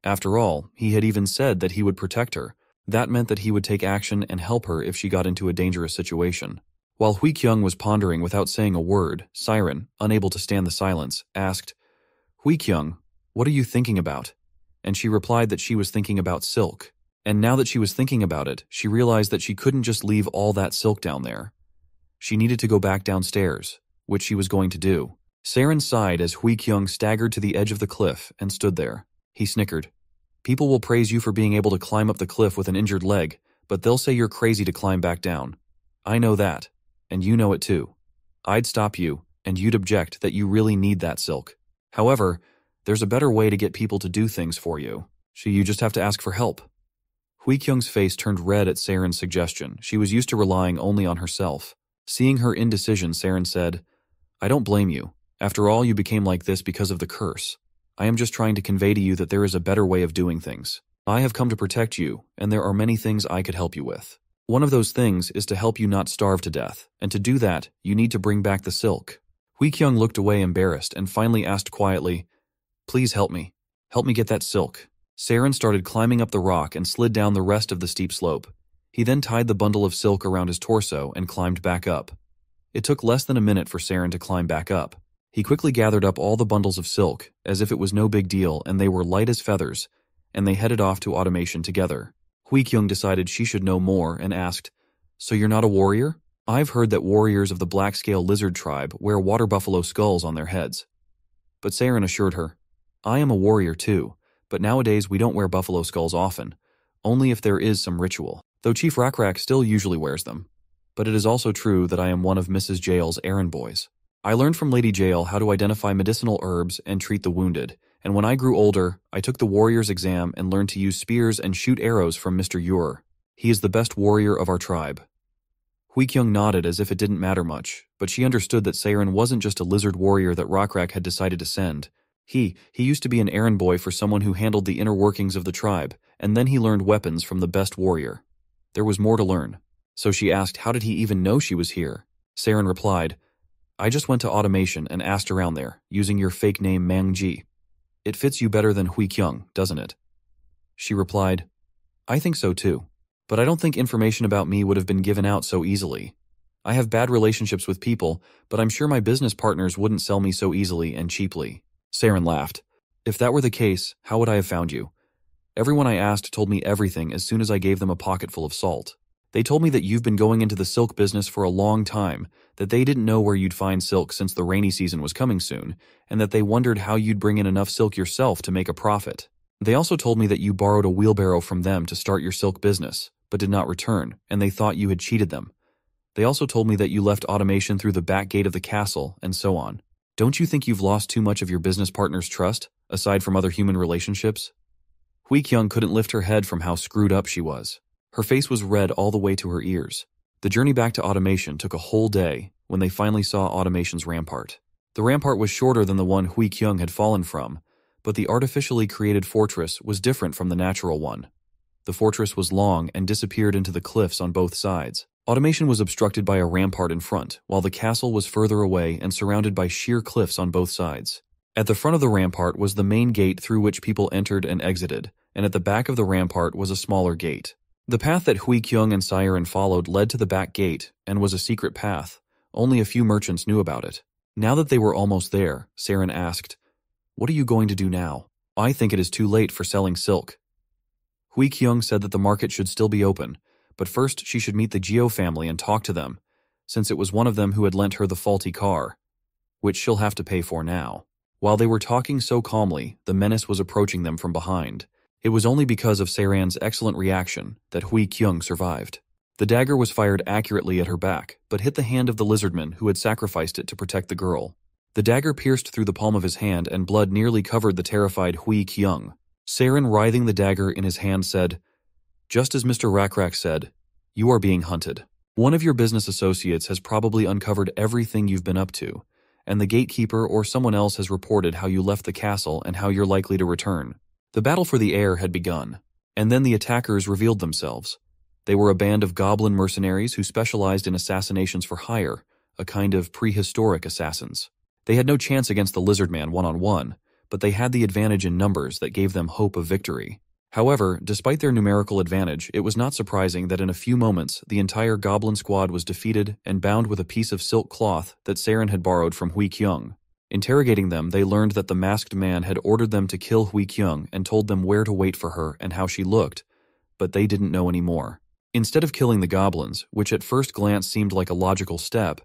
After all, he had even said that he would protect her. That meant that he would take action and help her if she got into a dangerous situation. While Hui Kyung was pondering without saying a word, Siren, unable to stand the silence, asked, Hui Kyung, what are you thinking about? And she replied that she was thinking about silk. And now that she was thinking about it, she realized that she couldn't just leave all that silk down there. She needed to go back downstairs, which she was going to do. Saren sighed as Hui Kyung staggered to the edge of the cliff and stood there. He snickered. People will praise you for being able to climb up the cliff with an injured leg, but they'll say you're crazy to climb back down. I know that, and you know it too. I'd stop you, and you'd object that you really need that silk. However, there's a better way to get people to do things for you. So you just have to ask for help. Hui Kyung's face turned red at Saren's suggestion. She was used to relying only on herself. Seeing her indecision, Saren said, I don't blame you. After all, you became like this because of the curse. I am just trying to convey to you that there is a better way of doing things. I have come to protect you, and there are many things I could help you with. One of those things is to help you not starve to death, and to do that, you need to bring back the silk." Hui Kyung looked away embarrassed and finally asked quietly, "Please help me. Help me get that silk." Saren started climbing up the rock and slid down the rest of the steep slope. He then tied the bundle of silk around his torso and climbed back up. It took less than a minute for Saren to climb back up. He quickly gathered up all the bundles of silk, as if it was no big deal and they were light as feathers, and they headed off to automation together. Hui Kyung decided she should know more and asked, "So you're not a warrior? I've heard that warriors of the black-scale lizard tribe wear water buffalo skulls on their heads." But Saren assured her, "I am a warrior too, but nowadays we don't wear buffalo skulls often, only if there is some ritual, though Chief Rakrak still usually wears them. But it is also true that I am one of Mrs. Jail's errand boys. I learned from Lady Jail how to identify medicinal herbs and treat the wounded, and when I grew older, I took the warrior's exam and learned to use spears and shoot arrows from Mr. Ure. He is the best warrior of our tribe." Hui Kyung nodded as if it didn't matter much, but she understood that Saren wasn't just a lizard warrior that Rakrak had decided to send. He used to be an errand boy for someone who handled the inner workings of the tribe, and then he learned weapons from the best warrior. There was more to learn. So she asked how did he even know she was here. Saren replied, "I just went to automation and asked around there, using your fake name Mangji. It fits you better than Hui Kyung, doesn't it?" She replied, "I think so too. But I don't think information about me would have been given out so easily. I have bad relationships with people, but I'm sure my business partners wouldn't sell me so easily and cheaply." Saren laughed. "If that were the case, how would I have found you? Everyone I asked told me everything as soon as I gave them a pocketful of salt. They told me that you've been going into the silk business for a long time, that they didn't know where you'd find silk since the rainy season was coming soon, and that they wondered how you'd bring in enough silk yourself to make a profit. They also told me that you borrowed a wheelbarrow from them to start your silk business, but did not return, and they thought you had cheated them. They also told me that you left automation through the back gate of the castle, and so on. Don't you think you've lost too much of your business partner's trust, aside from other human relationships?" Hui Kyung couldn't lift her head from how screwed up she was. Her face was red all the way to her ears. The journey back to automation took a whole day when they finally saw automation's rampart. The rampart was shorter than the one Hui Kyung had fallen from, but the artificially created fortress was different from the natural one. The fortress was long and disappeared into the cliffs on both sides. Automation was obstructed by a rampart in front, while the castle was further away and surrounded by sheer cliffs on both sides. At the front of the rampart was the main gate through which people entered and exited, and at the back of the rampart was a smaller gate. The path that Hui Kyung and Saren followed led to the back gate and was a secret path. Only a few merchants knew about it. Now that they were almost there, Saren asked, "What are you going to do now?" "I think it is too late for selling silk." Hui Kyung said that the market should still be open, but first she should meet the Geo family and talk to them, since it was one of them who had lent her the faulty car, which she'll have to pay for now. While they were talking so calmly, the menace was approaching them from behind. It was only because of Saran's excellent reaction that Hui Kyung survived. The dagger was fired accurately at her back, but hit the hand of the lizardman who had sacrificed it to protect the girl. The dagger pierced through the palm of his hand and blood nearly covered the terrified Hui Kyung. Saren, writhing the dagger in his hand, said, "Just as Mr. Rakrak said, you are being hunted. One of your business associates has probably uncovered everything you've been up to, and the gatekeeper or someone else has reported how you left the castle and how you're likely to return." The battle for the air had begun, and then the attackers revealed themselves. They were a band of goblin mercenaries who specialized in assassinations for hire, a kind of prehistoric assassins. They had no chance against the Lizardman one-on-one, but they had the advantage in numbers that gave them hope of victory. However, despite their numerical advantage, it was not surprising that in a few moments the entire goblin squad was defeated and bound with a piece of silk cloth that Saren had borrowed from Hui Kyung. Interrogating them, they learned that the masked man had ordered them to kill Hui Kyung and told them where to wait for her and how she looked, but they didn't know any more. Instead of killing the goblins, which at first glance seemed like a logical step,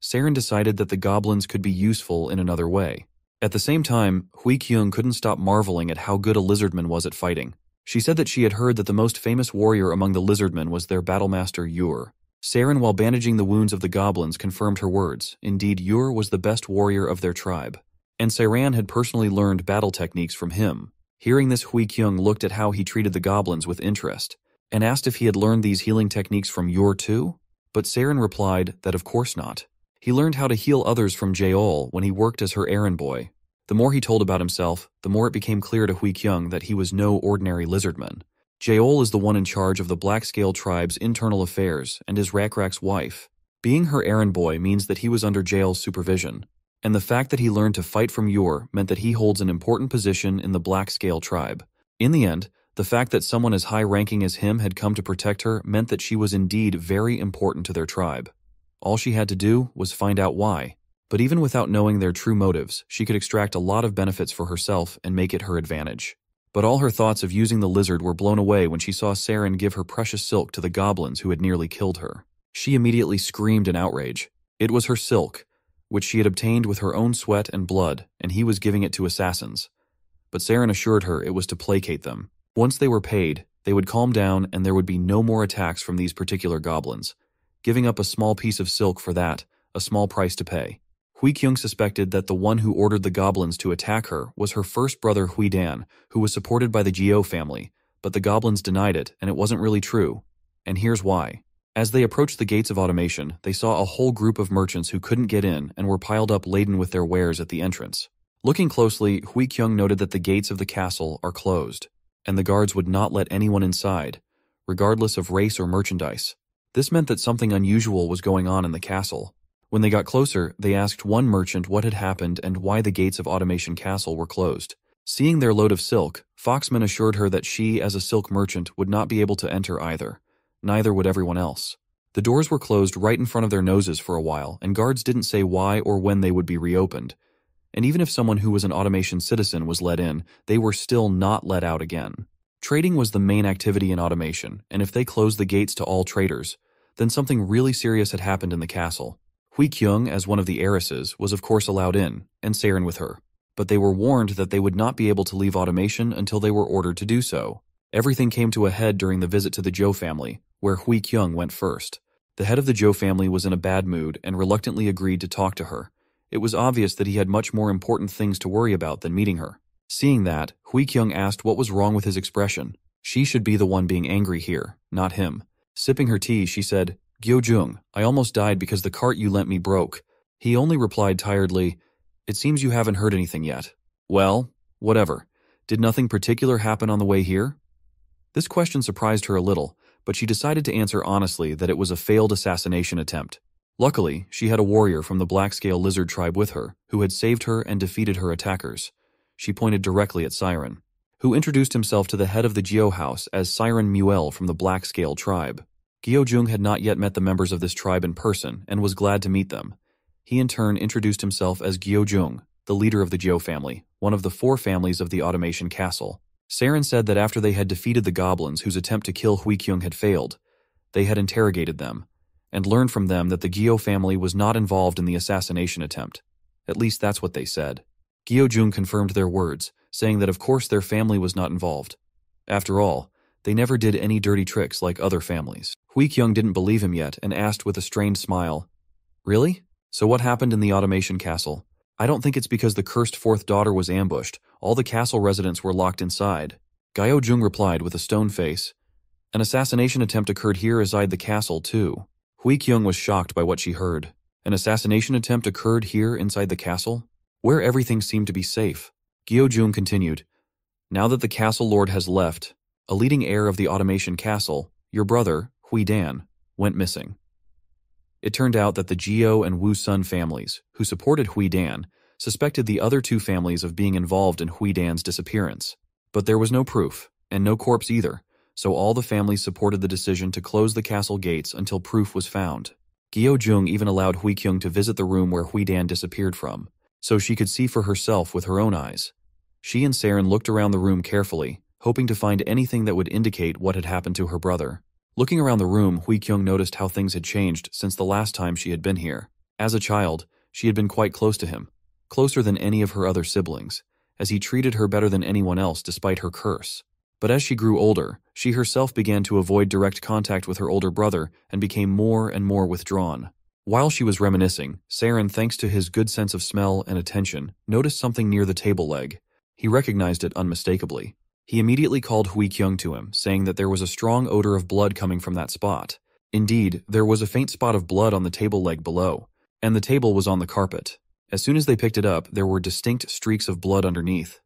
Saren decided that the goblins could be useful in another way. At the same time, Hui Kyung couldn't stop marveling at how good a lizardman was at fighting. She said that she had heard that the most famous warrior among the lizardmen was their battlemaster Ure. Saren, while bandaging the wounds of the goblins, confirmed her words. Indeed, Ure was the best warrior of their tribe, and Saren had personally learned battle techniques from him. Hearing this, Hui Kyung looked at how he treated the goblins with interest, and asked if he had learned these healing techniques from Ure too? But Saren replied that of course not. He learned how to heal others from Jaeol when he worked as her errand boy. The more he told about himself, the more it became clear to Hui Kyung that he was no ordinary lizardman. Jaeol is the one in charge of the Black Scale tribe's internal affairs and is Rakrak's wife. Being her errand boy means that he was under Jaeol's supervision, and the fact that he learned to fight from Yor meant that he holds an important position in the Black Scale tribe. In the end, the fact that someone as high-ranking as him had come to protect her meant that she was indeed very important to their tribe. All she had to do was find out why. But even without knowing their true motives, she could extract a lot of benefits for herself and make it her advantage. But all her thoughts of using the lizard were blown away when she saw Saren give her precious silk to the goblins who had nearly killed her. She immediately screamed in outrage. It was her silk, which she had obtained with her own sweat and blood, and he was giving it to assassins. But Saren assured her it was to placate them. Once they were paid, they would calm down and there would be no more attacks from these particular goblins. Giving up a small piece of silk for that, a small price to pay. Hui Kyung suspected that the one who ordered the goblins to attack her was her first brother Hui Dan, who was supported by the Geo family, but the goblins denied it and it wasn't really true. And here's why. As they approached the gates of automation, they saw a whole group of merchants who couldn't get in and were piled up laden with their wares at the entrance. Looking closely, Hui Kyung noted that the gates of the castle are closed, and the guards would not let anyone inside, regardless of race or merchandise. This meant that something unusual was going on in the castle. When they got closer, they asked one merchant what had happened and why the gates of Automation Castle were closed. Seeing their load of silk, Foxman assured her that she, as a silk merchant, would not be able to enter either. Neither would everyone else. The doors were closed right in front of their noses for a while, and guards didn't say why or when they would be reopened. And even if someone who was an Automation citizen was let in, they were still not let out again. Trading was the main activity in Automation, and if they closed the gates to all traders, then something really serious had happened in the castle. Hui Kyung, as one of the heiresses, was of course allowed in, and Saren with her. But they were warned that they would not be able to leave Automation until they were ordered to do so. Everything came to a head during the visit to the Zhou family, where Hui Kyung went first. The head of the Zhou family was in a bad mood and reluctantly agreed to talk to her. It was obvious that he had much more important things to worry about than meeting her. Seeing that, Hui Kyung asked what was wrong with his expression. She should be the one being angry here, not him. Sipping her tea, she said, "Gyo-jung, I almost died because the cart you lent me broke." He only replied tiredly, "It seems you haven't heard anything yet." "Well, whatever. Did nothing particular happen on the way here?" This question surprised her a little, but she decided to answer honestly that it was a failed assassination attempt. Luckily, she had a warrior from the Black Scale Lizard tribe with her, who had saved her and defeated her attackers. She pointed directly at Siren, who introduced himself to the head of the Geo house as Siren Muel from the Black Scale tribe. Gyo-jung had not yet met the members of this tribe in person and was glad to meet them. He in turn introduced himself as Gyo-jung, the leader of the Gyo family, one of the 4 families of the Automation Castle. Saren said that after they had defeated the goblins whose attempt to kill Hui Kyung had failed, they had interrogated them, and learned from them that the Gyo family was not involved in the assassination attempt. At least that's what they said. Gyo-jung confirmed their words, saying that of course their family was not involved. After all, they never did any dirty tricks like other families. Hui Kyung didn't believe him yet and asked with a strained smile, "Really? So what happened in the Automation Castle? I don't think it's because the cursed 4th daughter was ambushed. All the castle residents were locked inside." Gyo-jung replied with a stone face, "An assassination attempt occurred here inside the castle too." Hui Kyung was shocked by what she heard. An assassination attempt occurred here inside the castle, where everything seemed to be safe. Gyo-jung continued, "Now that the castle lord has left, a leading heir of the Automation Castle, your brother, Hui Dan, went missing." It turned out that the Geo and Wu Sun families, who supported Hui Dan, suspected the other 2 families of being involved in Hui Dan's disappearance. But there was no proof, and no corpse either, so all the families supported the decision to close the castle gates until proof was found. Gyo-jung even allowed Hui Kyung to visit the room where Hui Dan disappeared from, so she could see for herself with her own eyes. She and Saren looked around the room carefully, hoping to find anything that would indicate what had happened to her brother. Looking around the room, Hui Kyung noticed how things had changed since the last time she had been here. As a child, she had been quite close to him, closer than any of her other siblings, as he treated her better than anyone else despite her curse. But as she grew older, she herself began to avoid direct contact with her older brother and became more and more withdrawn. While she was reminiscing, Saren, thanks to his good sense of smell and attention, noticed something near the table leg. He recognized it unmistakably. He immediately called Hui Kyung to him, saying that there was a strong odor of blood coming from that spot. Indeed, there was a faint spot of blood on the table leg below, and the table was on the carpet. As soon as they picked it up, there were distinct streaks of blood underneath.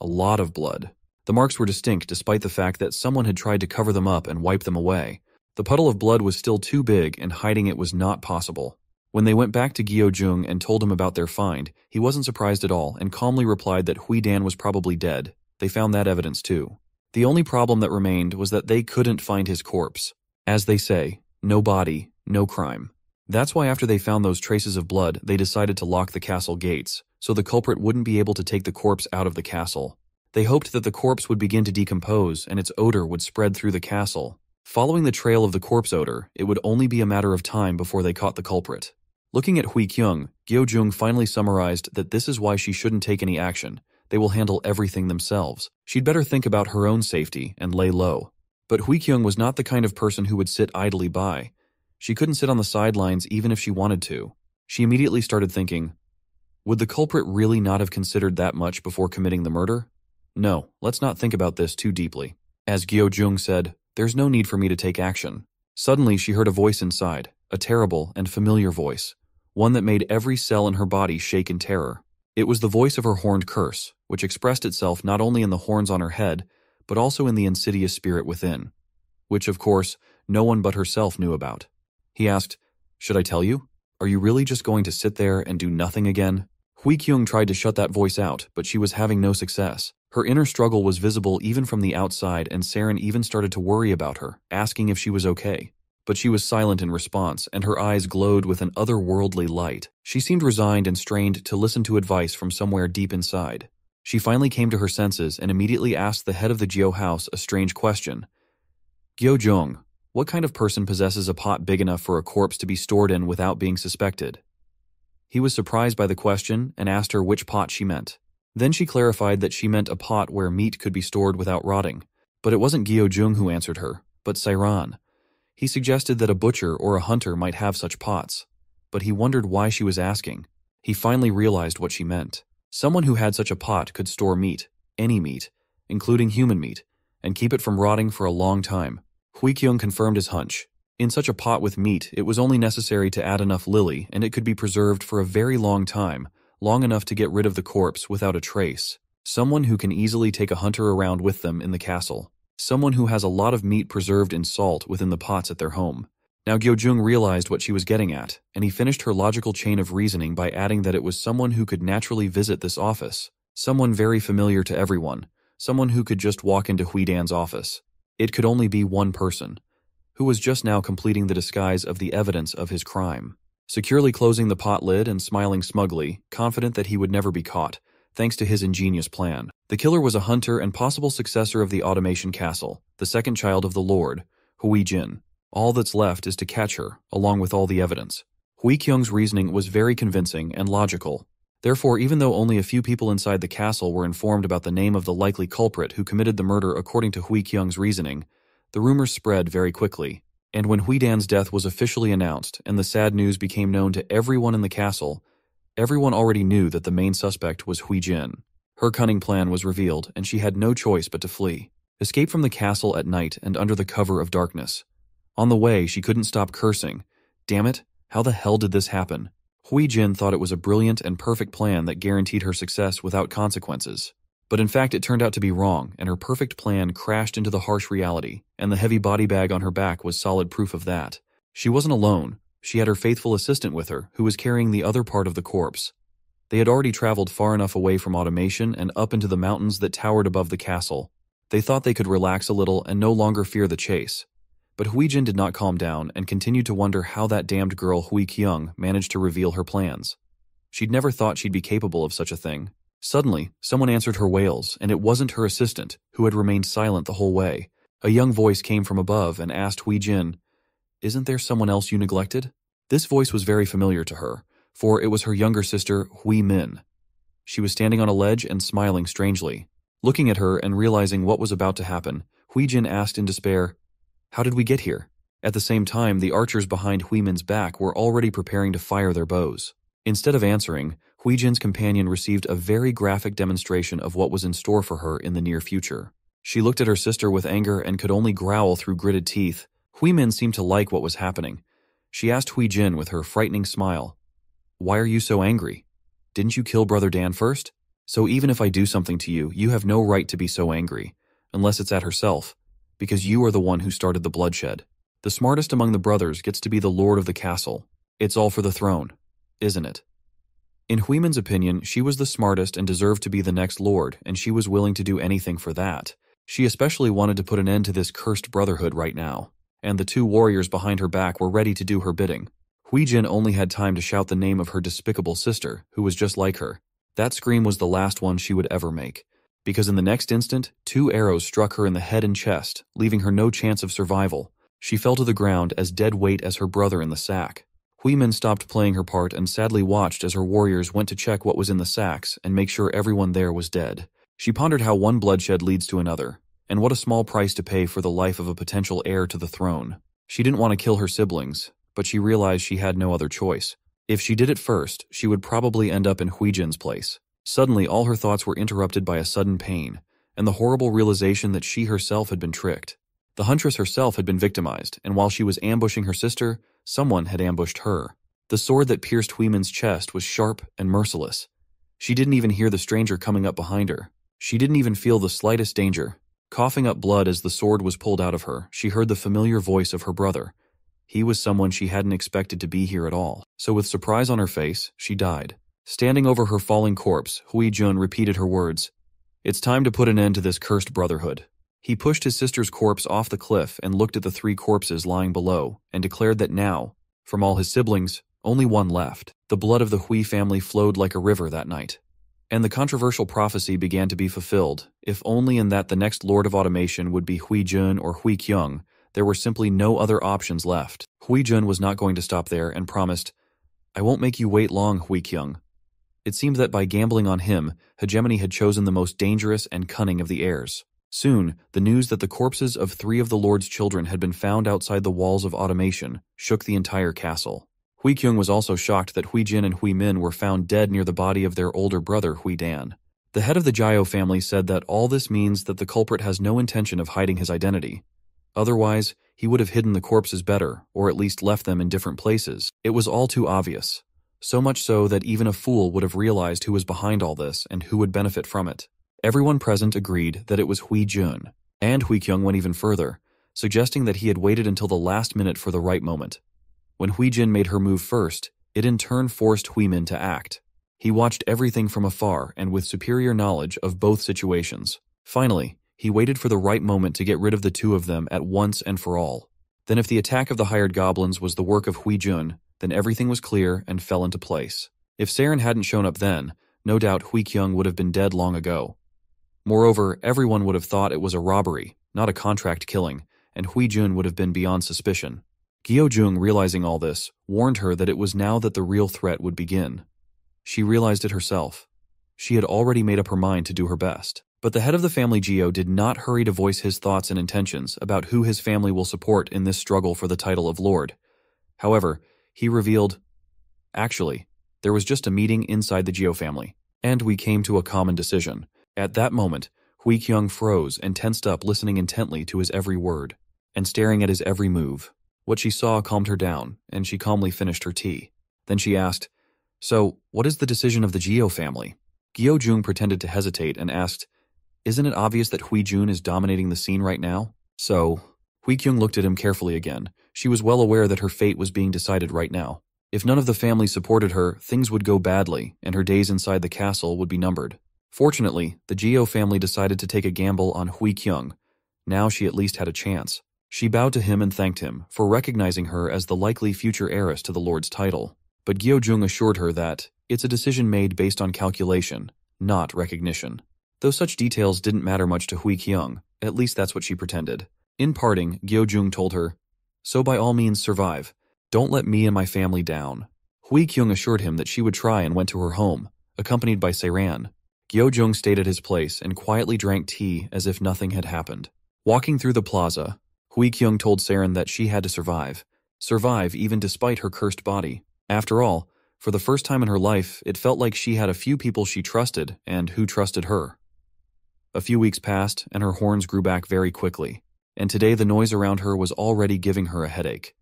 A lot of blood. The marks were distinct despite the fact that someone had tried to cover them up and wipe them away. The puddle of blood was still too big, and hiding it was not possible. When they went back to Gyo-jung and told him about their find, he wasn't surprised at all and calmly replied that Hui-dan was probably dead. They found that evidence too. The only problem that remained was that they couldn't find his corpse. As they say, no body, no crime. That's why after they found those traces of blood, they decided to lock the castle gates, so the culprit wouldn't be able to take the corpse out of the castle. They hoped that the corpse would begin to decompose and its odor would spread through the castle. Following the trail of the corpse odor, it would only be a matter of time before they caught the culprit. Looking at Hui-kyung, Gyo-jung finally summarized that this is why she shouldn't take any action. They will handle everything themselves. She'd better think about her own safety and lay low. But Hui-kyung was not the kind of person who would sit idly by. She couldn't sit on the sidelines even if she wanted to. She immediately started thinking, would the culprit really not have considered that much before committing the murder? No, let's not think about this too deeply. As Gyo-jung said, there's no need for me to take action. Suddenly she heard a voice inside, a terrible and familiar voice, one that made every cell in her body shake in terror. It was the voice of her horned curse, which expressed itself not only in the horns on her head, but also in the insidious spirit within, which, of course, no one but herself knew about. He asked, should I tell you? Are you really just going to sit there and do nothing again? Hui-kyung tried to shut that voice out, but she was having no success. Her inner struggle was visible even from the outside, and Saren even started to worry about her, asking if she was okay. But she was silent in response, and her eyes glowed with an otherworldly light. She seemed resigned and strained to listen to advice from somewhere deep inside. She finally came to her senses and immediately asked the head of the Gyo house a strange question. Gyo-jung, what kind of person possesses a pot big enough for a corpse to be stored in without being suspected? He was surprised by the question and asked her which pot she meant. Then she clarified that she meant a pot where meat could be stored without rotting. But it wasn't Gyo-jung who answered her, but Sairan. He suggested that a butcher or a hunter might have such pots, but he wondered why she was asking. He finally realized what she meant. Someone who had such a pot could store meat, any meat, including human meat, and keep it from rotting for a long time. Hui-kyung confirmed his hunch. In such a pot with meat, it was only necessary to add enough lily, and it could be preserved for a very long time, long enough to get rid of the corpse without a trace. Someone who can easily take a hunter around with them in the castle. Someone who has a lot of meat preserved in salt within the pots at their home. Now Gyo-jung realized what she was getting at, and he finished her logical chain of reasoning by adding that it was someone who could naturally visit this office. Someone very familiar to everyone. Someone who could just walk into Hui-dan's office. It could only be one person, who was just now completing the disguise of the evidence of his crime. Securely closing the pot lid and smiling smugly, confident that he would never be caught, thanks to his ingenious plan. The killer was a hunter and possible successor of the Automation Castle, the second child of the Lord, Hui-jin. All that's left is to catch her, along with all the evidence. Hui-kyung's reasoning was very convincing and logical. Therefore, even though only a few people inside the castle were informed about the name of the likely culprit who committed the murder according to Hui-kyung's reasoning, the rumors spread very quickly. And when Hui-dan's death was officially announced and the sad news became known to everyone in the castle, everyone already knew that the main suspect was Hui-jin. Her cunning plan was revealed, and she had no choice but to flee. Escape from the castle at night and under the cover of darkness. On the way, she couldn't stop cursing. Damn it, how the hell did this happen? Hui-jin thought it was a brilliant and perfect plan that guaranteed her success without consequences. But in fact, it turned out to be wrong, and her perfect plan crashed into the harsh reality, and the heavy body bag on her back was solid proof of that. She wasn't alone. She had her faithful assistant with her, who was carrying the other part of the corpse. They had already traveled far enough away from automation and up into the mountains that towered above the castle. They thought they could relax a little and no longer fear the chase. But Hui-jin did not calm down and continued to wonder how that damned girl Hui-kyung managed to reveal her plans. She'd never thought she'd be capable of such a thing. Suddenly, someone answered her wails, and it wasn't her assistant, who had remained silent the whole way. A young voice came from above and asked Hui-jin, "Isn't there someone else you neglected?" This voice was very familiar to her, for it was her younger sister, Hui-min. She was standing on a ledge and smiling strangely. Looking at her and realizing what was about to happen, Hui-jin asked in despair, "How did we get here?" At the same time, the archers behind Hui-min's back were already preparing to fire their bows. Instead of answering, Hui-jin's companion received a very graphic demonstration of what was in store for her in the near future. She looked at her sister with anger and could only growl through gritted teeth. Hui-min seemed to like what was happening. She asked Hui-jin with her frightening smile, "Why are you so angry?" Didn't you kill Brother Dan first? So even if I do something to you, you have no right to be so angry, unless it's at herself, because you are the one who started the bloodshed. The smartest among the brothers gets to be the lord of the castle. It's all for the throne, isn't it? In Huimin's opinion, she was the smartest and deserved to be the next lord, and she was willing to do anything for that. She especially wanted to put an end to this cursed brotherhood right now, and the two warriors behind her back were ready to do her bidding. Huijin only had time to shout the name of her despicable sister, who was just like her. That scream was the last one she would ever make, because in the next instant, 2 arrows struck her in the head and chest, leaving her no chance of survival. She fell to the ground as dead weight as her brother in the sack. Huimin stopped playing her part and sadly watched as her warriors went to check what was in the sacks and make sure everyone there was dead. She pondered how one bloodshed leads to another, and what a small price to pay for the life of a potential heir to the throne. She didn't want to kill her siblings, but she realized she had no other choice. If she did it first, she would probably end up in Huijin's place. Suddenly, all her thoughts were interrupted by a sudden pain, and the horrible realization that she herself had been tricked. The huntress herself had been victimized, and while she was ambushing her sister, someone had ambushed her. The sword that pierced Huimin's chest was sharp and merciless. She didn't even hear the stranger coming up behind her. She didn't even feel the slightest danger. Coughing up blood as the sword was pulled out of her, she heard the familiar voice of her brother. He was someone she hadn't expected to be here at all. So with surprise on her face, she died. Standing over her falling corpse, Hui Jun repeated her words. "It's time to put an end to this cursed brotherhood." He pushed his sister's corpse off the cliff and looked at the 3 corpses lying below and declared that now, from all his siblings, only one left. The blood of the Hui family flowed like a river that night. And the controversial prophecy began to be fulfilled, if only in that the next Lord of Automation would be Hui Jun or Hui Kyung. There were simply no other options left. Hui Jun was not going to stop there and promised, "I won't make you wait long, Hui Kyung." It seemed that by gambling on him, Hegemony had chosen the most dangerous and cunning of the heirs. Soon, the news that the corpses of 3 of the Lord's children had been found outside the walls of Automation shook the entire castle. Hui Kyung was also shocked that Hui Jin and Hui Min were found dead near the body of their older brother, Hui Dan. The head of the Jiao family said that all this means that the culprit has no intention of hiding his identity. Otherwise, he would have hidden the corpses better, or at least left them in different places. It was all too obvious. So much so that even a fool would have realized who was behind all this and who would benefit from it. Everyone present agreed that it was Hui Jun, and Hui Kyung went even further, suggesting that he had waited until the last minute for the right moment. When Hui Jin made her move first, it in turn forced Hui Min to act. He watched everything from afar and with superior knowledge of both situations. Finally, he waited for the right moment to get rid of the 2 of them at once and for all. Then if the attack of the hired goblins was the work of Hui Jun, then everything was clear and fell into place. If Saren hadn't shown up then, no doubt Hui Kyung would have been dead long ago. Moreover, everyone would have thought it was a robbery, not a contract killing, and Hui Jun would have been beyond suspicion. Gyo Jung, realizing all this, warned her that it was now that the real threat would begin. She realized it herself. She had already made up her mind to do her best. But the head of the family, Gyo, did not hurry to voice his thoughts and intentions about who his family will support in this struggle for the title of Lord. However, he revealed, "Actually, there was just a meeting inside the Gyo family, and we came to a common decision." At that moment, Hui Kyung froze and tensed up, listening intently to his every word, and staring at his every move. What she saw calmed her down, and she calmly finished her tea. Then she asked, "So, what is the decision of the Gyo family?" Gyo Jung pretended to hesitate and asked, "Isn't it obvious that Hui Jun is dominating the scene right now?" So, Hui Kyung looked at him carefully again. She was well aware that her fate was being decided right now. If none of the family supported her, things would go badly, and her days inside the castle would be numbered. Fortunately, the Gyo family decided to take a gamble on Hui Kyung. Now she at least had a chance. She bowed to him and thanked him for recognizing her as the likely future heiress to the Lord's title. But Gyo Jung assured her that it's a decision made based on calculation, not recognition. Though such details didn't matter much to Hui Kyung, at least that's what she pretended. In parting, Gyo Jung told her, "So by all means survive. Don't let me and my family down." Hui Kyung assured him that she would try and went to her home, accompanied by Seiran. Gyo Jung stayed at his place and quietly drank tea as if nothing had happened. Walking through the plaza, Hui Kyung told Saren that she had to survive. Survive even despite her cursed body. After all, for the first time in her life, it felt like she had a few people she trusted and who trusted her. A few weeks passed and her horns grew back very quickly, and today the noise around her was already giving her a headache.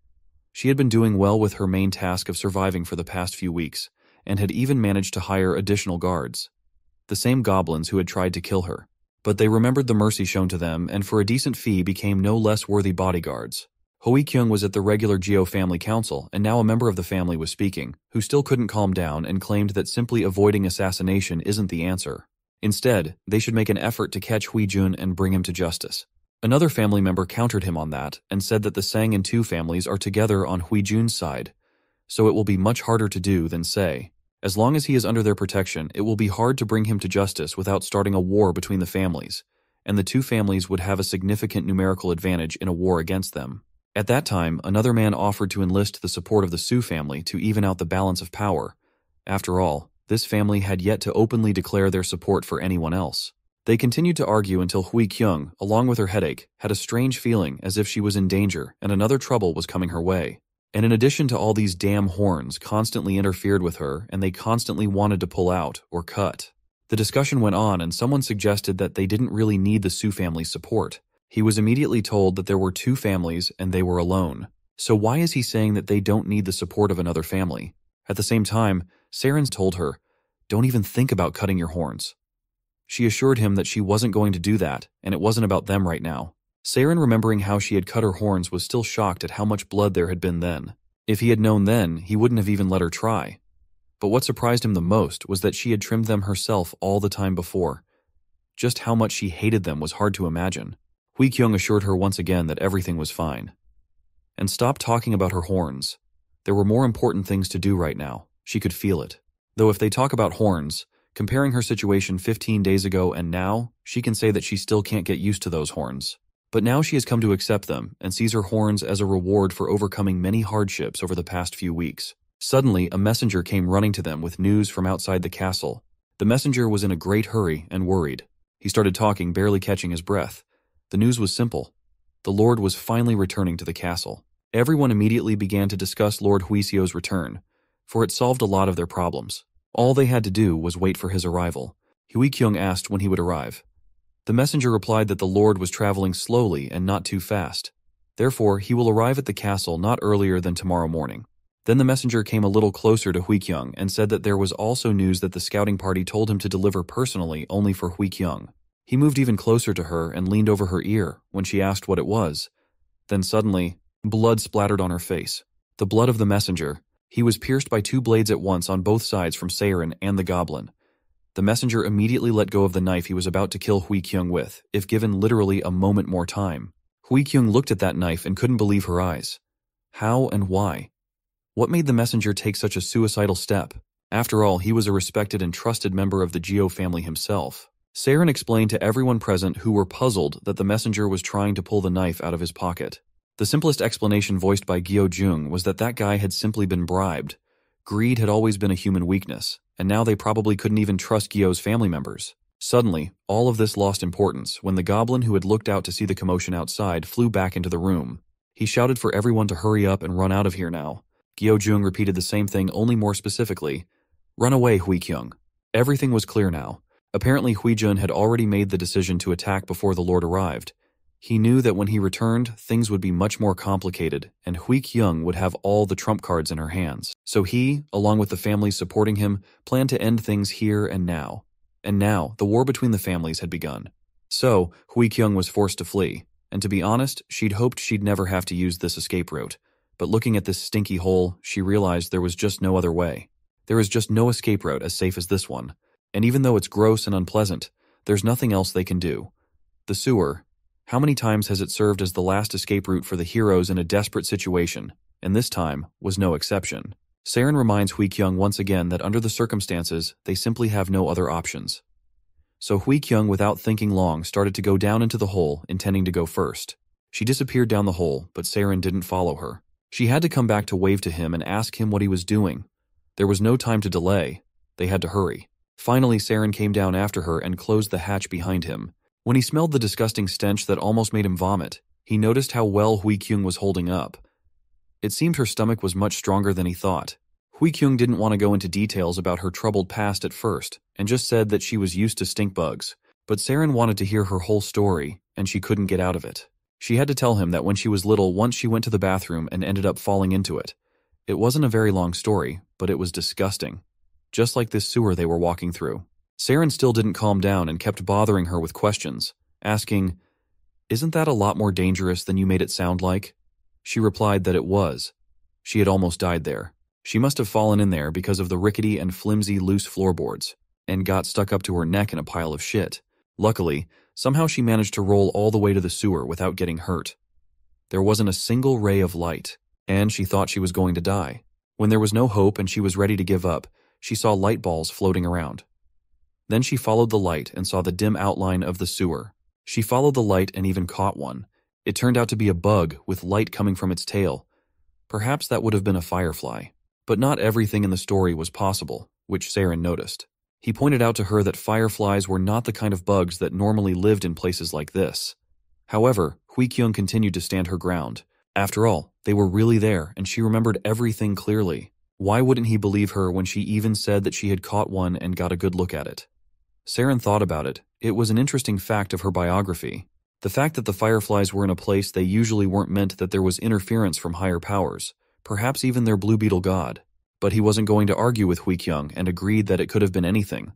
She had been doing well with her main task of surviving for the past few weeks, and had even managed to hire additional guards. The same goblins who had tried to kill her. But they remembered the mercy shown to them and for a decent fee became no less worthy bodyguards. Hui-kyung was at the regular Geo family council, and now a member of the family was speaking, who still couldn't calm down and claimed that simply avoiding assassination isn't the answer. Instead, they should make an effort to catch Hui-jun and bring him to justice. Another family member countered him on that and said that the Sang and Tu families are together on Hui-jun's side, so it will be much harder to do than say. As long as he is under their protection, it will be hard to bring him to justice without starting a war between the families, and the two families would have a significant numerical advantage in a war against them. At that time, another man offered to enlist the support of the Su family to even out the balance of power. After all, this family had yet to openly declare their support for anyone else. They continued to argue until Hui-kyung, along with her headache, had a strange feeling as if she was in danger and another trouble was coming her way. And in addition to all these damn horns constantly interfered with her and they constantly wanted to pull out or cut. The discussion went on and someone suggested that they didn't really need the Su family's support. He was immediately told that there were two families and they were alone. So why is he saying that they don't need the support of another family? At the same time, Saren told her, "Don't even think about cutting your horns." She assured him that she wasn't going to do that and it wasn't about them right now. Saren, remembering how she had cut her horns, was still shocked at how much blood there had been then. If he had known then, he wouldn't have even let her try. But what surprised him the most was that she had trimmed them herself all the time before. Just how much she hated them was hard to imagine. Hui-kyung assured her once again that everything was fine. And stopped talking about her horns. There were more important things to do right now. She could feel it. Though if they talk about horns, comparing her situation 15 days ago and now, she can say that she still can't get used to those horns. But now she has come to accept them and sees her horns as a reward for overcoming many hardships over the past few weeks. Suddenly, a messenger came running to them with news from outside the castle. The messenger was in a great hurry and worried. He started talking, barely catching his breath. The news was simple. The Lord was finally returning to the castle. Everyone immediately began to discuss Lord Huiseo's return, for it solved a lot of their problems. All they had to do was wait for his arrival. Hui-kyung asked when he would arrive. The messenger replied that the Lord was traveling slowly and not too fast. Therefore, he will arrive at the castle not earlier than tomorrow morning. Then the messenger came a little closer to Hui-kyung and said that there was also news that the scouting party told him to deliver personally only for Hui-kyung. He moved even closer to her and leaned over her ear when she asked what it was. Then suddenly, blood splattered on her face. The blood of the messenger. He was pierced by two blades at once on both sides from Saren and the goblin. The messenger immediately let go of the knife he was about to kill Hui-kyung with, if given literally a moment more time. Hui-kyung looked at that knife and couldn't believe her eyes. How and why? What made the messenger take such a suicidal step? After all, he was a respected and trusted member of the Geo family himself. Saren explained to everyone present who were puzzled that the messenger was trying to pull the knife out of his pocket. The simplest explanation voiced by Gyo-jung was that guy had simply been bribed. Greed had always been a human weakness, and now they probably couldn't even trust Gyo's family members. Suddenly, all of this lost importance when the goblin who had looked out to see the commotion outside flew back into the room. He shouted for everyone to hurry up and run out of here now. Gyo-jung repeated the same thing, only more specifically. "Run away, Hui-kyung." Everything was clear now. Apparently Hui-jun had already made the decision to attack before the Lord arrived. He knew that when he returned, things would be much more complicated, and Hui-kyung would have all the trump cards in her hands. So he, along with the families supporting him, planned to end things here and now. And now, the war between the families had begun. So, Hui-kyung was forced to flee. And to be honest, she'd hoped she'd never have to use this escape route. But looking at this stinky hole, she realized there was just no other way. There is just no escape route as safe as this one. And even though it's gross and unpleasant, there's nothing else they can do. The sewer. How many times has it served as the last escape route for the heroes in a desperate situation, and this time was no exception. Saren reminds Hui-kyung once again that under the circumstances, they simply have no other options. So Hui-kyung, without thinking long, started to go down into the hole, intending to go first. She disappeared down the hole, but Saren didn't follow her. She had to come back to wave to him and ask him what he was doing. There was no time to delay. They had to hurry. Finally, Saren came down after her and closed the hatch behind him. When he smelled the disgusting stench that almost made him vomit, he noticed how well Hui-kyung was holding up. It seemed her stomach was much stronger than he thought. Hui-kyung didn't want to go into details about her troubled past at first, and just said that she was used to stink bugs. But Saren wanted to hear her whole story, and she couldn't get out of it. She had to tell him that when she was little, once she went to the bathroom and ended up falling into it. It wasn't a very long story, but it was disgusting. just like this sewer they were walking through. Saren still didn't calm down and kept bothering her with questions, asking, "Isn't that a lot more dangerous than you made it sound like?" She replied that it was. She had almost died there. She must have fallen in there because of the rickety and flimsy loose floorboards, and got stuck up to her neck in a pile of shit. Luckily, somehow she managed to roll all the way to the sewer without getting hurt. There wasn't a single ray of light, and she thought she was going to die. When there was no hope and she was ready to give up, she saw light balls floating around. Then she followed the light and saw the dim outline of the sewer. She followed the light and even caught one. It turned out to be a bug with light coming from its tail. Perhaps that would have been a firefly. But not everything in the story was possible, which Saren noticed. He pointed out to her that fireflies were not the kind of bugs that normally lived in places like this. However, Hui-kyung continued to stand her ground. After all, they were really there, and she remembered everything clearly. Why wouldn't he believe her when she even said that she had caught one and got a good look at it? Saren thought about it. It was an interesting fact of her biography. The fact that the fireflies were in a place they usually weren't meant that there was interference from higher powers, perhaps even their blue beetle god. But he wasn't going to argue with Hui-kyung and agreed that it could have been anything.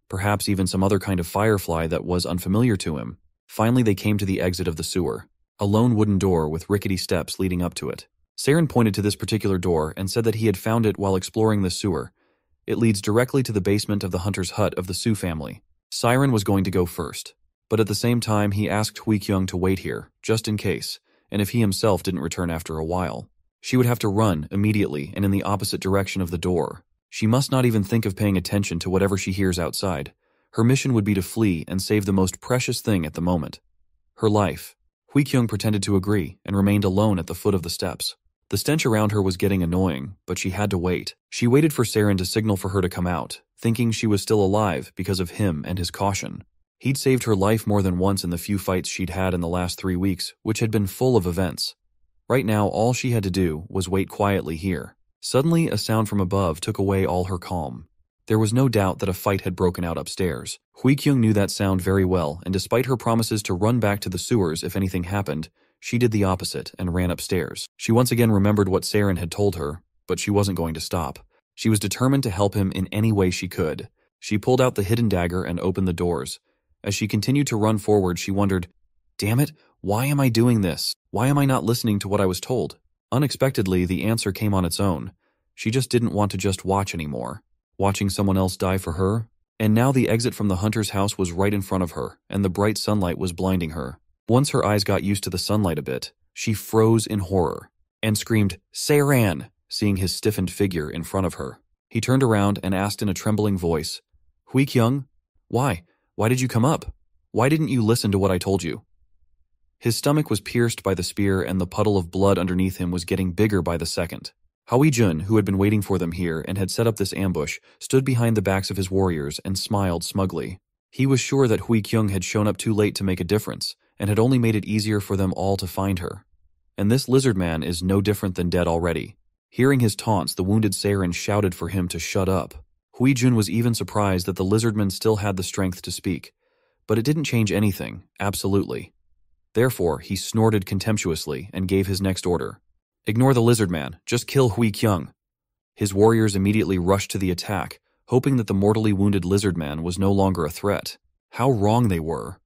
Perhaps even some other kind of firefly that was unfamiliar to him. Finally, they came to the exit of the sewer. A lone wooden door with rickety steps leading up to it. Saren pointed to this particular door and said that he had found it while exploring the sewer. It leads directly to the basement of the hunter's hut of the Su family. Saren was going to go first, but at the same time he asked Hui-kyung to wait here, just in case, and if he himself didn't return after a while. She would have to run immediately and in the opposite direction of the door. She must not even think of paying attention to whatever she hears outside. Her mission would be to flee and save the most precious thing at the moment. Her life. Hui-kyung pretended to agree and remained alone at the foot of the steps. The stench around her was getting annoying, but she had to wait. She waited for Saren to signal for her to come out, thinking she was still alive because of him and his caution. He'd saved her life more than once in the few fights she'd had in the last 3 weeks, which had been full of events. Right now, all she had to do was wait quietly here. Suddenly, a sound from above took away all her calm. There was no doubt that a fight had broken out upstairs. Hui-kyung knew that sound very well, and despite her promises to run back to the sewers if anything happened, she did the opposite and ran upstairs. She once again remembered what Saren had told her, but she wasn't going to stop. She was determined to help him in any way she could. She pulled out the hidden dagger and opened the doors. As she continued to run forward, she wondered, "Damn it, why am I doing this? Why am I not listening to what I was told?" Unexpectedly, the answer came on its own. She just didn't want to just watch anymore. Watching someone else die for her? And now the exit from the hunter's house was right in front of her, and the bright sunlight was blinding her. Once her eyes got used to the sunlight a bit, she froze in horror and screamed, "Saren!" seeing his stiffened figure in front of her. He turned around and asked in a trembling voice, "Hui-kyung, why? Why did you come up? Why didn't you listen to what I told you?" His stomach was pierced by the spear and the puddle of blood underneath him was getting bigger by the second. Hoi-jun, who had been waiting for them here and had set up this ambush, stood behind the backs of his warriors and smiled smugly. He was sure that Hui-kyung had shown up too late to make a difference, and had only made it easier for them all to find her. And this lizard man is no different than dead already. Hearing his taunts, the wounded Saren shouted for him to shut up. Hui-jun was even surprised that the lizardman still had the strength to speak. But it didn't change anything, absolutely. Therefore, he snorted contemptuously and gave his next order. "Ignore the lizard man, just kill Hui-kyung." His warriors immediately rushed to the attack, hoping that the mortally wounded lizard man was no longer a threat. How wrong they were.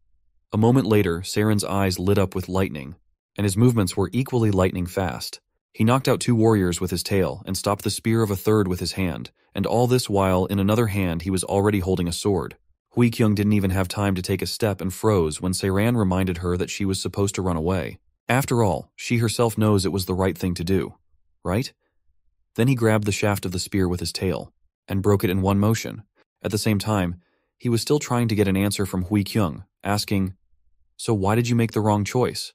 A moment later, Saren's eyes lit up with lightning, and his movements were equally lightning fast. He knocked out 2 warriors with his tail and stopped the spear of a third with his hand, and all this while in another hand he was already holding a sword. Hui-kyung didn't even have time to take a step and froze when Saren reminded her that she was supposed to run away. After all, she herself knows it was the right thing to do, right? Then he grabbed the shaft of the spear with his tail and broke it in one motion. At the same time, he was still trying to get an answer from Hui-kyung, asking, "So why did you make the wrong choice?"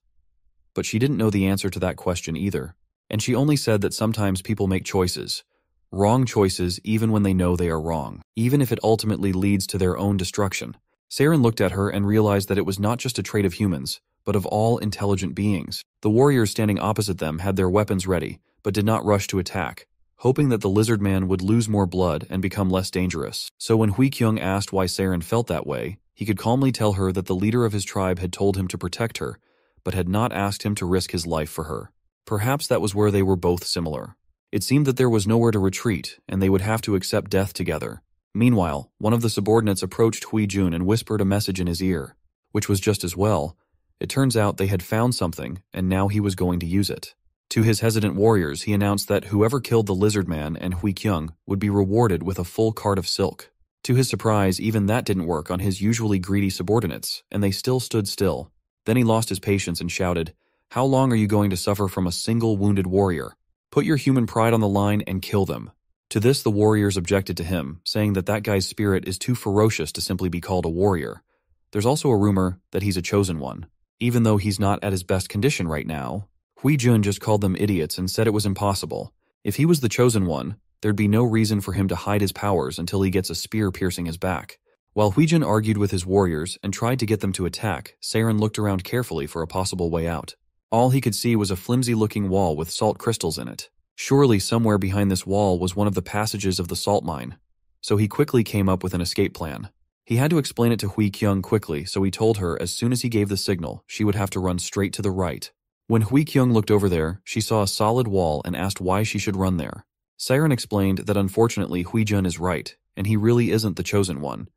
But she didn't know the answer to that question either, and she only said that sometimes people make choices, wrong choices even when they know they are wrong, even if it ultimately leads to their own destruction. Saren looked at her and realized that it was not just a trait of humans, but of all intelligent beings. The warriors standing opposite them had their weapons ready, but did not rush to attack, hoping that the lizard man would lose more blood and become less dangerous. So when Hui-kyung asked why Saren felt that way, he could calmly tell her that the leader of his tribe had told him to protect her, but had not asked him to risk his life for her. Perhaps that was where they were both similar. It seemed that there was nowhere to retreat, and they would have to accept death together. Meanwhile, one of the subordinates approached Hui Jun and whispered a message in his ear, which was just as well. It turns out they had found something, and now he was going to use it. To his hesitant warriors, he announced that whoever killed the Lizardman and Hui Kyung would be rewarded with a full cart of silk. To his surprise, even that didn't work on his usually greedy subordinates, and they still stood still. Then he lost his patience and shouted, "How long are you going to suffer from a single wounded warrior? Put your human pride on the line and kill them." To this, the warriors objected to him, saying that guy's spirit is too ferocious to simply be called a warrior. There's also a rumor that he's a chosen one. Even though he's not at his best condition right now, Hui Jun just called them idiots and said it was impossible. If he was the chosen one, there'd be no reason for him to hide his powers until he gets a spear piercing his back. While Hui Jun argued with his warriors and tried to get them to attack, Saren looked around carefully for a possible way out. All he could see was a flimsy-looking wall with salt crystals in it. Surely somewhere behind this wall was one of the passages of the salt mine. So he quickly came up with an escape plan. He had to explain it to Hui Kyung quickly, so he told her as soon as he gave the signal, she would have to run straight to the right. When Hui Kyung looked over there, she saw a solid wall and asked why she should run there. Saren explained that unfortunately Hui Jun is right, and he really isn't the chosen one.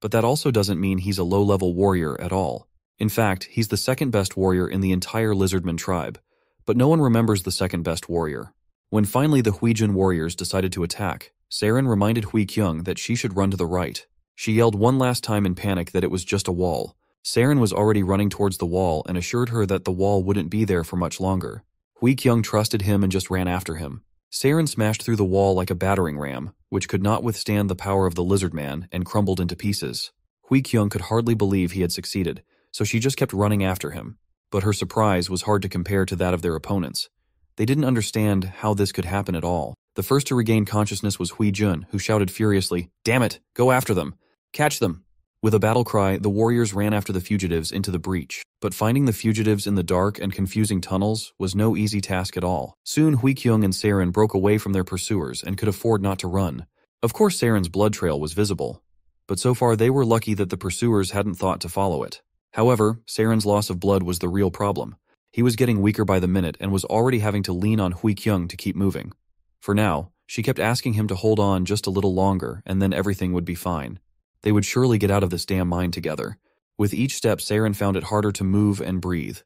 But that also doesn't mean he's a low-level warrior at all. In fact, he's the second-best warrior in the entire Lizardmen tribe. But no one remembers the second-best warrior. When finally the Hui Jun warriors decided to attack, Saren reminded Hui Kyung that she should run to the right. She yelled one last time in panic that it was just a wall. Saren was already running towards the wall and assured her that the wall wouldn't be there for much longer. Hui Kyung trusted him and just ran after him. Saren smashed through the wall like a battering ram, which could not withstand the power of the Lizardman and crumbled into pieces. Hui Kyung could hardly believe he had succeeded, so she just kept running after him. But her surprise was hard to compare to that of their opponents. They didn't understand how this could happen at all. The first to regain consciousness was Hui Jun, who shouted furiously, "Damn it! Go after them! Catch them!" With a battle cry, the warriors ran after the fugitives into the breach. But finding the fugitives in the dark and confusing tunnels was no easy task at all. Soon Hui Kyung and Saren broke away from their pursuers and could afford not to run. Of course Saren's blood trail was visible, but so far they were lucky that the pursuers hadn't thought to follow it. However, Saren's loss of blood was the real problem. He was getting weaker by the minute and was already having to lean on Hui Kyung to keep moving. For now, she kept asking him to hold on just a little longer and then everything would be fine. They would surely get out of this damn mine together. With each step, Saren found it harder to move and breathe.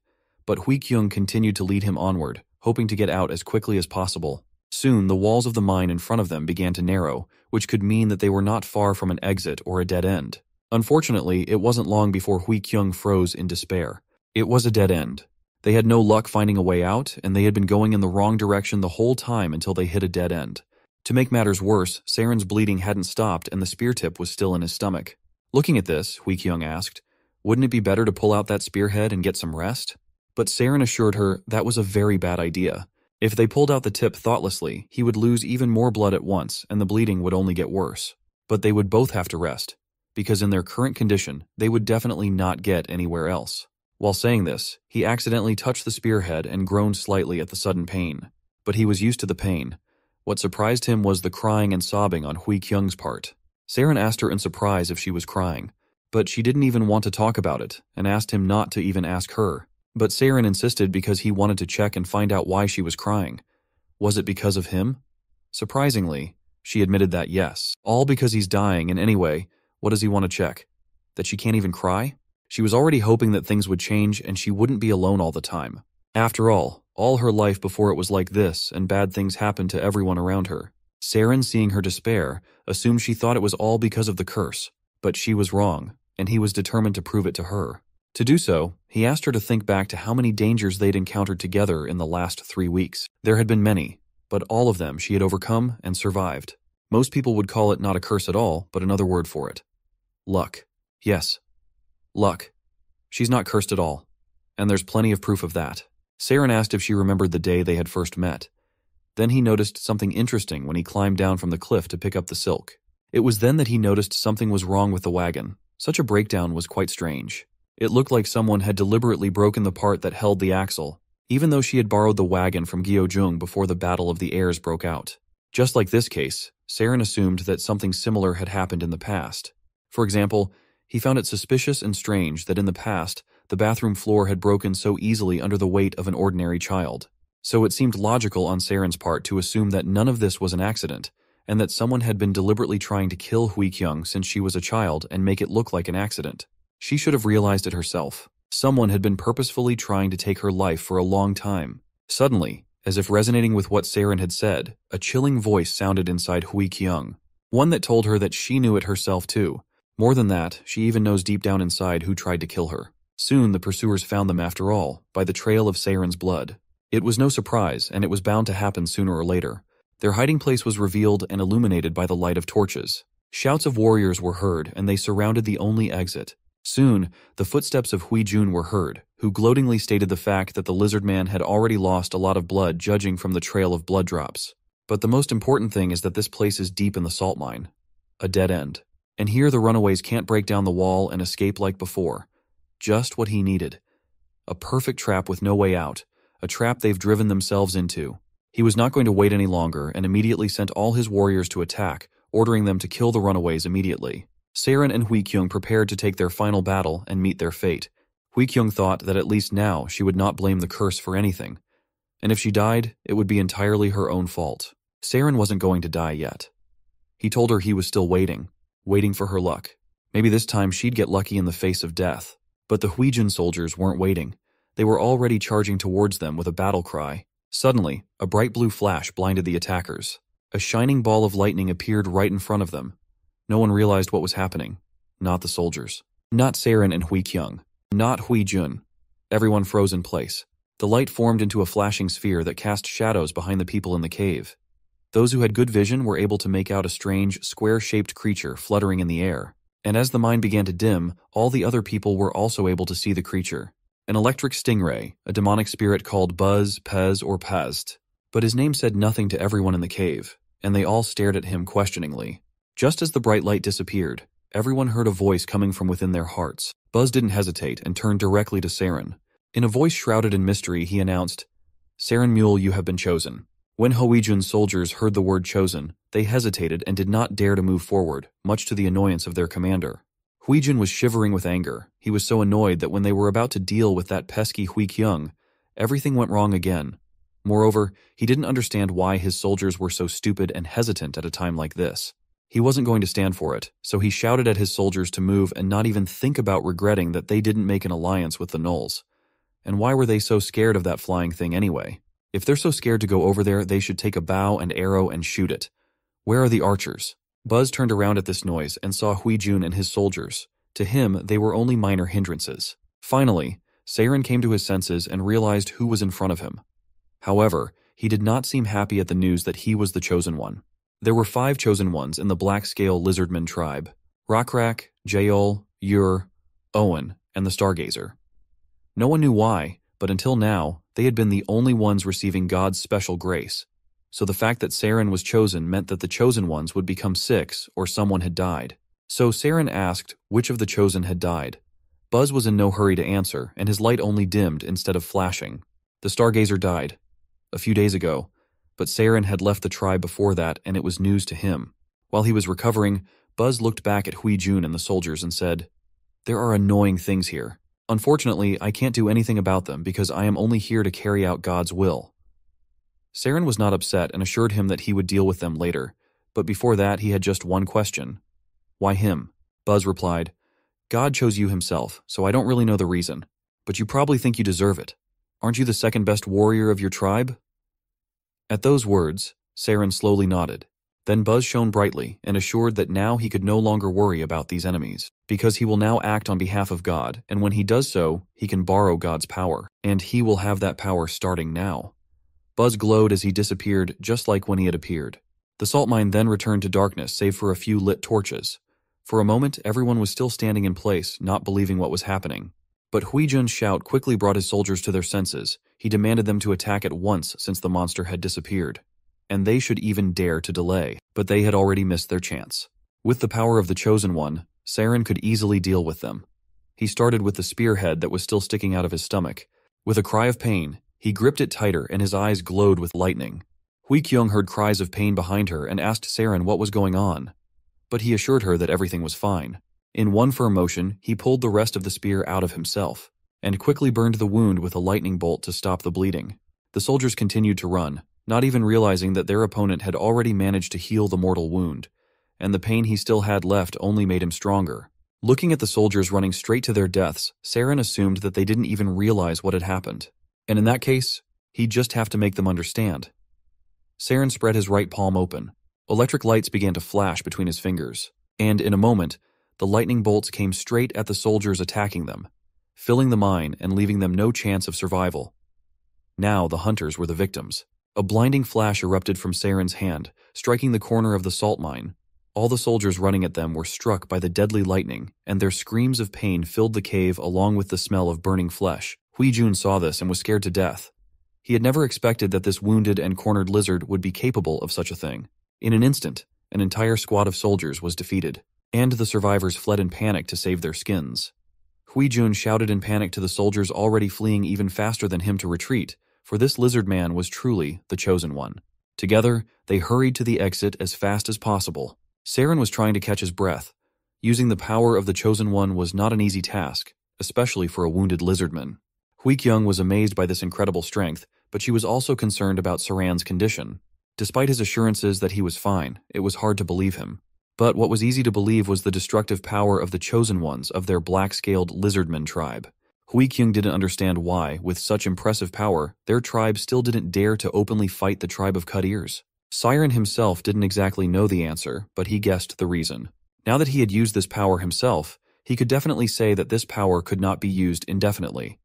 But Hui Kyung continued to lead him onward, hoping to get out as quickly as possible. Soon, the walls of the mine in front of them began to narrow, which could mean that they were not far from an exit or a dead end. Unfortunately, it wasn't long before Hui Kyung froze in despair. It was a dead end. They had no luck finding a way out, and they had been going in the wrong direction the whole time until they hit a dead end. To make matters worse, Saren's bleeding hadn't stopped and the spear tip was still in his stomach. Looking at this, Hui Kyung asked, "Wouldn't it be better to pull out that spearhead and get some rest?" But Saren assured her that was a very bad idea. If they pulled out the tip thoughtlessly, he would lose even more blood at once and the bleeding would only get worse. But they would both have to rest, because in their current condition, they would definitely not get anywhere else. While saying this, he accidentally touched the spearhead and groaned slightly at the sudden pain. But he was used to the pain. What surprised him was the crying and sobbing on Hui Kyung's part. Saren asked her in surprise if she was crying, but she didn't even want to talk about it and asked him not to even ask her. But Saren insisted because he wanted to check and find out why she was crying. Was it because of him? Surprisingly, she admitted that yes. All because he's dying, and anyway, what does he want to check? That she can't even cry? She was already hoping that things would change and she wouldn't be alone all the time. After all her life before it was like this and bad things happened to everyone around her. Saren, seeing her despair, assumed she thought it was all because of the curse. But she was wrong, and he was determined to prove it to her. To do so, he asked her to think back to how many dangers they'd encountered together in the last 3 weeks. There had been many, but all of them she had overcome and survived. Most people would call it not a curse at all, but another word for it. Luck. Yes. Luck. She's not cursed at all, and there's plenty of proof of that. Saren asked if she remembered the day they had first met. Then he noticed something interesting when he climbed down from the cliff to pick up the silk. It was then that he noticed something was wrong with the wagon. Such a breakdown was quite strange. It looked like someone had deliberately broken the part that held the axle, even though she had borrowed the wagon from Gyeojung before the Battle of the Airs broke out. Just like this case, Saren assumed that something similar had happened in the past. For example, he found it suspicious and strange that in the past, the bathroom floor had broken so easily under the weight of an ordinary child. So it seemed logical on Saren's part to assume that none of this was an accident, and that someone had been deliberately trying to kill Hui-kyung since she was a child and make it look like an accident. She should have realized it herself. Someone had been purposefully trying to take her life for a long time. Suddenly, as if resonating with what Saren had said, a chilling voice sounded inside Hui-kyung. One that told her that she knew it herself too. More than that, she even knows deep down inside who tried to kill her. Soon the pursuers found them after all, by the trail of Saren's blood. It was no surprise, and it was bound to happen sooner or later. Their hiding place was revealed and illuminated by the light of torches. Shouts of warriors were heard, and they surrounded the only exit. Soon, the footsteps of Hui-jun were heard, who gloatingly stated the fact that the Lizardman had already lost a lot of blood judging from the trail of blood drops. But the most important thing is that this place is deep in the salt mine. A dead end. And here the runaways can't break down the wall and escape like before. Just what he needed. A perfect trap with no way out. A trap they've driven themselves into. He was not going to wait any longer and immediately sent all his warriors to attack, ordering them to kill the runaways immediately. Saren and Hui-kyung prepared to take their final battle and meet their fate. Hui-kyung thought that at least now she would not blame the curse for anything. And if she died, it would be entirely her own fault. Saren wasn't going to die yet. He told her he was still waiting for her luck. Maybe this time she'd get lucky in the face of death. But the Hui-jun soldiers weren't waiting. They were already charging towards them with a battle cry. Suddenly, a bright blue flash blinded the attackers. A shining ball of lightning appeared right in front of them. No one realized what was happening. Not the soldiers. Not Saren and Hui-kyung. Not Hui-jun. Everyone froze in place. The light formed into a flashing sphere that cast shadows behind the people in the cave. Those who had good vision were able to make out a strange, square-shaped creature fluttering in the air. And as the mine began to dim, all the other people were also able to see the creature. An electric stingray, a demonic spirit called Buzz, Pez, or Pazd. But his name said nothing to everyone in the cave, and they all stared at him questioningly. Just as the bright light disappeared, everyone heard a voice coming from within their hearts. Buzz didn't hesitate and turned directly to Saren. In a voice shrouded in mystery, he announced, "Saren Mule, you have been chosen." When Hui-jun's soldiers heard the word chosen, they hesitated and did not dare to move forward, much to the annoyance of their commander. Hui-jun was shivering with anger. He was so annoyed that when they were about to deal with that pesky Hui-kyung, everything went wrong again. Moreover, he didn't understand why his soldiers were so stupid and hesitant at a time like this. He wasn't going to stand for it, so he shouted at his soldiers to move and not even think about regretting that they didn't make an alliance with the Gnolls. And why were they so scared of that flying thing anyway? If they're so scared to go over there, they should take a bow and arrow and shoot it. Where are the archers? Buzz turned around at this noise and saw Hui-jun and his soldiers. To him, they were only minor hindrances. Finally, Saren came to his senses and realized who was in front of him. However, he did not seem happy at the news that he was the chosen one. There were 5 chosen ones in the black-scale Lizardmen tribe: Rokrak, Jaeol, Ur, Owen, and the Stargazer. No one knew why, but until now, they had been the only ones receiving God's special grace. So the fact that Saren was chosen meant that the chosen ones would become 6 or someone had died. So Saren asked which of the chosen had died. Buzz was in no hurry to answer, and his light only dimmed instead of flashing. The Stargazer died. A few days ago. But Saren had left the tribe before that, and it was news to him. While he was recovering, Buzz looked back at Hui-jun and the soldiers and said, "There are annoying things here. Unfortunately, I can't do anything about them because I am only here to carry out God's will." Saren was not upset and assured him that he would deal with them later, but before that he had just one question. "Why him?" Buzz replied, "God chose you himself, so I don't really know the reason. But you probably think you deserve it. Aren't you the second best warrior of your tribe?" At those words, Saren slowly nodded. Then Buzz shone brightly and assured that now he could no longer worry about these enemies, because he will now act on behalf of God, and when he does so, he can borrow God's power, and he will have that power starting now. Buzz glowed as he disappeared just like when he had appeared. The salt mine then returned to darkness save for a few lit torches. For a moment, everyone was still standing in place, not believing what was happening. But Hui-jun's shout quickly brought his soldiers to their senses. He demanded them to attack at once since the monster had disappeared. And they should even dare to delay, but they had already missed their chance. With the power of the Chosen One, Saren could easily deal with them. He started with the spearhead that was still sticking out of his stomach. With a cry of pain, he gripped it tighter and his eyes glowed with lightning. Hui-kyung heard cries of pain behind her and asked Saren what was going on. But he assured her that everything was fine. In one firm motion, he pulled the rest of the spear out of himself, and quickly burned the wound with a lightning bolt to stop the bleeding. The soldiers continued to run, not even realizing that their opponent had already managed to heal the mortal wound, and the pain he still had left only made him stronger. Looking at the soldiers running straight to their deaths, Saren assumed that they didn't even realize what had happened. And in that case, he'd just have to make them understand. Saren spread his right palm open. Electric lights began to flash between his fingers, and in a moment, the lightning bolts came straight at the soldiers attacking them, filling the mine and leaving them no chance of survival. Now the hunters were the victims. A blinding flash erupted from Saren's hand, striking the corner of the salt mine. All the soldiers running at them were struck by the deadly lightning, and their screams of pain filled the cave along with the smell of burning flesh. Huijun saw this and was scared to death. He had never expected that this wounded and cornered lizard would be capable of such a thing. In an instant, an entire squad of soldiers was defeated, and the survivors fled in panic to save their skins. Huijun shouted in panic to the soldiers already fleeing even faster than him to retreat, for this lizard man was truly the chosen one. Together, they hurried to the exit as fast as possible. Saren was trying to catch his breath. Using the power of the chosen one was not an easy task, especially for a wounded lizardman. Huikyung was amazed by this incredible strength, but she was also concerned about Saran's condition. Despite his assurances that he was fine, it was hard to believe him. But what was easy to believe was the destructive power of the chosen ones of their black-scaled lizardman tribe. Huikyung didn't understand why, with such impressive power, their tribe still didn't dare to openly fight the tribe of cut ears. Siren himself didn't exactly know the answer, but he guessed the reason. Now that he had used this power himself, he could definitely say that this power could not be used indefinitely.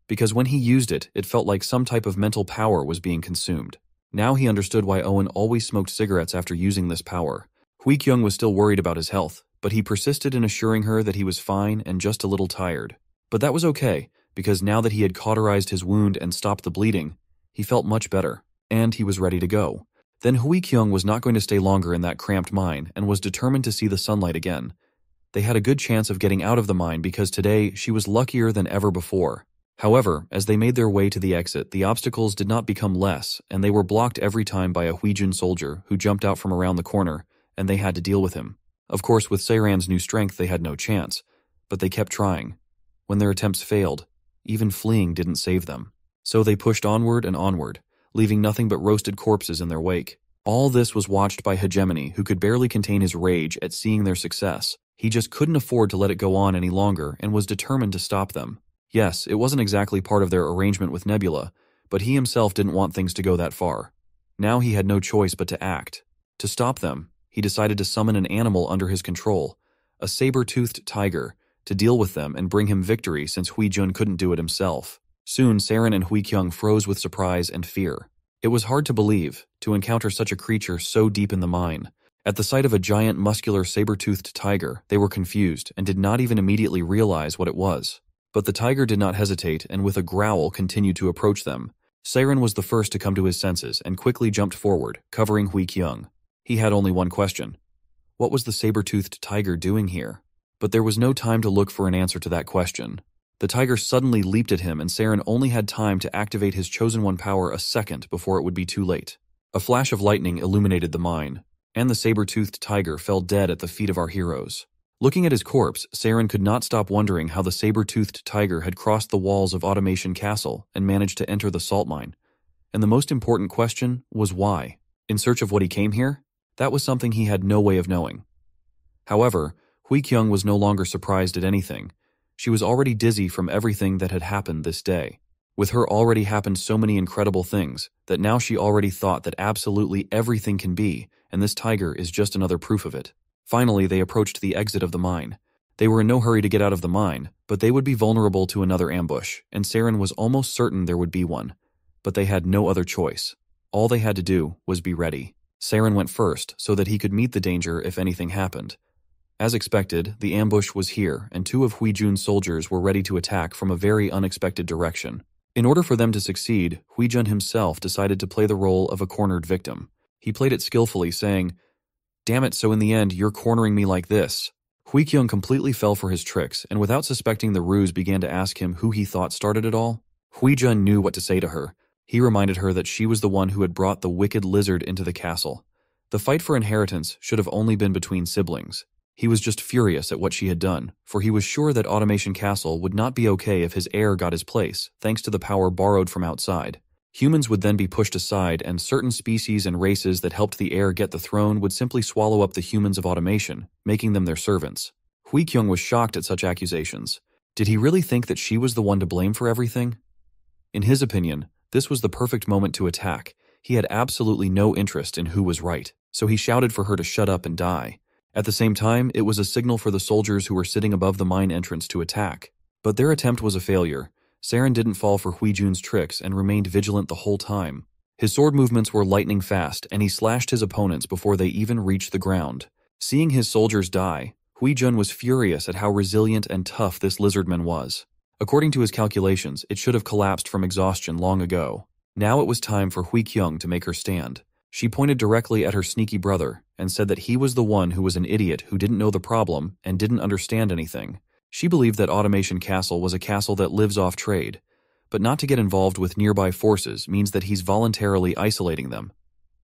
Because when he used it, it felt like some type of mental power was being consumed. Now he understood why Owen always smoked cigarettes after using this power. Huikyung was still worried about his health, but he persisted in assuring her that he was fine and just a little tired. But that was okay, because now that he had cauterized his wound and stopped the bleeding, he felt much better, and he was ready to go. Then Huikyung was not going to stay longer in that cramped mine and was determined to see the sunlight again. They had a good chance of getting out of the mine because today she was luckier than ever before. However, as they made their way to the exit, the obstacles did not become less, and they were blocked every time by a Huijun soldier who jumped out from around the corner, and they had to deal with him. Of course, with Saran's new strength, they had no chance, but they kept trying. When their attempts failed, even fleeing didn't save them. So they pushed onward and onward, leaving nothing but roasted corpses in their wake. All this was watched by Hegemony, who could barely contain his rage at seeing their success. He just couldn't afford to let it go on any longer and was determined to stop them. Yes, it wasn't exactly part of their arrangement with Nebula, but he himself didn't want things to go that far. Now he had no choice but to act. To stop them, he decided to summon an animal under his control, a saber-toothed tiger, to deal with them and bring him victory since Huijun couldn't do it himself. Soon, Saren and Huikyung froze with surprise and fear. It was hard to believe, to encounter such a creature so deep in the mine. At the sight of a giant, muscular, saber-toothed tiger, they were confused and did not even immediately realize what it was. But the tiger did not hesitate and with a growl continued to approach them. Saren was the first to come to his senses and quickly jumped forward, covering Huikyung. He had only one question. What was the saber-toothed tiger doing here? But there was no time to look for an answer to that question. The tiger suddenly leaped at him and Saren only had time to activate his Chosen One power a second before it would be too late. A flash of lightning illuminated the mine, and the saber-toothed tiger fell dead at the feet of our heroes. Looking at his corpse, Saren could not stop wondering how the saber-toothed tiger had crossed the walls of Automation Castle and managed to enter the salt mine. And the most important question was why. In search of what he came here? That was something he had no way of knowing. However, Huikyung was no longer surprised at anything. She was already dizzy from everything that had happened this day. With her already happened so many incredible things that now she already thought that absolutely everything can be, and this tiger is just another proof of it. Finally, they approached the exit of the mine. They were in no hurry to get out of the mine, but they would be vulnerable to another ambush, and Saren was almost certain there would be one. But they had no other choice. All they had to do was be ready. Saren went first so that he could meet the danger if anything happened. As expected, the ambush was here, and two of Huijun's soldiers were ready to attack from a very unexpected direction. In order for them to succeed, Huijun himself decided to play the role of a cornered victim. He played it skillfully, saying, "Damn it, so in the end, you're cornering me like this." Huikyung completely fell for his tricks, and without suspecting the ruse began to ask him who he thought started it all. Huijun knew what to say to her. He reminded her that she was the one who had brought the wicked lizard into the castle. The fight for inheritance should have only been between siblings. He was just furious at what she had done, for he was sure that Automation Castle would not be okay if his heir got his place, thanks to the power borrowed from outside. Humans would then be pushed aside, and certain species and races that helped the heir get the throne would simply swallow up the humans of automation, making them their servants. Hui Kyung was shocked at such accusations. Did he really think that she was the one to blame for everything? In his opinion, this was the perfect moment to attack. He had absolutely no interest in who was right, so he shouted for her to shut up and die. At the same time, it was a signal for the soldiers who were sitting above the mine entrance to attack. But their attempt was a failure. Saren didn't fall for Hui Jun's tricks and remained vigilant the whole time. His sword movements were lightning fast, and he slashed his opponents before they even reached the ground. Seeing his soldiers die, Hui Jun was furious at how resilient and tough this lizardman was. According to his calculations, it should have collapsed from exhaustion long ago. Now it was time for Hui Kyung to make her stand. She pointed directly at her sneaky brother and said that he was the one who was an idiot who didn't know the problem and didn't understand anything. She believed that Automation Castle was a castle that lives off trade, but not to get involved with nearby forces means that he's voluntarily isolating them.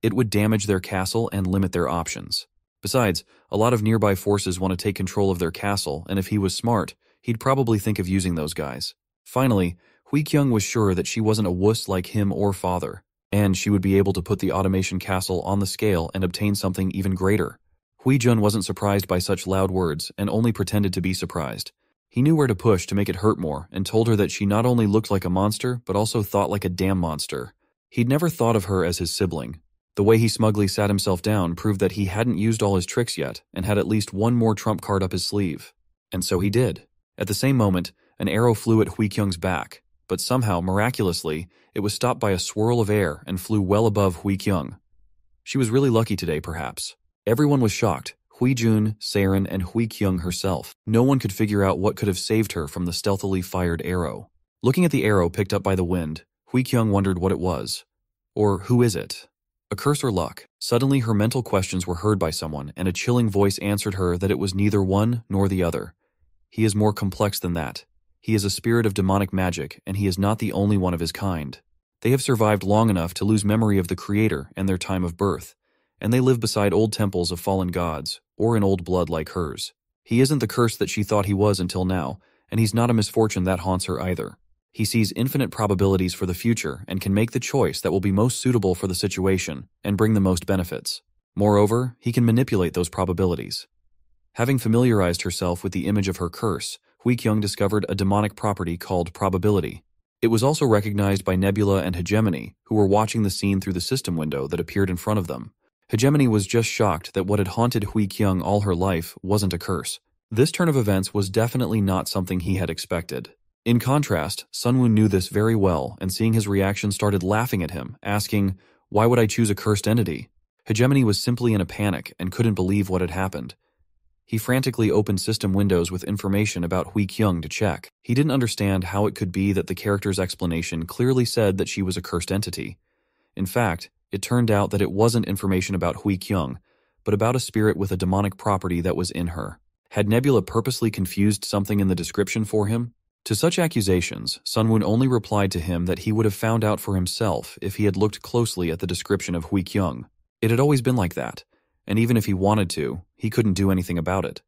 It would damage their castle and limit their options. Besides, a lot of nearby forces want to take control of their castle, and if he was smart, he'd probably think of using those guys. Finally, Hui Kyung was sure that she wasn't a wuss like him or father, and she would be able to put the Automation Castle on the scale and obtain something even greater. Hui Jun wasn't surprised by such loud words and only pretended to be surprised. He knew where to push to make it hurt more and told her that she not only looked like a monster but also thought like a damn monster. He'd never thought of her as his sibling. The way he smugly sat himself down proved that he hadn't used all his tricks yet and had at least one more trump card up his sleeve. And so he did. At the same moment, an arrow flew at Hui Kyung's back, but somehow, miraculously, it was stopped by a swirl of air and flew well above Hui Kyung. She was really lucky today, perhaps. Everyone was shocked. Hui Jun, Saren, and Hui Kyung herself. No one could figure out what could have saved her from the stealthily fired arrow. Looking at the arrow picked up by the wind, Hui Kyung wondered what it was. Or who is it? A curse or luck? Suddenly her mental questions were heard by someone, and a chilling voice answered her that it was neither one nor the other. He is more complex than that. He is a spirit of demonic magic, and he is not the only one of his kind. They have survived long enough to lose memory of the Creator and their time of birth, and they live beside old temples of fallen gods, or in old blood like hers. He isn't the curse that she thought he was until now, and he's not a misfortune that haunts her either. He sees infinite probabilities for the future and can make the choice that will be most suitable for the situation and bring the most benefits. Moreover, he can manipulate those probabilities. Having familiarized herself with the image of her curse, Hui Kyung discovered a demonic property called probability. It was also recognized by Nebula and Hegemony, who were watching the scene through the system window that appeared in front of them. Hegemony was just shocked that what had haunted Hui Kyung all her life wasn't a curse. This turn of events was definitely not something he had expected. In contrast, Sunwoo knew this very well, and seeing his reaction started laughing at him, asking, "Why would I choose a cursed entity?" Hegemony was simply in a panic and couldn't believe what had happened. He frantically opened system windows with information about Hui Kyung to check. He didn't understand how it could be that the character's explanation clearly said that she was a cursed entity. In fact, it turned out that it wasn't information about Hui Kyung, but about a spirit with a demonic property that was in her. Had Nebula purposely confused something in the description for him? To such accusations, Sunwoo only replied to him that he would have found out for himself if he had looked closely at the description of Hui Kyung. It had always been like that, and even if he wanted to, he couldn't do anything about it.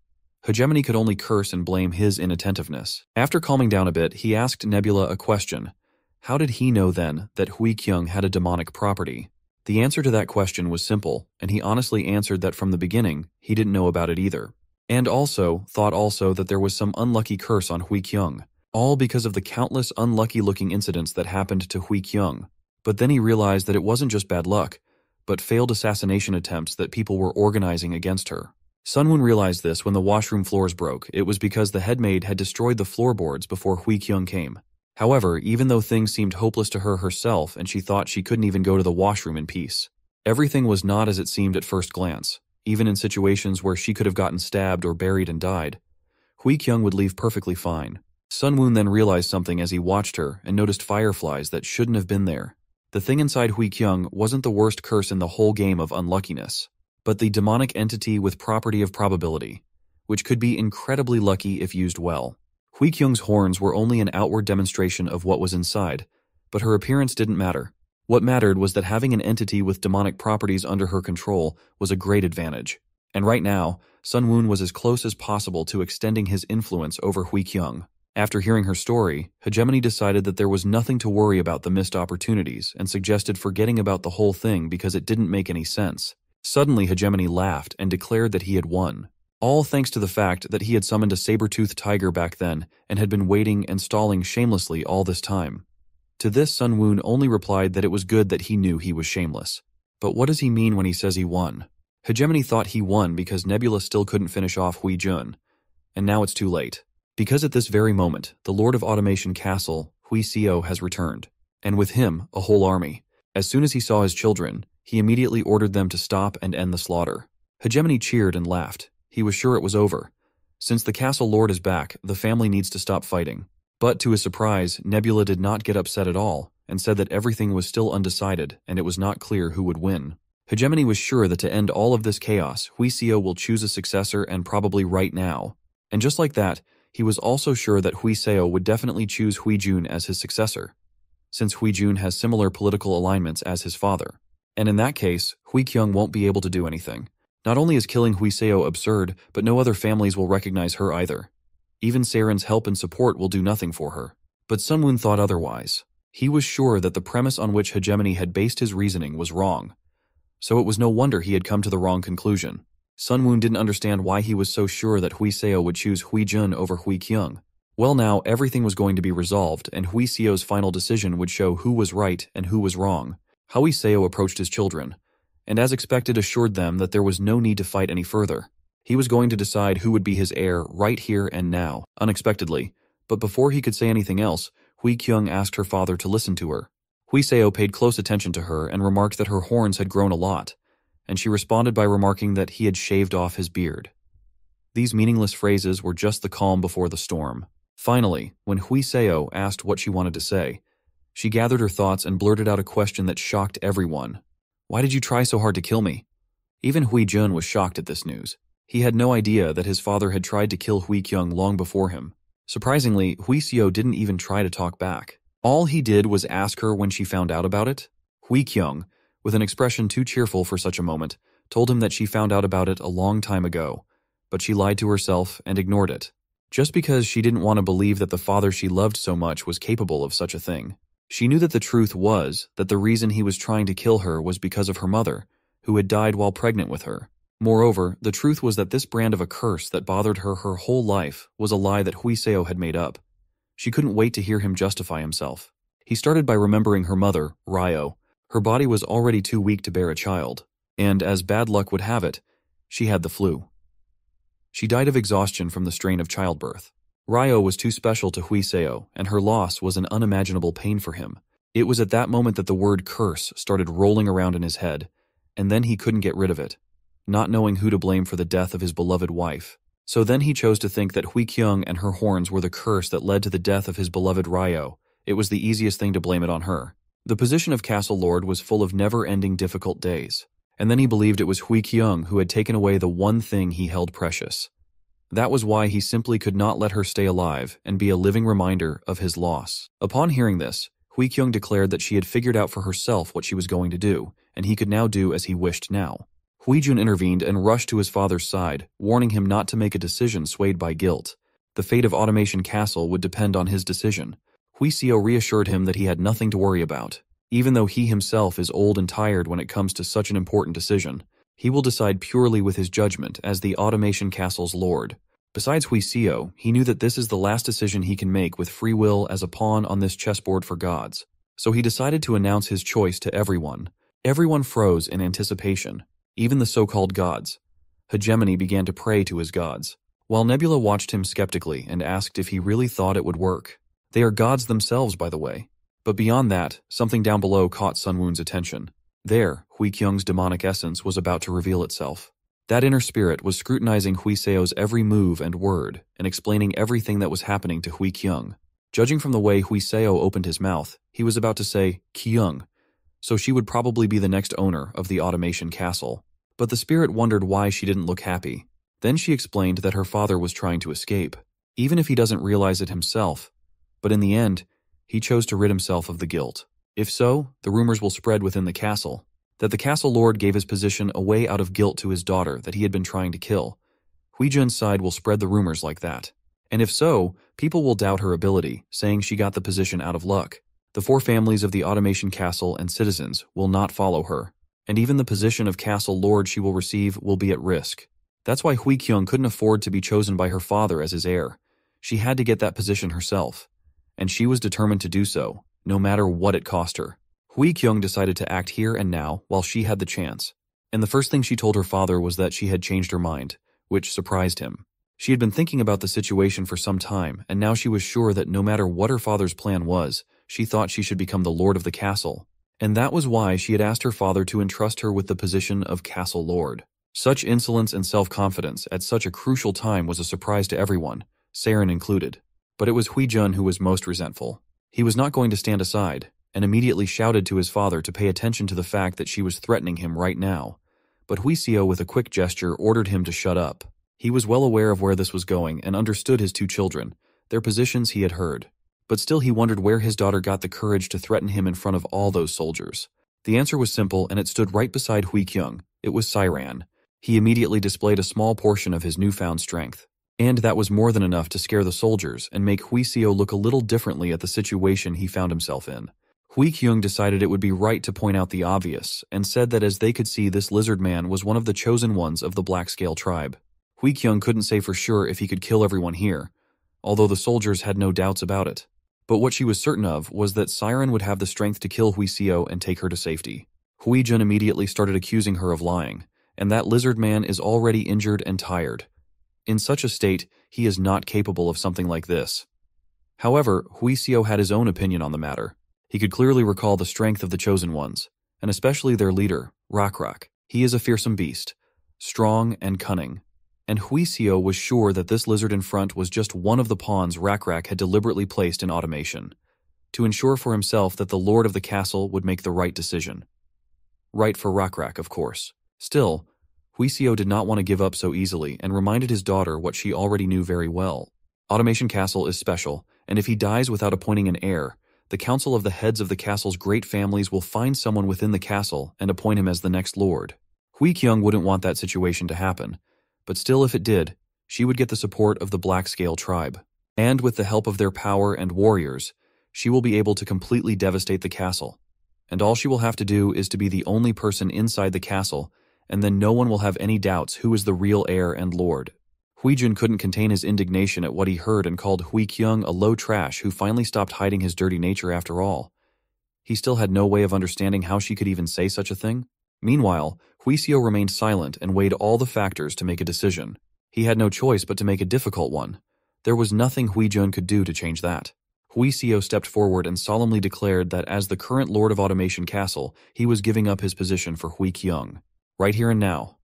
Hegemony could only curse and blame his inattentiveness. After calming down a bit, he asked Nebula a question. How did he know then that Hui Kyung had a demonic property? The answer to that question was simple, and he honestly answered that from the beginning, he didn't know about it either. And thought that there was some unlucky curse on Hui Kyung. All because of the countless unlucky-looking incidents that happened to Hui Kyung. But then he realized that it wasn't just bad luck, but failed assassination attempts that people were organizing against her. Sunwoo realized this when the washroom floors broke. It was because the headmaid had destroyed the floorboards before Hui Kyung came. However, even though things seemed hopeless to her herself and she thought she couldn't even go to the washroom in peace, everything was not as it seemed at first glance. Even in situations where she could have gotten stabbed or buried and died, Hui Kyung would leave perfectly fine. Sunwoo then realized something as he watched her and noticed fireflies that shouldn't have been there. The thing inside Hui Kyung wasn't the worst curse in the whole game of unluckiness, but the demonic entity with property of probability, which could be incredibly lucky if used well. Hui Kyung's horns were only an outward demonstration of what was inside, but her appearance didn't matter. What mattered was that having an entity with demonic properties under her control was a great advantage. And right now, Sunwoo was as close as possible to extending his influence over Hui Kyung. After hearing her story, Hegemony decided that there was nothing to worry about the missed opportunities and suggested forgetting about the whole thing because it didn't make any sense. Suddenly, Hegemony laughed and declared that he had won. All thanks to the fact that he had summoned a saber-toothed tiger back then and had been waiting and stalling shamelessly all this time. To this, Sun Woon only replied that it was good that he knew he was shameless. But what does he mean when he says he won? Hegemony thought he won because Nebula still couldn't finish off Hui Jun. And now it's too late. Because at this very moment, the Lord of Automation Castle, Hui Seo, has returned. And with him, a whole army. As soon as he saw his children, he immediately ordered them to stop and end the slaughter. Hegemony cheered and laughed. He was sure it was over. Since the castle lord is back, the family needs to stop fighting. But to his surprise, Nebula did not get upset at all, and said that everything was still undecided and it was not clear who would win. Hegemony was sure that to end all of this chaos, Hui Seo will choose a successor and probably right now. And just like that, he was also sure that Hui Seo would definitely choose Hui Jun as his successor, since Hui Jun has similar political alignments as his father. And in that case, Hui Kyung won't be able to do anything. Not only is killing Hui Seo absurd, but no other families will recognize her either. Even Saren's help and support will do nothing for her. But Sun Woon thought otherwise. He was sure that the premise on which Hegemony had based his reasoning was wrong. So it was no wonder he had come to the wrong conclusion. Sun Woon didn't understand why he was so sure that Hui Seo would choose Hui Jun over Hui Kyung. Well, now everything was going to be resolved, and Hui Seo's final decision would show who was right and who was wrong. Hui Seo approached his children, and as expected assured them that there was no need to fight any further. He was going to decide who would be his heir right here and now, unexpectedly. But before he could say anything else, Hui Kyung asked her father to listen to her. Hui Seo paid close attention to her and remarked that her horns had grown a lot, and she responded by remarking that he had shaved off his beard. These meaningless phrases were just the calm before the storm. Finally, when Hui Seo asked what she wanted to say, she gathered her thoughts and blurted out a question that shocked everyone. "Why did you try so hard to kill me?" Even Hui Jun was shocked at this news. He had no idea that his father had tried to kill Hui Kyung long before him. Surprisingly, Hui Seo didn't even try to talk back. All he did was ask her when she found out about it. Hui Kyung, with an expression too cheerful for such a moment, told him that she found out about it a long time ago, but she lied to herself and ignored it, just because she didn't want to believe that the father she loved so much was capable of such a thing. She knew that the truth was that the reason he was trying to kill her was because of her mother, who had died while pregnant with her. Moreover, the truth was that this brand of a curse that bothered her whole life was a lie that Hui Seo had made up. She couldn't wait to hear him justify himself. He started by remembering her mother, Ryo. Her body was already too weak to bear a child, and as bad luck would have it, she had the flu. She died of exhaustion from the strain of childbirth. Ryo was too special to Hui Seo, and her loss was an unimaginable pain for him. It was at that moment that the word curse started rolling around in his head, and then he couldn't get rid of it, not knowing who to blame for the death of his beloved wife. So then he chose to think that Hui Kyung and her horns were the curse that led to the death of his beloved Ryo. It was the easiest thing to blame it on her. The position of Castle Lord was full of never-ending difficult days, and then he believed it was Hui Kyung who had taken away the one thing he held precious. That was why he simply could not let her stay alive and be a living reminder of his loss. Upon hearing this, Hui Kyung declared that she had figured out for herself what she was going to do, and he could now do as he wished now. Hui Jun intervened and rushed to his father's side, warning him not to make a decision swayed by guilt. The fate of Automation Castle would depend on his decision. Hui Seo reassured him that he had nothing to worry about. Even though he himself is old and tired when it comes to such an important decision, he will decide purely with his judgment as the Automation Castle's lord. Besides Hui Seo, he knew that this is the last decision he can make with free will as a pawn on this chessboard for gods. So he decided to announce his choice to everyone. Everyone froze in anticipation, even the so-called gods. Hegemony began to pray to his gods, while Nebula watched him skeptically and asked if he really thought it would work. They are gods themselves, by the way. But beyond that, something down below caught Sun Woon's attention. There, Hui Kyung's demonic essence was about to reveal itself. That inner spirit was scrutinizing Hui Seo's every move and word and explaining everything that was happening to Hui Kyung. Judging from the way Hui Seo opened his mouth, he was about to say, Kyung, so she would probably be the next owner of the Automation Castle. But the spirit wondered why she didn't look happy. Then she explained that her father was trying to escape, even if he doesn't realize it himself. But in the end, he chose to rid himself of the guilt. If so, the rumors will spread within the castle that the castle lord gave his position away out of guilt to his daughter that he had been trying to kill. Hui Jun's side will spread the rumors like that. And if so, people will doubt her ability, saying she got the position out of luck. The 4 families of the Automation Castle and citizens will not follow her, and even the position of Castle Lord she will receive will be at risk. That's why Hui Kyung couldn't afford to be chosen by her father as his heir. She had to get that position herself, and she was determined to do so, no matter what it cost her. Hui Kyung decided to act here and now while she had the chance, and the first thing she told her father was that she had changed her mind, which surprised him. She had been thinking about the situation for some time, and now she was sure that no matter what her father's plan was, she thought she should become the lord of the castle, and that was why she had asked her father to entrust her with the position of castle lord. Such insolence and self-confidence at such a crucial time was a surprise to everyone, Saren included. But it was Hui Jun who was most resentful. He was not going to stand aside, and immediately shouted to his father to pay attention to the fact that she was threatening him right now. But Hui Seo with a quick gesture ordered him to shut up. He was well aware of where this was going and understood his 2 children, their positions he had heard. But still he wondered where his daughter got the courage to threaten him in front of all those soldiers. The answer was simple, and it stood right beside Hui Kyung. It was Siran. He immediately displayed a small portion of his newfound strength. And that was more than enough to scare the soldiers and make Hui Seo look a little differently at the situation he found himself in. Hui Kyung decided it would be right to point out the obvious, and said that as they could see, this lizard man was one of the chosen ones of the Black Scale tribe. Hui Kyung couldn't say for sure if he could kill everyone here, although the soldiers had no doubts about it. But what she was certain of was that Siren would have the strength to kill Hui Seo and take her to safety. Hui Jun immediately started accusing her of lying, and that lizard man is already injured and tired. In such a state, he is not capable of something like this. However, Hui Seo had his own opinion on the matter. He could clearly recall the strength of the chosen ones, and especially their leader, Rak. He is a fearsome beast, strong and cunning. And Hui Seo was sure that this lizard in front was just one of the pawns Rak had deliberately placed in automation, to ensure for himself that the lord of the castle would make the right decision. Right for Rak, of course. Still, Hui Seo did not want to give up so easily and reminded his daughter what she already knew very well. Automation Castle is special, and if he dies without appointing an heir, the council of the heads of the castle's great families will find someone within the castle and appoint him as the next lord. Hui Kyung wouldn't want that situation to happen, but still if it did, she would get the support of the Black Scale tribe. And with the help of their power and warriors, she will be able to completely devastate the castle. And all she will have to do is to be the only person inside the castle, and then no one will have any doubts who is the real heir and lord. Hui Jun couldn't contain his indignation at what he heard and called Hui Kyung a low trash who finally stopped hiding his dirty nature after all. He still had no way of understanding how she could even say such a thing. Meanwhile, Hui Seo remained silent and weighed all the factors to make a decision. He had no choice but to make a difficult one. There was nothing Hui Jun could do to change that. Hui Seo stepped forward and solemnly declared that as the current lord of Automation Castle, he was giving up his position for Hui Kyung. Right here and now.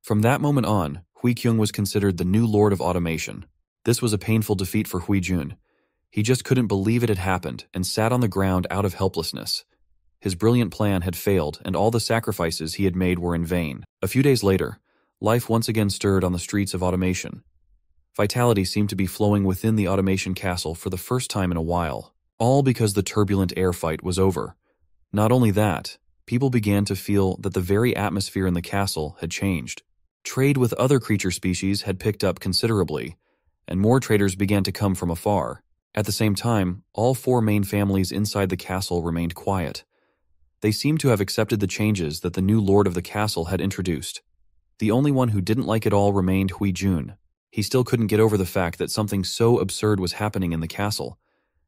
From that moment on, Hui Kyung was considered the new lord of automation. This was a painful defeat for Hui Jun. He just couldn't believe it had happened and sat on the ground out of helplessness. His brilliant plan had failed, and all the sacrifices he had made were in vain. A few days later, life once again stirred on the streets of automation. Vitality seemed to be flowing within the Automation Castle for the first time in a while, all because the turbulent air fight was over. Not only that, people began to feel that the very atmosphere in the castle had changed. Trade with other creature species had picked up considerably, and more traders began to come from afar. At the same time, all 4 main families inside the castle remained quiet. They seemed to have accepted the changes that the new lord of the castle had introduced. The only one who didn't like it all remained Hui Jun. He still couldn't get over the fact that something so absurd was happening in the castle.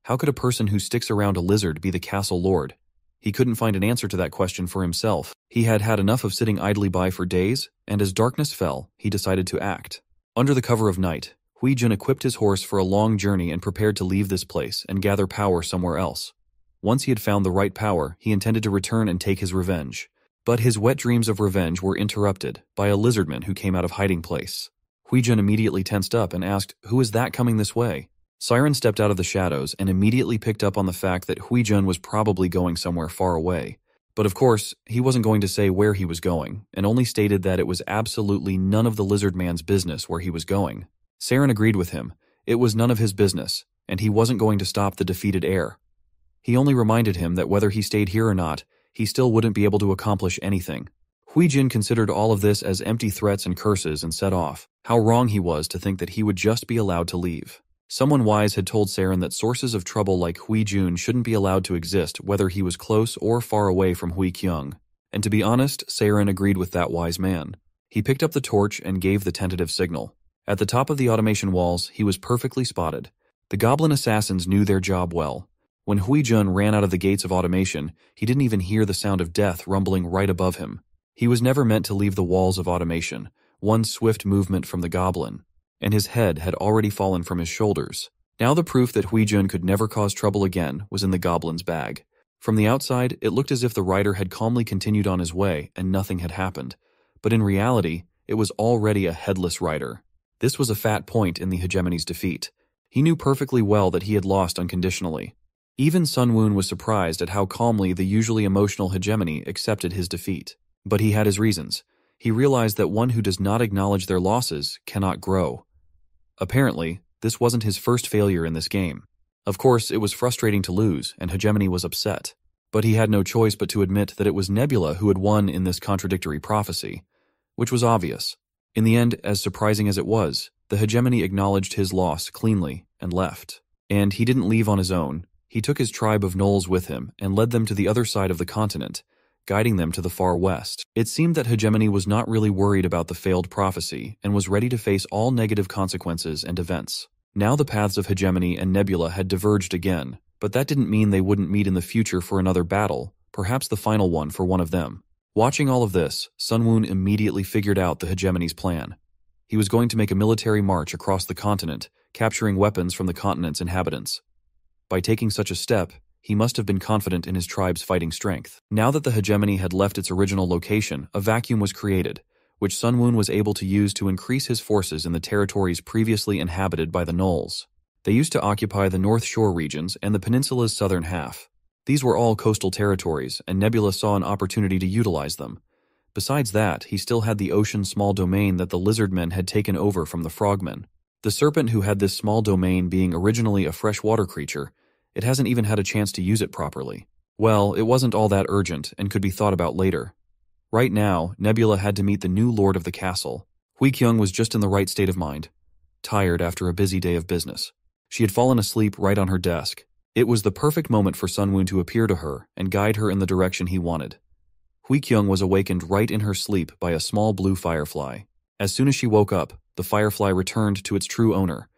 How could a person who sticks around a lizard be the castle lord? He couldn't find an answer to that question for himself. He had had enough of sitting idly by for days, and as darkness fell, he decided to act. Under the cover of night, Hui Jun equipped his horse for a long journey and prepared to leave this place and gather power somewhere else. Once he had found the right power, he intended to return and take his revenge. But his wet dreams of revenge were interrupted by a lizardman who came out of hiding place. Hui Jun immediately tensed up and asked, "Who is that coming this way?" Siren stepped out of the shadows and immediately picked up on the fact that Hui Jun was probably going somewhere far away. But of course, he wasn't going to say where he was going, and only stated that it was absolutely none of the lizard man's business where he was going. Siren agreed with him. It was none of his business, and he wasn't going to stop the defeated heir. He only reminded him that whether he stayed here or not, he still wouldn't be able to accomplish anything. Hui Jun considered all of this as empty threats and curses and set off. How wrong he was to think that he would just be allowed to leave. Someone wise had told Saren that sources of trouble like Hui Jun shouldn't be allowed to exist whether he was close or far away from Hui Kyung. And to be honest, Saren agreed with that wise man. He picked up the torch and gave the tentative signal. At the top of the automation walls, he was perfectly spotted. The goblin assassins knew their job well. When Hui Jun ran out of the gates of automation, he didn't even hear the sound of death rumbling right above him. He was never meant to leave the walls of automation. One swift movement from the goblin, and his head had already fallen from his shoulders. Now the proof that Hui Jun could never cause trouble again was in the goblin's bag. From the outside, it looked as if the rider had calmly continued on his way and nothing had happened. But in reality, it was already a headless rider. This was a fat point in the hegemony's defeat. He knew perfectly well that he had lost unconditionally. Even Sun Woon was surprised at how calmly the usually emotional hegemony accepted his defeat. But he had his reasons. He realized that one who does not acknowledge their losses cannot grow. Apparently, this wasn't his first failure in this game. Of course, it was frustrating to lose, and Hegemony was upset. But he had no choice but to admit that it was Nebula who had won in this contradictory prophecy, which was obvious. In the end, as surprising as it was, the Hegemony acknowledged his loss cleanly and left. And he didn't leave on his own. He took his tribe of gnolls with him and led them to the other side of the continent, guiding them to the far west. It seemed that Hegemony was not really worried about the failed prophecy and was ready to face all negative consequences and events. Now the paths of Hegemony and Nebula had diverged again, but that didn't mean they wouldn't meet in the future for another battle, perhaps the final one for one of them. Watching all of this, Sun Woon immediately figured out the Hegemony's plan. He was going to make a military march across the continent, capturing weapons from the continent's inhabitants. By taking such a step, he must have been confident in his tribe's fighting strength. Now that the Hegemony had left its original location, a vacuum was created, which Sun Woon was able to use to increase his forces in the territories previously inhabited by the gnolls. They used to occupy the North Shore regions and the peninsula's southern half. These were all coastal territories, and Nebula saw an opportunity to utilize them. Besides that, he still had the ocean small domain that the Lizardmen had taken over from the Frogmen. The serpent who had this small domain being originally a freshwater creature, it hasn't even had a chance to use it properly. Well, it wasn't all that urgent and could be thought about later. Right now, Nebula had to meet the new lord of the castle. Hui Kyung was just in the right state of mind, tired after a busy day of business. She had fallen asleep right on her desk. It was the perfect moment for Sun Woon to appear to her and guide her in the direction he wanted. Hui Kyung was awakened right in her sleep by a small blue firefly. As soon as she woke up, the firefly returned to its true owner.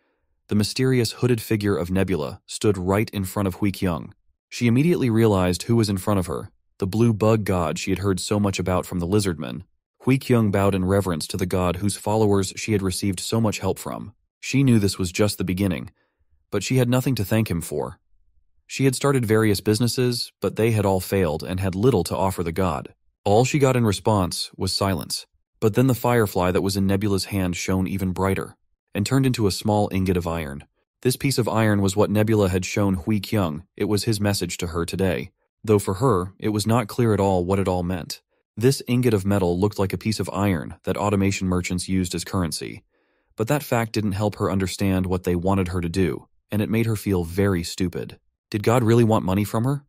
The mysterious hooded figure of Nebula stood right in front of Hui Kyung. She immediately realized who was in front of her, the blue bug god she had heard so much about from the Lizardmen. Hui Kyung bowed in reverence to the god whose followers she had received so much help from. She knew this was just the beginning, but she had nothing to thank him for. She had started various businesses, but they had all failed and had little to offer the god. All she got in response was silence. But then the firefly that was in Nebula's hand shone even brighter, and turned into a small ingot of iron. This piece of iron was what Nebula had shown Hui Kyung. It was his message to her today, though for her, it was not clear at all what it all meant. This ingot of metal looked like a piece of iron that automation merchants used as currency, but that fact didn't help her understand what they wanted her to do, and it made her feel very stupid. Did God really want money from her?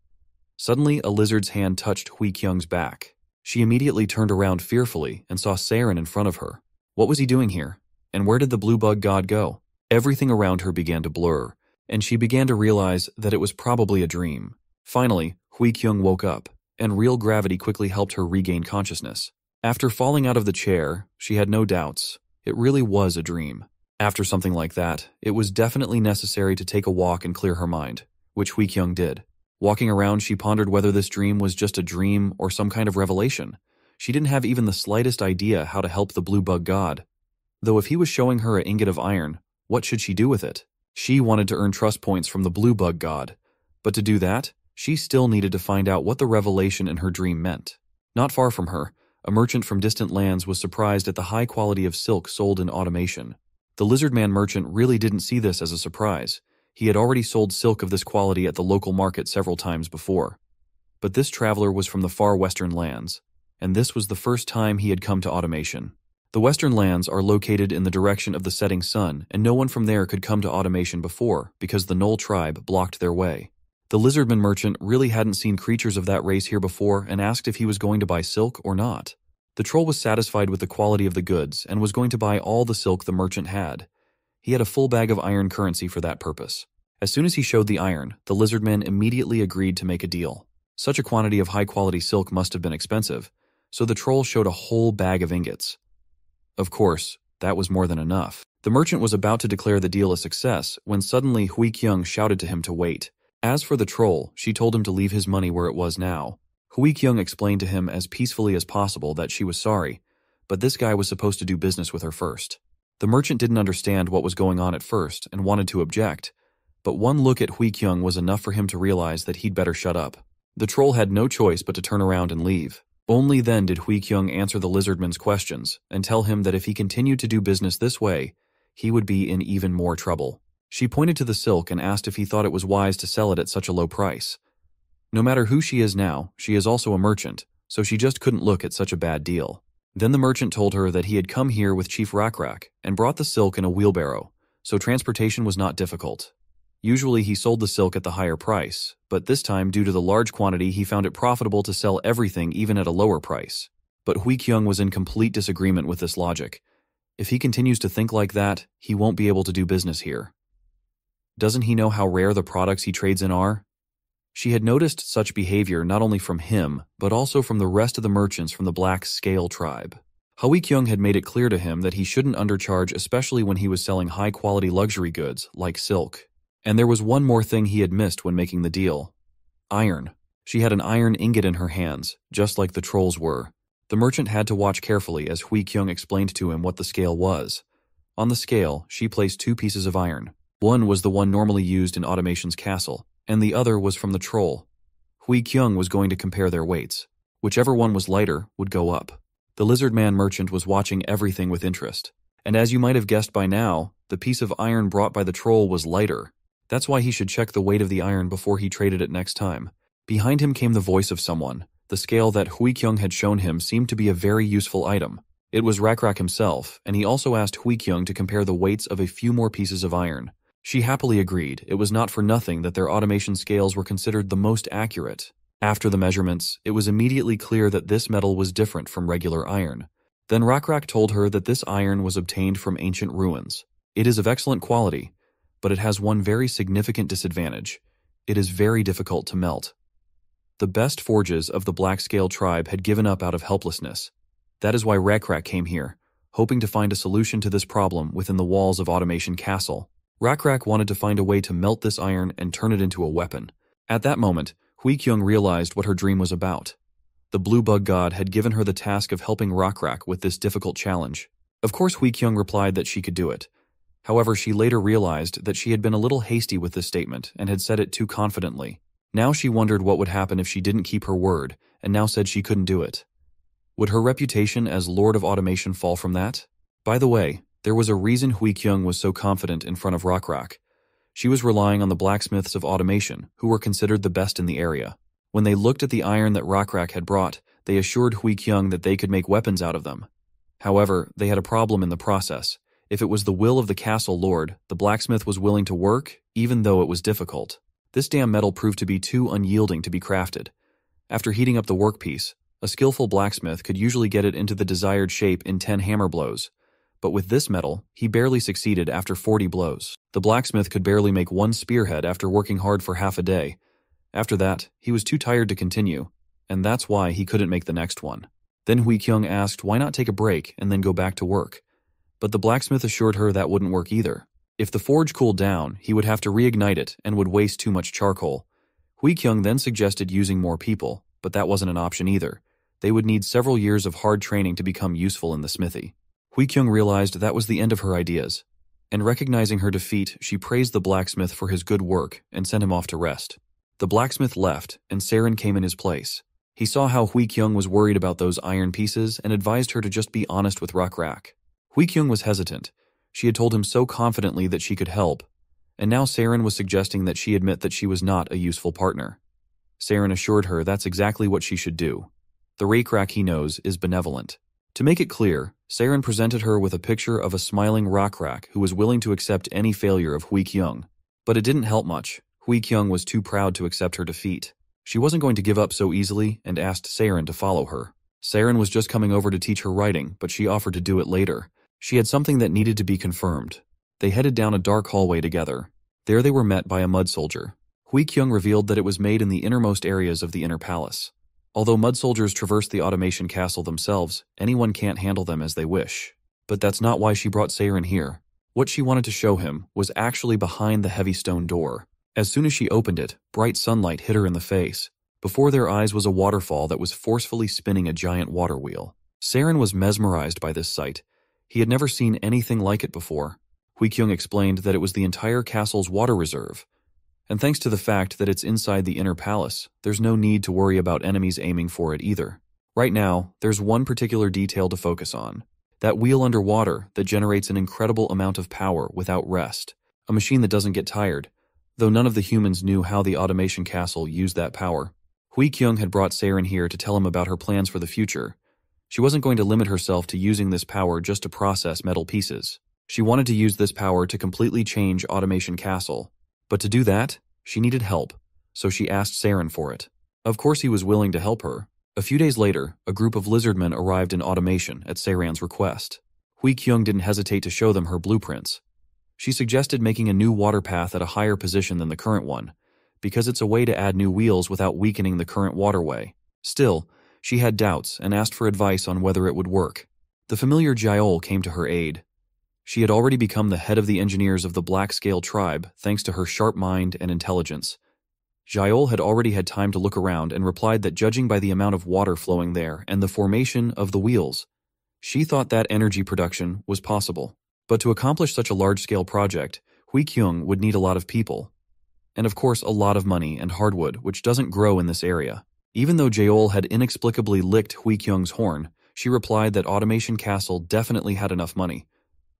Suddenly, a lizard's hand touched Hui Kyung's back. She immediately turned around fearfully and saw Saren in front of her. What was he doing here? And where did the blue bug god go? Everything around her began to blur, and she began to realize that it was probably a dream. Finally, Hui Kyung woke up, and real gravity quickly helped her regain consciousness. After falling out of the chair, she had no doubts. It really was a dream. After something like that, it was definitely necessary to take a walk and clear her mind, which Hui Kyung did. Walking around, she pondered whether this dream was just a dream or some kind of revelation. She didn't have even the slightest idea how to help the blue bug god. Though if he was showing her an ingot of iron, what should she do with it? She wanted to earn trust points from the blue bug god, but to do that, she still needed to find out what the revelation in her dream meant. Not far from her, a merchant from distant lands was surprised at the high quality of silk sold in automation. The Lizardman merchant really didn't see this as a surprise. He had already sold silk of this quality at the local market several times before. But this traveler was from the far western lands, and this was the first time he had come to automation. The western lands are located in the direction of the setting sun, and no one from there could come to automation before because the Gnoll tribe blocked their way. The Lizardman merchant really hadn't seen creatures of that race here before and asked if he was going to buy silk or not. The troll was satisfied with the quality of the goods and was going to buy all the silk the merchant had. He had a full bag of iron currency for that purpose. As soon as he showed the iron, the Lizardmen immediately agreed to make a deal. Such a quantity of high-quality silk must have been expensive, so the troll showed a whole bag of ingots. Of course, that was more than enough. The merchant was about to declare the deal a success when suddenly Hui Kyung shouted to him to wait. As for the troll, she told him to leave his money where it was now. Hui Kyung explained to him as peacefully as possible that she was sorry, but this guy was supposed to do business with her first. The merchant didn't understand what was going on at first and wanted to object, but one look at Hui Kyung was enough for him to realize that he'd better shut up. The troll had no choice but to turn around and leave. Only then did Hui Kyung answer the Lizardman's questions and tell him that if he continued to do business this way, he would be in even more trouble. She pointed to the silk and asked if he thought it was wise to sell it at such a low price. No matter who she is now, she is also a merchant, so she just couldn't look at such a bad deal. Then the merchant told her that he had come here with Chief Rakrak and brought the silk in a wheelbarrow, so transportation was not difficult. Usually he sold the silk at the higher price, but this time due to the large quantity he found it profitable to sell everything even at a lower price. But Hui Kyung was in complete disagreement with this logic. If he continues to think like that, he won't be able to do business here. Doesn't he know how rare the products he trades in are? She had noticed such behavior not only from him, but also from the rest of the merchants from the Black Scale tribe. Hui Kyung had made it clear to him that he shouldn't undercharge, especially when he was selling high-quality luxury goods like silk. And there was one more thing he had missed when making the deal. Iron. She had an iron ingot in her hands, just like the trolls were. The merchant had to watch carefully as Hui Kyung explained to him what the scale was. On the scale, she placed 2 pieces of iron. One was the one normally used in Automation's castle, and the other was from the troll. Hui Kyung was going to compare their weights. Whichever one was lighter would go up. The Lizardman merchant was watching everything with interest. And as you might have guessed by now, the piece of iron brought by the troll was lighter. That's why he should check the weight of the iron before he traded it next time. Behind him came the voice of someone. The scale that Hui Kyung had shown him seemed to be a very useful item. It was Rakrak himself, and he also asked Hui Kyung to compare the weights of a few more pieces of iron. She happily agreed. It was not for nothing that their automation scales were considered the most accurate. After the measurements, it was immediately clear that this metal was different from regular iron. Then Rakrak told her that this iron was obtained from ancient ruins. It is of excellent quality, but it has one very significant disadvantage. It is very difficult to melt. The best forges of the Black Scale tribe had given up out of helplessness. That is why Rakrak came here, hoping to find a solution to this problem within the walls of Automation Castle. Rakrak wanted to find a way to melt this iron and turn it into a weapon. At that moment, Hui Kyung realized what her dream was about. The Blue Bug God had given her the task of helping Rakrak with this difficult challenge. Of course, Hui Kyung replied that she could do it. However, she later realized that she had been a little hasty with this statement and had said it too confidently. Now she wondered what would happen if she didn't keep her word, and now said she couldn't do it. Would her reputation as Lord of Automation fall from that? By the way, there was a reason Hui Kyung was so confident in front of Rakrak. She was relying on the blacksmiths of Automation, who were considered the best in the area. When they looked at the iron that Rakrak had brought, they assured Hui Kyung that they could make weapons out of them. However, they had a problem in the process. If it was the will of the castle lord, the blacksmith was willing to work, even though it was difficult. This damn metal proved to be too unyielding to be crafted. After heating up the workpiece, a skillful blacksmith could usually get it into the desired shape in 10 hammer blows. But with this metal, he barely succeeded after 40 blows. The blacksmith could barely make one spearhead after working hard for half a day. After that, he was too tired to continue, and that's why he couldn't make the next one. Then Hui Kyung asked why not take a break and then go back to work. But the blacksmith assured her that wouldn't work either. If the forge cooled down, he would have to reignite it and would waste too much charcoal. Hui Kyung then suggested using more people, but that wasn't an option either. They would need several years of hard training to become useful in the smithy. Hui Kyung realized that was the end of her ideas, and recognizing her defeat, she praised the blacksmith for his good work and sent him off to rest. The blacksmith left, and Saren came in his place. He saw how Hui Kyung was worried about those iron pieces and advised her to just be honest with Rakrak. Hui Kyung was hesitant. She had told him so confidently that she could help, and now Saren was suggesting that she admit that she was not a useful partner. Saren assured her that's exactly what she should do. The Rakrak he knows is benevolent. To make it clear, Saren presented her with a picture of a smiling Rakrak who was willing to accept any failure of Hui Kyung. But it didn't help much. Hui Kyung was too proud to accept her defeat. She wasn't going to give up so easily and asked Saren to follow her. Saren was just coming over to teach her writing, but she offered to do it later. She had something that needed to be confirmed. They headed down a dark hallway together. There they were met by a mud soldier. Hui Kyung revealed that it was made in the innermost areas of the inner palace. Although mud soldiers traverse the automation castle themselves, anyone can't handle them as they wish. But that's not why she brought Seiren here. What she wanted to show him was actually behind the heavy stone door. As soon as she opened it, bright sunlight hit her in the face. Before their eyes was a waterfall that was forcefully spinning a giant water wheel. Seiren was mesmerized by this sight. He had never seen anything like it before. Hui Kyung explained that it was the entire castle's water reserve. And thanks to the fact that it's inside the inner palace, there's no need to worry about enemies aiming for it either. Right now, there's one particular detail to focus on. That wheel underwater that generates an incredible amount of power without rest. A machine that doesn't get tired, though none of the humans knew how the automation castle used that power. Hui Kyung had brought Seiren here to tell him about her plans for the future. She wasn't going to limit herself to using this power just to process metal pieces. She wanted to use this power to completely change Automation Castle. But to do that, she needed help, so she asked Seiren for it. Of course he was willing to help her. A few days later, a group of Lizardmen arrived in Automation at Seiren's request. Hui Kyung didn't hesitate to show them her blueprints. She suggested making a new water path at a higher position than the current one, because it's a way to add new wheels without weakening the current waterway. Still, she had doubts and asked for advice on whether it would work. The familiar Yahello came to her aid. She had already become the head of the engineers of the Black Scale tribe thanks to her sharp mind and intelligence. Yahello had already had time to look around and replied that judging by the amount of water flowing there and the formation of the wheels, she thought that energy production was possible. But to accomplish such a large-scale project, Hui Kyung would need a lot of people. And of course a lot of money and hardwood, which doesn't grow in this area. Even though Yahello had inexplicably licked Hui Kyung's horn, she replied that Automation Castle definitely had enough money.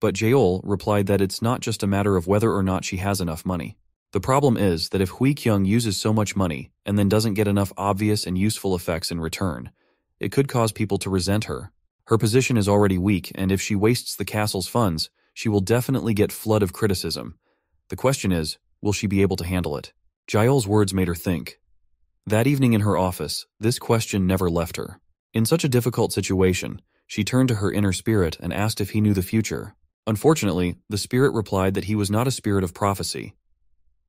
But Yahello replied that it's not just a matter of whether or not she has enough money. The problem is that if Hui Kyung uses so much money and then doesn't get enough obvious and useful effects in return, it could cause people to resent her. Her position is already weak, and if she wastes the castle's funds, she will definitely get flood of criticism. The question is, will she be able to handle it? Yahello's words made her think. That evening in her office, this question never left her. In such a difficult situation, she turned to her inner spirit and asked if he knew the future. Unfortunately, the spirit replied that he was not a spirit of prophecy.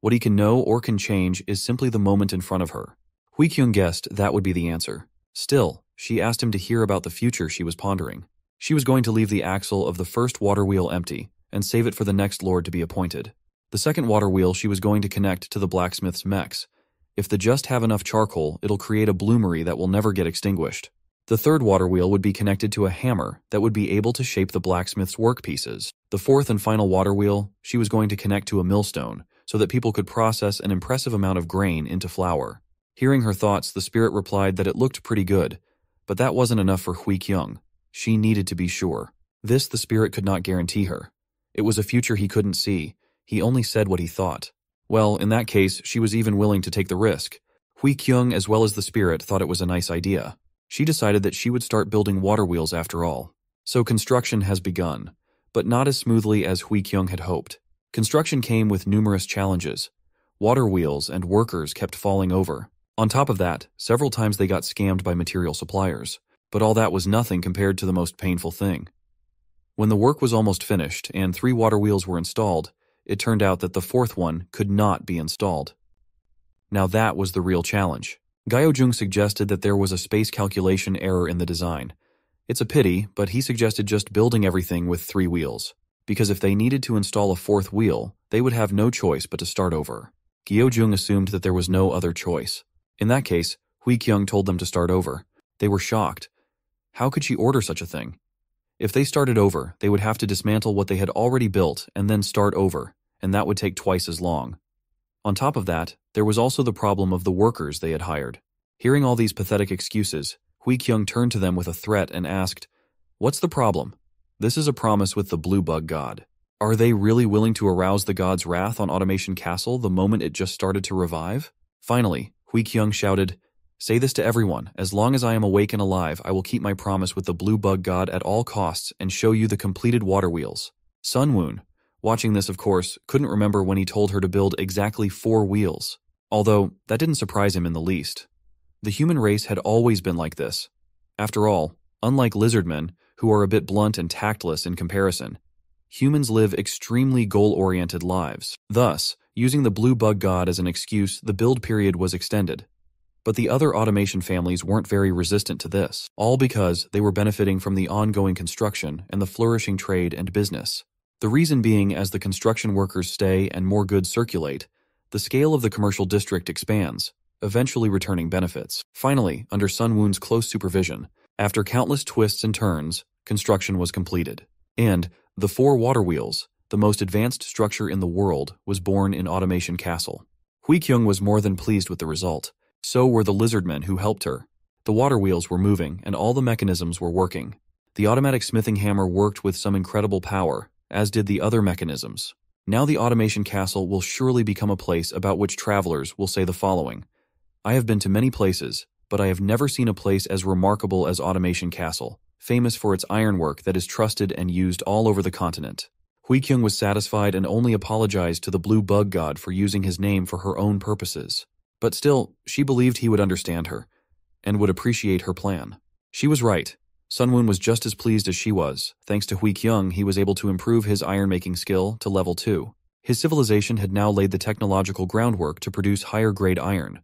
What he can know or can change is simply the moment in front of her. Hui Kyung guessed that would be the answer. Still, she asked him to hear about the future she was pondering. She was going to leave the axle of the first water wheel empty and save it for the next lord to be appointed. The second water wheel she was going to connect to the blacksmith's mechs. If they just have enough charcoal, it'll create a bloomery that will never get extinguished. The third water wheel would be connected to a hammer that would be able to shape the blacksmith's workpieces. The fourth and final water wheel she was going to connect to a millstone so that people could process an impressive amount of grain into flour. Hearing her thoughts, the spirit replied that it looked pretty good, but that wasn't enough for Hui Kyung. She needed to be sure. This the spirit could not guarantee her. It was a future he couldn't see. He only said what he thought. Well, in that case, she was even willing to take the risk. Hui Kyung as well as the spirit thought it was a nice idea. She decided that she would start building water wheels after all. So construction has begun, but not as smoothly as Hui Kyung had hoped. Construction came with numerous challenges. Water wheels and workers kept falling over. On top of that, several times they got scammed by material suppliers. But all that was nothing compared to the most painful thing. When the work was almost finished and 3 water wheels were installed, it turned out that the 4th one could not be installed. Now that was the real challenge. Gaojung suggested that there was a space calculation error in the design. It's a pity, but he suggested just building everything with 3 wheels, because if they needed to install a 4th wheel, they would have no choice but to start over. Gaojung assumed that there was no other choice. In that case, Hui Kyung told them to start over. They were shocked. How could she order such a thing? If they started over, they would have to dismantle what they had already built and then start over, and that would take twice as long. On top of that, there was also the problem of the workers they had hired. Hearing all these pathetic excuses, Hui Kyung turned to them with a threat and asked, "What's the problem? This is a promise with the Blue Bug God. Are they really willing to arouse the god's wrath on Automation Castle the moment it just started to revive?" Finally, Hui Kyung shouted, "Say this to everyone. As long as I am awake and alive, I will keep my promise with the Blue Bug God at all costs and show you the completed water wheels." Sunwoon, watching this of course, couldn't remember when he told her to build exactly 4 wheels. Although, that didn't surprise him in the least. The human race had always been like this. After all, unlike lizardmen, who are a bit blunt and tactless in comparison, humans live extremely goal-oriented lives. Thus, using the blue bug god as an excuse, the build period was extended. But the other automation families weren't very resistant to this, all because they were benefiting from the ongoing construction and the flourishing trade and business. The reason being, as the construction workers stay and more goods circulate, the scale of the commercial district expands, eventually returning benefits. Finally, under Sun Woon's close supervision, after countless twists and turns, construction was completed. And the 4 water wheels, the most advanced structure in the world, was born in Automation Castle. Hui Kyung was more than pleased with the result. So were the Lizardmen who helped her. The water wheels were moving and all the mechanisms were working. The automatic smithing hammer worked with some incredible power, as did the other mechanisms. Now the Automation Castle will surely become a place about which travelers will say the following: I have been to many places, but I have never seen a place as remarkable as Automation Castle, famous for its ironwork that is trusted and used all over the continent. Hui Kyung was satisfied and only apologized to the blue bug god for using his name for her own purposes. But still, she believed he would understand her, and would appreciate her plan. She was right. Sun Woon was just as pleased as she was. Thanks to Hui Kyung, he was able to improve his iron-making skill to level 2. His civilization had now laid the technological groundwork to produce higher-grade iron.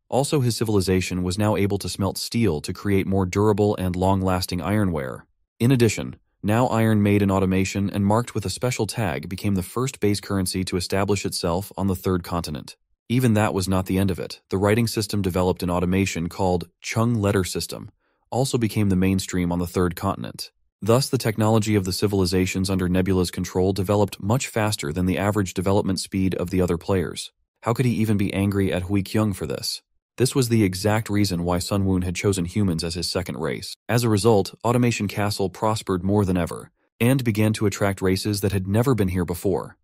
Also, his civilization was now able to smelt steel to create more durable and long-lasting ironware. In addition, now iron made in automation and marked with a special tag became the first base currency to establish itself on the 3rd continent. Even that was not the end of it. The writing system developed in automation called Chung Letter System also became the mainstream on the 3rd continent. Thus, the technology of the civilizations under Nebula's control developed much faster than the average development speed of the other players. How could he even be angry at Hui Kyung for this? This was the exact reason why Sun Woon had chosen humans as his second race. As a result, Automation Castle prospered more than ever, and began to attract races that had never been here before.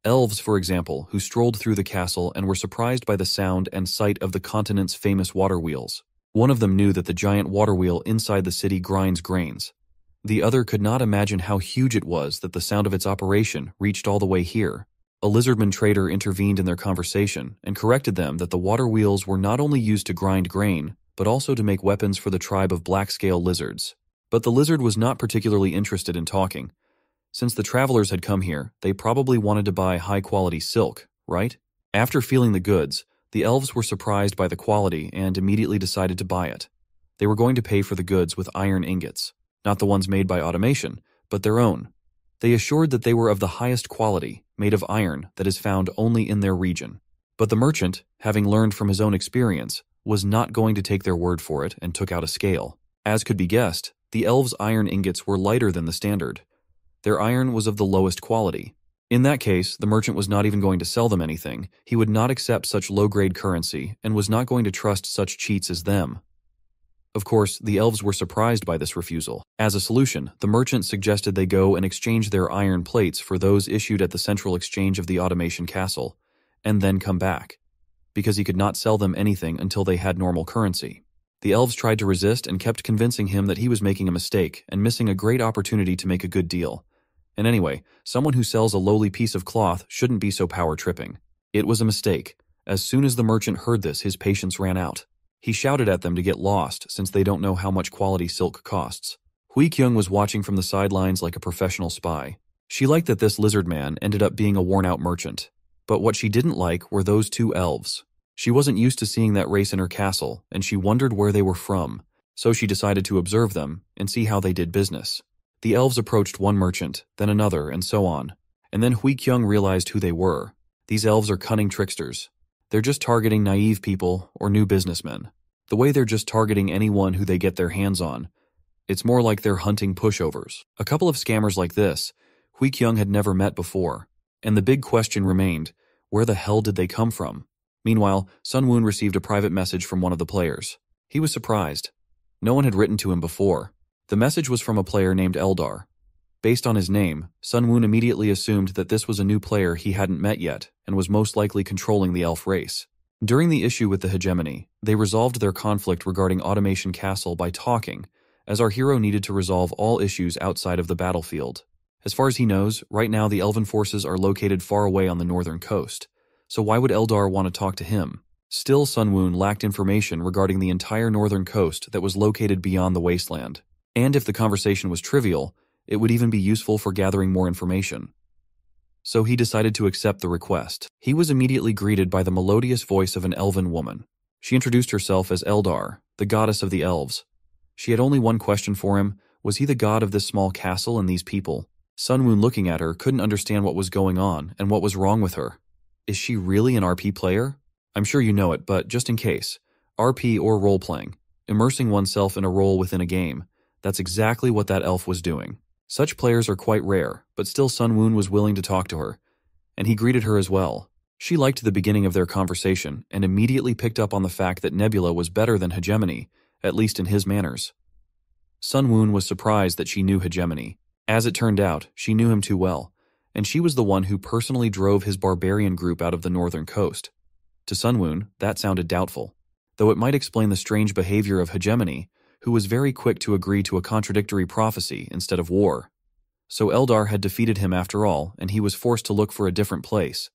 Elves, for example, who strolled through the castle and were surprised by the sound and sight of the continent's famous water wheels. One of them knew that the giant water wheel inside the city grinds grains. The other could not imagine how huge it was that the sound of its operation reached all the way here. A Lizardman trader intervened in their conversation and corrected them that the water wheels were not only used to grind grain, but also to make weapons for the tribe of black-scale lizards. But the lizard was not particularly interested in talking. Since the travelers had come here, they probably wanted to buy high-quality silk, right? After feeling the goods, the elves were surprised by the quality and immediately decided to buy it. They were going to pay for the goods with iron ingots, not the ones made by automation, but their own. They assured that they were of the highest quality, made of iron that is found only in their region. But the merchant, having learned from his own experience, was not going to take their word for it and took out a scale. As could be guessed, the elves' iron ingots were lighter than the standard. Their iron was of the lowest quality. In that case, the merchant was not even going to sell them anything. He would not accept such low-grade currency and was not going to trust such cheats as them. Of course, the elves were surprised by this refusal. As a solution, the merchant suggested they go and exchange their iron plates for those issued at the central exchange of the Automation Castle, and then come back, because he could not sell them anything until they had normal currency. The elves tried to resist and kept convincing him that he was making a mistake and missing a great opportunity to make a good deal. And anyway, someone who sells a lowly piece of cloth shouldn't be so power-tripping. It was a mistake. As soon as the merchant heard this, his patience ran out. He shouted at them to get lost, since they don't know how much quality silk costs. Hui Kyung was watching from the sidelines like a professional spy. She liked that this lizard man ended up being a worn-out merchant. But what she didn't like were those 2 elves. She wasn't used to seeing that race in her castle, and she wondered where they were from. So she decided to observe them and see how they did business. The elves approached one merchant, then another, and so on. And then Hui Kyung realized who they were. These elves are cunning tricksters. They're just targeting naive people or new businessmen. The way they're just targeting anyone who they get their hands on. It's more like they're hunting pushovers. A couple of scammers like this, Hui Kyung had never met before. And the big question remained, where the hell did they come from? Meanwhile, Sun Woon received a private message from one of the players. He was surprised. No one had written to him before. The message was from a player named Eldar. Based on his name, Sun Woon immediately assumed that this was a new player he hadn't met yet and was most likely controlling the elf race. During the issue with the hegemony, they resolved their conflict regarding Automation Castle by talking, as our hero needed to resolve all issues outside of the battlefield. As far as he knows, right now the elven forces are located far away on the northern coast, so why would Eldar want to talk to him? Still, Sun Woon lacked information regarding the entire northern coast that was located beyond the wasteland. And if the conversation was trivial, It would even be useful for gathering more information. So he decided to accept the request. He was immediately greeted by the melodious voice of an elven woman. She introduced herself as Eldar, the goddess of the elves. She had only one question for him: was he the god of this small castle and these people? Sunwoon, looking at her, couldn't understand what was going on and what was wrong with her. Is she really an RP player? I'm sure you know it, but just in case. RP or role-playing. Immersing oneself in a role within a game. That's exactly what that elf was doing. Such players are quite rare, but still Sunwoon was willing to talk to her, and he greeted her as well. She liked the beginning of their conversation and immediately picked up on the fact that Nebula was better than Hegemony, at least in his manners. Sunwoon was surprised that she knew Hegemony. As it turned out, she knew him too well, and she was the one who personally drove his barbarian group out of the northern coast. To Sunwoon, that sounded doubtful, though it might explain the strange behavior of Hegemony, who was very quick to agree to a contradictory prophecy instead of war. So Eldar had defeated him after all, and he was forced to look for a different place.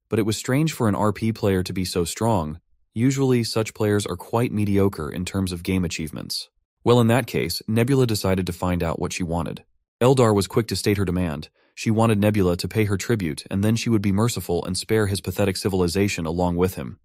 But it was strange for an RP player to be so strong. Usually, such players are quite mediocre in terms of game achievements. Well, in that case, Nebula decided to find out what she wanted. Eldar was quick to state her demand. She wanted Nebula to pay her tribute, and then she would be merciful and spare his pathetic civilization along with him.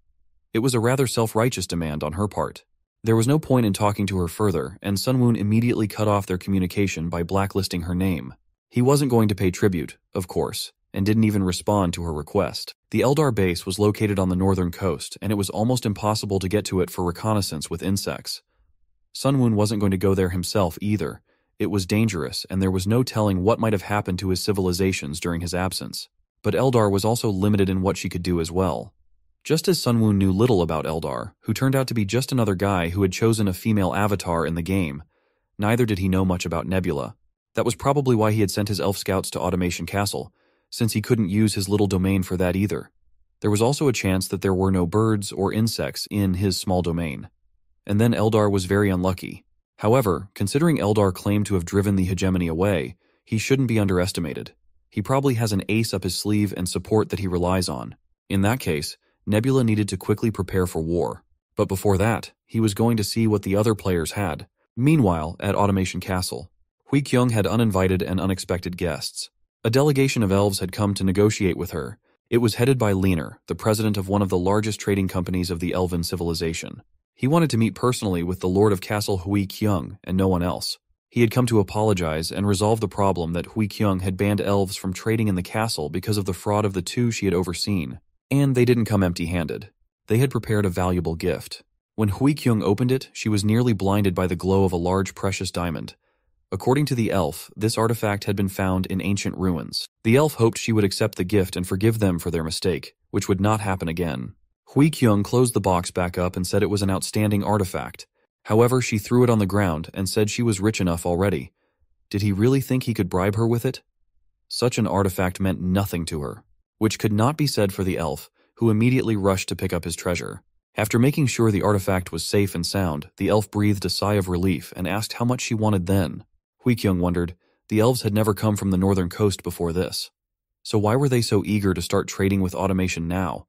It was a rather self-righteous demand on her part. There was no point in talking to her further, and Sunwoon immediately cut off their communication by blacklisting her name. He wasn't going to pay tribute, of course, and didn't even respond to her request. The Eldar base was located on the northern coast, and it was almost impossible to get to it for reconnaissance with insects. Sunwoon wasn't going to go there himself either. It was dangerous, and there was no telling what might have happened to his civilizations during his absence. But Eldar was also limited in what she could do as well. Just as Sunwoon knew little about Eldar, who turned out to be just another guy who had chosen a female avatar in the game, neither did he know much about Nebula. That was probably why he had sent his elf scouts to Automation Castle, since he couldn't use his little domain for that either. There was also a chance that there were no birds or insects in his small domain. And then Eldar was very unlucky. However, considering Eldar claimed to have driven the hegemony away, he shouldn't be underestimated. He probably has an ace up his sleeve and support that he relies on. In that case, Nebula needed to quickly prepare for war. But before that, he was going to see what the other players had. Meanwhile, at Automation Castle, Hui Kyung had uninvited and unexpected guests. A delegation of elves had come to negotiate with her. It was headed by Leaner, the president of one of the largest trading companies of the elven civilization. He wanted to meet personally with the Lord of Castle Hui Kyung and no one else. He had come to apologize and resolve the problem that Hui Kyung had banned elves from trading in the castle because of the fraud of the two she had overseen. And they didn't come empty-handed. They had prepared a valuable gift. When Hui Kyung opened it, she was nearly blinded by the glow of a large precious diamond. According to the elf, this artifact had been found in ancient ruins. The elf hoped she would accept the gift and forgive them for their mistake, which would not happen again. Hui Kyung closed the box back up and said it was an outstanding artifact. However, she threw it on the ground and said she was rich enough already. Did he really think he could bribe her with it? Such an artifact meant nothing to her, which could not be said for the elf, who immediately rushed to pick up his treasure. After making sure the artifact was safe and sound, the elf breathed a sigh of relief and asked how much she wanted then. Hui Kyung wondered. The elves had never come from the northern coast before this. So why were they so eager to start trading with automation now?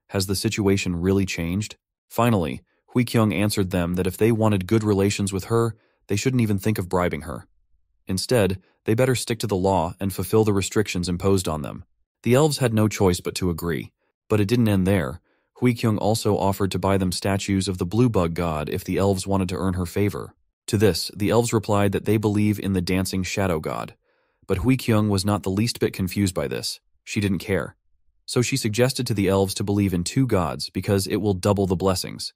Has the situation really changed? Finally, Hui Kyung answered them that if they wanted good relations with her, they shouldn't even think of bribing her. Instead, they better stick to the law and fulfill the restrictions imposed on them. The elves had no choice but to agree. But it didn't end there. Hui Kyung also offered to buy them statues of the blue bug god if the elves wanted to earn her favor. To this, the elves replied that they believe in the dancing shadow god. But Hui Kyung was not the least bit confused by this. She didn't care. So she suggested to the elves to believe in two gods because it will double the blessings.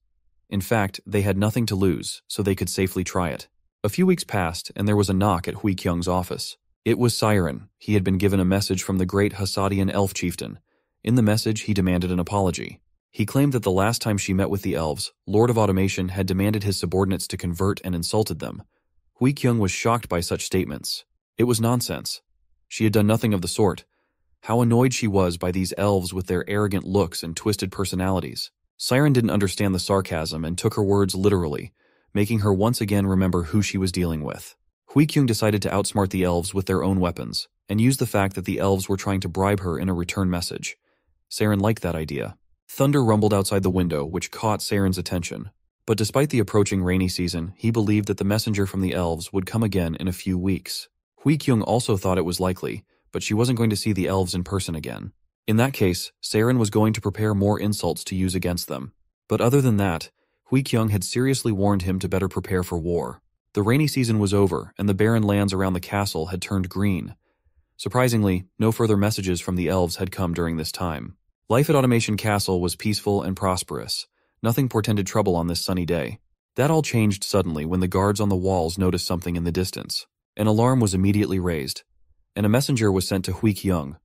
In fact, they had nothing to lose, so they could safely try it. A few weeks passed, and there was a knock at Hui Kyung's office. It was Siren. He had been given a message from the great Hassadian elf chieftain. In the message, he demanded an apology. He claimed that the last time she met with the elves, Lord of Automation had demanded his subordinates to convert and insulted them. Hui Kyung was shocked by such statements. It was nonsense. She had done nothing of the sort. How annoyed she was by these elves with their arrogant looks and twisted personalities. Siren didn't understand the sarcasm and took her words literally, making her once again remember who she was dealing with. Hui Kyung decided to outsmart the elves with their own weapons, and used the fact that the elves were trying to bribe her in a return message. Siren liked that idea. Thunder rumbled outside the window, which caught Siren's attention. But despite the approaching rainy season, he believed that the messenger from the elves would come again in a few weeks. Hui Kyung also thought it was likely, but she wasn't going to see the elves in person again. In that case, Saren was going to prepare more insults to use against them. But other than that, Hui Kyung had seriously warned him to better prepare for war. The rainy season was over, and the barren lands around the castle had turned green. Surprisingly, no further messages from the elves had come during this time. Life at Automation Castle was peaceful and prosperous. Nothing portended trouble on this sunny day. That all changed suddenly when the guards on the walls noticed something in the distance. An alarm was immediately raised, and a messenger was sent to Hui Kyung.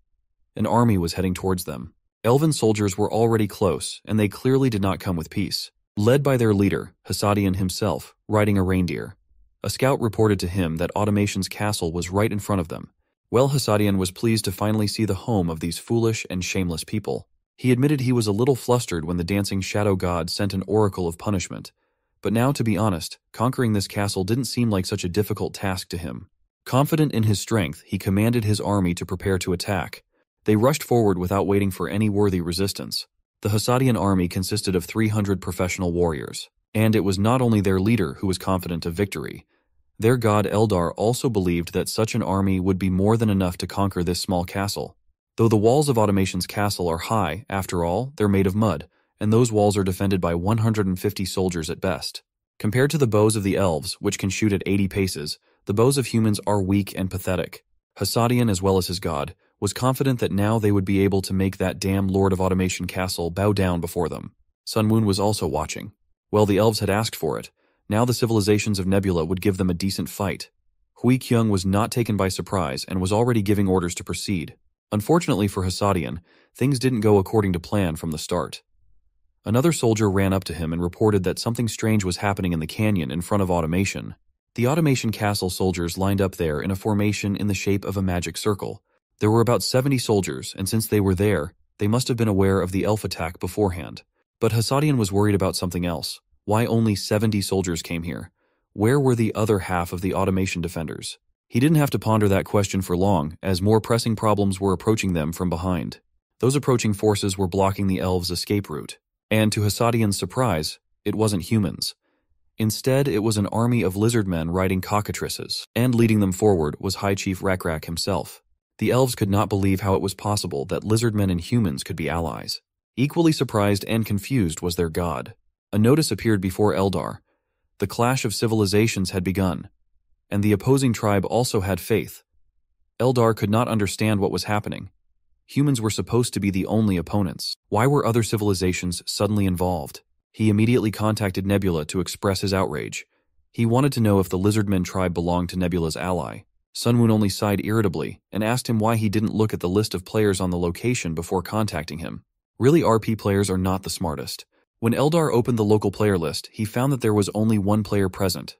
An army was heading towards them. Elven soldiers were already close, and they clearly did not come with peace. Led by their leader, Hasadian himself, riding a reindeer. A scout reported to him that Automation's castle was right in front of them. Well, Hasadian was pleased to finally see the home of these foolish and shameless people. He admitted he was a little flustered when the dancing shadow god sent an oracle of punishment. But now, to be honest, conquering this castle didn't seem like such a difficult task to him. Confident in his strength, he commanded his army to prepare to attack. They rushed forward without waiting for any worthy resistance. The Hasadian army consisted of 300 professional warriors, and it was not only their leader who was confident of victory. Their god Eldar also believed that such an army would be more than enough to conquer this small castle. Though the walls of Automation's castle are high, after all, they're made of mud, and those walls are defended by 150 soldiers at best. Compared to the bows of the elves, which can shoot at 80 paces, the bows of humans are weak and pathetic. Hasadian, as well as his god, was confident that now they would be able to make that damn Lord of Automation Castle bow down before them. Sun Moon was also watching. Well, the elves had asked for it. Now the civilizations of Nebula would give them a decent fight. Hui Kyung was not taken by surprise and was already giving orders to proceed. Unfortunately for Hasadian, things didn't go according to plan from the start. Another soldier ran up to him and reported that something strange was happening in the canyon in front of Automation. The Automation Castle soldiers lined up there in a formation in the shape of a magic circle. There were about 70 soldiers, and since they were there, they must have been aware of the elf attack beforehand. But Hasadian was worried about something else. Why only 70 soldiers came here? Where were the other half of the Automation defenders? He didn't have to ponder that question for long, as more pressing problems were approaching them from behind. Those approaching forces were blocking the elves' escape route. And to Hasadian's surprise, it wasn't humans. Instead, it was an army of lizardmen riding cockatrices, and leading them forward was High Chief Rakrak himself. The elves could not believe how it was possible that lizardmen and humans could be allies. Equally surprised and confused was their god. A notice appeared before Eldar. The clash of civilizations had begun, and the opposing tribe also had faith. Eldar could not understand what was happening. Humans were supposed to be the only opponents. Why were other civilizations suddenly involved? He immediately contacted Nebula to express his outrage. He wanted to know if the Lizardmen tribe belonged to Nebula's ally. Sun Moon only sighed irritably and asked him why he didn't look at the list of players on the location before contacting him. Really, RP players are not the smartest. When Eldar opened the local player list, he found that there was only one player present,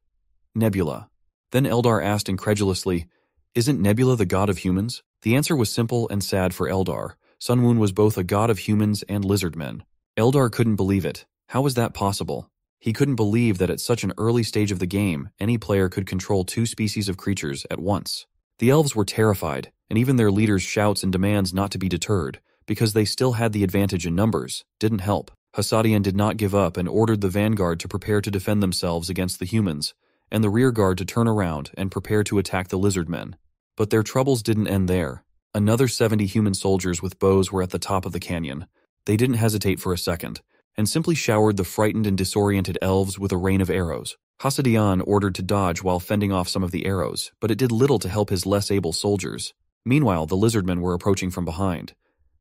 Nebula. Then Eldar asked incredulously, "Isn't Nebula the god of humans?" The answer was simple and sad for Eldar. Sun Moon was both a god of humans and lizardmen. Eldar couldn't believe it. How was that possible? He couldn't believe that at such an early stage of the game, any player could control two species of creatures at once. The elves were terrified, and even their leader's shouts and demands not to be deterred, because they still had the advantage in numbers, didn't help. Hasadian did not give up and ordered the vanguard to prepare to defend themselves against the humans, and the rear guard to turn around and prepare to attack the lizardmen. But their troubles didn't end there. Another 70 human soldiers with bows were at the top of the canyon. They didn't hesitate for a second, and simply showered the frightened and disoriented elves with a rain of arrows. Hasadian ordered to dodge while fending off some of the arrows, but it did little to help his less able soldiers. Meanwhile, the lizardmen were approaching from behind.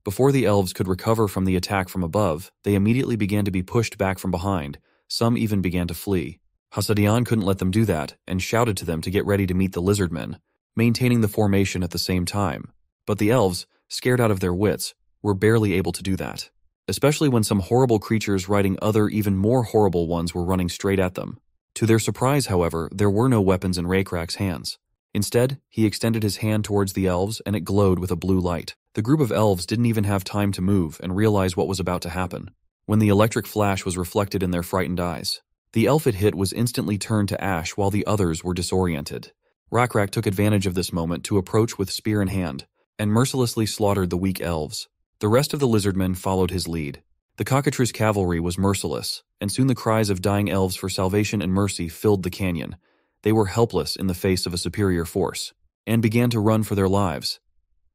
Before the elves could recover from the attack from above, they immediately began to be pushed back from behind. Some even began to flee. Hasadian couldn't let them do that, and shouted to them to get ready to meet the lizardmen, maintaining the formation at the same time. But the elves, scared out of their wits, were barely able to do that, especially when some horrible creatures riding other even more horrible ones were running straight at them. To their surprise, however, there were no weapons in Rakrak's hands. Instead, he extended his hand towards the elves and it glowed with a blue light. The group of elves didn't even have time to move and realize what was about to happen, when the electric flash was reflected in their frightened eyes. The elf it hit was instantly turned to ash while the others were disoriented. Rakrak took advantage of this moment to approach with spear in hand, and mercilessly slaughtered the weak elves. The rest of the lizardmen followed his lead. The cockatrice cavalry was merciless, and soon the cries of dying elves for salvation and mercy filled the canyon. They were helpless in the face of a superior force. and began to run for their lives.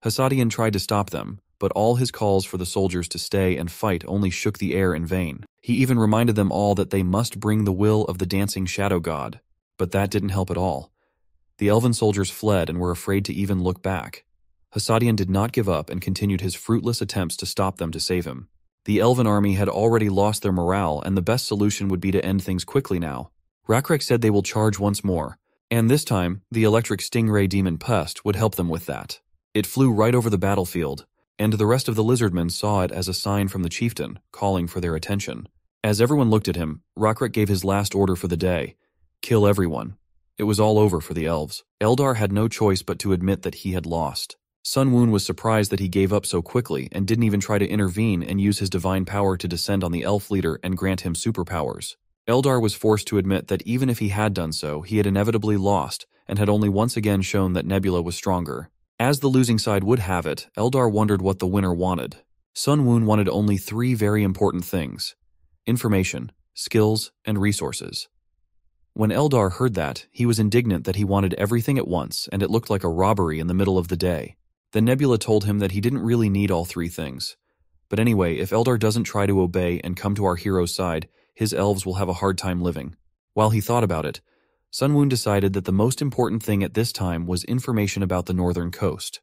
Hassadian tried to stop them, but all his calls for the soldiers to stay and fight only shook the air in vain. He even reminded them all that they must bring the will of the dancing shadow god, but that didn't help at all. The elven soldiers fled and were afraid to even look back. Hassadian did not give up and continued his fruitless attempts to stop them to save him. The elven army had already lost their morale, and the best solution would be to end things quickly now. Rakrek said they will charge once more, and this time, the electric stingray demon pest would help them with that. It flew right over the battlefield, and the rest of the Lizardmen saw it as a sign from the chieftain, calling for their attention. As everyone looked at him, Rakrek gave his last order for the day: kill everyone. It was all over for the elves. Eldar had no choice but to admit that he had lost. Sun Woon was surprised that he gave up so quickly and didn't even try to intervene and use his divine power to descend on the elf leader and grant him superpowers. Eldar was forced to admit that even if he had done so, he had inevitably lost and had only once again shown that Nebula was stronger. As the losing side would have it, Eldar wondered what the winner wanted. Sun Woon wanted only 3 very important things: information, skills, and resources. When Eldar heard that, he was indignant that he wanted everything at once, and it looked like a robbery in the middle of the day. Then Nebula told him that he didn't really need all 3 things. But anyway, if Eldar doesn't try to obey and come to our hero's side, his elves will have a hard time living. While he thought about it, Sun Woon decided that the most important thing at this time was information about the northern coast.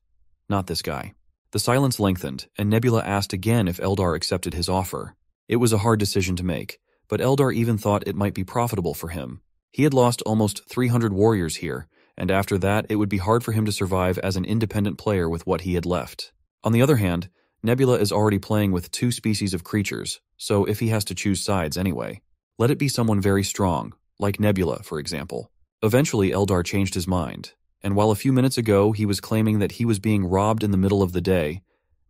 Not this guy. The silence lengthened, and Nebula asked again if Eldar accepted his offer. It was a hard decision to make, but Eldar even thought it might be profitable for him. He had lost almost 300 warriors here, and after that it would be hard for him to survive as an independent player with what he had left. On the other hand, Nebula is already playing with 2 species of creatures, so if he has to choose sides anyway, let it be someone very strong, like Nebula, for example. Eventually, Eldar changed his mind, and while a few minutes ago he was claiming that he was being robbed in the middle of the day,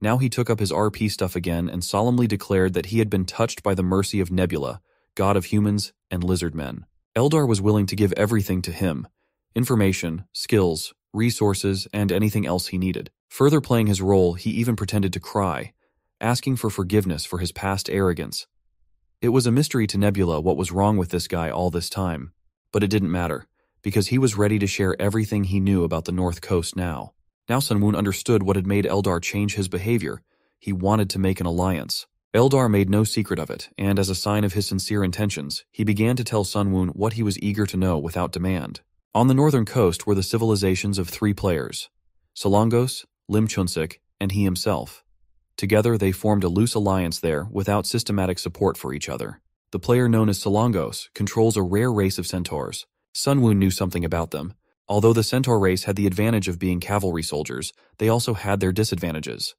now he took up his RP stuff again and solemnly declared that he had been touched by the mercy of Nebula, god of humans and Lizardmen. Eldar was willing to give everything to him: information, skills, resources, and anything else he needed. Further playing his role, he even pretended to cry, asking for forgiveness for his past arrogance. It was a mystery to Nebula what was wrong with this guy all this time, but it didn't matter, because he was ready to share everything he knew about the North Coast now. Now Sun Woon understood what had made Eldar change his behavior. He wanted to make an alliance. Eldar made no secret of it, and as a sign of his sincere intentions, he began to tell Sun Woon what he was eager to know without demand. On the northern coast were the civilizations of 3 players: Solongos, Lim Chunsik, and he himself. Together they formed a loose alliance there without systematic support for each other. The player known as Solongos controls a rare race of centaurs. Sun Woon knew something about them. Although the centaur race had the advantage of being cavalry soldiers, they also had their disadvantages.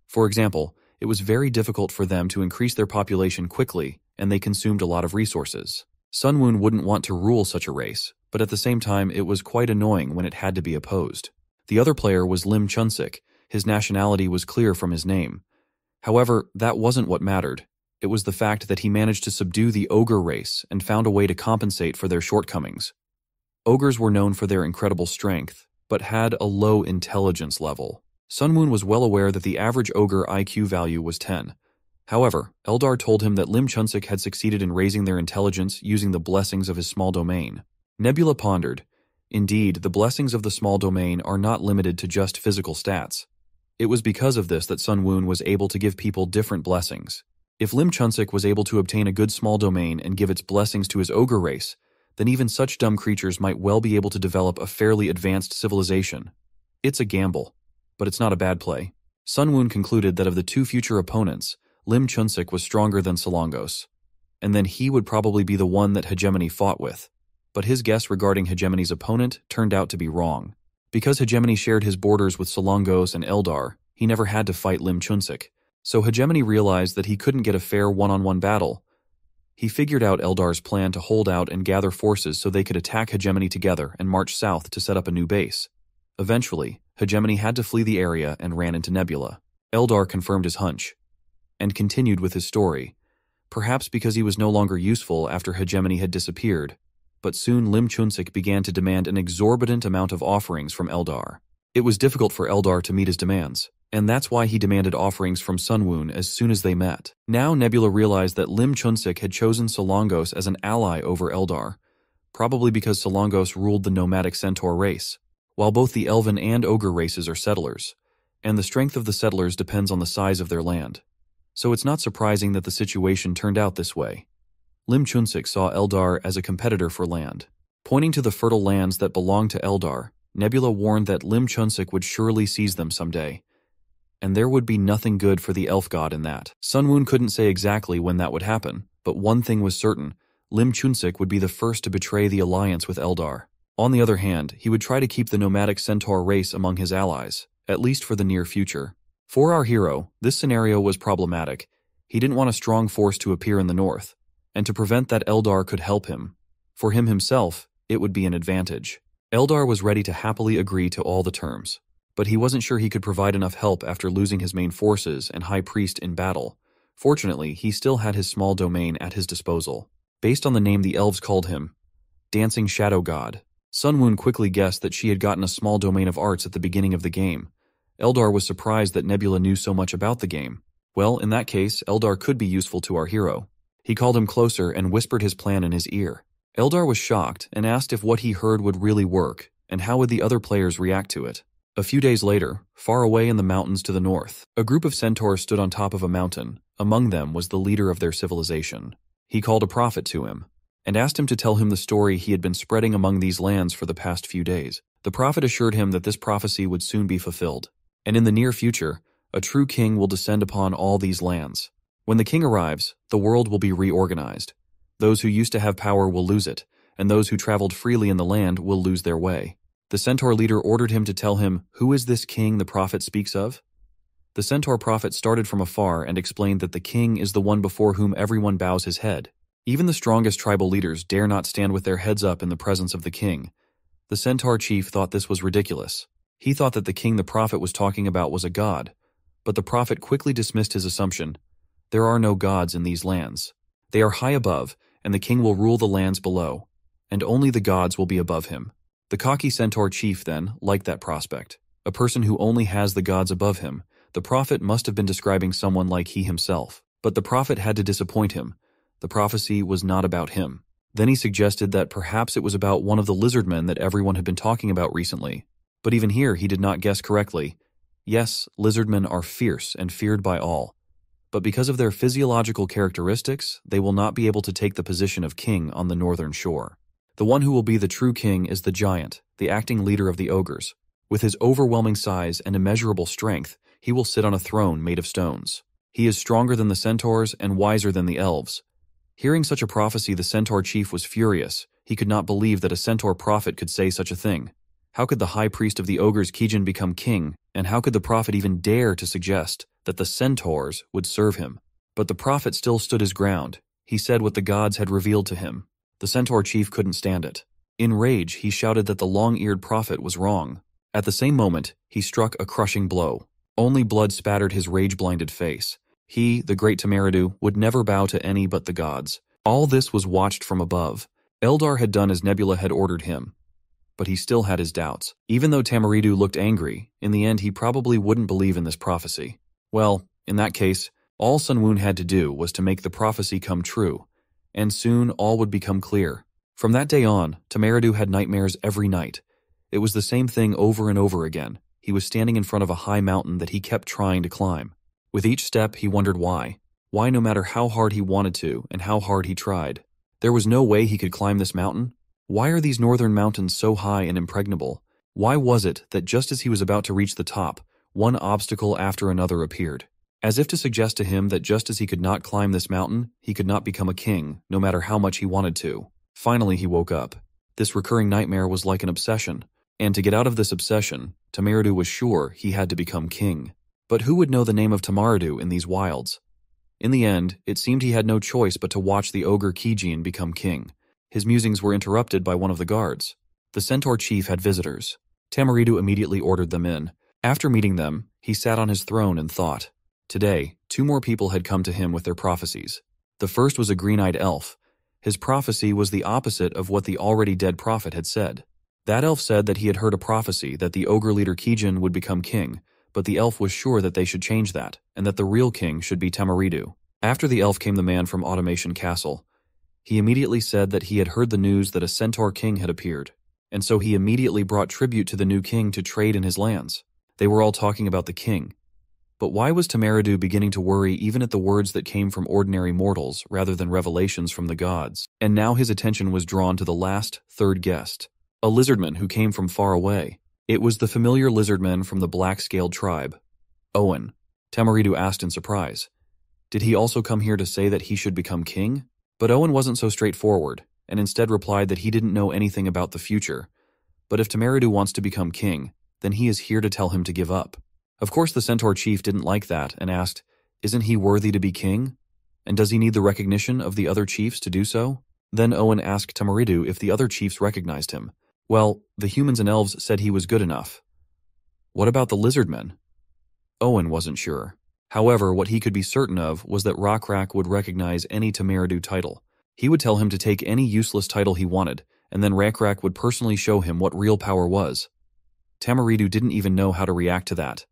For example, it was very difficult for them to increase their population quickly, and they consumed a lot of resources. Sun Woon wouldn't want to rule such a race, but at the same time it was quite annoying when it had to be opposed. The other player was Lim Chunsik. His nationality was clear from his name. However, that wasn't what mattered. It was the fact that he managed to subdue the ogre race and found a way to compensate for their shortcomings. Ogres were known for their incredible strength, but had a low intelligence level. Sun Woon was well aware that the average ogre IQ value was 10. However, Eldar told him that Lim Chunsik had succeeded in raising their intelligence using the blessings of his small domain. Nebula pondered. Indeed, the blessings of the small domain are not limited to just physical stats. It was because of this that Sun Woon was able to give people different blessings. If Lim Chunsik was able to obtain a good small domain and give its blessings to his ogre race, then even such dumb creatures might well be able to develop a fairly advanced civilization. It's a gamble, but it's not a bad play. Sun Woon concluded that of the 2 future opponents, Lim Chunsik was stronger than Solongos, and then he would probably be the one that Hegemony fought with. But his guess regarding Hegemony's opponent turned out to be wrong. Because Hegemony shared his borders with Solongos and Eldar, he never had to fight Lim Chunsik. So Hegemony realized that he couldn't get a fair one-on-one battle. He figured out Eldar's plan to hold out and gather forces so they could attack Hegemony together and march south to set up a new base. Eventually, Hegemony had to flee the area and ran into Nebula. Eldar confirmed his hunch and continued with his story, perhaps because he was no longer useful after Hegemony had disappeared. But soon Lim Chunsik began to demand an exorbitant amount of offerings from Eldar. It was difficult for Eldar to meet his demands, and that's why he demanded offerings from Sun Woon as soon as they met. Now Nebula realized that Lim Chunsik had chosen Solongos as an ally over Eldar, probably because Solongos ruled the nomadic centaur race. while both the elven and ogre races are settlers, and the strength of the settlers depends on the size of their land. So it's not surprising that the situation turned out this way. Lim Chunsik saw Eldar as a competitor for land. Pointing to the fertile lands that belonged to Eldar, Nebula warned that Lim Chunsik would surely seize them someday, and there would be nothing good for the elf god in that. Sunwoon couldn't say exactly when that would happen, but one thing was certain: Lim Chunsik would be the first to betray the alliance with Eldar. On the other hand, he would try to keep the nomadic centaur race among his allies, at least for the near future. For our hero, this scenario was problematic. He didn't want a strong force to appear in the north, and to prevent that Eldar could help him. For him himself, it would be an advantage. Eldar was ready to happily agree to all the terms, but he wasn't sure he could provide enough help after losing his main forces and high priest in battle. Fortunately, he still had his small domain at his disposal. Based on the name the elves called him, Dancing Shadow God, Sunwoon quickly guessed that she had gotten a small domain of arts at the beginning of the game. Eldar was surprised that Nebula knew so much about the game. Well, in that case, Eldar could be useful to our hero. He called him closer and whispered his plan in his ear. Eldar was shocked and asked if what he heard would really work, and how would the other players react to it. A few days later, far away in the mountains to the north, a group of centaurs stood on top of a mountain. Among them was the leader of their civilization. He called a prophet to him, and asked him to tell him the story he had been spreading among these lands for the past few days. The prophet assured him that this prophecy would soon be fulfilled, and in the near future, a true king will descend upon all these lands. When the king arrives, the world will be reorganized. Those who used to have power will lose it, and those who traveled freely in the land will lose their way. The centaur leader ordered him to tell him, "Who is this king the prophet speaks of?" The centaur prophet started from afar and explained that the king is the one before whom everyone bows his head. Even the strongest tribal leaders dare not stand with their heads up in the presence of the king. The centaur chief thought this was ridiculous. He thought that the king the prophet was talking about was a god, but the prophet quickly dismissed his assumption. There are no gods in these lands. They are high above, and the king will rule the lands below, and only the gods will be above him. The cocky centaur chief, then, liked that prospect. A person who only has the gods above him. The prophet must have been describing someone like he himself. But the prophet had to disappoint him. The prophecy was not about him. Then he suggested that perhaps it was about one of the lizardmen that everyone had been talking about recently. But even here, he did not guess correctly. Yes, lizardmen are fierce and feared by all. But because of their physiological characteristics, they will not be able to take the position of king on the northern shore. The one who will be the true king is the giant, the acting leader of the ogres. With his overwhelming size and immeasurable strength, he will sit on a throne made of stones. He is stronger than the centaurs and wiser than the elves. Hearing such a prophecy, the centaur chief was furious. He could not believe that a centaur prophet could say such a thing. How could the high priest of the ogres Kijin become king, and how could the prophet even dare to suggest that the centaurs would serve him? But the prophet still stood his ground. He said what the gods had revealed to him. The centaur chief couldn't stand it. In rage, he shouted that the long-eared prophet was wrong. At the same moment, he struck a crushing blow. Only blood spattered his rage-blinded face. He, the great Tamaridu, would never bow to any but the gods. All this was watched from above. Eldar had done as Nebula had ordered him, but he still had his doubts. Even though Tamaridu looked angry, in the end he probably wouldn't believe in this prophecy. Well, in that case, all Sunwoon had to do was to make the prophecy come true, and soon all would become clear. From that day on, Tamaridu had nightmares every night. It was the same thing over and over again. He was standing in front of a high mountain that he kept trying to climb. With each step, he wondered why. Why, no matter how hard he wanted to and how hard he tried. There was no way he could climb this mountain. Why are these northern mountains so high and impregnable? Why was it that just as he was about to reach the top, one obstacle after another appeared? As if to suggest to him that just as he could not climb this mountain, he could not become a king, no matter how much he wanted to. Finally, he woke up. This recurring nightmare was like an obsession. And to get out of this obsession, Tamaridu was sure he had to become king. But who would know the name of Tamaridu in these wilds? In the end, it seemed he had no choice but to watch the ogre Kijin become king. His musings were interrupted by one of the guards. The centaur chief had visitors. Tamaridu immediately ordered them in. After meeting them, he sat on his throne and thought. Today, 2 more people had come to him with their prophecies. The first was a green-eyed elf. His prophecy was the opposite of what the already dead prophet had said. That elf said that he had heard a prophecy that the ogre leader Kijin would become king, but the elf was sure that they should change that, and that the real king should be Tamaridu. After the elf came the man from Automation Castle. He immediately said that he had heard the news that a centaur king had appeared, and so he immediately brought tribute to the new king to trade in his lands. They were all talking about the king. But why was Tamaridu beginning to worry even at the words that came from ordinary mortals rather than revelations from the gods? And now his attention was drawn to the last, third guest, a lizardman who came from far away. It was the familiar lizardman from the black-scaled tribe. Owen. Tamaridu asked in surprise. Did he also come here to say that he should become king? But Owen wasn't so straightforward, and instead replied that he didn't know anything about the future. But if Tamaridu wants to become king, then he is here to tell him to give up. Of course the centaur chief didn't like that and asked, isn't he worthy to be king? And does he need the recognition of the other chiefs to do so? Then Owen asked Tamaridu if the other chiefs recognized him. Well, the humans and elves said he was good enough. What about the lizardmen? Owen wasn't sure. However, what he could be certain of was that Rockrak would recognize any Tamaridu title. He would tell him to take any useless title he wanted, and then Rockrak would personally show him what real power was. Tamaridu didn't even know how to react to that.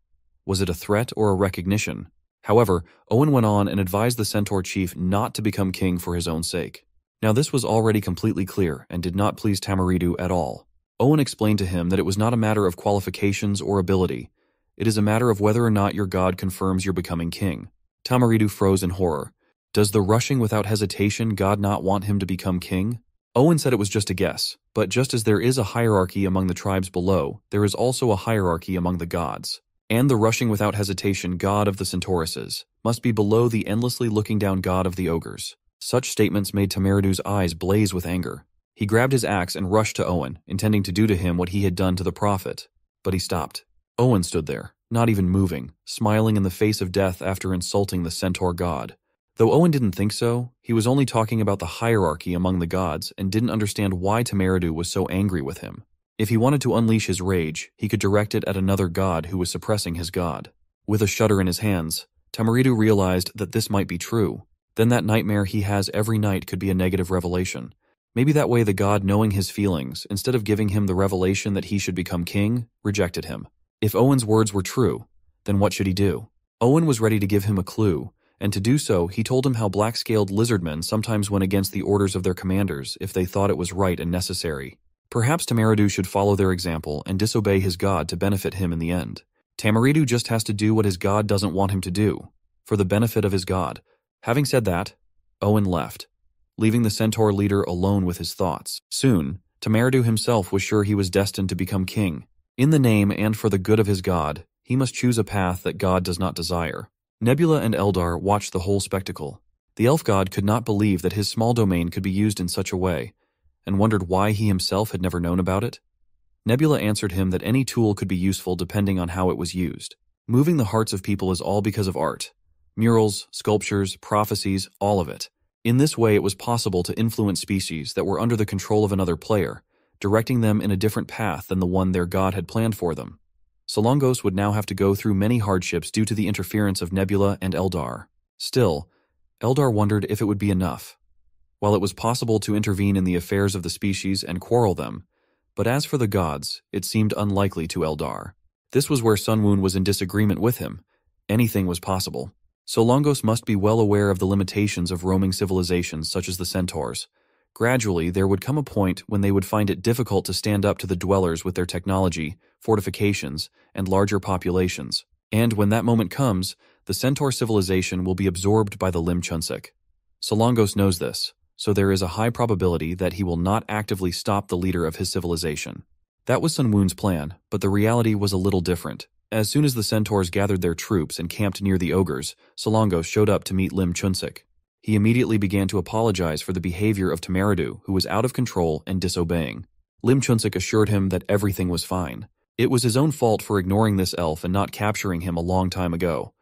Was it a threat or a recognition? However, Owen went on and advised the centaur chief not to become king for his own sake. Now this was already completely clear and did not please Tamaridu at all. Owen explained to him that it was not a matter of qualifications or ability. It is a matter of whether or not your god confirms you're becoming king. Tamaridu froze in horror. Does the rushing without hesitation god not want him to become king? Owen said it was just a guess, but just as there is a hierarchy among the tribes below, there is also a hierarchy among the gods. And the rushing without hesitation god of the centauruses must be below the endlessly looking down god of the ogres. Such statements made Tamaridu's eyes blaze with anger. He grabbed his axe and rushed to Owen, intending to do to him what he had done to the prophet. But he stopped. Owen stood there, not even moving, smiling in the face of death after insulting the centaur god. Though Owen didn't think so, he was only talking about the hierarchy among the gods and didn't understand why Tamaridu was so angry with him. If he wanted to unleash his rage, he could direct it at another god who was suppressing his god. With a shudder in his hands, Tamaridu realized that this might be true. Then that nightmare he has every night could be a negative revelation. Maybe that way the god, knowing his feelings, instead of giving him the revelation that he should become king, rejected him. If Owen's words were true, then what should he do? Owen was ready to give him a clue, and to do so, he told him how black-scaled lizardmen sometimes went against the orders of their commanders if they thought it was right and necessary. Perhaps Tamaridu should follow their example and disobey his god to benefit him in the end. Tamaridu just has to do what his god doesn't want him to do, for the benefit of his god. Having said that, Owen left, leaving the centaur leader alone with his thoughts. Soon, Tamaridu himself was sure he was destined to become king. In the name and for the good of his god, he must choose a path that God does not desire. Nebula and Eldar watched the whole spectacle. The elf god could not believe that his small domain could be used in such a way, and wondered why he himself had never known about it. Nebula answered him that any tool could be useful depending on how it was used. Moving the hearts of people is all because of art. Murals, sculptures, prophecies, all of it. In this way it was possible to influence species that were under the control of another player, directing them in a different path than the one their god had planned for them. Solongos would now have to go through many hardships due to the interference of Nebula and Eldar. Still, Eldar wondered if it would be enough. While it was possible to intervene in the affairs of the species and quarrel them, but as for the gods, it seemed unlikely to Eldar. This was where Sunwoon was in disagreement with him. Anything was possible. Solongos must be well aware of the limitations of roaming civilizations such as the centaurs. Gradually, there would come a point when they would find it difficult to stand up to the dwellers with their technology, fortifications, and larger populations. And when that moment comes, the centaur civilization will be absorbed by the Lim Chunsik. Solongos knows this, so there is a high probability that he will not actively stop the leader of his civilization. That was Sunwoon's plan, but the reality was a little different. As soon as the centaurs gathered their troops and camped near the ogres, Solongos showed up to meet Lim Chunsik. He immediately began to apologize for the behavior of Tamaridu, who was out of control and disobeying. Lim Chunsik assured him that everything was fine. It was his own fault for ignoring this elf and not capturing him a long time ago.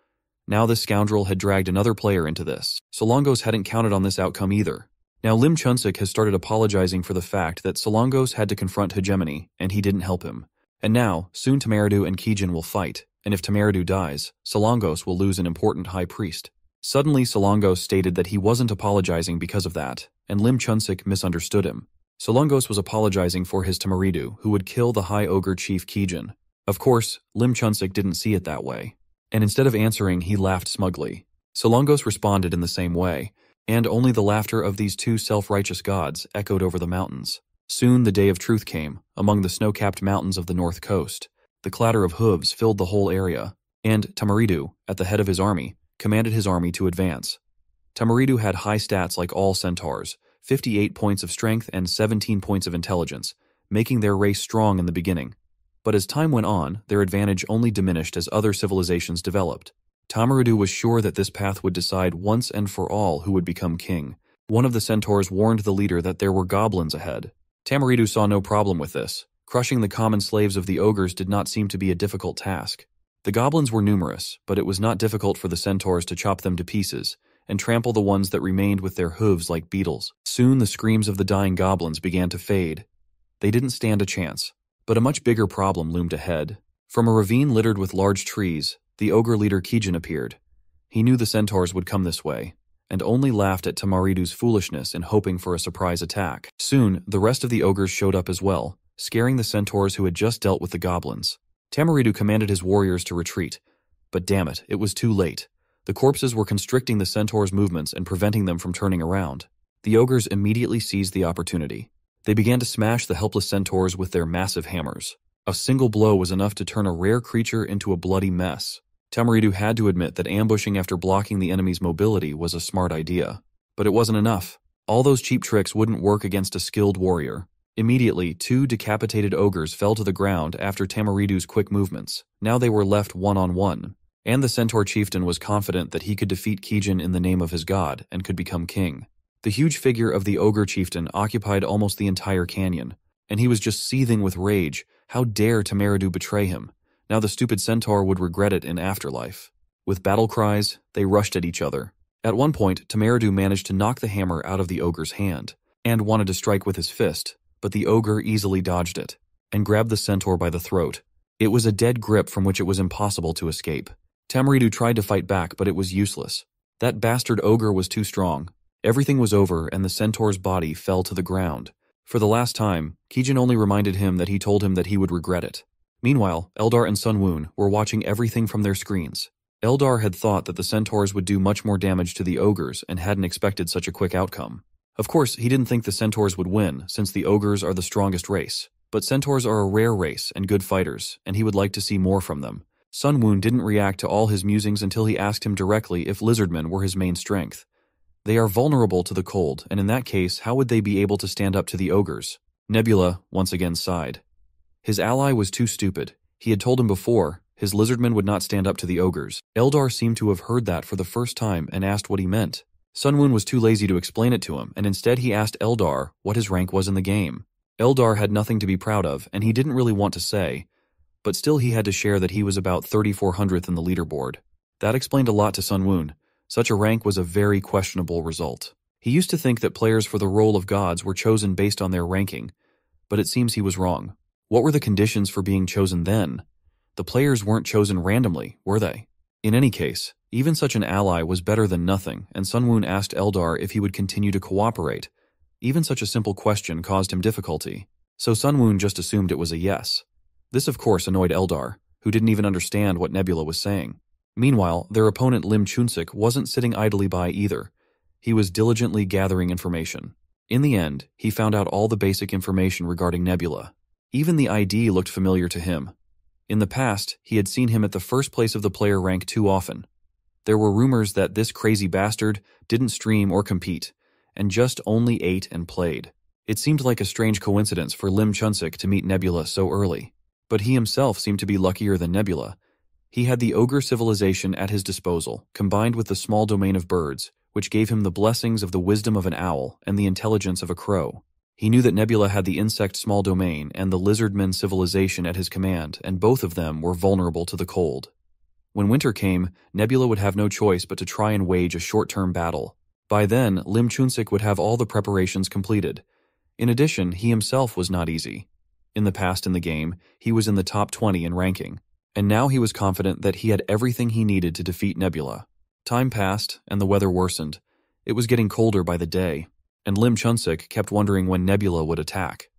Now this scoundrel had dragged another player into this. Solongos hadn't counted on this outcome either. Now Lim Chunsik has started apologizing for the fact that Solongos had to confront hegemony, and he didn't help him. And now, soon Tamaridu and Kijin will fight, and if Tamaridu dies, Solongos will lose an important high priest. Suddenly Solongos stated that he wasn't apologizing because of that, and Lim Chunsik misunderstood him. Solongos was apologizing for his Tamaridu, who would kill the High Ogre Chief Kijin. Of course, Lim Chunsik didn't see it that way, and instead of answering, he laughed smugly. Solongos responded in the same way, and only the laughter of these two self-righteous gods echoed over the mountains. Soon the day of truth came, among the snow-capped mountains of the north coast. The clatter of hooves filled the whole area, and Tamaridu, at the head of his army, commanded his army to advance. Tamaridu had high stats like all centaurs, 58 points of strength and 17 points of intelligence, making their race strong in the beginning. But as time went on, their advantage only diminished as other civilizations developed. Tamaridu was sure that this path would decide once and for all who would become king. One of the centaurs warned the leader that there were goblins ahead. Tamaridu saw no problem with this. Crushing the common slaves of the ogres did not seem to be a difficult task. The goblins were numerous, but it was not difficult for the centaurs to chop them to pieces and trample the ones that remained with their hooves like beetles. Soon the screams of the dying goblins began to fade. They didn't stand a chance, but a much bigger problem loomed ahead. From a ravine littered with large trees, the ogre leader Kijin appeared. He knew the centaurs would come this way, and only laughed at Tamaridu's foolishness in hoping for a surprise attack. Soon, the rest of the ogres showed up as well, scaring the centaurs who had just dealt with the goblins. Tamaridu commanded his warriors to retreat, but damn it, it was too late. The corpses were constricting the centaurs' movements and preventing them from turning around. The ogres immediately seized the opportunity. They began to smash the helpless centaurs with their massive hammers. A single blow was enough to turn a rare creature into a bloody mess. Tamaridu had to admit that ambushing after blocking the enemy's mobility was a smart idea. But it wasn't enough. All those cheap tricks wouldn't work against a skilled warrior. Immediately, 2 decapitated ogres fell to the ground after Tamaridu's quick movements. Now they were left one-on-one. And the centaur chieftain was confident that he could defeat Kijin in the name of his god and could become king. The huge figure of the ogre chieftain occupied almost the entire canyon, and he was just seething with rage. How dare Tamaridu betray him? Now the stupid centaur would regret it in afterlife. With battle cries, they rushed at each other. At one point, Tamaridu managed to knock the hammer out of the ogre's hand, and wanted to strike with his fist, but the ogre easily dodged it, and grabbed the centaur by the throat. It was a dead grip from which it was impossible to escape. Tamaridu tried to fight back, but it was useless. That bastard ogre was too strong. Everything was over, and the centaur's body fell to the ground. For the last time, Kijin only reminded him that he told him that he would regret it. Meanwhile, Eldar and Sunwoon were watching everything from their screens. Eldar had thought that the centaurs would do much more damage to the ogres and hadn't expected such a quick outcome. Of course, he didn't think the centaurs would win, since the ogres are the strongest race. But centaurs are a rare race and good fighters, and he would like to see more from them. Sunwoon didn't react to all his musings until he asked him directly if lizardmen were his main strength. They are vulnerable to the cold, and in that case, how would they be able to stand up to the ogres? Nebula once again sighed. His ally was too stupid. He had told him before, his lizardmen would not stand up to the ogres. Eldar seemed to have heard that for the first time and asked what he meant. Sunwoon was too lazy to explain it to him, and instead he asked Eldar what his rank was in the game. Eldar had nothing to be proud of, and he didn't really want to say, but still he had to share that he was about 3400th in the leaderboard. That explained a lot to Sunwoon. Such a rank was a very questionable result. He used to think that players for the role of gods were chosen based on their ranking, but it seems he was wrong. What were the conditions for being chosen then? The players weren't chosen randomly, were they? In any case, even such an ally was better than nothing, and Sunwoon asked Eldar if he would continue to cooperate. Even such a simple question caused him difficulty, so Sunwoon just assumed it was a yes. This of course annoyed Eldar, who didn't even understand what Nebula was saying. Meanwhile, their opponent Lim Chunsik wasn't sitting idly by either. He was diligently gathering information. In the end, he found out all the basic information regarding Nebula. Even the ID looked familiar to him. In the past, he had seen him at the first place of the player rank too often. There were rumors that this crazy bastard didn't stream or compete, and just only ate and played. It seemed like a strange coincidence for Lim Chunsik to meet Nebula so early. But he himself seemed to be luckier than Nebula. He had the ogre civilization at his disposal, combined with the small domain of birds, which gave him the blessings of the wisdom of an owl and the intelligence of a crow. He knew that Nebula had the insect small domain and the lizardmen civilization at his command, and both of them were vulnerable to the cold. When winter came, Nebula would have no choice but to try and wage a short-term battle. By then, Lim Chunsik would have all the preparations completed. In addition, he himself was not easy. In the past in the game, he was in the top 20 in ranking, and now he was confident that he had everything he needed to defeat Nebula. Time passed, and the weather worsened. It was getting colder by the day, and Lim Chunsik kept wondering when Nebula would attack.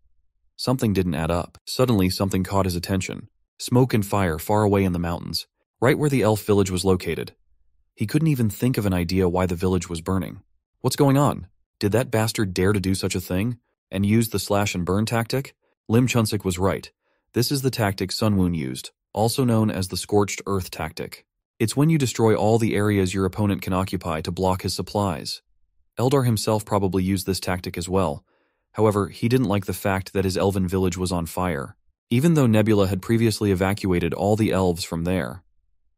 Something didn't add up. Suddenly, something caught his attention. Smoke and fire far away in the mountains, right where the elf village was located. He couldn't even think of an idea why the village was burning. What's going on? Did that bastard dare to do such a thing? and used the slash and burn tactic? Lim Chunsik was right. This is the tactic Sun Woon used, also known as the scorched earth tactic. It's when you destroy all the areas your opponent can occupy to block his supplies. Eldar himself probably used this tactic as well. However, he didn't like the fact that his elven village was on fire, even though Nebula had previously evacuated all the elves from there.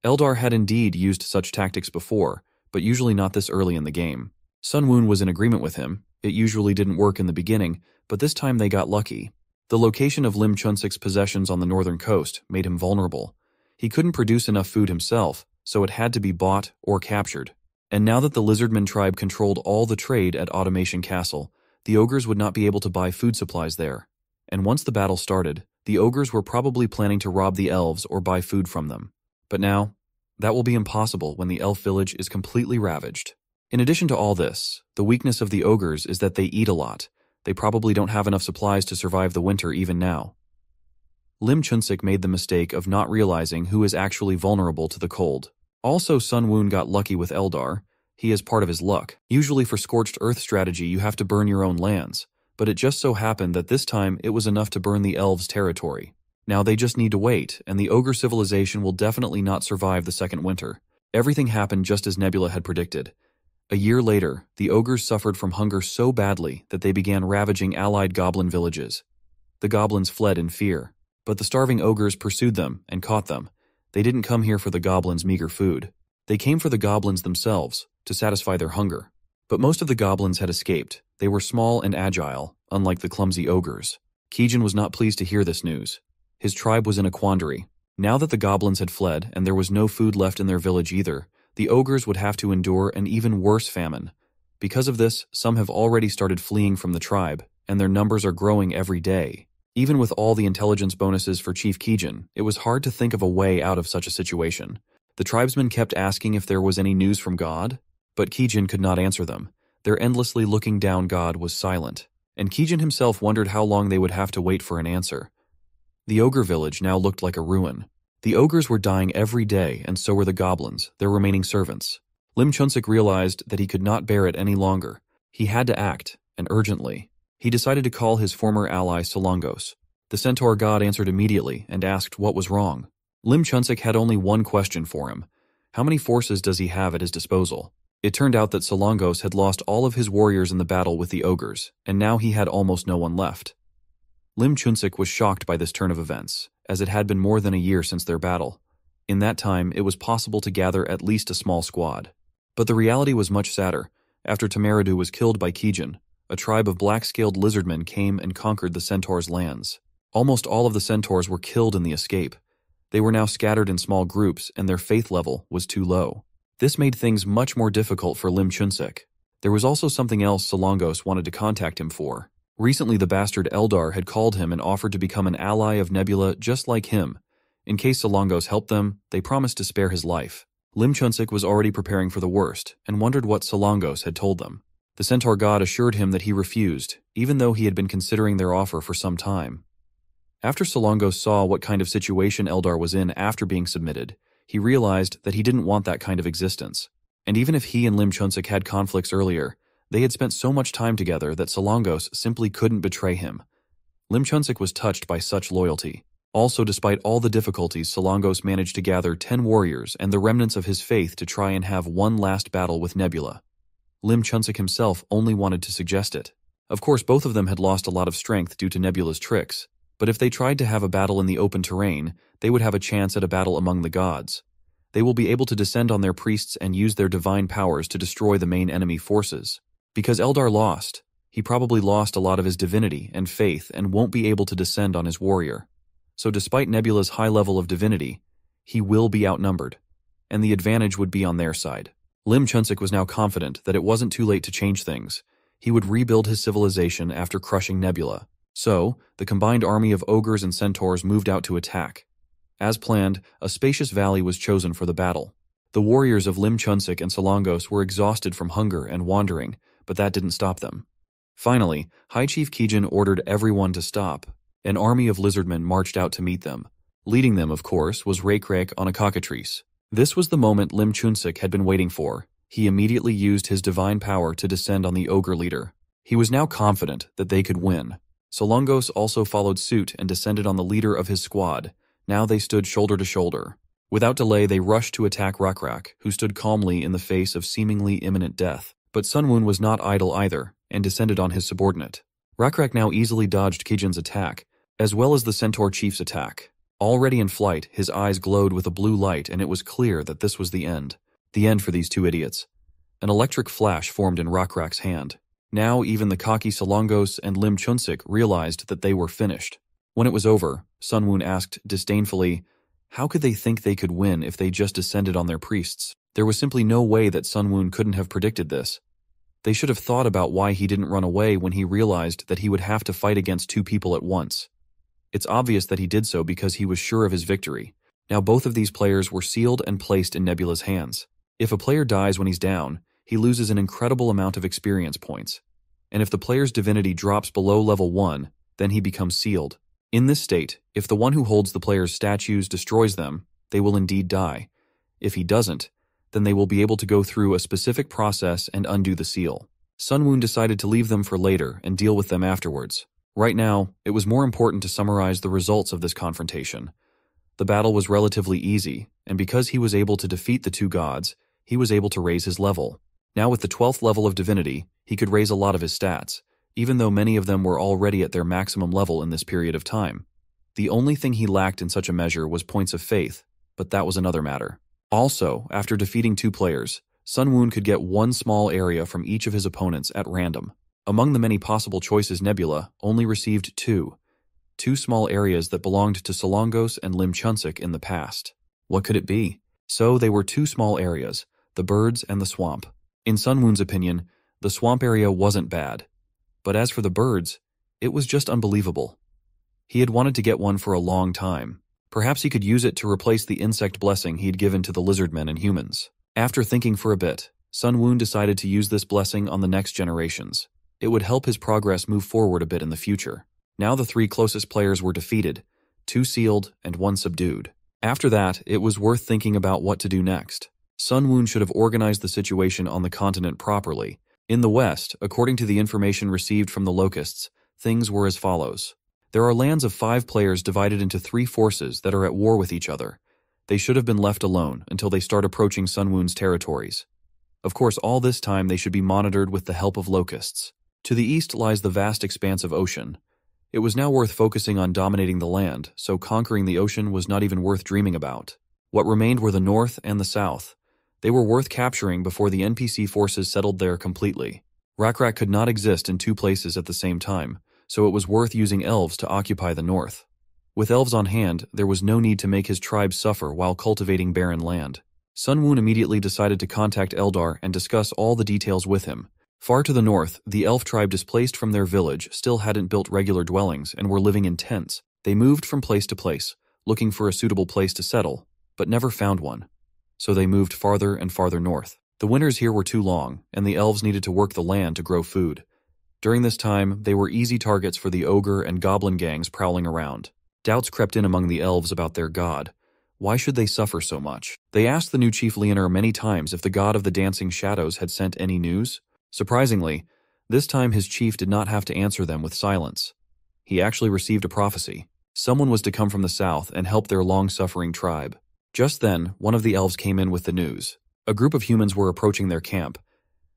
Eldar had indeed used such tactics before, but usually not this early in the game. Sun Woon was in agreement with him. It usually didn't work in the beginning, but this time they got lucky. The location of Lim Chunsik's possessions on the northern coast made him vulnerable. He couldn't produce enough food himself, so it had to be bought or captured. And now that the Lizardmen tribe controlled all the trade at Automation Castle, the ogres would not be able to buy food supplies there. And once the battle started, the ogres were probably planning to rob the elves or buy food from them. But now, that will be impossible when the elf village is completely ravaged. In addition to all this, the weakness of the ogres is that they eat a lot. They probably don't have enough supplies to survive the winter even now. Lim Chunsik made the mistake of not realizing who is actually vulnerable to the cold. Also, Sun Woon got lucky with Eldar. He is part of his luck. Usually for Scorched Earth strategy you have to burn your own lands, but it just so happened that this time it was enough to burn the elves' territory. Now they just need to wait, and the ogre civilization will definitely not survive the second winter. Everything happened just as Nebula had predicted. A year later, the ogres suffered from hunger so badly that they began ravaging allied goblin villages. The goblins fled in fear, but the starving ogres pursued them and caught them. They didn't come here for the goblins' meager food. They came for the goblins themselves, to satisfy their hunger. But most of the goblins had escaped. They were small and agile, unlike the clumsy ogres. Kijin was not pleased to hear this news. His tribe was in a quandary. Now that the goblins had fled and there was no food left in their village either, the ogres would have to endure an even worse famine. Because of this, some have already started fleeing from the tribe, and their numbers are growing every day. Even with all the intelligence bonuses for Chief Kijin, it was hard to think of a way out of such a situation. The tribesmen kept asking if there was any news from God, but Kijin could not answer them. Their endlessly looking down God was silent, and Kijin himself wondered how long they would have to wait for an answer. The ogre village now looked like a ruin. The ogres were dying every day, and so were the goblins, their remaining servants. Lim Chunsik realized that he could not bear it any longer. He had to act, and urgently. He decided to call his former ally Solongos. The centaur god answered immediately and asked what was wrong. Lim Chunsik had only one question for him. How many forces does he have at his disposal? It turned out that Solongos had lost all of his warriors in the battle with the ogres, and now he had almost no one left. Lim Chunsik was shocked by this turn of events, as it had been more than a year since their battle. In that time, it was possible to gather at least a small squad. But the reality was much sadder. After Tamaradu was killed by Kijin, a tribe of black-scaled lizardmen came and conquered the centaurs' lands. Almost all of the centaurs were killed in the escape. They were now scattered in small groups, and their faith level was too low. This made things much more difficult for Lim Chunsik. There was also something else Solongos wanted to contact him for. Recently, the bastard Eldar had called him and offered to become an ally of Nebula just like him. In case Solongos helped them, they promised to spare his life. Lim Chunsik was already preparing for the worst and wondered what Solongos had told them. The centaur god assured him that he refused, even though he had been considering their offer for some time. After Solongos saw what kind of situation Eldar was in after being submitted, he realized that he didn't want that kind of existence. And even if he and Lim Chunsik had conflicts earlier, they had spent so much time together that Solongos simply couldn't betray him. Lim Chunsik was touched by such loyalty. Also, despite all the difficulties, Solongos managed to gather 10 warriors and the remnants of his faith to try and have one last battle with Nebula. Lim Chunsik himself only wanted to suggest it. Of course, both of them had lost a lot of strength due to Nebula's tricks, but if they tried to have a battle in the open terrain, they would have a chance at a battle among the gods. They will be able to descend on their priests and use their divine powers to destroy the main enemy forces. Because Eldar lost, he probably lost a lot of his divinity and faith and won't be able to descend on his warrior. So despite Nebula's high level of divinity, he will be outnumbered, and the advantage would be on their side. Lim Chunsik was now confident that it wasn't too late to change things. He would rebuild his civilization after crushing Nebula. So, the combined army of ogres and centaurs moved out to attack. As planned, a spacious valley was chosen for the battle. The warriors of Lim Chunsik and Solongos were exhausted from hunger and wandering, but that didn't stop them. Finally, High Chief Kijin ordered everyone to stop. An army of lizardmen marched out to meet them. Leading them, of course, was Raikrek on a cockatrice. This was the moment Lim Chunsik had been waiting for. He immediately used his divine power to descend on the ogre leader. He was now confident that they could win. Solongos also followed suit and descended on the leader of his squad. Now they stood shoulder to shoulder. Without delay, they rushed to attack Rakrak, who stood calmly in the face of seemingly imminent death. But Sunwoon was not idle either, and descended on his subordinate. Rakrak now easily dodged Kijin's attack, as well as the Centaur Chief's attack. Already in flight, his eyes glowed with a blue light, and it was clear that this was the end. The end for these two idiots. An electric flash formed in Rakrak's hand. Now even the cocky Solongos and Lim Chunsik realized that they were finished. When it was over, Sunwoon asked disdainfully, how could they think they could win if they just descended on their priests? There was simply no way that Sunwoon couldn't have predicted this. They should have thought about why he didn't run away when he realized that he would have to fight against two people at once. It's obvious that he did so because he was sure of his victory. Now both of these players were sealed and placed in Nebula's hands. If a player dies when he's down, he loses an incredible amount of experience points. And if the player's divinity drops below level 1, then he becomes sealed. In this state, if the one who holds the player's statues destroys them, they will indeed die. If he doesn't, then they will be able to go through a specific process and undo the seal. Sunwoon decided to leave them for later and deal with them afterwards. Right now, it was more important to summarize the results of this confrontation. The battle was relatively easy, and because he was able to defeat the two gods, he was able to raise his level. Now with the 12th level of divinity, he could raise a lot of his stats, even though many of them were already at their maximum level in this period of time. The only thing he lacked in such a measure was points of faith, but that was another matter. Also, after defeating two players, Sunwoon could get one small area from each of his opponents at random. Among the many possible choices, Nebula only received two small areas that belonged to Solongos and Lim Chunsik in the past. What could it be? So they were two small areas, the birds and the swamp. In Sunwoon's opinion, the swamp area wasn't bad. But as for the birds, it was just unbelievable. He had wanted to get one for a long time. Perhaps he could use it to replace the insect blessing he'd given to the lizardmen and humans. After thinking for a bit, Sunwoon decided to use this blessing on the next generations. It would help his progress move forward a bit in the future. Now the three closest players were defeated, 2 sealed and 1 subdued. After that, it was worth thinking about what to do next. Sunwoon should have organized the situation on the continent properly. In the west, according to the information received from the locusts, things were as follows. There are lands of 5 players divided into 3 forces that are at war with each other. They should have been left alone until they start approaching Sunwoon's territories. Of course, all this time they should be monitored with the help of locusts. To the east lies the vast expanse of ocean. It was now worth focusing on dominating the land, so conquering the ocean was not even worth dreaming about. What remained were the north and the south. They were worth capturing before the NPC forces settled there completely. Rakrak could not exist in 2 places at the same time, so it was worth using elves to occupy the north. With elves on hand, there was no need to make his tribe suffer while cultivating barren land. Sunwoon immediately decided to contact Eldar and discuss all the details with him. Far to the north, the elf tribe displaced from their village still hadn't built regular dwellings and were living in tents. They moved from place to place, looking for a suitable place to settle, but never found one. So they moved farther and farther north. The winters here were too long, and the elves needed to work the land to grow food. During this time, they were easy targets for the ogre and goblin gangs prowling around. Doubts crept in among the elves about their god. Why should they suffer so much? They asked the new chief Leonor many times if the god of the dancing shadows had sent any news. Surprisingly, this time his chief did not have to answer them with silence. He actually received a prophecy. Someone was to come from the south and help their long-suffering tribe. Just then, one of the elves came in with the news. A group of humans were approaching their camp.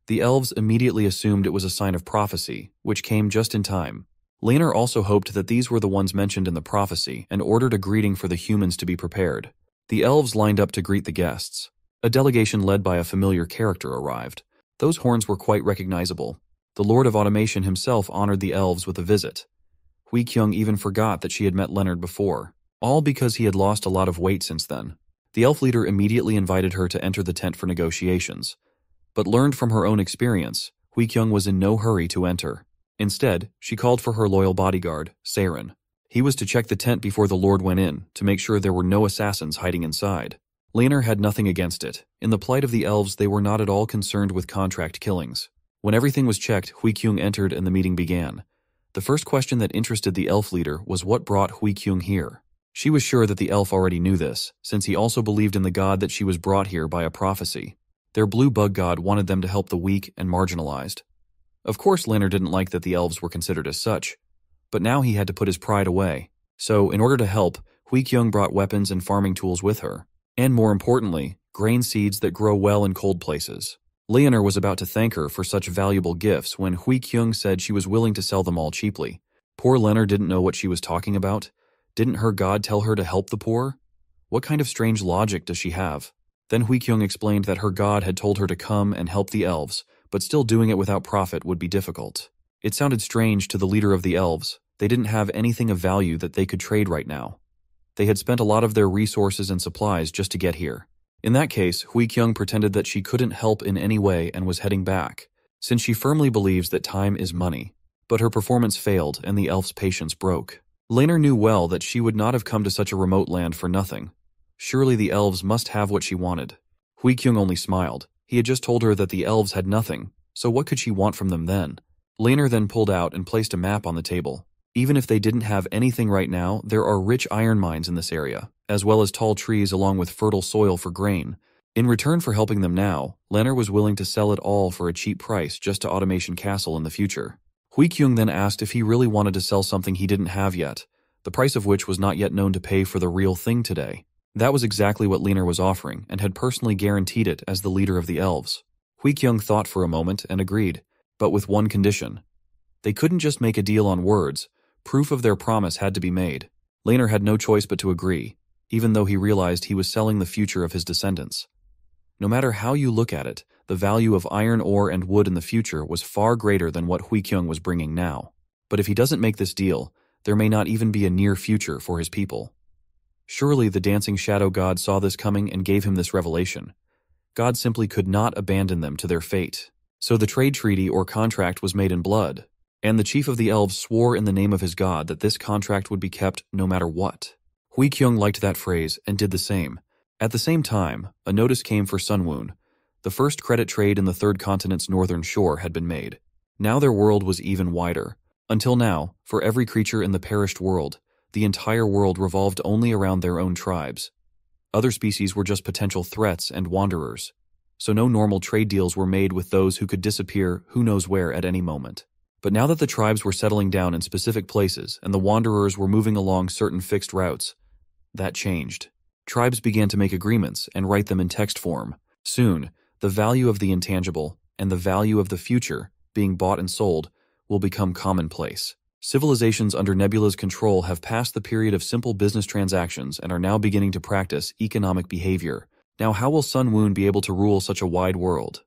The elves immediately assumed it was a sign of prophecy, which came just in time. Leonor also hoped that these were the ones mentioned in the prophecy and ordered a greeting for the humans to be prepared. The elves lined up to greet the guests. A delegation led by a familiar character arrived. Those horns were quite recognizable. The Lord of Automation himself honored the elves with a visit. Hui Kyung even forgot that she had met Leonard before, all because he had lost a lot of weight since then. The elf leader immediately invited her to enter the tent for negotiations, but learned from her own experience, Hui Kyung was in no hurry to enter. Instead, she called for her loyal bodyguard, Saren. He was to check the tent before the Lord went in, to make sure there were no assassins hiding inside. Leonor had nothing against it. In the plight of the elves, they were not at all concerned with contract killings. When everything was checked, Hui Kyung entered and the meeting began. The first question that interested the elf leader was what brought Hui Kyung here. She was sure that the elf already knew this, since he also believed in the god that she was brought here by a prophecy. Their blue bug god wanted them to help the weak and marginalized. Of course, Lanner didn't like that the elves were considered as such, but now he had to put his pride away. So, in order to help, Hui-kyung brought weapons and farming tools with her, and more importantly, grain seeds that grow well in cold places. Leonor was about to thank her for such valuable gifts when Hui-kyung said she was willing to sell them all cheaply. Poor Leonor didn't know what she was talking about. Didn't her god tell her to help the poor? What kind of strange logic does she have? Then Hui-kyung explained that her god had told her to come and help the elves, but still doing it without profit would be difficult. It sounded strange to the leader of the elves. They didn't have anything of value that they could trade right now. They had spent a lot of their resources and supplies just to get here. In that case, Hui-kyung pretended that she couldn't help in any way and was heading back, since she firmly believes that time is money. But her performance failed and the elf's patience broke. Lanner knew well that she would not have come to such a remote land for nothing. Surely the elves must have what she wanted. Hui-kyung only smiled. He had just told her that the elves had nothing, so what could she want from them then? Lanner then pulled out and placed a map on the table. Even if they didn't have anything right now, there are rich iron mines in this area, as well as tall trees along with fertile soil for grain. In return for helping them now, Lanner was willing to sell it all for a cheap price just to Automation Castle in the future. Hui-kyung then asked if he really wanted to sell something he didn't have yet, the price of which was not yet known to pay for the real thing today. That was exactly what Lanner was offering and had personally guaranteed it as the leader of the elves. Hui-kyung thought for a moment and agreed, but with one condition. They couldn't just make a deal on words. Proof of their promise had to be made. Lanner had no choice but to agree, even though he realized he was selling the future of his descendants. No matter how you look at it, the value of iron ore and wood in the future was far greater than what Hui-kyung was bringing now. But if he doesn't make this deal, there may not even be a near future for his people. Surely the dancing shadow god saw this coming and gave him this revelation. God simply could not abandon them to their fate. So the trade treaty or contract was made in blood, and the chief of the elves swore in the name of his god that this contract would be kept no matter what. Hui-kyung liked that phrase and did the same. At the same time, a notice came for Sunwoon. The first credit trade in the third continent's northern shore had been made. Now their world was even wider. Until now, for every creature in the perished world, the entire world revolved only around their own tribes. Other species were just potential threats and wanderers. So no normal trade deals were made with those who could disappear who knows where at any moment. But now that the tribes were settling down in specific places and the wanderers were moving along certain fixed routes, that changed. Tribes began to make agreements and write them in text form. Soon, the value of the intangible and the value of the future being bought and sold will become commonplace. Civilizations under Nebula's control have passed the period of simple business transactions and are now beginning to practice economic behavior. Now how will Sunwoon be able to rule such a wide world?